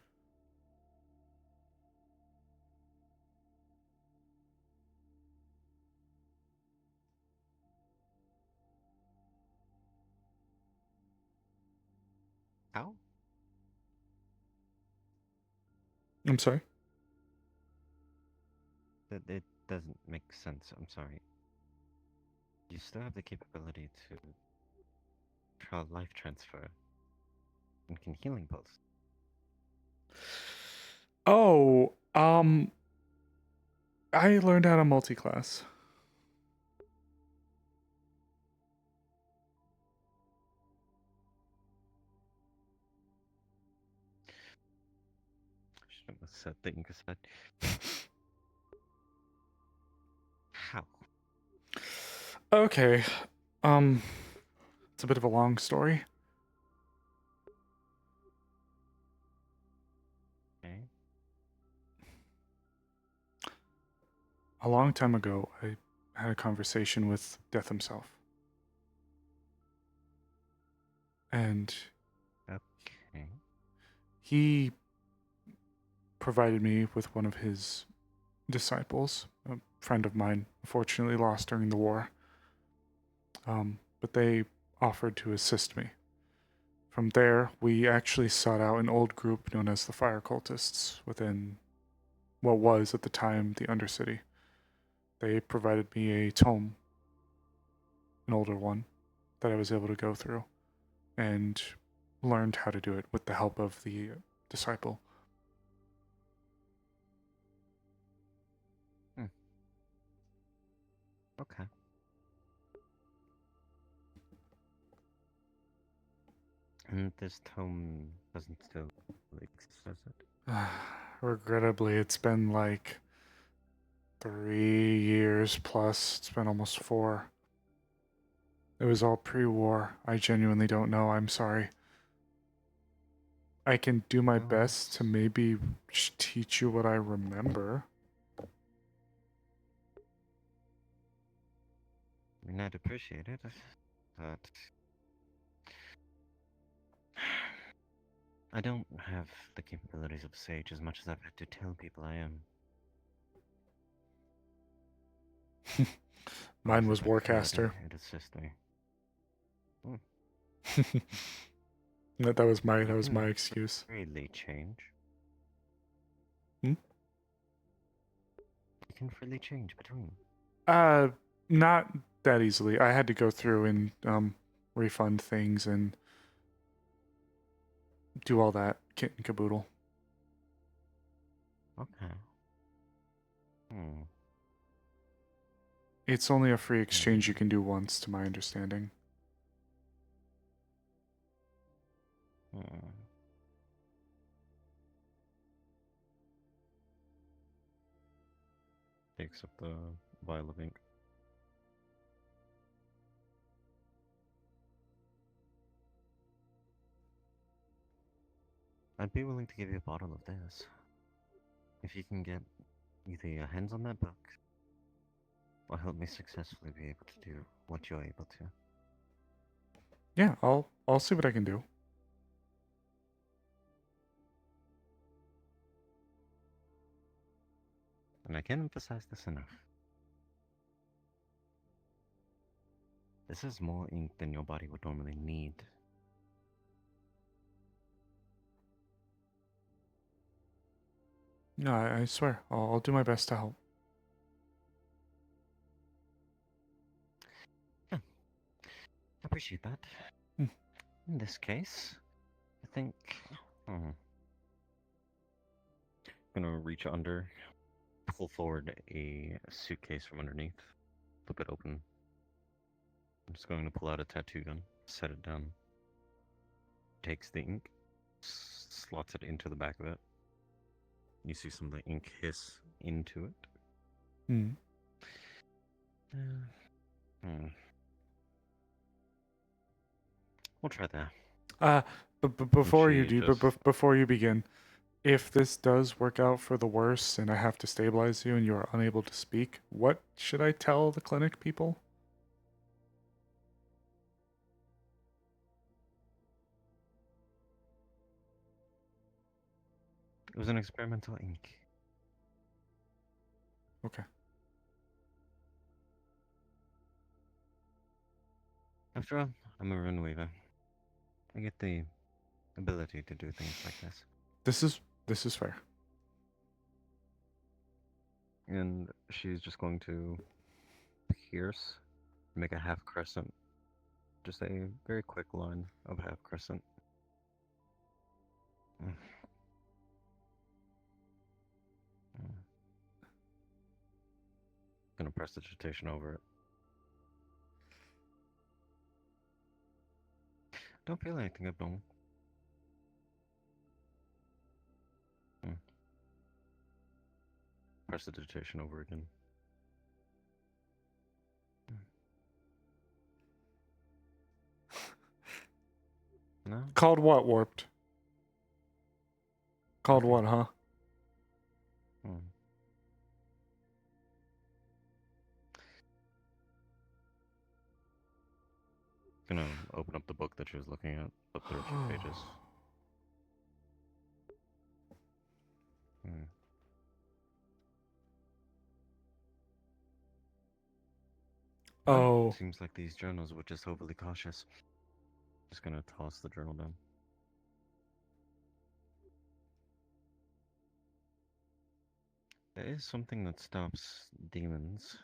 How? I'm sorry? It doesn't make sense. I'm sorry. You still have the capability to draw life transfer and can healing pulse. Oh, I learned how to multi-class. Shouldn't have said that you said. How? Okay. It's a bit of a long story. Okay. A long time ago, I had a conversation with Death himself. And okay. He provided me with one of his disciples, a friend of mine, unfortunately lost during the war. But they offered to assist me. From there, we actually sought out an old group known as the Fire Cultists within what was, at the time, the Undercity. They provided me a tome, an older one, that I was able to go through. And learned how to do it with the help of the disciple. Okay. And this tome doesn't still exist, does it? Regrettably, it's been like 3 years plus. It's been almost 4. It was all pre-war. I genuinely don't know. I'm sorry. I can do my best to maybe teach you what I remember. I mean, I'd appreciate it, but I don't have the capabilities of a sage as much as I've had to tell people I am. Mine If was I could, Warcaster. it'd assist me. that was my You can excuse. freely change. Hmm? You can freely change between. Not that easily. I had to go through and refund things and do all that kit and caboodle. Okay. It's only a free exchange you can do once, to my understanding. Takes up the vial of ink. I'd be willing to give you a bottle of this. If you can get either your hands on that book, or help me successfully be able to do what you're able to. Yeah, I'll see what I can do. And I can't emphasize this enough. This is more ink than your body would normally need. No, I swear. I'll do my best to help. Yeah, I appreciate that. In this case, I think... I'm gonna reach under, pull forward a suitcase from underneath, flip it open. I'm just going to pull out a tattoo gun, set it down. Takes the ink, slots it into the back of it. You see some of the ink hiss into it. Hmm. We'll try that. But before you She do, before you begin, if this does work out for the worse and I have to stabilize you and you are unable to speak, what should I tell the clinic people? It was an experimental ink. Okay. After all, I'm a rune weaver. I get the ability to do things like this. This is fair. And she's just going to pierce, make a half crescent. Just a very quick line of half crescent. Gonna press digitation over it. Don't feel anything abnormal. Press the digitation over again. No? Called what, Warped? Called what, huh? Gonna open up the book that she was looking at, flip through a few pages. Oh. Seems like these journals were just overly cautious. Just gonna toss the journal down. There is something that stops demons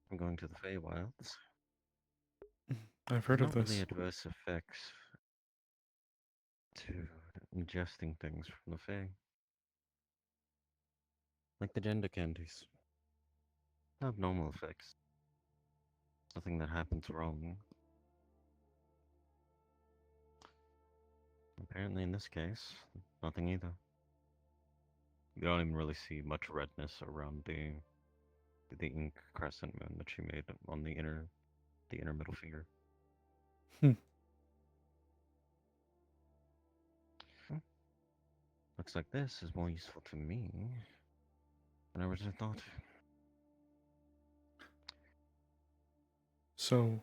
from going to the Feywilds. I've heard of Not this. really adverse effects to ingesting things from the Fae. Like the gender candies. Have normal effects. Nothing that happens wrong. Apparently in this case, nothing either. You don't even really see much redness around the ink crescent moon that she made on the inner middle finger. Hmm. Looks like this is more useful to me than I originally thought. So,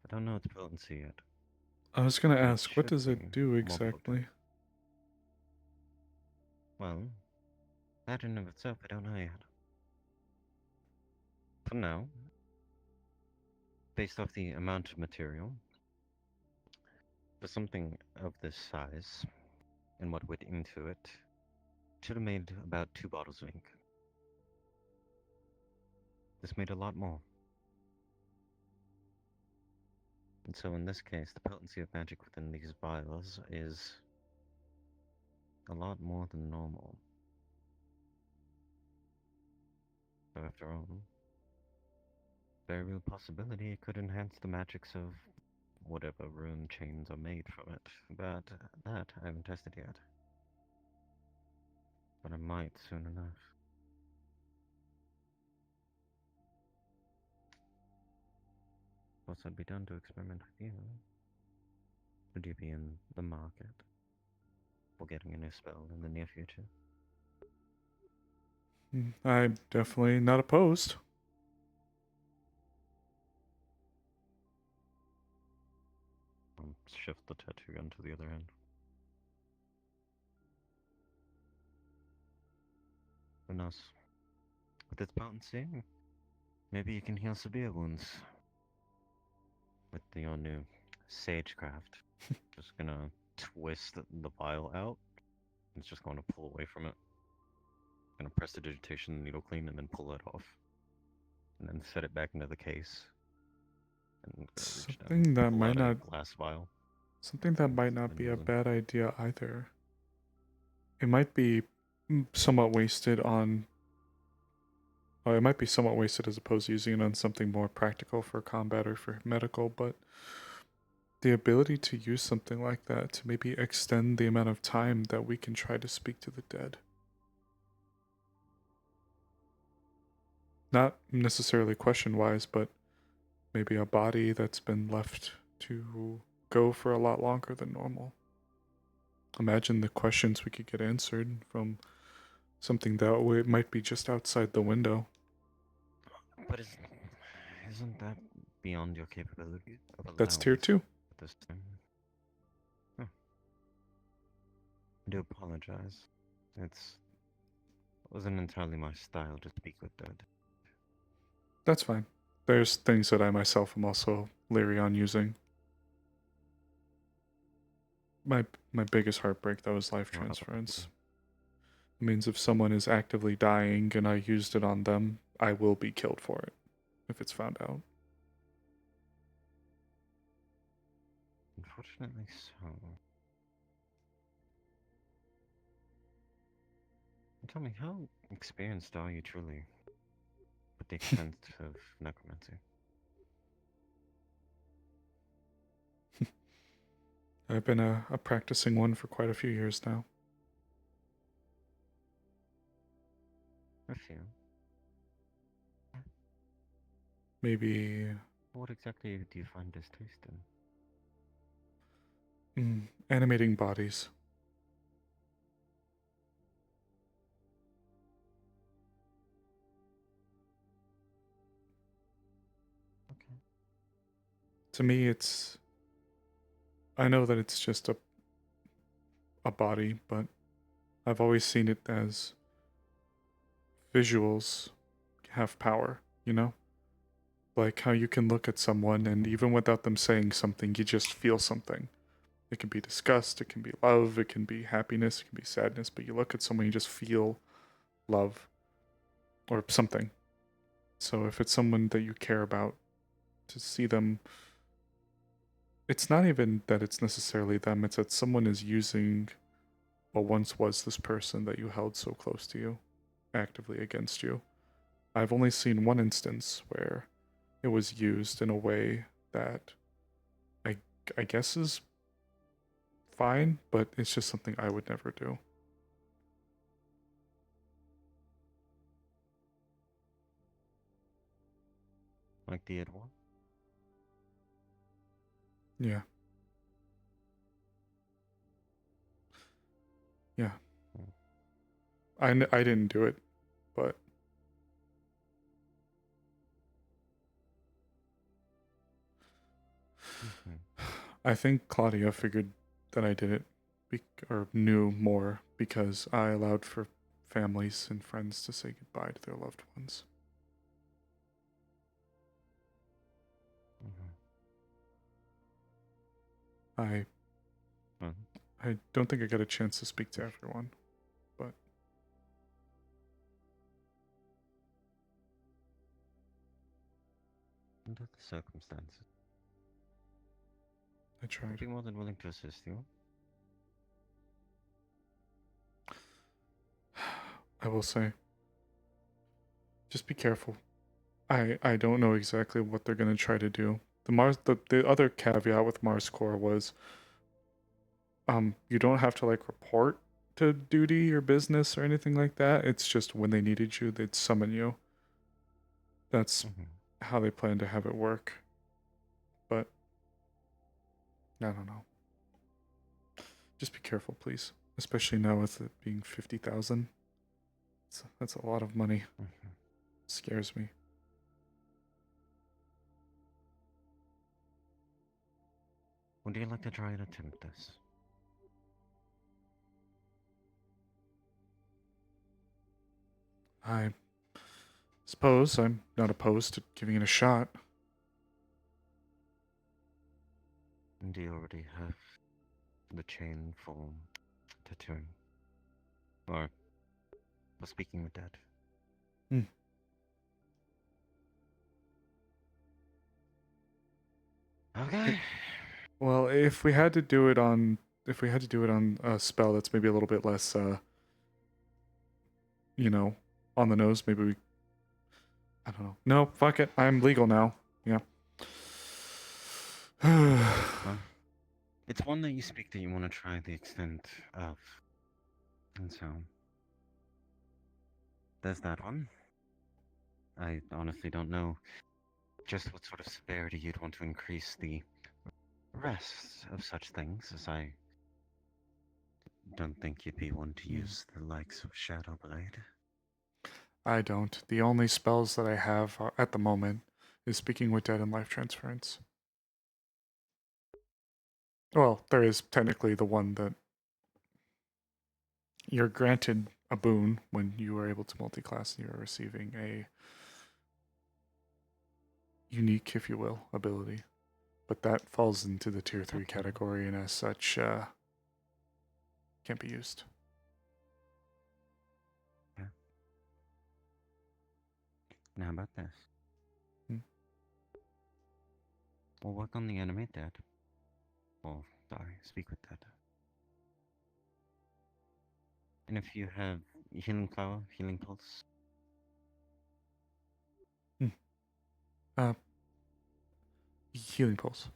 I don't know its potency yet. I was gonna but it ask, what should does be it do more exactly? Well, that in and of itself, I don't know yet. For now, based off the amount of material, for something of this size, and what went into it, should have made about 2 bottles of ink. This made a lot more. And so in this case, the potency of magic within these vials is a lot more than normal. So after all, very real possibility it could enhance the magics of whatever rune chains are made from it. But that I haven't tested yet. But I might soon enough. What's I'd be done to experiment with you? Would you be in the market for getting a new spell in the near future? I'm definitely not opposed. Shift the tattoo gun to the other end. Who knows? With its potency, maybe you can heal severe wounds. With your new sagecraft. Just gonna twist the vial out. It's just going to pull away from it. Gonna press the digitation needle clean and then pull it off. And then set it back into the case. And reach down, Something that pull might out not a glass vial. Something that might not be a bad idea either. It might be somewhat wasted on. Well, it might be somewhat wasted as opposed to using it on something more practical for combat or for medical, but the ability to use something like that to maybe extend the amount of time that we can try to speak to the dead. Not necessarily question-wise, but maybe a body that's been left to go for a lot longer than normal. Imagine the questions we could get answered from something that might be just outside the window. But isn't that beyond your capability of That's tier 2. At this time? Huh. I do apologize. It wasn't entirely my style to speak with dead. That's fine. There's things that I myself am also leery on using. My biggest heartbreak though is life transference. It means if someone is actively dying and I used it on them, I will be killed for it if it's found out. Unfortunately so. Tell me, how experienced are you truly with the extent of necromancy? I've been a practicing one for quite a few years now. A few. Maybe. What exactly do you find distasteful? Animating bodies. Okay. To me, I know that it's just a body, but I've always seen it as visuals have power, you know? Like how you can look at someone and even without them saying something, you just feel something. It can be disgust, it can be love, it can be happiness, it can be sadness, but you look at someone, you just feel love or something. So if it's someone that you care about, to see them it's not even that it's necessarily them, it's that someone is using what once was this person that you held so close to you actively against you. I've only seen one instance where it was used in a way that I guess is fine, but it's just something I would never do. Like the Edward? Yeah. Yeah. I didn't do it, but I think Claudia figured that I did it or knew more because I allowed for families and friends to say goodbye to their loved ones. I don't think I got a chance to speak to everyone, but Under the circumstances, I tried. I'd be more than willing to assist you. I will say, just be careful. I don't know exactly what they're gonna try to do. The other caveat with Mars Core was you don't have to like report to duty or business or anything like that. It's just when they needed you, they'd summon you. That's how they plan to have it work. But I don't know. Just be careful, please. Especially now with it being 50,000. That's a lot of money. Scares me. Would you like to try and attempt this? I suppose I'm not opposed to giving it a shot. And do you already have the chain for tattooing? Or for speaking with Dad? Okay. Well, if we had to do it on a spell that's maybe a little bit less on the nose, maybe we I don't know. No, fuck it. I'm legal now. Yeah. Well, it's one that you speak that you want to try the extent of. And so, there's that one. I honestly don't know just what sort of severity you'd want to increase the rest of such things, as I don't think you'd be one to use the likes of Shadow Blade. I don't. The only spells that I have at the moment is Speaking with Dead and Life Transference. Well, there is technically the one that you're granted a boon when you are able to multiclass and you are receiving a unique, if you will, ability. But that falls into the tier 3 category and as such can't be used. Yeah. And how about this? We'll work on the enemy Dead. Well, sorry, speak with Dead. And if you have Healing Flower, Healing Pulse. Healing Pulse.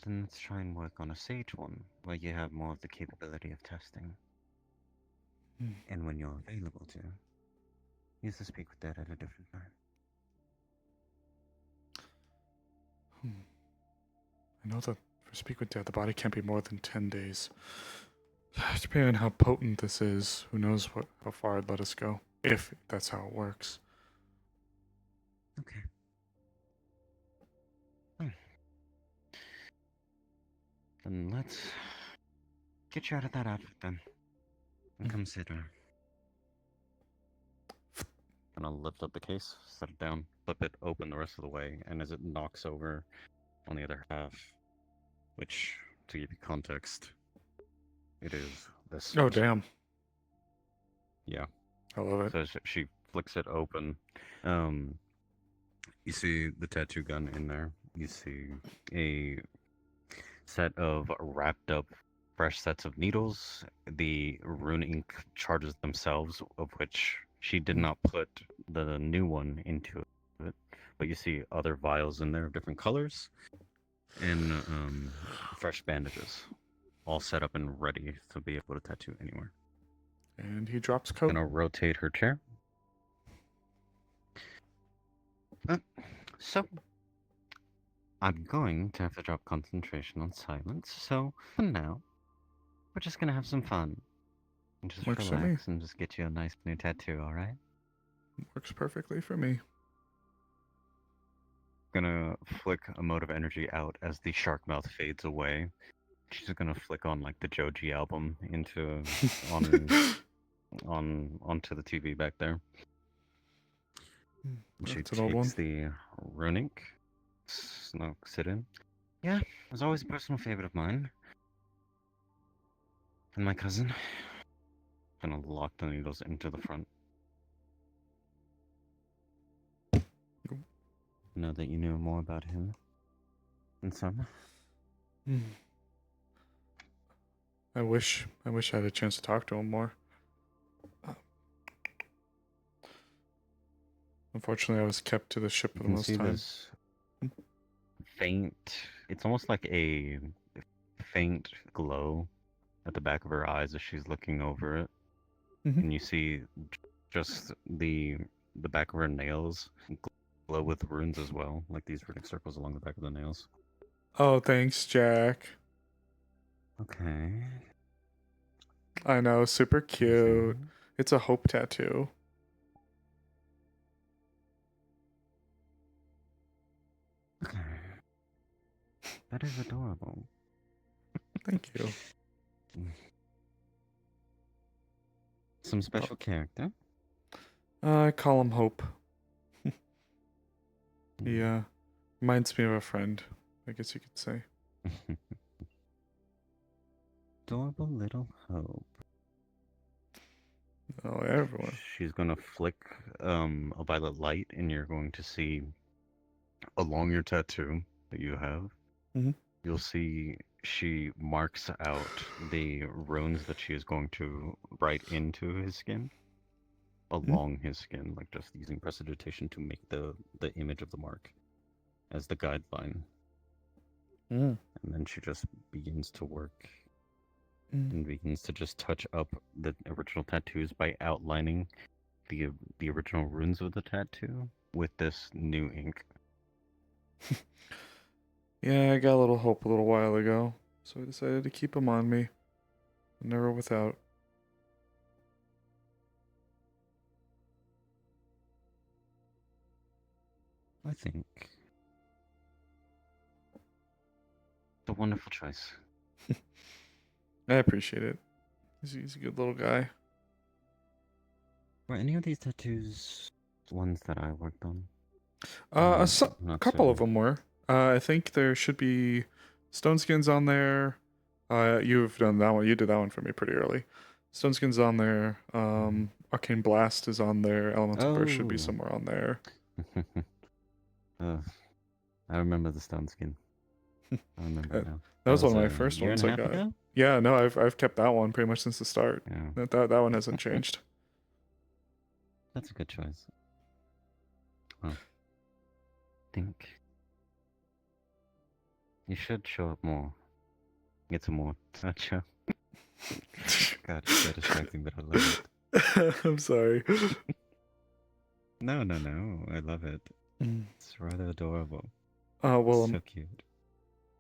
Then let's try and work on a Sage one, where you have more of the capability of testing. And when you're available to, use the Speak with Dead at a different time. I know that for Speak with Dead, the body can't be more than 10 days. Depending on how potent this is, who knows how far it'd let us go, if that's how it works. Okay. Then let's get you out of that outfit then. And come sit down. And I'll lift up the case, set it down, flip it open the rest of the way, and as it knocks over on the other half, which, to give you context, it is this. Oh, damn. Yeah. I love it. So she flicks it open. You see the tattoo gun in there. You see a set of wrapped up fresh sets of needles. The rune ink charges themselves, of which she did not put the new one into it. But you see other vials in there of different colors and fresh bandages, all set up and ready to be able to tattoo anywhere. And he drops coat. Gonna rotate her chair. So, I'm going to have to drop concentration on silence, so for now, we're just gonna have some fun. And just Works for me. relax and just get you a nice new tattoo, alright? Works perfectly for me. Gonna flick a mode of energy out as the shark mouth fades away. She's gonna flick on like the Joji album into onto the TV back there. She That's an old one. takes the runic, snooks it in. Yeah, it was always a personal favorite of mine. And my cousin. Gonna lock the needles into the front. Know that you knew more about him than some. I wish I had a chance to talk to him more. Unfortunately, I was kept to the ship for the You can most see time. this faint. It's almost like a faint glow at the back of her eyes as she's looking over it, and you see just the back of her nails glow with runes as well, like these runic circles along the back of the nails. Oh, thanks, Jack. Okay. I know, super cute. It's a hope tattoo. Okay. That is adorable. Thank you. Some special character? I call him Hope. He reminds me of a friend, I guess you could say. Adorable little Hope. Oh, everyone. She's gonna flick a violet light, and you're going to see along your tattoo that you have. You'll see she marks out the runes that she is going to write into his skin, along his skin, like just using prestidigitation to make the image of the mark as the guideline. And then she just begins to work and begins to just touch up the original tattoos by outlining the original runes of the tattoo with this new ink. Yeah, I got a little hope a little while ago, so I decided to keep him on me. Never without. I think it's a wonderful choice. I appreciate it. He's a good little guy. Were any of these tattoos ones that I worked on? A Not couple of certain. them were. I think there should be stone skins on there. You've done that one. You did that one for me pretty early. Stone skins on there. Arcane Blast is on there. Elemental Burst should be Oh. somewhere on there. I remember the stone skin. I remember now. That was one of my a first year ones and a I half got. ago? Yeah, no, I've kept that one pretty much since the start. Yeah. That one hasn't changed. That's a good choice. Well, I think you should show up more. Get some more touch-up. God, it's so distracting, but I love it. I'm sorry. No, I love it. It's rather adorable. Well, So cute.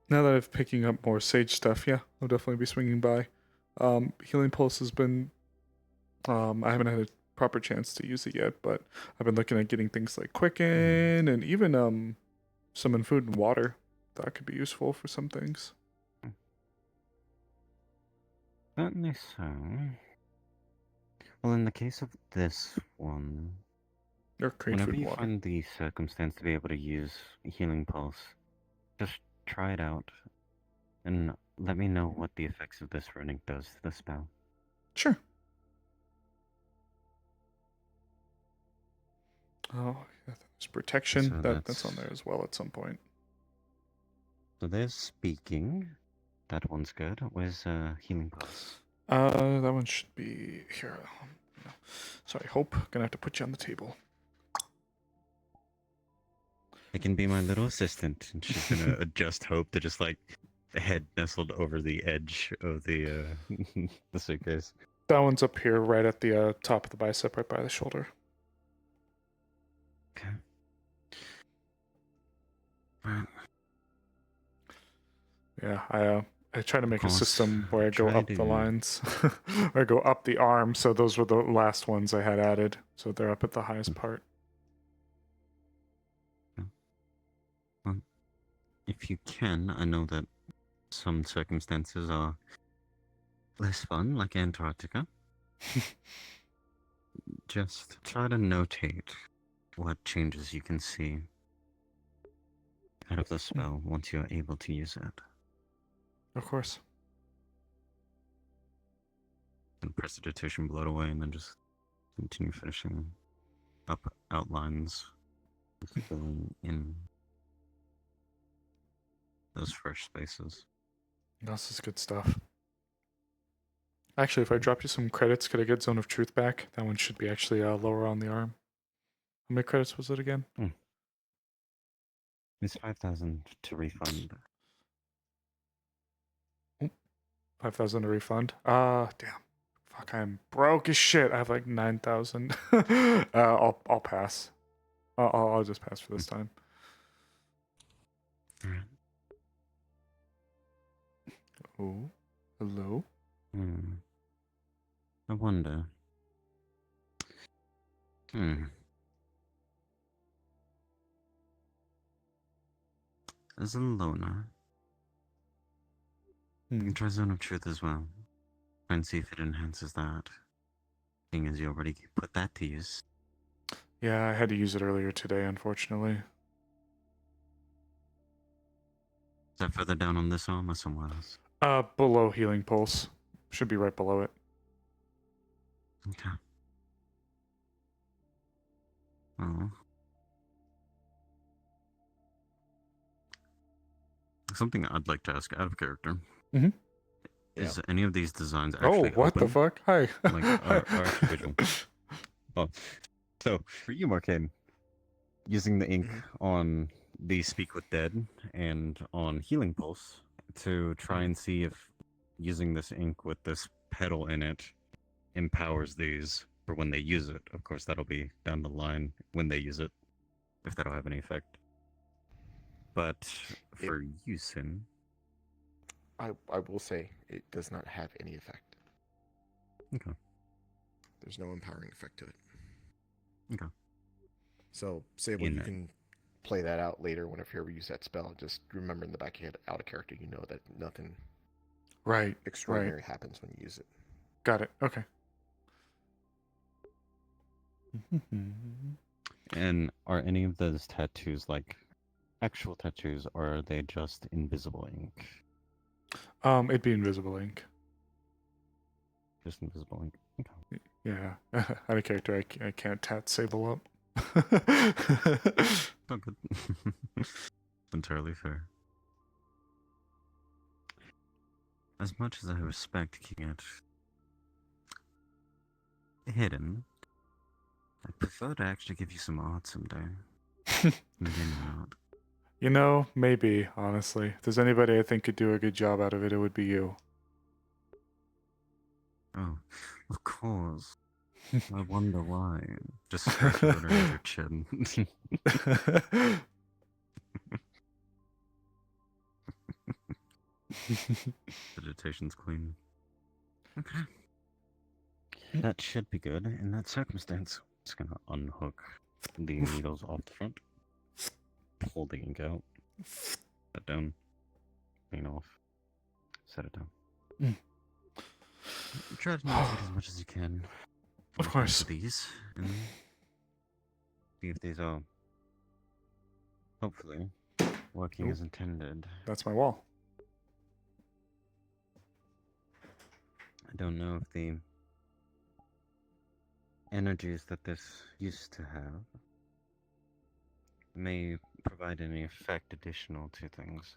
now that I'm picking up more Sage stuff, yeah, I'll definitely be swinging by. Healing Pulse has been, I haven't had a proper chance to use it yet, but I've been looking at getting things like Quicken and even summon food and water. That could be useful for some things. Certainly so. Well, in the case of this one, Or create whenever food and you water. find the circumstance to be able to use Healing Pulse, just try it out, and let me know what the effects of this runic does to the spell. Sure. Oh, yeah, there's protection. So That's on there as well at some point. So there's speaking. That one's good. Where's healing pulse? That one should be here. No. Sorry, Hope. Gonna have to put you on the table. It can be my little assistant, and she's gonna adjust Hope to just like the head nestled over the edge of the the suitcase. That one's up here, right at the top of the bicep, right by the shoulder. Okay. Right. Yeah, I try to make a course, system where I go try up the to- lines, where I go up the arm. So those were the last ones I had added. So they're up at the highest part. Well, if you can, I know that some circumstances are less fun, like Antarctica. Just try to notate what changes you can see out of the spell once you're able to use it. Of course. And prestidigitation blood away, and then just continue finishing up outlines, filling in those fresh spaces. This is good stuff. Actually, if I drop you some credits, could I get Zone of Truth back? That one should be actually lower on the arm. How many credits was it again? It's 5,000 to refund. 5,000 to refund. Damn. Fuck, I'm broke as shit. I have like 9,000. I'll pass. I'll just pass for this time. Alright. Oh, hello. I wonder. As a loner, you can try Zone of Truth as well. Try and see if it enhances that. Seeing as you already put that to use. Yeah, I had to use it earlier today, unfortunately. Is that further down on this arm or somewhere else? Below Healing Pulse. Should be right below it. Okay. Oh. Something I'd like to ask out of character. Mhm. Is any of these designs Oh, actually what the open? fuck? Hi. Like, are actually visual. Oh. So, for you, Marcane, using the ink on the Speak with Dead and on Healing Pulse to try and see if using this ink with this pedal in it empowers these for when they use it. Of course, that'll be down the line when they use it, if that'll have any effect. But for Yusin, I will say it does not have any effect. Okay. There's no empowering effect to it. Okay. So, Sable, In you it. can play that out later whenever you ever use that spell. Just remember in the back of your head, out of character, you know that nothing Right. extraordinary happens when you use it. Got it. Okay. and are any of those tattoos like actual tattoos, or are they just invisible ink? It'd be invisible ink. Just invisible ink. Okay. Yeah. Out of character, I can't tat Sable up. Oh, good. Entirely fair. As much as I respect keeping it hidden, I prefer to actually give you some art someday. Maybe not. You know, maybe, honestly. If there's anybody I think could do a good job out of it, it would be you. Oh, of course. I wonder why. Just scratch it underneath your chin. Meditation's clean. Okay. That should be good in that circumstance. Just gonna unhook the needles off the front. Pull the ink out. Set it down. Clean off. Set it down. Try to meditate as much as you can. Of course. These and see if these are hopefully working Nope. as intended. That's my wall. I don't know if the energies that this used to have may provide any effect additional to things.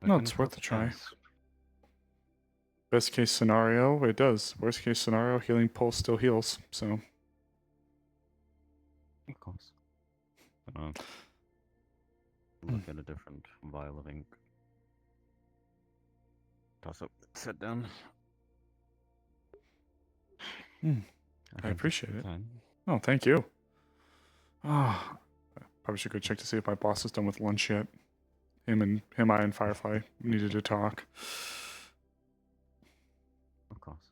I No, couldn't it's worth help a try. ask. Best case scenario, it does. Worst case scenario, healing pulse still heals. So. Of course. Look at a different vial of ink. Toss up, sit down. I appreciate it. Time. Oh, thank you. Ah, probably should go check to see if my boss is done with lunch yet. I and Firefly needed to talk. Of course.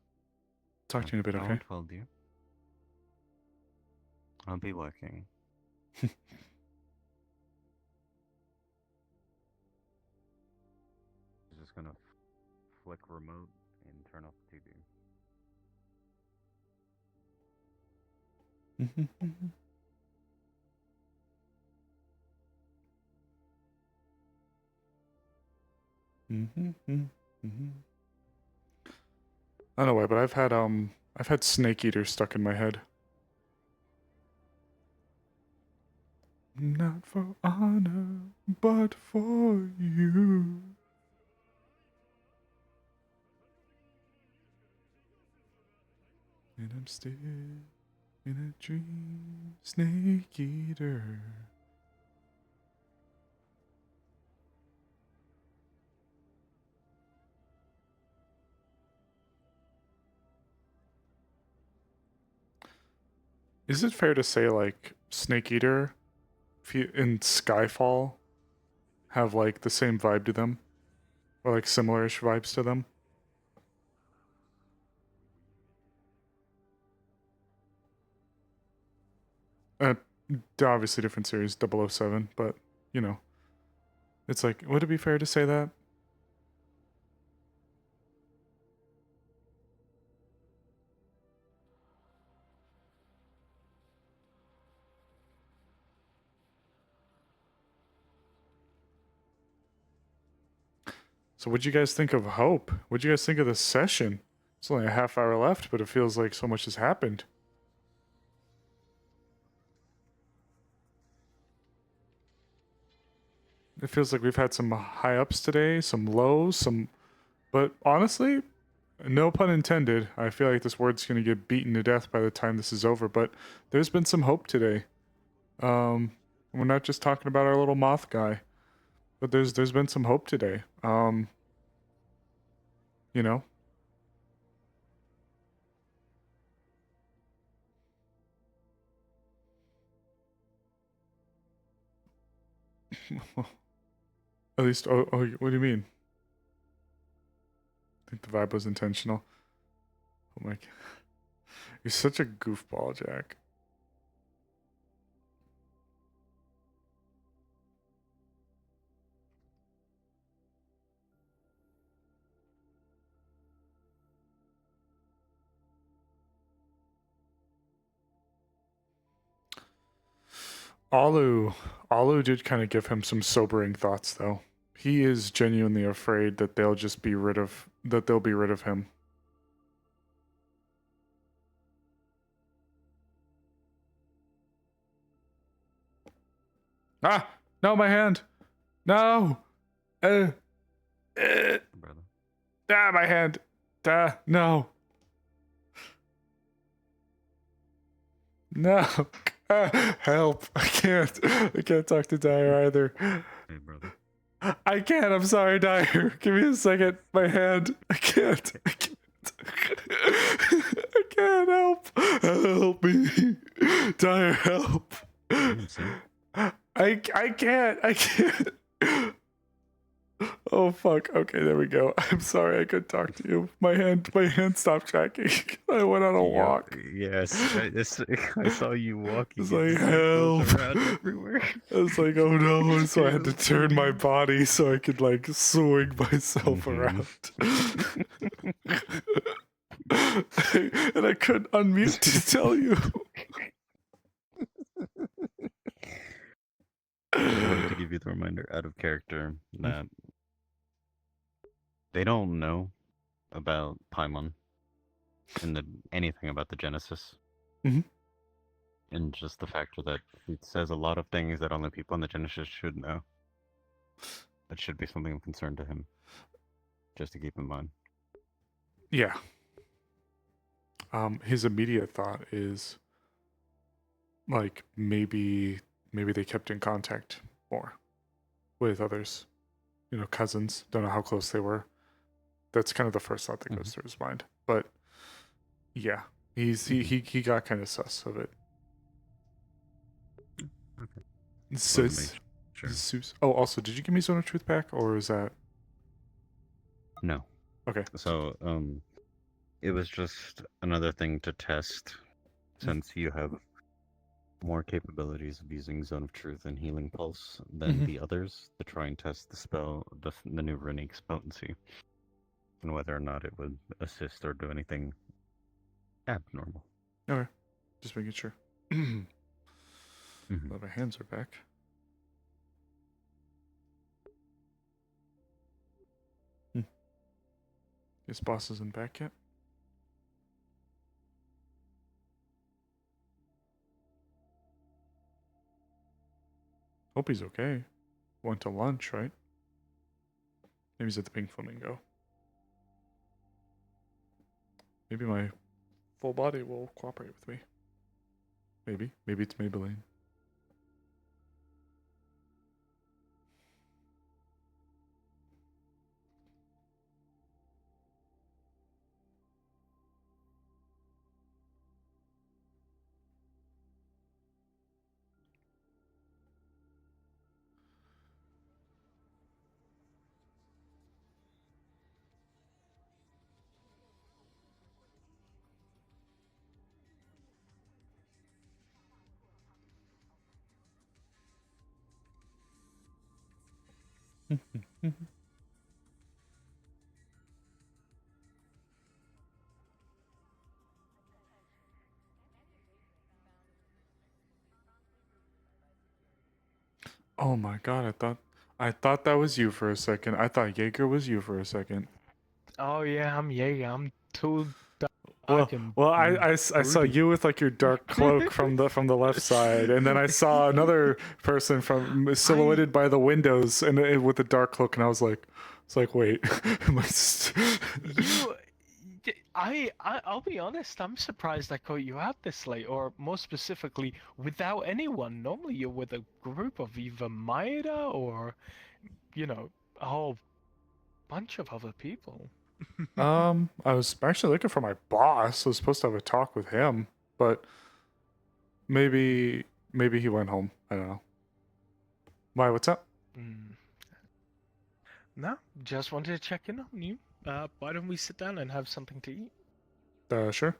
Talk to you in a bit, I okay? won't hold you. I'll be working. Just gonna flick remote and turn off the TV. I don't know why, but I've had Snake Eater stuck in my head. Not for honor, but for you. And I'm still in a dream, Snake Eater. Is it fair to say, like, Snake Eater in Skyfall have, like, the same vibe to them? Or, like, similar-ish vibes to them? They're obviously different series, 007, but, you know. It's like, would it be fair to say that? So what'd you guys think of Hope? What'd you guys think of the session? It's only a half hour left, but it feels like so much has happened. It feels like we've had some high ups today, some lows, but honestly, no pun intended. I feel like this word's gonna get beaten to death by the time this is over, but there's been some hope today. We're not just talking about our little moth guy, but there's been some hope today. You know. At least, oh, what do you mean? I think the vibe was intentional. Oh my god. You're such a goofball, Jack. Alu did kind of give him some sobering thoughts, though. He is genuinely afraid that they'll be rid of him. Ah! No, my hand! No! Ah, my hand! No! No! Help! I can't talk to Dyer either. Hey, brother. I can't. I'm sorry, Dyer. Give me a second. My hand. I can't. I can't help. Help me. Dyer, help. I can't. Oh fuck. Okay, there we go. I'm sorry I couldn't talk to you. My hand stopped tracking. I went on a walk. Yes, I saw you walking. It's like, help. Around everywhere. I was like, oh no. So I had to turn my body so I could like swing myself around. And I couldn't unmute to tell you. I wanted to give you the reminder out of character that they don't know about Paimon and anything about the Genesis. Mm-hmm. And just the factor that it says a lot of things that only people in the Genesis should know. That should be something of concern to him. Just to keep in mind. Yeah. His immediate thought is like maybe they kept in contact more with others. You know, cousins. Don't know how close they were. That's kind of the first thought that goes through his mind. But yeah, he got kind of sus of it. Okay. Sus. Sure. Sus. Oh, also, did you give me Zone of Truth back, or is that? No. Okay. So, it was just another thing to test, since you have more capabilities of using Zone of Truth and Healing Pulse than the others, to try and test the spell, the new Runique's potency, and whether or not it would assist or do anything abnormal. Okay. Just making sure. Well, my hands are back. This boss isn't back yet. Hope he's okay. Went to lunch, right? Maybe he's at the Pink Flamingo. Maybe my full body will cooperate with me. Maybe. Maybe it's Maybelline. Oh my god, I thought that was you for a second. I thought Jaeger was you for a second. Oh yeah, I'm Jaeger. I'm too Well, dark and I saw broody. you with like your dark cloak from the left side, and then I saw another person from silhouetted by the windows and with the dark cloak, and I was like, wait, am I I'll be honest. I'm surprised I caught you out this late, or more specifically, without anyone. Normally, you're with a group of either Maeda or, you know, a whole bunch of other people. I was actually looking for my boss. I was supposed to have a talk with him, but maybe he went home. I don't know. Why? What's up? No, just wanted to check in on you. Why don't we sit down and have something to eat? Sure.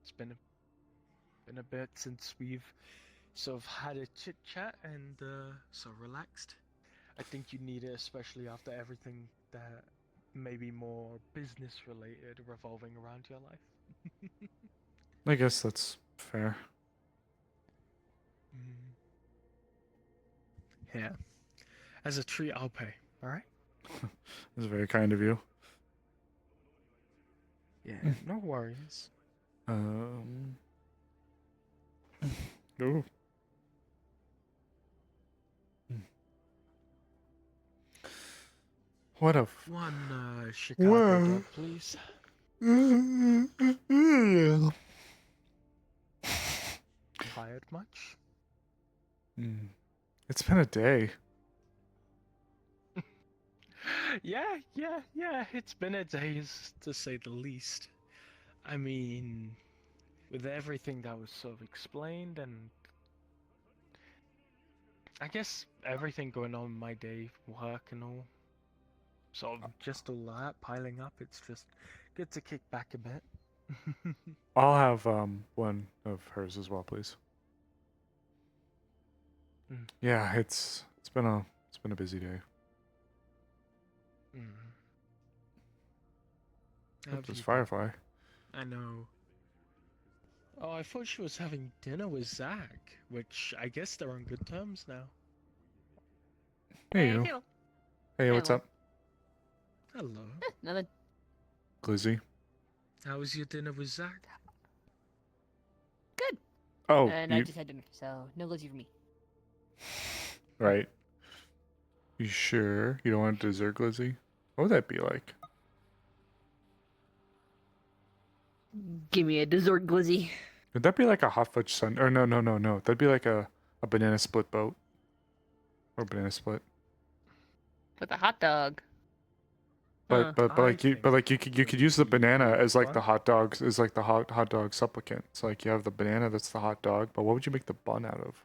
It's been a bit since we've sort of had a chit chat and so relaxed. I think you need it, especially after everything that may be more business related revolving around your life. I guess that's fair. Yeah. As a treat, I'll pay. All right. That's very kind of you. Yeah. No worries. Ooh. What a One Chicago dub, please. Tired much? It's been a day. Yeah. It's been a day, to say the least. I mean, with everything that was sort of explained, and I guess everything going on in my day, work and all, sort of just all that piling up, it's just good to kick back a bit. I'll have one of hers as well, please. Yeah, it's been a busy day. That was Firefly. I know. Oh, I thought she was having dinner with Zach, which I guess they're on good terms now. Hey, you. Phil. Hey, what's up? Hello. Nothing. Glizzy. How was your dinner with Zach? Good. Oh, And I just had dinner, so no Lizzie for me. right. You sure you don't want dessert glizzy? What would that be like? Give me a dessert glizzy. Would that be like a hot fudge sun? Or no. That'd be like a banana split boat. Or banana split. With a hot dog. But you could use the banana as like the hot dogs as like the hot dog supplicant. It's like you have the banana that's the hot dog, but what would you make the bun out of?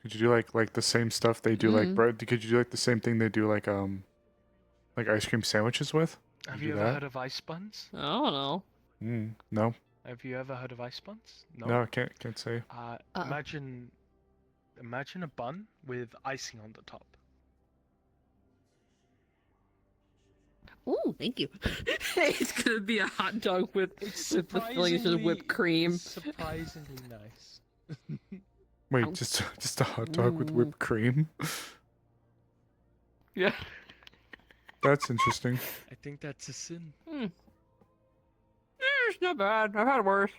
Could you do like the same stuff they do like bread? Could you do like the same thing they do like ice cream sandwiches with? Have do you ever that? heard of ice buns? I don't know. No. Have you ever heard of ice buns? No, I can't say. Imagine a bun with icing on the top. Ooh, thank you. It's gonna be a hot dog with the fillings of whipped cream. Surprisingly nice. Wait, just a hot dog with whipped cream? Yeah. That's interesting. I think that's a sin. It's not bad. I've had worse.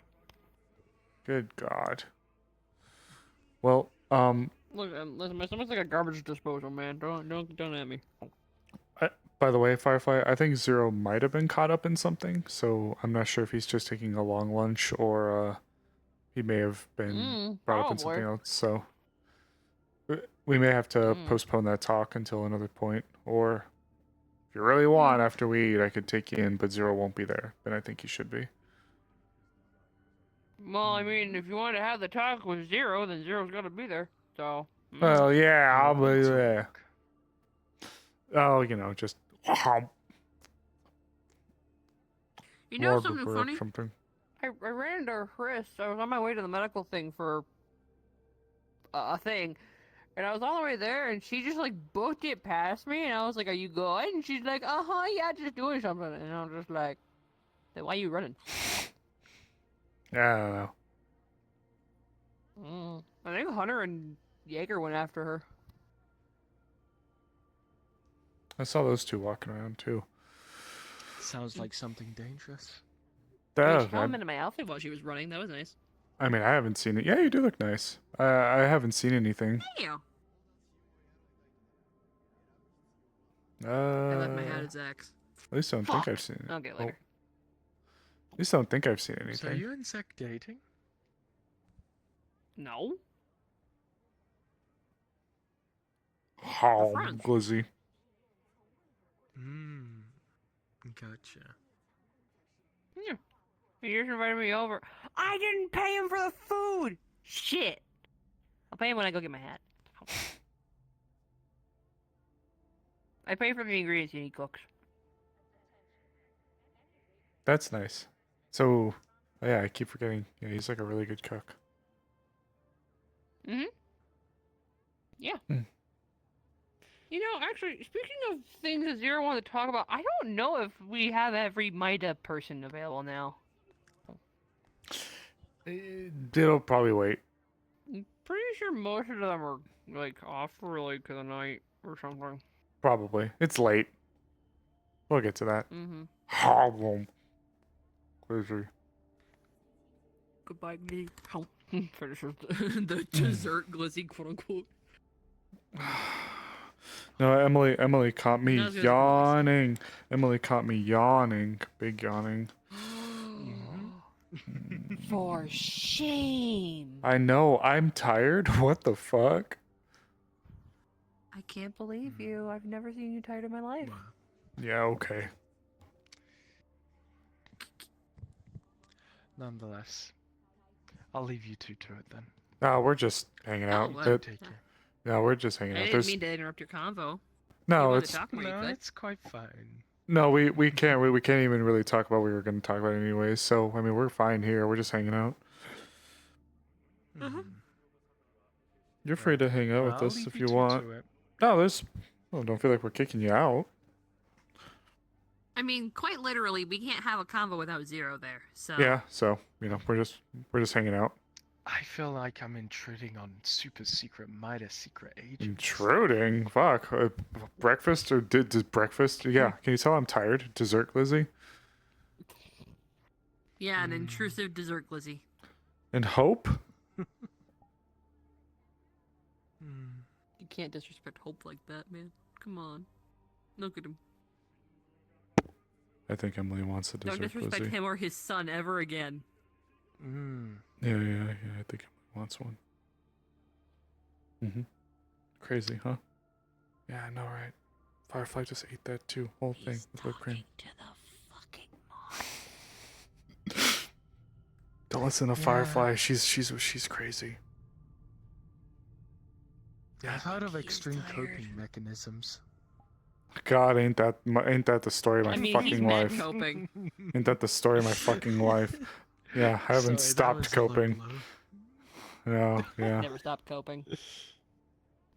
Good God. Well, Look, listen, my stomach's like a garbage disposal, man. Don't at me. by the way, Firefly, I think Zero might have been caught up in something, so I'm not sure if he's just taking a long lunch or he may have been brought up in something else. So we may have to postpone that talk until another point, or if you really want, after we eat, I could take you in, but Zero won't be there. Then I think you should be. Well, I mean, if you want to have the talk with Zero, then Zero's got to be there. So. Well, yeah, I'll be there. Oh, just You know more something work, funny? something. I ran into Chris. I was on my way to the medical thing for a thing, and I was all the way there, and she just like booked it past me, and I was like, "Are you good?" And she's like, yeah, just doing something," and I'm just like, "Then why are you running?" I don't know. I think Hunter and Jaeger went after her. I saw those two walking around too. Sounds like something dangerous. She complimented my outfit while she was running. That was nice. I mean, I haven't seen it. Yeah, you do look nice. I haven't seen anything. Thank you. I I left my hat at Zach's. At least I don't think I've seen it. I'll get it later. At least I don't think I've seen anything. So are you and Zach dating? No. How friends. glizzy. Gotcha. Yeah. He just invited me over. I didn't pay him for the food. Shit. I'll pay him when I go get my hat. I pay for the ingredients and he cooks. That's nice. So, yeah, I keep forgetting. Yeah, he's like a really good cook. Yeah. You know, actually, speaking of things that Zero wanted to talk about, I don't know if we have every MIDA person available now. It'll probably wait. I'm pretty sure most of them are, like, off for, like, the night or something. Probably. It's late. We'll get to that. Glizzy. Goodbye, Glizzy. Finishes the dessert Glizzy, quote unquote. No, Emily caught me That was good. yawning. Emily caught me yawning. Big yawning. For shame. I know. I'm tired. What the fuck? I can't believe you. I've never seen you tired in my life. Yeah, okay. Nonetheless, I'll leave you two to it then. No, we're just hanging out. well, Take care. No, we're just hanging I out. didn't mean to interrupt your convo. No, You it's wanted to talk more, you No, could. it's quite fine. no, we can't even really talk about what we were going to talk about anyways. So I mean, we're fine here. We're just hanging out. You're free to hang out with I'll us leave if you you two want. to it. No, don't feel like we're kicking you out. I mean, quite literally, we can't have a convo without Zero there. So Yeah, so we're just hanging out. I feel like I'm intruding on super secret Midas secret agent. Intruding? Fuck. Breakfast or did breakfast? Yeah. Can you tell I'm tired? Dessert, Lizzie? Yeah, an intrusive dessert glizzy. And Hope? You can't disrespect Hope like that, man. Come on. Look at him. I think Emily wants a Don't dessert disrespect glizzy. him or his son ever again. Yeah, I think Emily wants one. Crazy, huh? Yeah, I know, right? Firefly just ate that too, whole thing with whipped cream. Don't listen to Yeah. Firefly. She's crazy. Yeah, I've heard of extreme coping mechanisms. God, ain't that the story of my I mean, he's fucking mad life? coping. Ain't that the story of my fucking life? Yeah, I haven't Sorry, that was stopped a low coping. blow. Yeah. Never stop coping.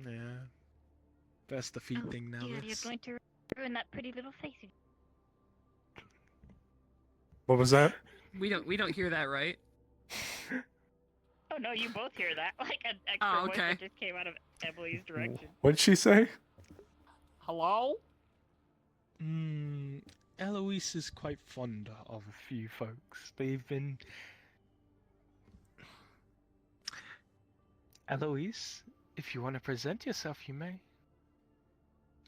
Yeah. That's the feet thing now. Dear, you're This. going to ruin that pretty little face. What was that? We don't hear that, right? Oh no, you both hear that. Like an extra voice okay. that just came out of Emily's direction. What'd she say? Hello? Eloise is quite fond of a few folks. They've been... Eloise, if you want to present yourself, you may.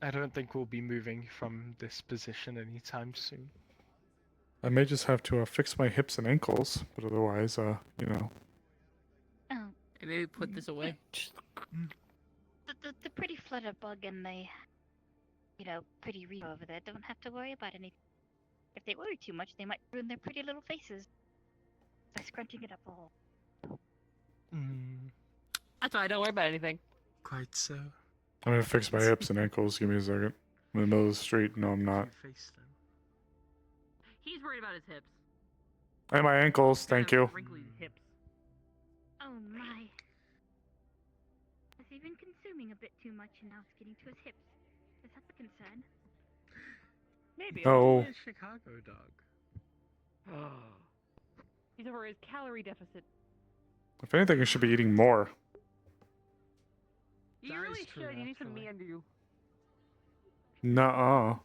I don't think we'll be moving from this position anytime soon. I may just have to fix my hips and ankles, but otherwise, you know. Oh, Hey, maybe put this away. the pretty flutterbug and the, pretty Reba over there don't have to worry about anything. If they worry too much, they might ruin their pretty little faces by scrunching it up a hole. That's why I don't worry about anything. Quite so. I'm gonna fix my hips and ankles. Give me a second. I'm in the middle of the street. No, I'm not. He's worried about his hips. And my ankles. Thank you. Wrinkly hips. Oh my. Has he been consuming a bit too much and now it's getting to his hips? Is that the concern? Maybe. Oh. He's a Chicago dog. He's over his calorie deficit. If anything, I should be eating more. You That really is true, should. You need some actually. me under you. Nuh-uh.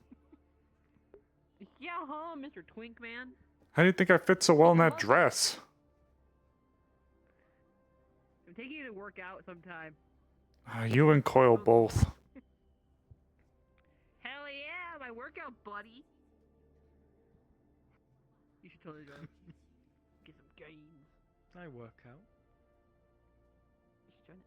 Yeah, huh, Mr. Twink Man? How do you think I fit so well in that dress? I'm taking you to work out sometime. You and Coil both. Hell yeah, my workout buddy. You should totally go. Get some gains. I work out. You should join it.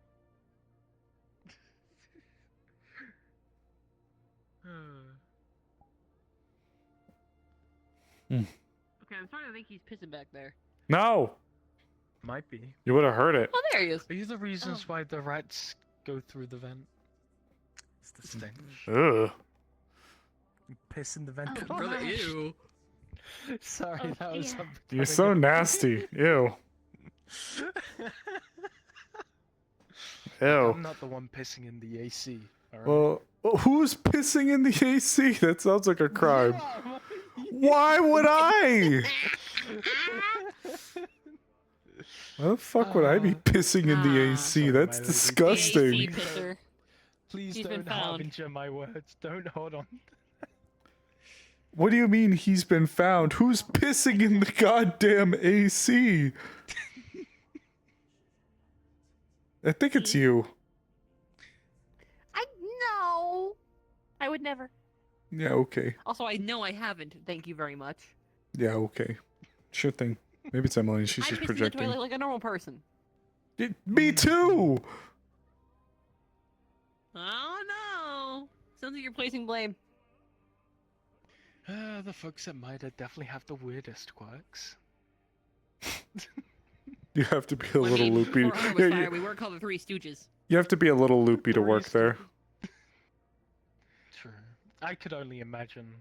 Okay, I'm starting to think he's pissing back there. No! Might be. You would have heard it. Oh, there he is. Are you the reasons why the rats go through the vent? It's the stench. Ugh. Piss in the vent. Oh, Brother, my. ew. Sorry, Oh, that was dear. something. You're so nasty. Ew. Ew. I'm not the one pissing in the AC. Alright? Well, who's pissing in the AC? That sounds like a crime. Why would I? Why the fuck would I be pissing in the AC? Sorry, That's my lady. disgusting. The AC pisser. Please He's been don't found. harbinger my words. Don't hold on. What do you mean he's been found? Who's pissing in the goddamn AC? I think it's you. I know. I would never. Yeah, okay. Also, I know I haven't. Thank you very much. Yeah, okay. Sure thing. Maybe it's Emily. She's I just piss in the projecting. toilet like a normal person. Me too! Oh no! Sounds like you're placing blame. The folks at MIDA definitely have the weirdest quirks. You have to be a Well, I little mean, loopy. before I was Yeah, fired, we were called the Three Stooges. you have to be a little loopy to work there. True. I could only imagine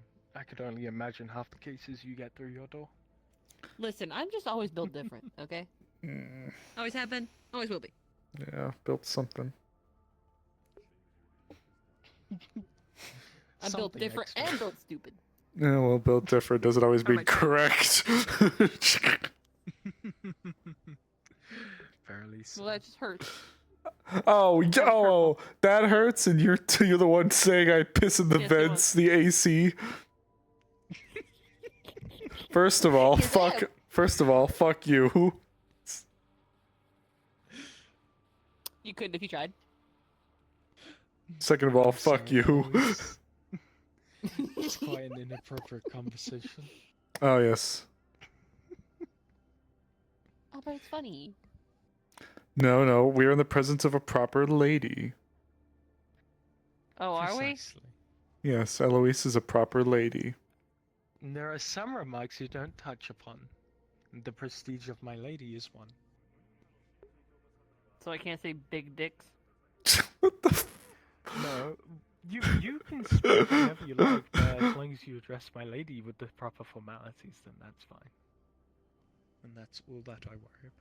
half the cases you get through your door. Listen, I'm just always built different, okay? Always have been, always will be. Yeah, built something. I'm built Something different extra. and built stupid. Yeah, well, built different doesn't always Or mean my- correct. Fairly so. Well, that just hurts. Oh, that hurts, and you're the one saying I piss in the Yes, it vents, the AC. First of all, fuck First of all, fuck you. You couldn't if you tried. Second of all, I'm fuck sorry, you. Eloise. It's quite an inappropriate conversation. Oh, yes. Oh, but it's funny. No, we're in the presence of a proper lady. Oh, are we? Precisely. Yes, Eloise is a proper lady. There are some remarks you don't touch upon. The prestige of my lady is one. So I can't say big dicks. No, you can speak whenever you like, but as long as you address my lady with the proper formalities, then that's fine. And that's all that I worry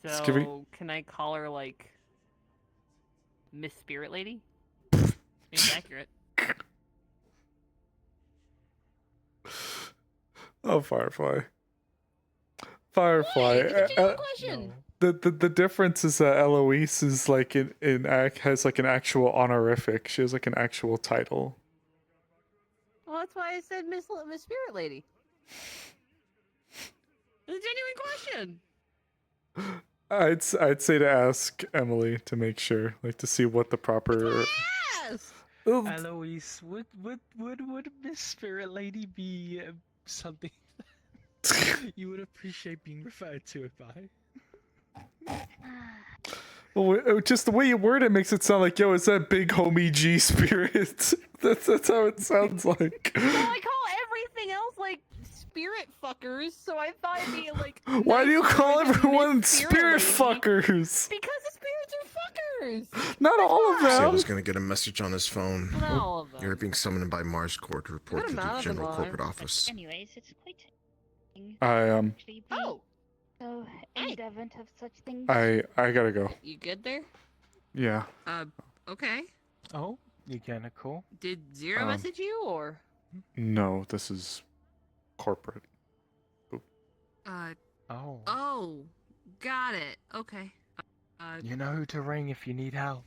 about. So can I call her like Miss Spirit Lady? Seems accurate. Oh, Firefly. Firefly. Hey, it's a genuine question. The difference is that Eloise is like has like an actual honorific. She has like an actual title. Well, that's why I said Miss Spirit Lady. It's a genuine question. I'd say to ask Emily to make sure, like to see what the proper. Yes. Eloise, would Miss Spirit Lady be something that you would appreciate being referred to it by? Well, just the way you word it makes it sound like, yo, it's that big homie G spirit. that's how it sounds like. Well, I call everything else like spirit fuckers, so I thought it'd be like. Why do you nicer call than everyone Miss spirit Lady. fuckers? Because the spirits are fuckers. Not all of them. Sable's gonna get a message on his phone. Not all of them. You're being summoned by Mars Corps to report What to the amount of them General are? Corporate Office. Anyways, it's quite I Oh. So, in the event of such things. I gotta go. You good there? Yeah. Okay. Oh, you kinda cool. Did Zero message you or? No, this is corporate. Oh. Oh, got it. Okay. You know who to ring if you need help.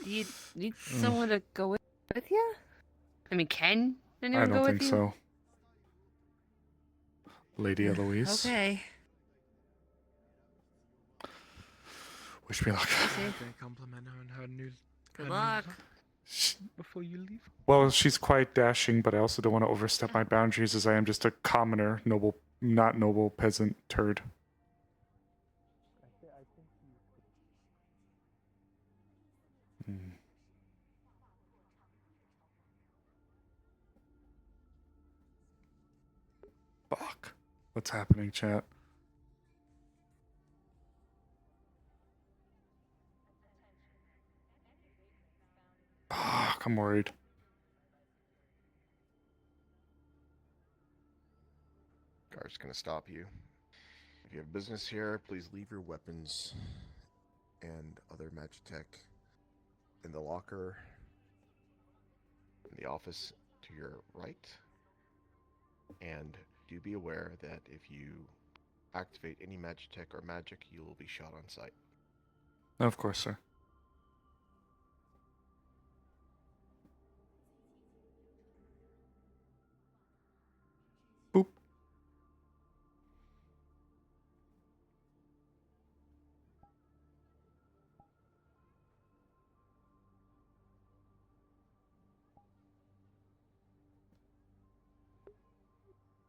Do you need someone to go with you? I mean, can anyone I go don't with think you? so. Lady Eloise. Okay. Wish me luck. Can I compliment her on her new. Good her new luck. look before you leave. Well, she's quite dashing, but I also don't want to overstep my boundaries as I am just a commoner, not noble peasant turd. Hmm. Fuck. What's happening, chat? Fuck, I'm worried. Guard's gonna stop you. If you have business here, please leave your weapons and other magitech in the locker in the office to your right. And do be aware that if you activate any magitech or magic, you will be shot on sight. Of course, sir. Boop.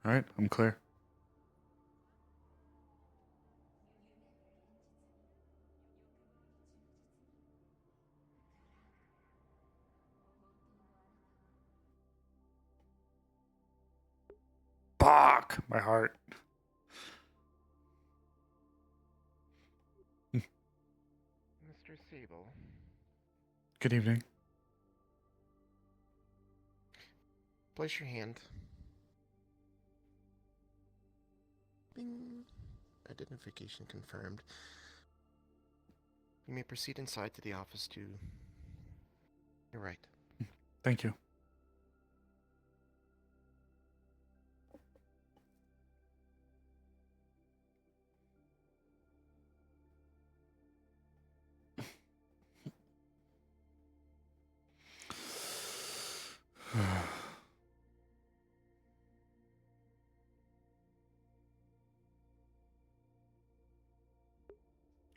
All right, I'm clear. Fuck, my heart. Mr. Sable. Good evening. Place your hand. Bing. Identification confirmed. You may proceed inside to the office to your right. Thank you.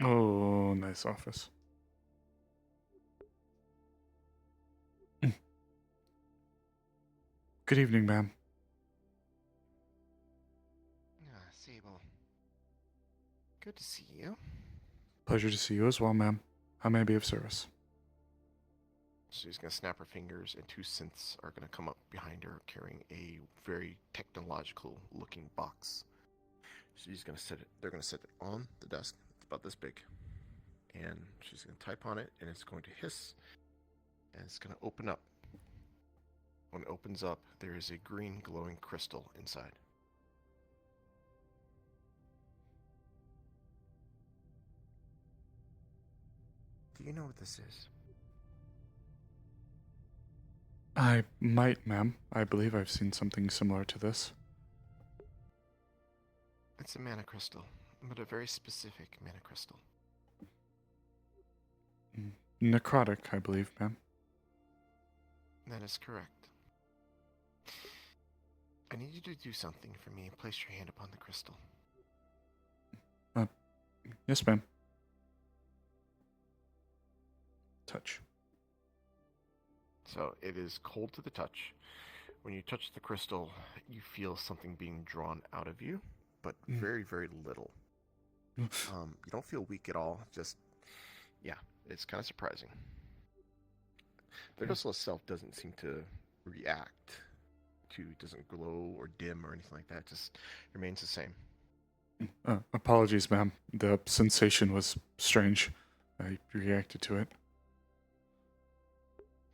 Oh, nice office. Good evening, ma'am. Ah, Sable. Good to see you. Pleasure to see you as well, ma'am. How may I be of service? She's going to snap her fingers, and two synths are going to come up behind her carrying a very technological looking box. She's going to set it, they're going to set it on the desk. It's about this big. And she's going to type on it, and it's going to hiss, and it's going to open up. When it opens up, there is a green glowing crystal inside. Do you know what this is? I might, ma'am. I believe I've seen something similar to this. It's a mana crystal, but a very specific mana crystal. Necrotic, I believe, ma'am. That is correct. I need you to do something for me and place your hand upon the crystal. Yes, ma'am. Touch. So it is cold to the touch. When you touch the crystal, you feel something being drawn out of you, but very, very little. You don't feel weak at all. Just, yeah, it's kind of surprising. The crystal itself doesn't seem to react doesn't glow or dim or anything like that. It just remains the same. Apologies, ma'am. The sensation was strange. I reacted to it.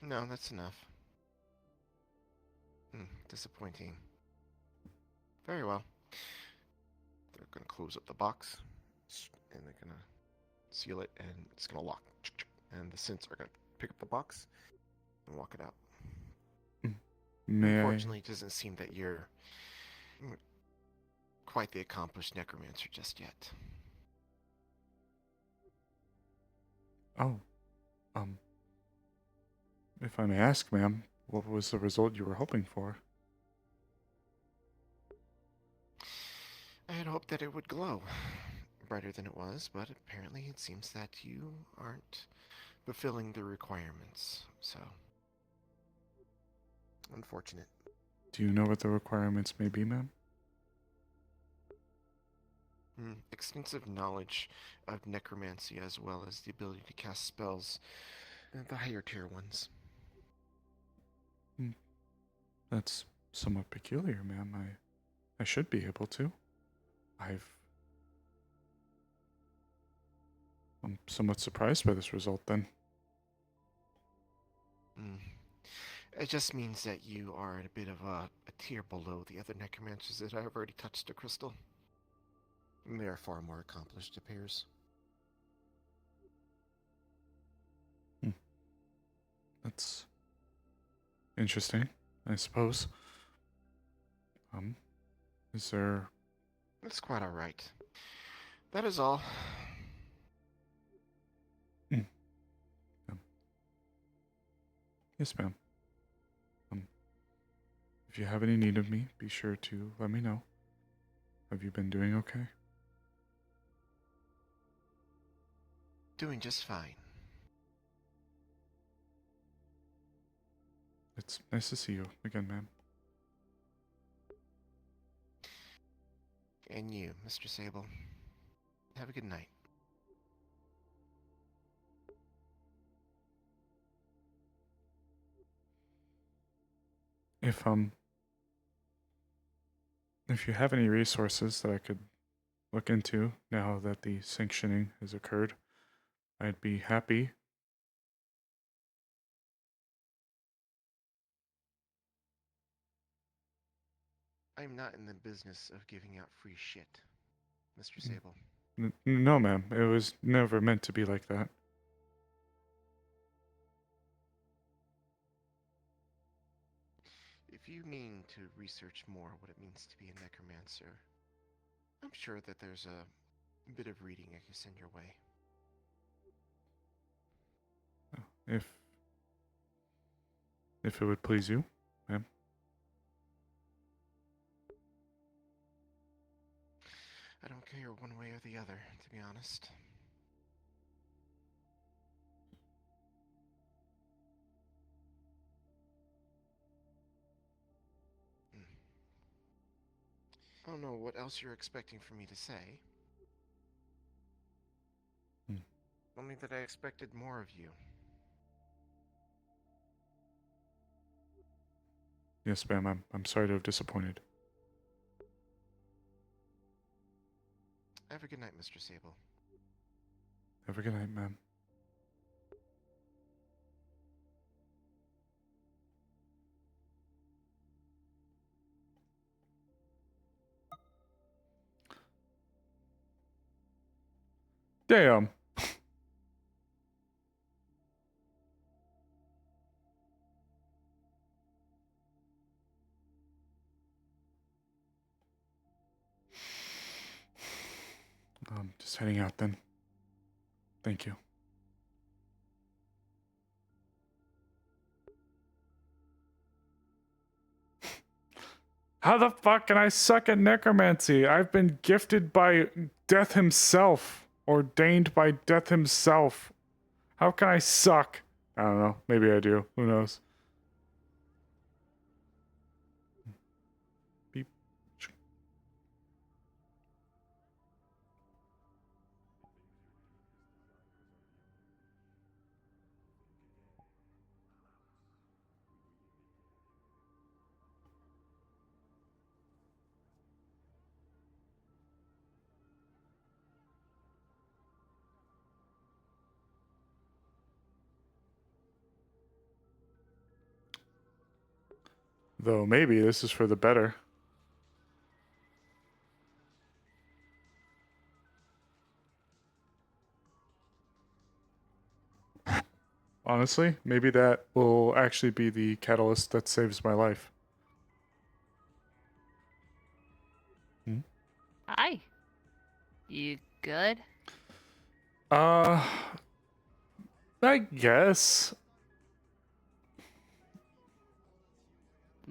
No, that's enough. Disappointing. Very well. They're going to close up the box, and they're going to seal it, and it's going to lock. And the synths are going to pick up the box and walk it out. Unfortunately, it doesn't seem that you're quite the accomplished necromancer just yet. Oh. If I may ask, ma'am, what was the result you were hoping for? I had hoped that it would glow brighter than it was, but apparently it seems that you aren't fulfilling the requirements, so unfortunate. Do you know what the requirements may be, ma'am? Extensive knowledge of necromancy as well as the ability to cast spells, the higher tier ones. That's somewhat peculiar, ma'am. I should be able to. I'm somewhat surprised by this result, then. It just means that you are a bit of a tier below the other necromancers that have already touched the crystal. They are far more accomplished, it appears. That's interesting, I suppose. Is there... That's quite alright. That is all. Yes, ma'am. If you have any need of me, be sure to let me know. Have you been doing okay? Doing just fine. It's nice to see you again, ma'am. And you, Mr. Sable. Have a good night. If you have any resources that I could look into now that the sanctioning has occurred, I'd be happy. I'm not in the business of giving out free shit, Mr. Sable. No, ma'am. It was never meant to be like that. If you mean to research more what it means to be a necromancer, I'm sure that there's a bit of reading I can send your way. If it would please you, ma'am. I don't care one way or the other, to be honest. I don't know what else you're expecting for me to say. Only that I expected more of you. Yes, ma'am. I'm sorry to have disappointed. Have a good night, Mr. Sable. Have a good night, ma'am. Damn. Just heading out then. Thank you. How the fuck can I suck at necromancy? I've been gifted by Death himself. Ordained by Death himself. How can I suck? I don't know. Maybe I do. Who knows? Beep. Though maybe this is for the better. Honestly, maybe that will actually be the catalyst that saves my life. Hi. You good? I guess.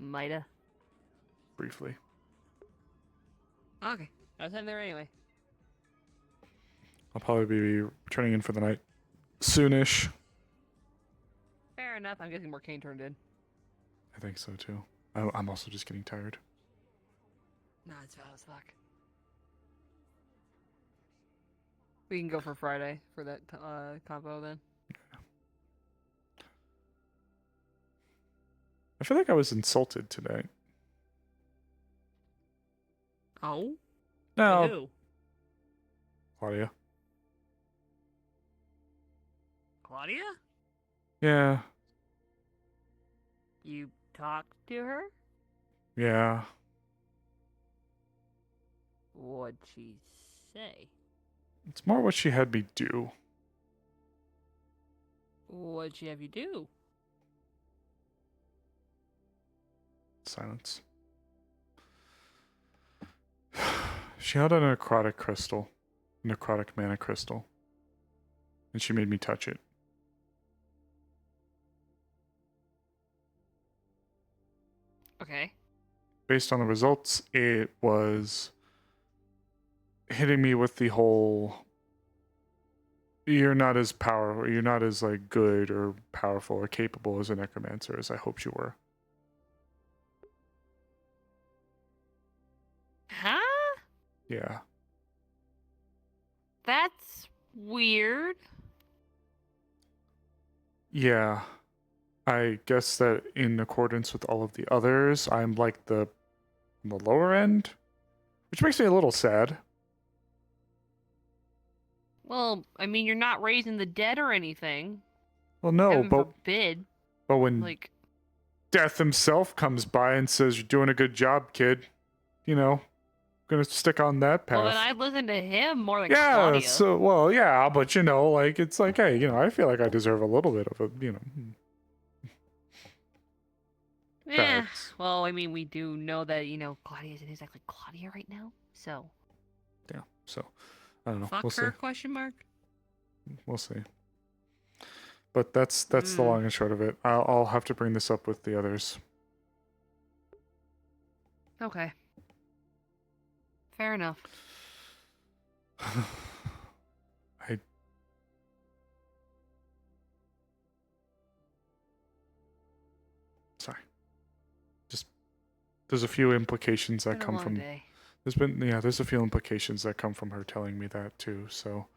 Mida. Briefly. Okay. I was heading there anyway. I'll probably be returning in for the night soonish. Fair enough. I'm guessing more Kane turned in. I think so too. I'm also just getting tired. No, it's valid as fuck. We can go for Friday for that combo then. I feel like I was insulted today. Oh? No. Who? Claudia. Claudia? Yeah. You talked to her? Yeah. What'd she say? It's more what she had me do. What'd she have you do? Silence. She had a necrotic crystal. Necrotic mana crystal. And she made me touch it. Okay. Based on the results, it was hitting me with the whole you're not as powerful, you're not as like good or powerful or capable as a necromancer as I hoped you were. Huh? Yeah. That's weird. Yeah. I guess that in accordance with all of the others, I'm like the lower end, which makes me a little sad. Well, I mean, you're not raising the dead or anything. Well, no, Heaven but forbid. when Like, Death himself comes by and says, "You're doing a good job, kid," you know, gonna stick on that path. well, then I'd listen to him more than Yeah, Claudia. so well, yeah, but you know, like it's like, hey, you know, I feel like I deserve a little bit of a, you know. Yeah. Facts. Well, I mean, we do know that, Claudia isn't exactly Claudia right now, so. Yeah, so I don't know. Fuck We'll her, see. question mark? We'll see. But that's the long and short of it. I'll have to bring this up with the others. Okay. Fair enough. Sorry. Just there's a few implications that Been a come long from day. there's a few implications that come from her telling me that too, so.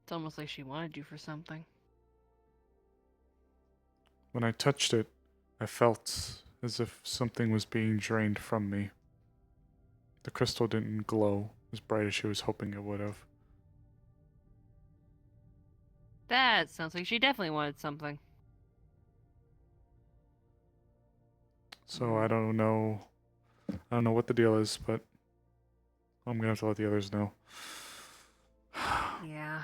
It's almost like she wanted you for something. When I touched it, I felt as if something was being drained from me. The crystal didn't glow as bright as she was hoping it would have. That sounds like she definitely wanted something. So I don't know what the deal is, but I'm gonna have to let the others know. Yeah.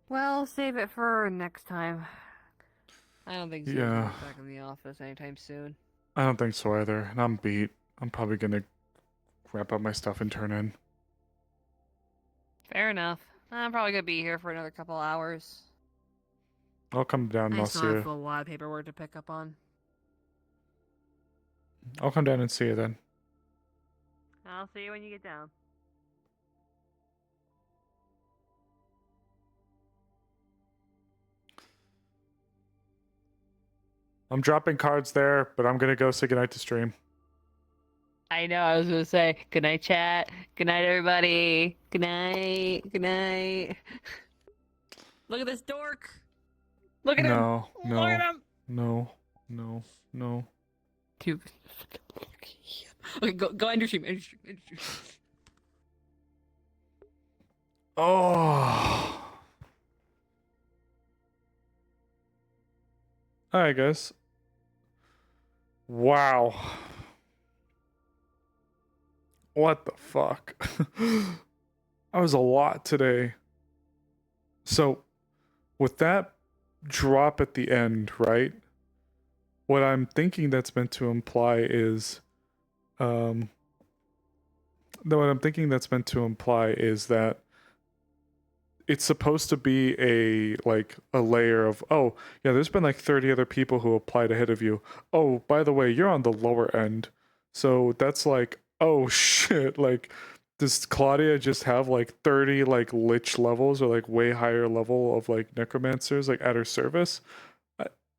Well, save it for next time. I don't think Zeus will Yeah. be back in the office anytime soon. I don't think so either, and I'm beat. I'm probably gonna wrap up my stuff and turn in. Fair enough. I'm probably gonna be here for another couple hours. I'll come down and I I'll still see have you. a lot of paperwork to pick up on. I'll come down and see you then. I'll see you when you get down. I'm dropping cards there, but I'm gonna go say goodnight to stream. I know, I was gonna say, good night, chat. Good night, everybody. Good night. Good night. Look at this dork. Look at him. No, Look at him. no. Two. Okay, go end your stream. End your stream. Oh. Alright, guys. Wow. What the fuck? That was a lot today. So, with that drop at the end, right? What I'm thinking that's meant to imply is, what I'm thinking that's meant to imply is that it's supposed to be a layer of, oh yeah, there's been like 30 other people who applied ahead of you. Oh, by the way, you're on the lower end. So that's like, oh shit, like does Claudia just have like 30 like lich levels or like way higher level of like necromancers like at her service?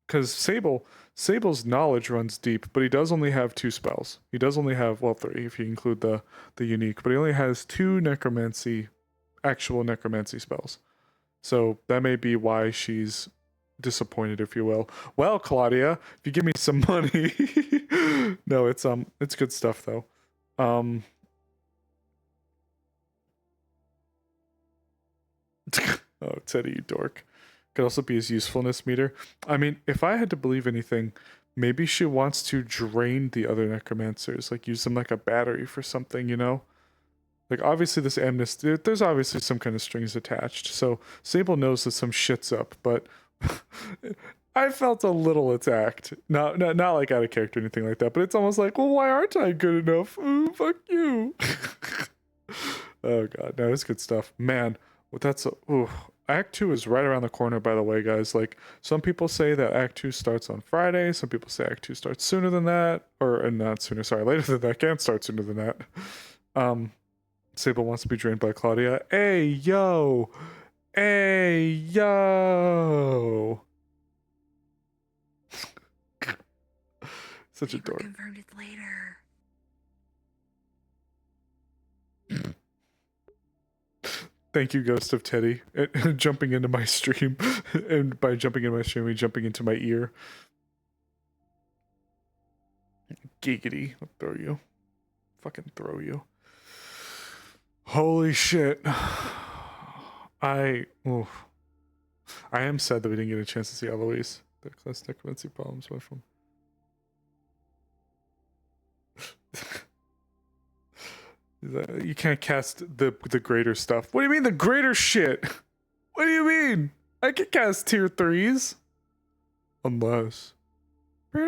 Because Sable's knowledge runs deep, but he does only have 2 spells. He does only have, well, 3 if you include the unique, but he only has 2 actual necromancy spells. So that may be why she's disappointed, if you will. Well, Claudia, if you give me some money. No, it's good stuff though. Oh, Teddy, you dork. Could also be his usefulness meter. I mean, if I had to believe anything, maybe she wants to drain the other necromancers, like use them like a battery for something, you know? Like, obviously this amnesty, there's obviously some kind of strings attached, so Sable knows that some shit's up, but I felt a little attacked. Not like out of character or anything like that, but it's almost like, well, why aren't I good enough? Ooh, fuck you. Oh god, no, it's good stuff. Man, Act 2 is right around the corner, by the way, guys. Like, some people say that Act 2 starts on Friday, some people say Act 2 starts sooner than that, not sooner, sorry, later than that, can't start sooner than that. Sable wants to be drained by Claudia. Hey, yo! Hey, yo! Such a dork. Confirmed it later. Thank you, Ghost of Teddy, jumping into my stream. And by jumping into my stream, I jumping into my ear. Giggity. I'll throw you. Fucking throw you. Holy shit. I am sad that we didn't get a chance to see Eloise. The class necromancy problems went from. You can't cast the greater stuff. What do you mean the greater shit? What do you mean? I can cast tier 3s. Unless. I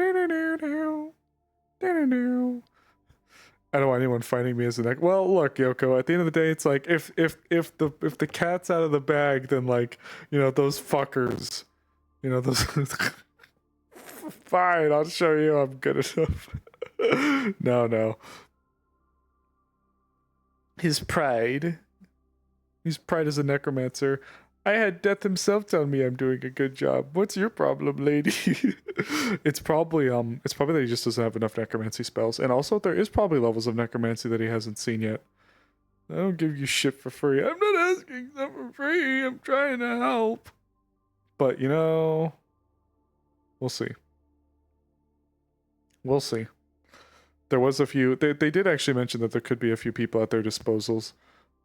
don't want anyone finding me as a neck. Well, look, Yoko. At the end of the day, it's like if the cat's out of the bag, then like those fuckers, those. Fine, I'll show you I'm good enough. No. His pride as a necromancer. I had Death himself tell me I'm doing a good job. What's your problem, lady? It's probably that he just doesn't have enough necromancy spells. And also there is probably levels of necromancy that he hasn't seen yet. I don't give you shit for free. I'm not asking stuff for free. I'm trying to help. But you know, we'll see. We'll see. There was a few they did actually mention that there could be a few people at their disposals.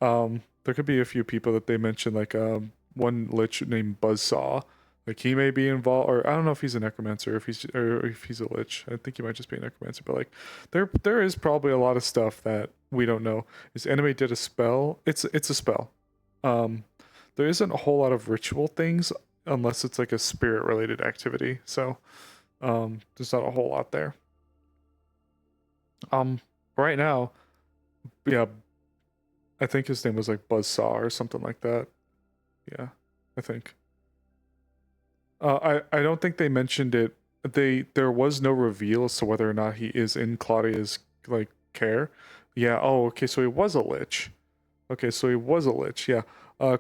There could be a few people that they mentioned, like one lich named Buzzsaw. Like he may be involved, or I don't know if he's a necromancer, or if he's a lich. I think he might just be a necromancer. But like, there is probably a lot of stuff that we don't know. His enemy did a spell. It's a spell. There isn't a whole lot of ritual things unless it's like a spirit related activity. So, there's not a whole lot there. Right now, yeah, I think his name was like Buzzsaw or something like that. Yeah, I think. I don't think they mentioned it. There was no reveal as to whether or not he is in Claudia's like care. Yeah. Oh, okay. So he was a lich. Okay, so he was a lich. Yeah. A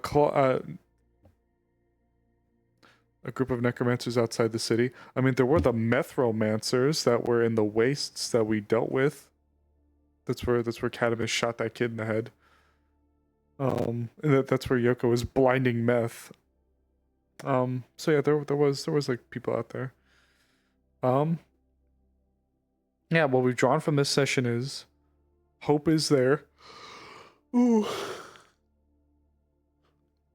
group of necromancers outside the city. I mean, there were the methromancers that were in the wastes that we dealt with. That's where Catamus shot that kid in the head. And that's where Yoko was blinding meth. So yeah, there was like people out there. Yeah, what we've drawn from this session is hope is there. Ooh.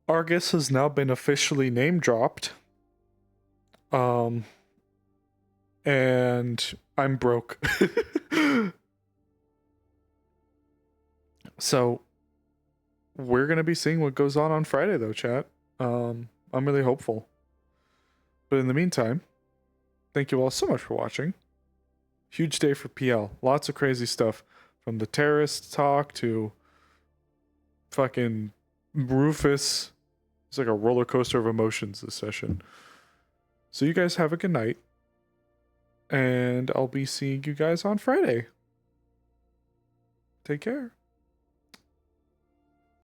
Argus has now been officially name dropped. And I'm broke. So we're gonna be seeing what goes on Friday though, chat. I'm really hopeful. But in the meantime, thank you all so much for watching. Huge day for PL. Lots of crazy stuff. From the terrorist talk to fucking Rufus. It's like a roller coaster of emotions this session. So you guys have a good night. And I'll be seeing you guys on Friday. Take care.